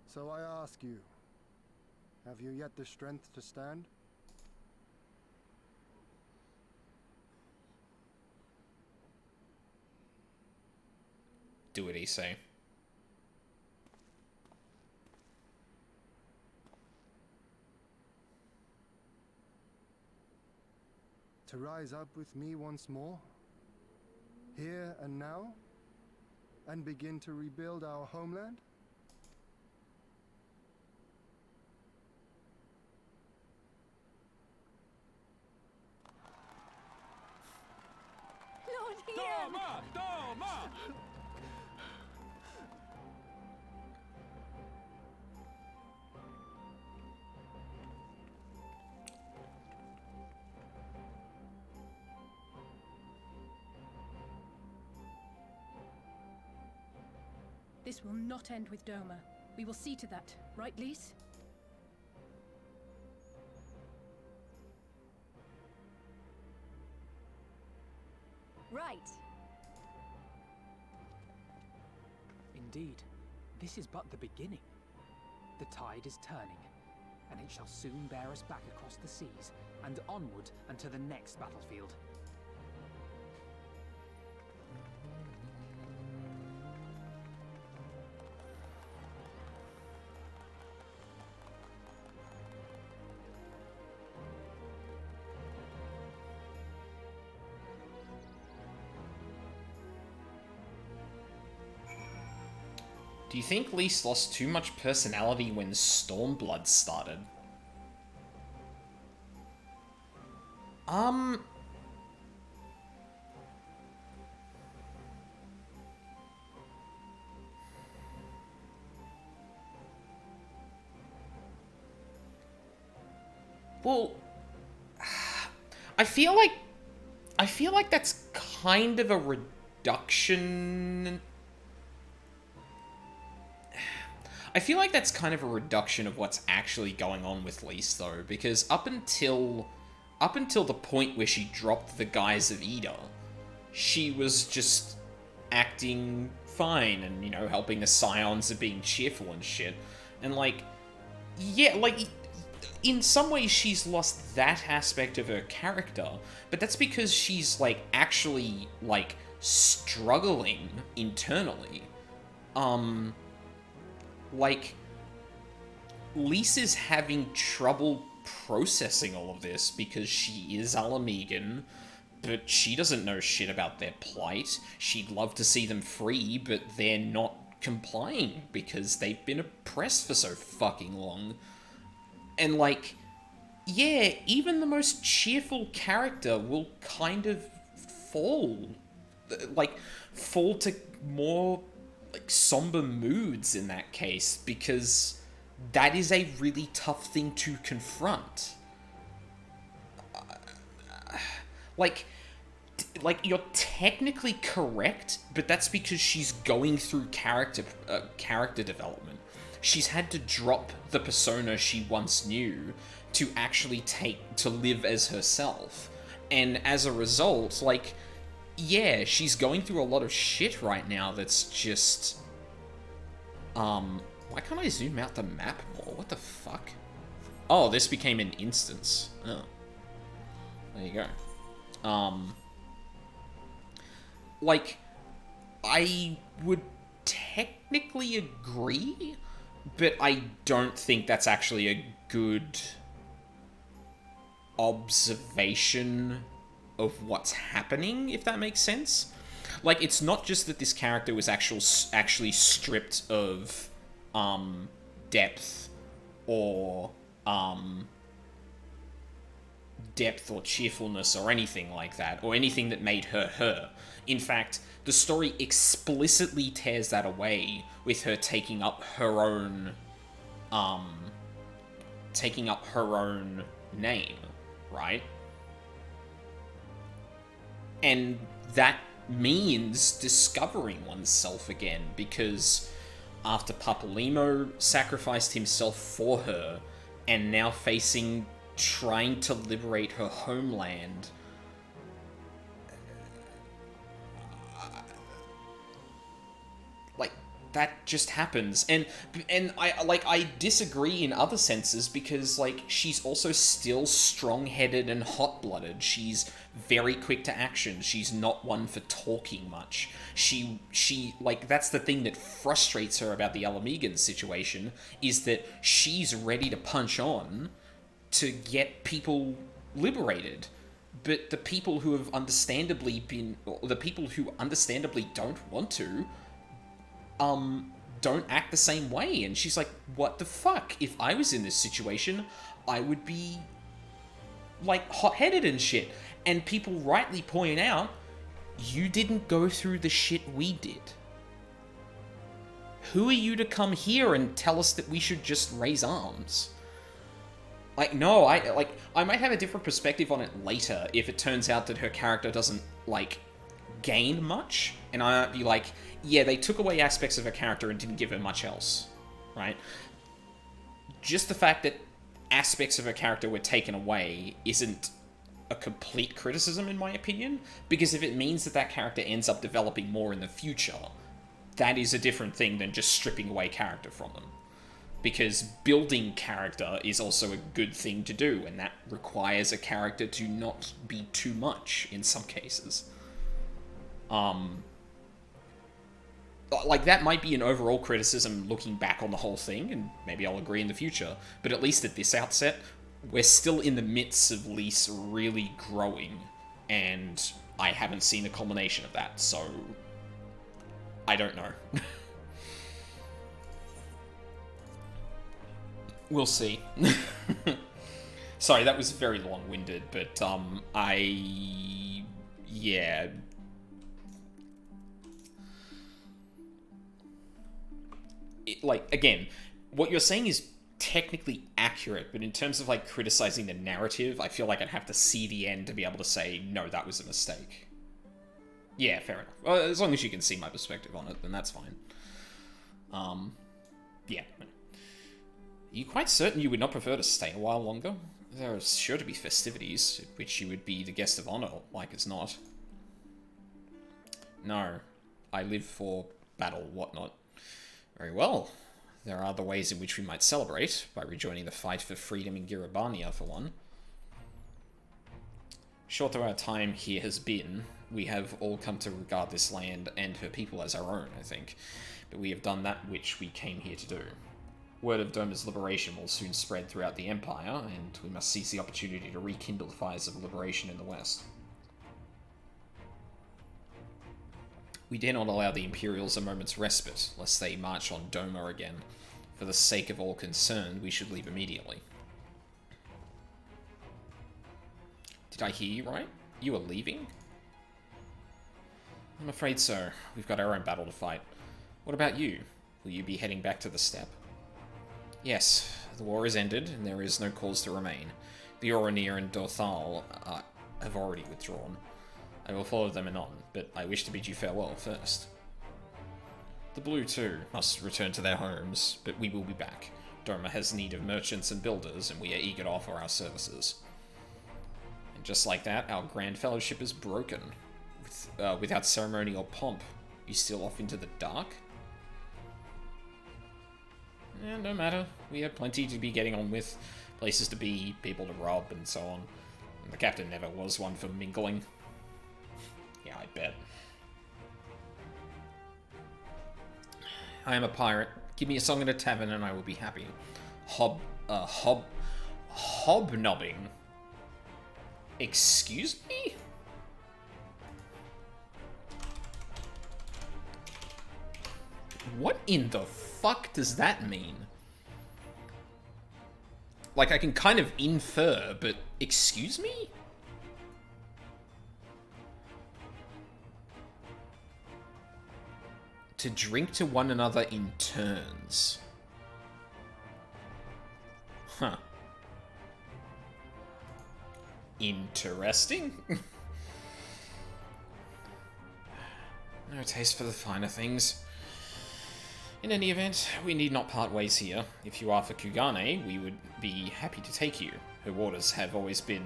So I ask you, have you yet the strength to stand? Do what he say. To rise up with me once more, here and now, and begin to rebuild our homeland? Toma! Toma! This will not end with Doma. We will see to that, right, Lise? Right. Indeed, this is but the beginning. The tide is turning, and it shall soon bear us back across the seas and onward unto the next battlefield. Do you think Lise lost too much personality when Stormblood started? Well, I feel like that's kind of a reduction. I feel like that's kind of a reduction of what's actually going on with Lise, though, because up until the point where she dropped the guise of Ida, she was just acting fine and, you know, helping the Scions of being cheerful and shit. And, like, yeah, like, in some ways she's lost that aspect of her character, but that's because she's, like, actually, like, struggling internally. Like, Lys is having trouble processing all of this because she is Alamegan, but she doesn't know shit about their plight. She'd love to see them free, but they're not complying because they've been oppressed for so fucking long. And, like, yeah, even the most cheerful character will kind of fall to more, like, somber moods in that case, because that is a really tough thing to confront. Like, you're technically correct, but that's because she's going through character development. She's had to drop the persona she once knew to actually live as herself. And as a result, like, yeah, she's going through a lot of shit right now that's just... why can't I zoom out the map more? What the fuck? Oh, this became an instance. Oh. There you go. Like, I would technically agree, but I don't think that's actually a good observation of what's happening, if that makes sense. Like, it's not just that this character was actually stripped of depth or cheerfulness or anything like that, or anything that made her her. In fact, the story explicitly tears that away with her taking up her own name, right? And that means discovering oneself again, because after Papalymo sacrificed himself for her, and now trying to liberate her homeland, like, that just happens. And I disagree in other senses, because, like, she's also still strong-headed and hot-blooded. She's very quick to action. She's not one for talking much. She like, that's the thing that frustrates her about the Alamegan situation, is that she's ready to punch on to get people liberated. But the people who have understandably don't want to, don't act the same way. And she's like, what the fuck? If I was in this situation, I would be, like, hot-headed and shit. And people rightly point out, you didn't go through the shit we did. Who are you to come here and tell us that we should just raise arms? Like, no, I might have a different perspective on it later if it turns out that her character doesn't, like, gain much. And I might be like, yeah, they took away aspects of her character and didn't give her much else, right? Just the fact that aspects of her character were taken away isn't a complete criticism, in my opinion, because if it means that character ends up developing more in the future, that is a different thing than just stripping away character from them. Because building character is also a good thing to do, and that requires a character to not be too much in some cases. Like, that might be an overall criticism looking back on the whole thing, and maybe I'll agree in the future, but at least at this outset, we're still in the midst of Lys really growing, and I haven't seen a culmination of that, so I don't know. We'll see. Sorry, that was very long-winded, but, yeah. Again, what you're saying is technically accurate, but in terms of, like, criticizing the narrative, I feel like I'd have to see the end to be able to say, no, that was a mistake. Yeah, fair enough. Well, as long as you can see my perspective on it, then that's fine. Yeah. Are you quite certain you would not prefer to stay a while longer? There are sure to be festivities at which you would be the guest of honor, like as not. No. I live for battle, whatnot. Very well. There are other ways in which we might celebrate, by rejoining the fight for freedom in Giribania, for one. Short though our time here has been, we have all come to regard this land and her people as our own, I think. But we have done that which we came here to do. Word of Doma's liberation will soon spread throughout the Empire, and we must seize the opportunity to rekindle the fires of liberation in the West. We dare not allow the Imperials a moment's respite, lest they march on Doma again. For the sake of all concerned, we should leave immediately. Did I hear you right? You are leaving? I'm afraid so. We've got our own battle to fight. What about you? Will you be heading back to the steppe? Yes, the war is ended, and there is no cause to remain. The Oronir and Dothal have already withdrawn. I will follow them anon, but I wish to bid you farewell first. The Blue, too, must return to their homes, but we will be back. Doma has need of merchants and builders, and we are eager to offer our services. And just like that, our Grand Fellowship is broken. Without ceremony or pomp, you still off into the dark? No matter. We have plenty to be getting on with. Places to be, people to rob, and so on. And the captain never was one for mingling. Yeah, I bet. I am a pirate. Give me a song at a tavern and I will be happy. Hobnobbing? Excuse me? What in the fuck does that mean? Like, I can kind of infer, but excuse me? To drink to one another in turns. Huh. Interesting. No taste for the finer things. In any event, we need not part ways here. If you are for Kugane, we would be happy to take you. Her waters have always been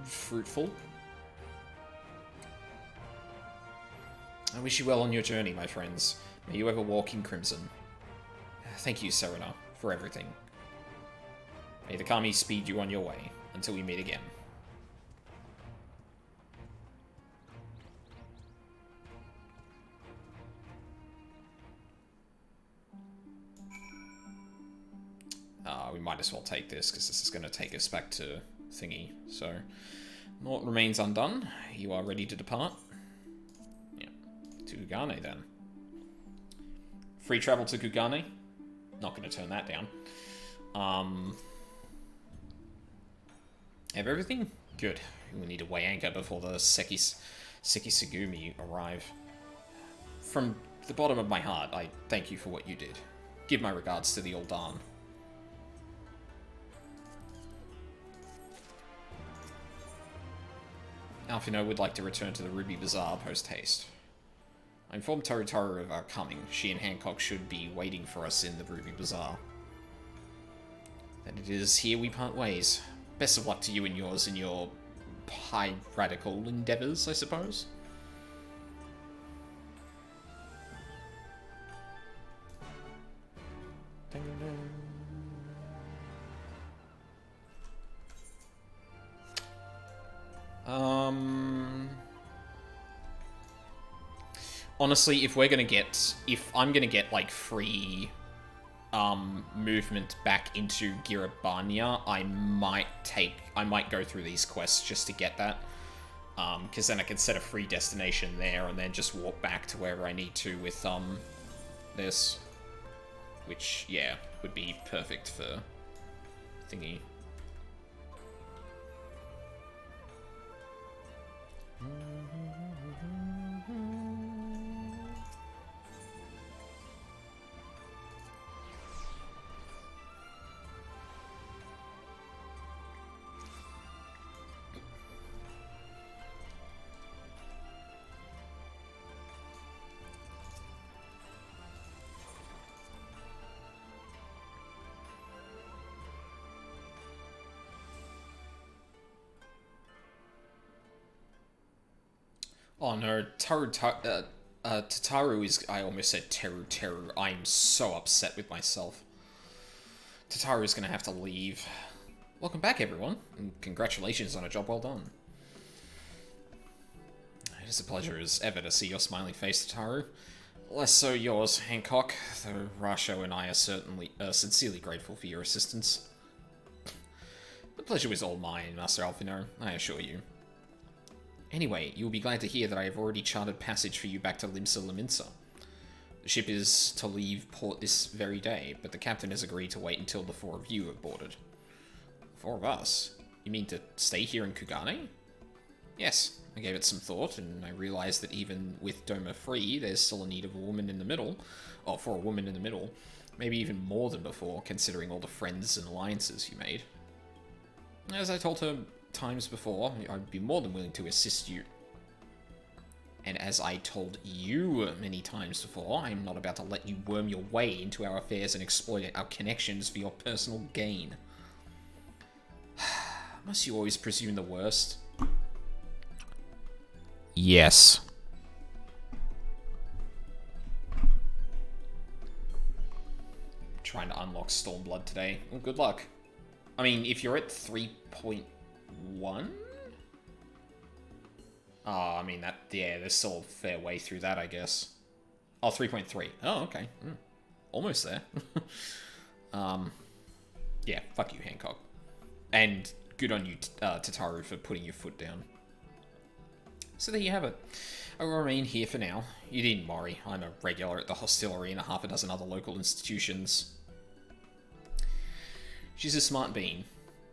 fruitful. I wish you well on your journey, my friends. May you ever walk in crimson. Thank you, Serena, for everything. May the Kami speed you on your way, until we meet again. We might as well take this, because this is going to take us back to thingy. So, naught remains undone. You are ready to depart? Yeah. To Kugane, then. Free travel to Kugane? Not going to turn that down. Have everything? Good. We need to weigh anchor before the Sekisugumi arrive. From the bottom of my heart, I thank you for what you did. Give my regards to the Uldan. Alfino would like to return to the Ruby Bazaar post-haste. I informed Toru of our coming. She and Hancock should be waiting for us in the Ruby Bazaar. Then it is here we part ways. Best of luck to you and yours in your high radical endeavors, I suppose. Honestly, if I'm gonna get, like, free, movement back into Girabania, I might go through these quests just to get that. Because then I can set a free destination there and then just walk back to wherever I need to with, this. Which, yeah, would be perfect for thingy. Oh no, Tataru is... I almost said Teru. I am so upset with myself. Tataru is going to have to leave. Welcome back, everyone, and congratulations on a job well done. It is a pleasure as ever to see your smiling face, Tataru. Less so yours, Hancock, though Rasho and I are sincerely grateful for your assistance. The pleasure was all mine, Master Alphino, I assure you. Anyway, you will be glad to hear that I have already chartered passage for you back to Limsa Laminsa. The ship is to leave port this very day, but the captain has agreed to wait until the 4 of you have boarded. 4 of us? You mean to stay here in Kugane? Yes, I gave it some thought, and I realized that even with Doma free, there's still a need of a woman in the middle, or for a woman in the middle, maybe even more than before, considering all the friends and alliances you made. As I told her times before, I'd be more than willing to assist you. And as I told you many times before, I'm not about to let you worm your way into our affairs and exploit our connections for your personal gain. Must you always presume the worst? Yes. Trying to unlock Stormblood today. Well, good luck. I mean, if you're at 3.1? Oh, I mean, yeah, there's still a fair way through that, I guess. Oh, 3.3. Oh, okay. Almost there. Yeah, fuck you, Hancock. And good on you, Tataru, for putting your foot down. So there you have it. I will remain here for now. You needn't worry. I'm a regular at the hostelry and a half a dozen other local institutions. She's a smart bean.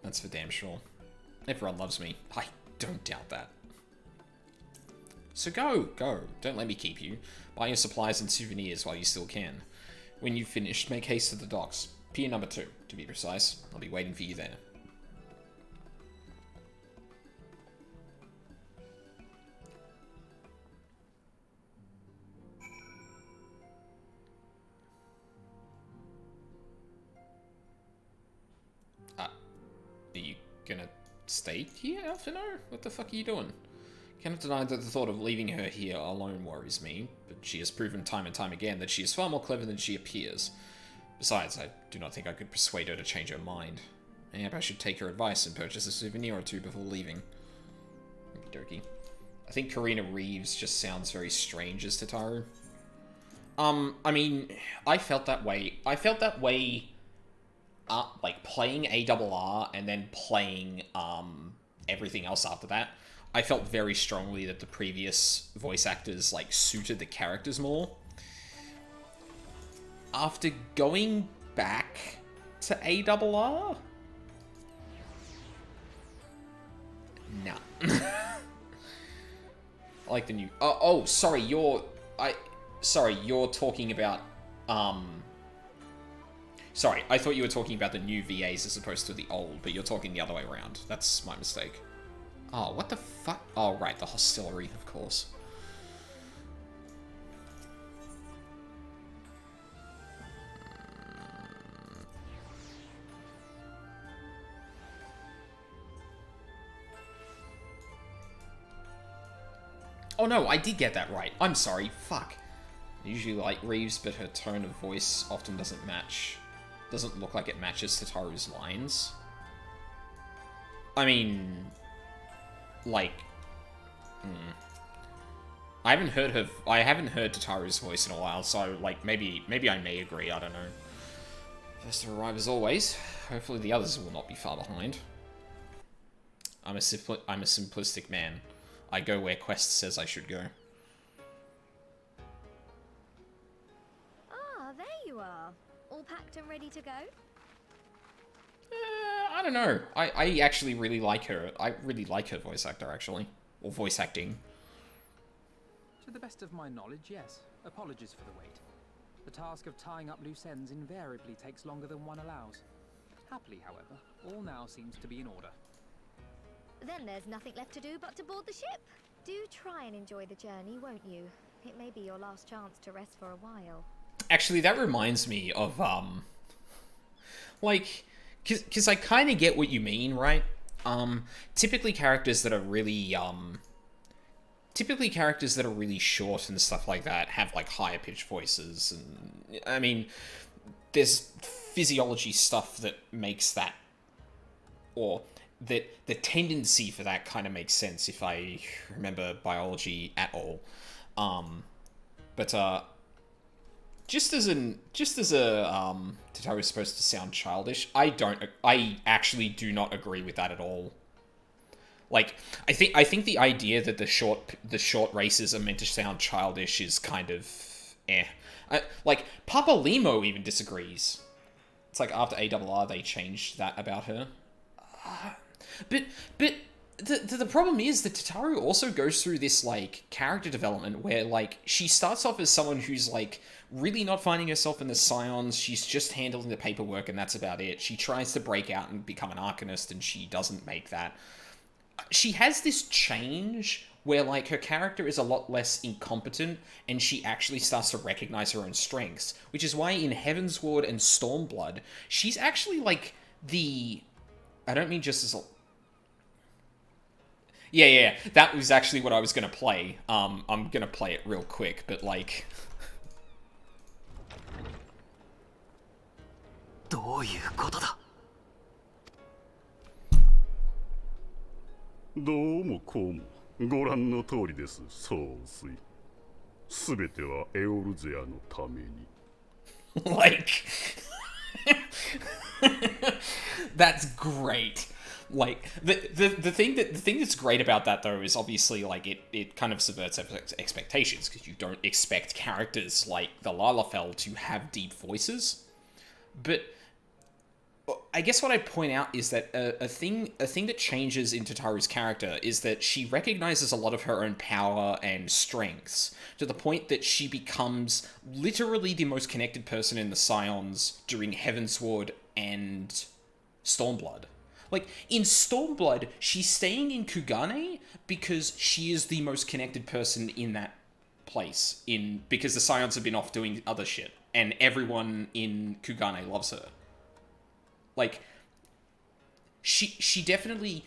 That's for damn sure. Everyone loves me. I don't doubt that. So go. Don't let me keep you. Buy your supplies and souvenirs while you still can. When you've finished, make haste to the docks. Pier number 2, to be precise. I'll be waiting for you there. Are you gonna stay here, Alphino? What the fuck are you doing? Cannot deny that the thought of leaving her here alone worries me, but she has proven time and time again that she is far more clever than she appears. Besides, I do not think I could persuade her to change her mind. Maybe I should take her advice and purchase a souvenir or two before leaving. Okie dokie. I think Karina Reeves just sounds very strange as Tataru. I mean, I felt that way. Like, playing ARR and then playing, everything else after that. I felt very strongly that the previous voice actors, like, suited the characters more. After going back to ARR? Nah. I like the new... Oh, sorry, you're talking about, Sorry, I thought you were talking about the new VAs as opposed to the old, but you're talking the other way around. That's my mistake. Oh, what the fuck? Oh, right, the hostelry, of course. Oh no, I did get that right. I'm sorry, fuck. I usually like Reeves, but her tone of voice often doesn't look like it matches Tataru's lines. I mean, like, I haven't heard Tataru's voice in a while, so, like, maybe I may agree, I don't know. First to arrive as always. Hopefully the others will not be far behind. I'm a simplistic man. I go where Quest says I should go. Ah, there you are. All packed and ready to go? I don't know. I actually really like her. I really like her voice actor, actually. Or voice acting. To the best of my knowledge, yes. Apologies for the wait. The task of tying up loose ends invariably takes longer than one allows. Happily, however, all now seems to be in order. Then there's nothing left to do but to board the ship. Do try and enjoy the journey, won't you? It may be your last chance to rest for a while. Actually, that reminds me of, like, because I kind of get what you mean, right? Typically characters that are really short and stuff like that have, like, higher pitched voices, and, I mean, there's physiology stuff that makes that, or that the tendency for that kind of makes sense if I remember biology at all. But just as Tataru is supposed to sound childish, I actually do not agree with that at all. Like, I think the idea that the short races are meant to sound childish is kind of like, Papa Limo even disagrees. It's like after ARR they changed that about her. But the problem is that Tataru also goes through this, like, character development where, like, she starts off as someone who's, like, really not finding herself in the Scions. She's just handling the paperwork and that's about it. She tries to break out and become an Arcanist and she doesn't make that. She has this change where, like, her character is a lot less incompetent and she actually starts to recognize her own strengths, which is why in Heavensward and Stormblood, she's actually, like, I don't mean just as a... Yeah, that was actually what I was gonna play. I'm gonna play it real quick, but, like... どういうことだ? どうもこうもご覧の通りです総帥すべてはエオルゼアのために Like that's great. Like the thing that's great about that though is obviously, like, it kind of subverts expectations because you don't expect characters like the Lalafell to have deep voices. But I guess what I'd point out is that a thing that changes in Tataru's character is that she recognizes a lot of her own power and strengths, to the point that she becomes literally the most connected person in the Scions during Heavensward and Stormblood. Like, in Stormblood, she's staying in Kugane because she is the most connected person in that place, because the Scions have been off doing other shit, and everyone in Kugane loves her. Like, she definitely...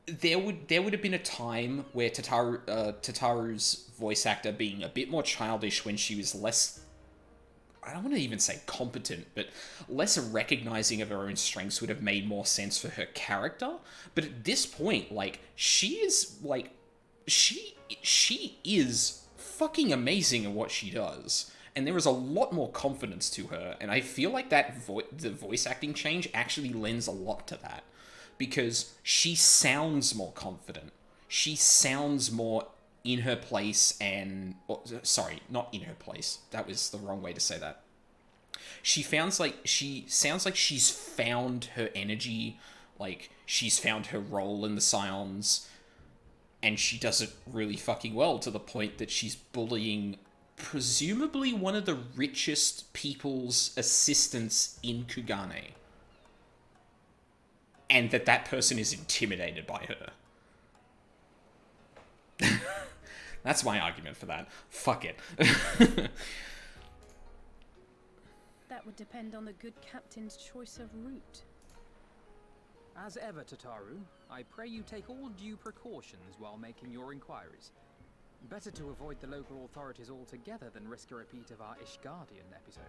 There would have been a time where Tataru's voice actor being a bit more childish when she was less... I don't want to even say competent, but less recognizing of her own strengths would have made more sense for her character. But at this point, like, she is fucking amazing at what she does. And there is a lot more confidence to her, and I feel like that the voice acting change actually lends a lot to that, because she sounds more confident. She sounds more in her place sorry, not in her place. That was the wrong way to say that. She sounds like she's found her energy, like she's found her role in the Scions, and she does it really fucking well, to the point that she's bullying presumably one of the richest people's assistants in Kugane. And that person is intimidated by her. That's my argument for that. Fuck it. That would depend on the good captain's choice of route. As ever, Tataru, I pray you take all due precautions while making your inquiries. Better to avoid the local authorities altogether than risk a repeat of our Ishgardian episode.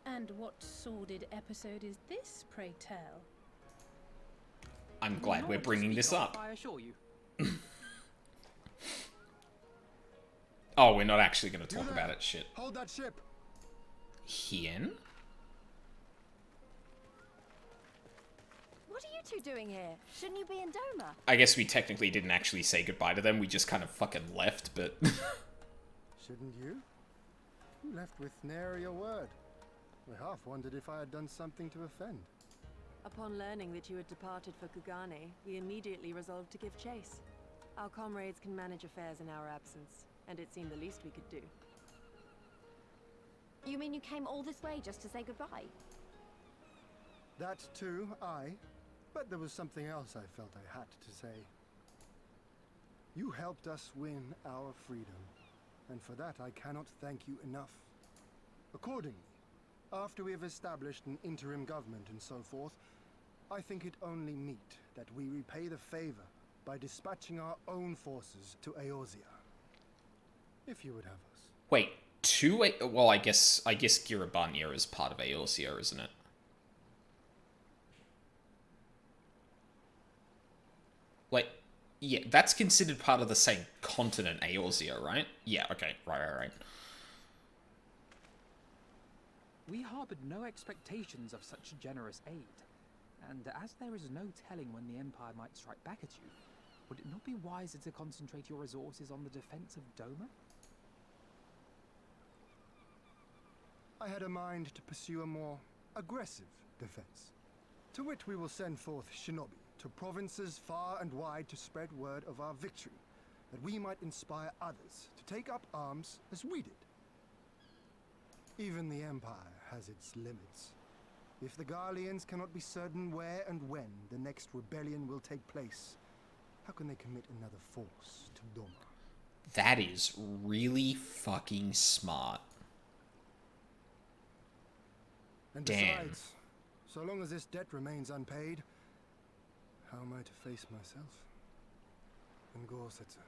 And what sordid episode is this, pray tell? I'm glad we're bringing this up. I assure you. Oh, we're not actually going to talk about it, shit. Hold that ship. Hien? What are you two doing here? Shouldn't you be in Doma? I guess we technically didn't actually say goodbye to them, we just kind of fucking left, but... Shouldn't you? You left with nary a word. I half wondered if I had done something to offend. Upon learning that you had departed for Kugane, we immediately resolved to give chase. Our comrades can manage affairs in our absence, and it seemed the least we could do. You mean you came all this way just to say goodbye? That too, aye. But there was something else I felt I had to say. You helped us win our freedom, and for that I cannot thank you enough. Accordingly, after we have established an interim government and so forth, I think it only meet that we repay the favor by dispatching our own forces to Eorzea. If you would have us. Wait, well, I guess Girabania is part of Eorzea, isn't it? Like, Yeah, that's considered part of the same continent, Eorzea, right? Yeah, okay. Right. We harbored no expectations of such generous aid, and as there is no telling when the Empire might strike back at you, would it not be wiser to concentrate your resources on the defense of Doma? I had a mind to pursue a more aggressive defense, to which we will send forth shinobi to provinces far and wide to spread word of our victory, that we might inspire others to take up arms as we did. Even the Empire has its limits. If the Garleans cannot be certain where and when the next rebellion will take place, how can they commit another force to Doma? That is really fucking smart. And Damn. besides, so long as this debt remains unpaid, how am I to face myself and Gorsetzer?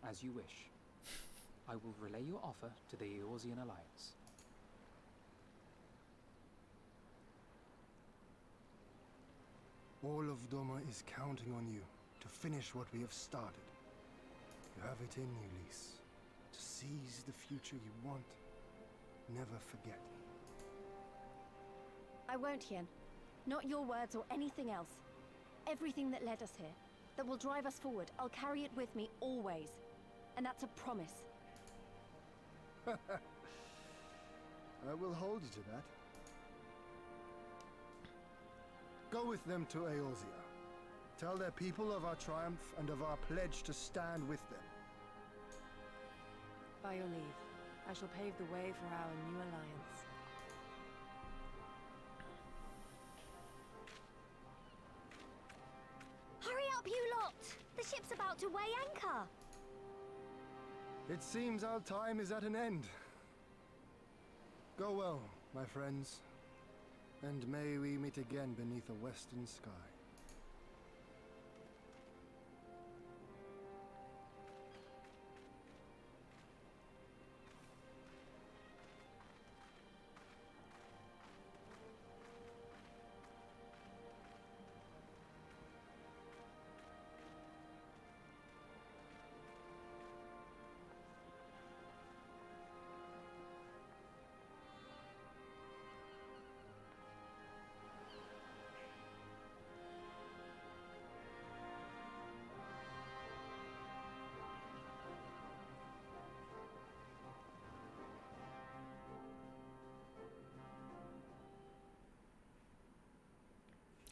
As you wish. I will relay your offer to the Eorzean Alliance. All of Doma is counting on you to finish what we have started. You have it in you, Lys. To seize the future you want. Never forget. I won't, Hien. Not your words or anything else. Everything that led us here, that will drive us forward, I'll carry it with me always. And that's a promise. I will hold you to that. Go with them to Eorzea. Tell their people of our triumph and of our pledge to stand with them. By your leave, I shall pave the way for our new alliance. Hurry up, you lot! The ship's about to weigh anchor. It seems our time is at an end. Go well, my friends, and may we meet again beneath a western sky.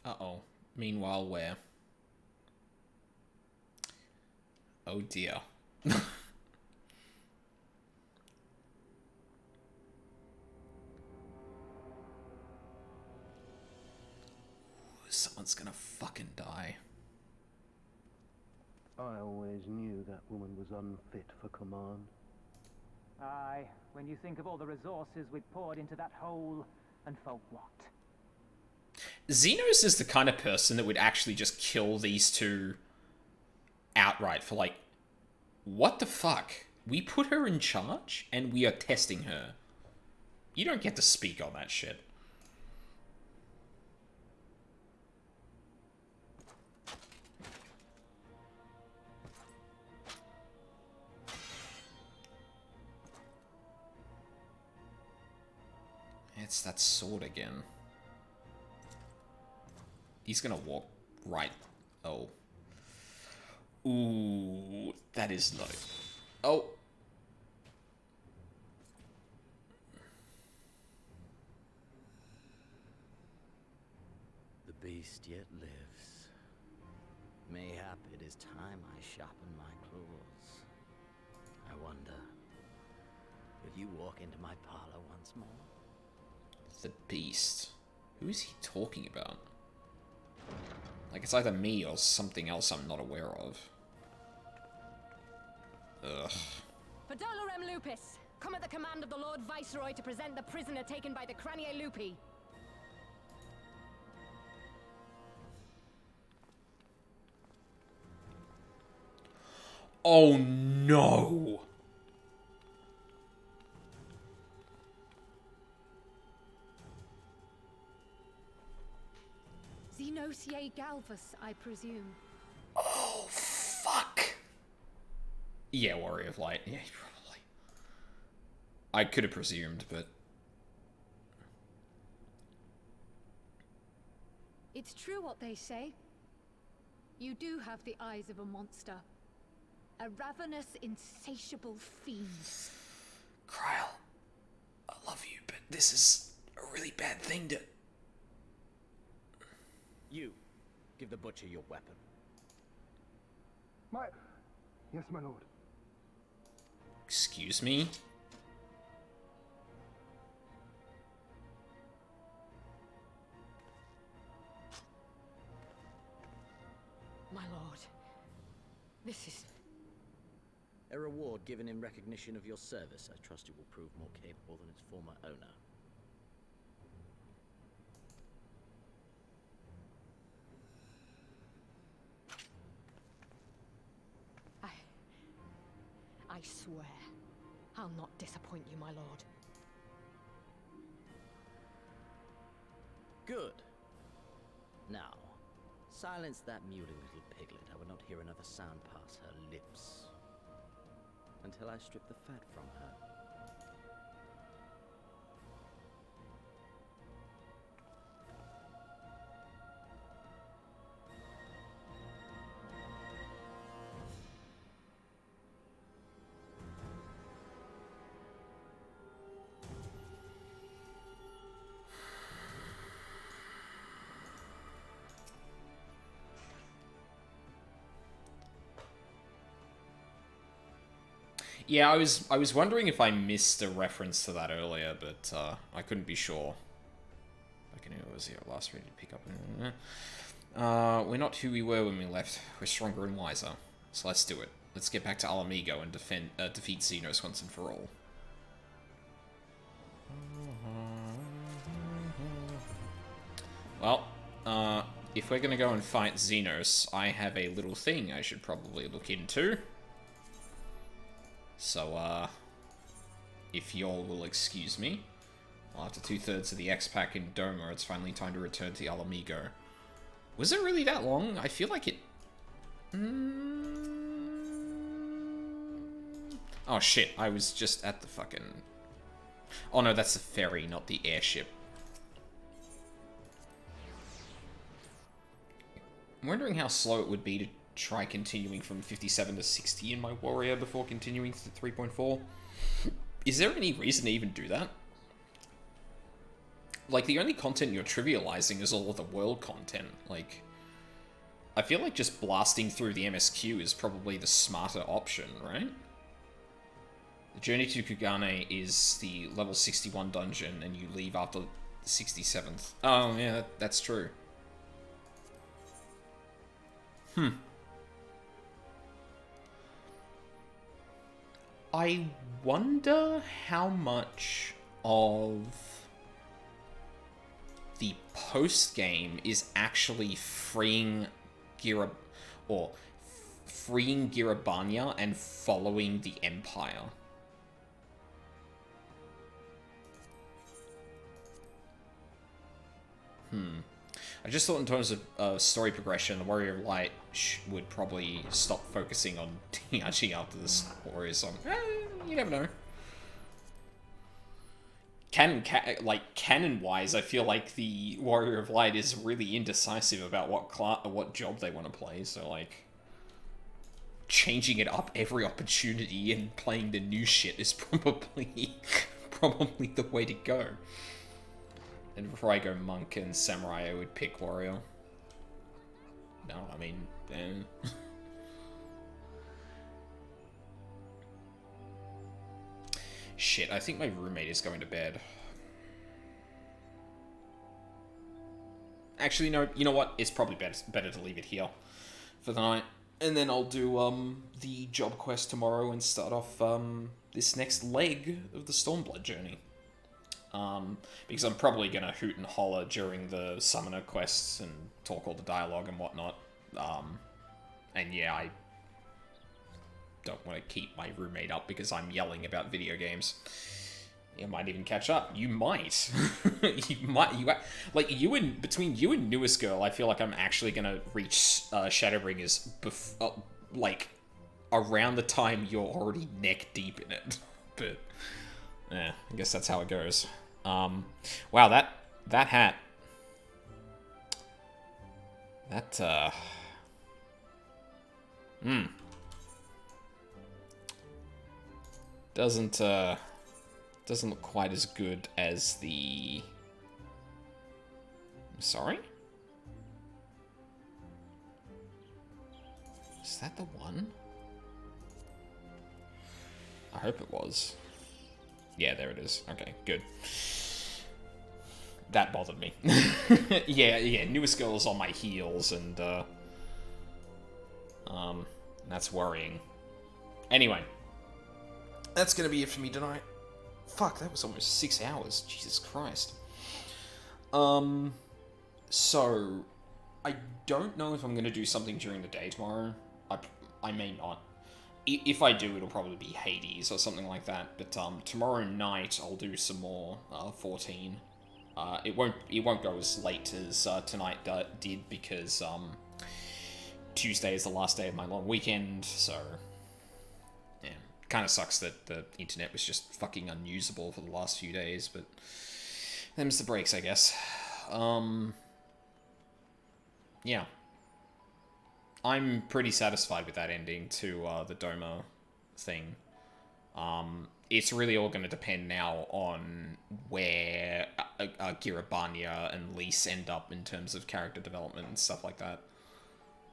Uh-oh. Meanwhile, where? Oh dear. Someone's gonna fucking die. I always knew that woman was unfit for command. Aye, when you think of all the resources we'd poured into that hole, and for what? Xenos is the kind of person that would actually just kill these two outright for like, what the fuck? We put her in charge and we are testing her. You don't get to speak on that shit. It's that sword again. He's gonna walk right. Oh. Ooh, that is low. Oh. The beast yet lives. Mayhap it is time I sharpen my claws. I wonder, will you walk into my parlor once more? The beast. Who is he talking about? Like, it's either me or something else I'm not aware of. Ugh. For Dolorem Lupus, come at the command of the Lord Viceroy to present the prisoner taken by the Cranie Lupi. Oh no! Dossier Galvus, I presume. Oh, fuck. Yeah, Warrior of Light. Yeah, probably. I could have presumed, but... It's true what they say. You do have the eyes of a monster. A ravenous, insatiable fiend. Kryl, I love you, but this is a really bad thing to... You, give the butcher your weapon. Yes, my lord. Excuse me? My lord, this is... A reward given in recognition of your service. I trust it will prove more capable than its former owner. I swear, I'll not disappoint you, my lord. Good. Now, silence that mewling little piglet. I will not hear another sound pass her lips. Until I strip the fat from her. Yeah, I was wondering if I missed a reference to that earlier, but I couldn't be sure. Like, I knew it was the last ready to pick up. We're not who we were when we left. We're stronger and wiser. So let's do it. Let's get back to Alamigo and defeat Xenos once and for all. Well, if we're gonna go and fight Xenos, I have a little thing I should probably look into. So, if y'all will excuse me, after 2/3 of the X-Pack in Doma, it's finally time to return to Alamigo. Was it really that long? I feel like it... Oh shit, I was just at the fucking... Oh no, that's the ferry, not the airship. I'm wondering how slow it would be to try continuing from 57 to 60 in my warrior before continuing to 3.4. Is there any reason to even do that? Like, the only content you're trivializing is all of the world content. Like, I feel like just blasting through the MSQ is probably the smarter option, right? The journey to Kugane is the level 61 dungeon, and you leave after the 67th. Oh, yeah, that's true. I wonder how much of the post-game is actually freeing Girabanya and following the Empire. I just thought in terms of story progression, the Warrior of Light would probably stop focusing on TRG after this Warrior song. You never know. Canon-wise, I feel like the Warrior of Light is really indecisive about what job they want to play, so, like, changing it up every opportunity and playing the new shit is probably the way to go. And before I go Monk and Samurai, I would pick Warrior. No, I mean... Shit, I think my roommate is going to bed. Actually, no, you know what? It's probably better to leave it here for the night. And then I'll do the job quest tomorrow and start off this next leg of the Stormblood journey. Because I'm probably going to hoot and holler during the summoner quests and talk all the dialogue and whatnot. And yeah, I don't want to keep my roommate up because I'm yelling about video games. You might even catch up. You might. Between you and Newest Girl, I feel like I'm actually gonna reach Shadowbringers like around the time you're already neck deep in it. But yeah, I guess that's how it goes. Wow, that hat. That doesn't look quite as good as the... Sorry? Is that the one? I hope it was. Yeah, there it is. Okay, good. That bothered me. yeah, Newest Girl is on my heels, and that's worrying. Anyway, that's gonna be it for me tonight. Fuck, that was almost 6 hours. Jesus Christ. So, I don't know if I'm gonna do something during the day tomorrow. I may not. If I do, it'll probably be Hades or something like that. But tomorrow night I'll do some more 14. It won't go as late as tonight did, because Tuesday is the last day of my long weekend. So yeah, kind of sucks that the internet was just fucking unusable for the last few days. But them's the breaks, I guess. Yeah. I'm pretty satisfied with that ending to the Doma thing. It's really all going to depend now on where Girabania and Lise end up in terms of character development and stuff like that.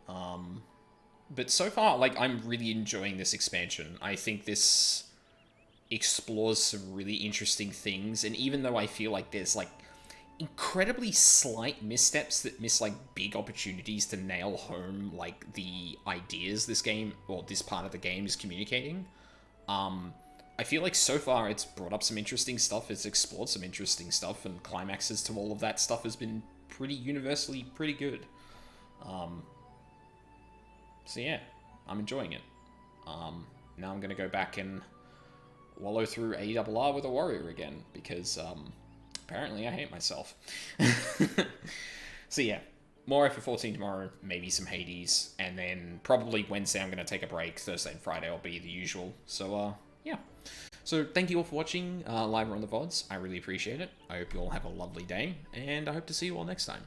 But so far, like, I'm really enjoying this expansion. I think this explores some really interesting things, and even though I feel like there's, like, incredibly slight missteps that miss, like, big opportunities to nail home, like, the ideas this game, or this part of the game is communicating, I feel like so far it's brought up some interesting stuff, it's explored some interesting stuff, and climaxes to all of that stuff has been pretty universally pretty good. So yeah, I'm enjoying it. Now I'm gonna go back and wallow through ARR with a warrior again, because, apparently I hate myself. So yeah, more FF14 tomorrow, maybe some Hades, and then probably Wednesday I'm going to take a break. Thursday and Friday will be the usual. So, yeah. So thank you all for watching live or on the VODs. I really appreciate it. I hope you all have a lovely day, and I hope to see you all next time.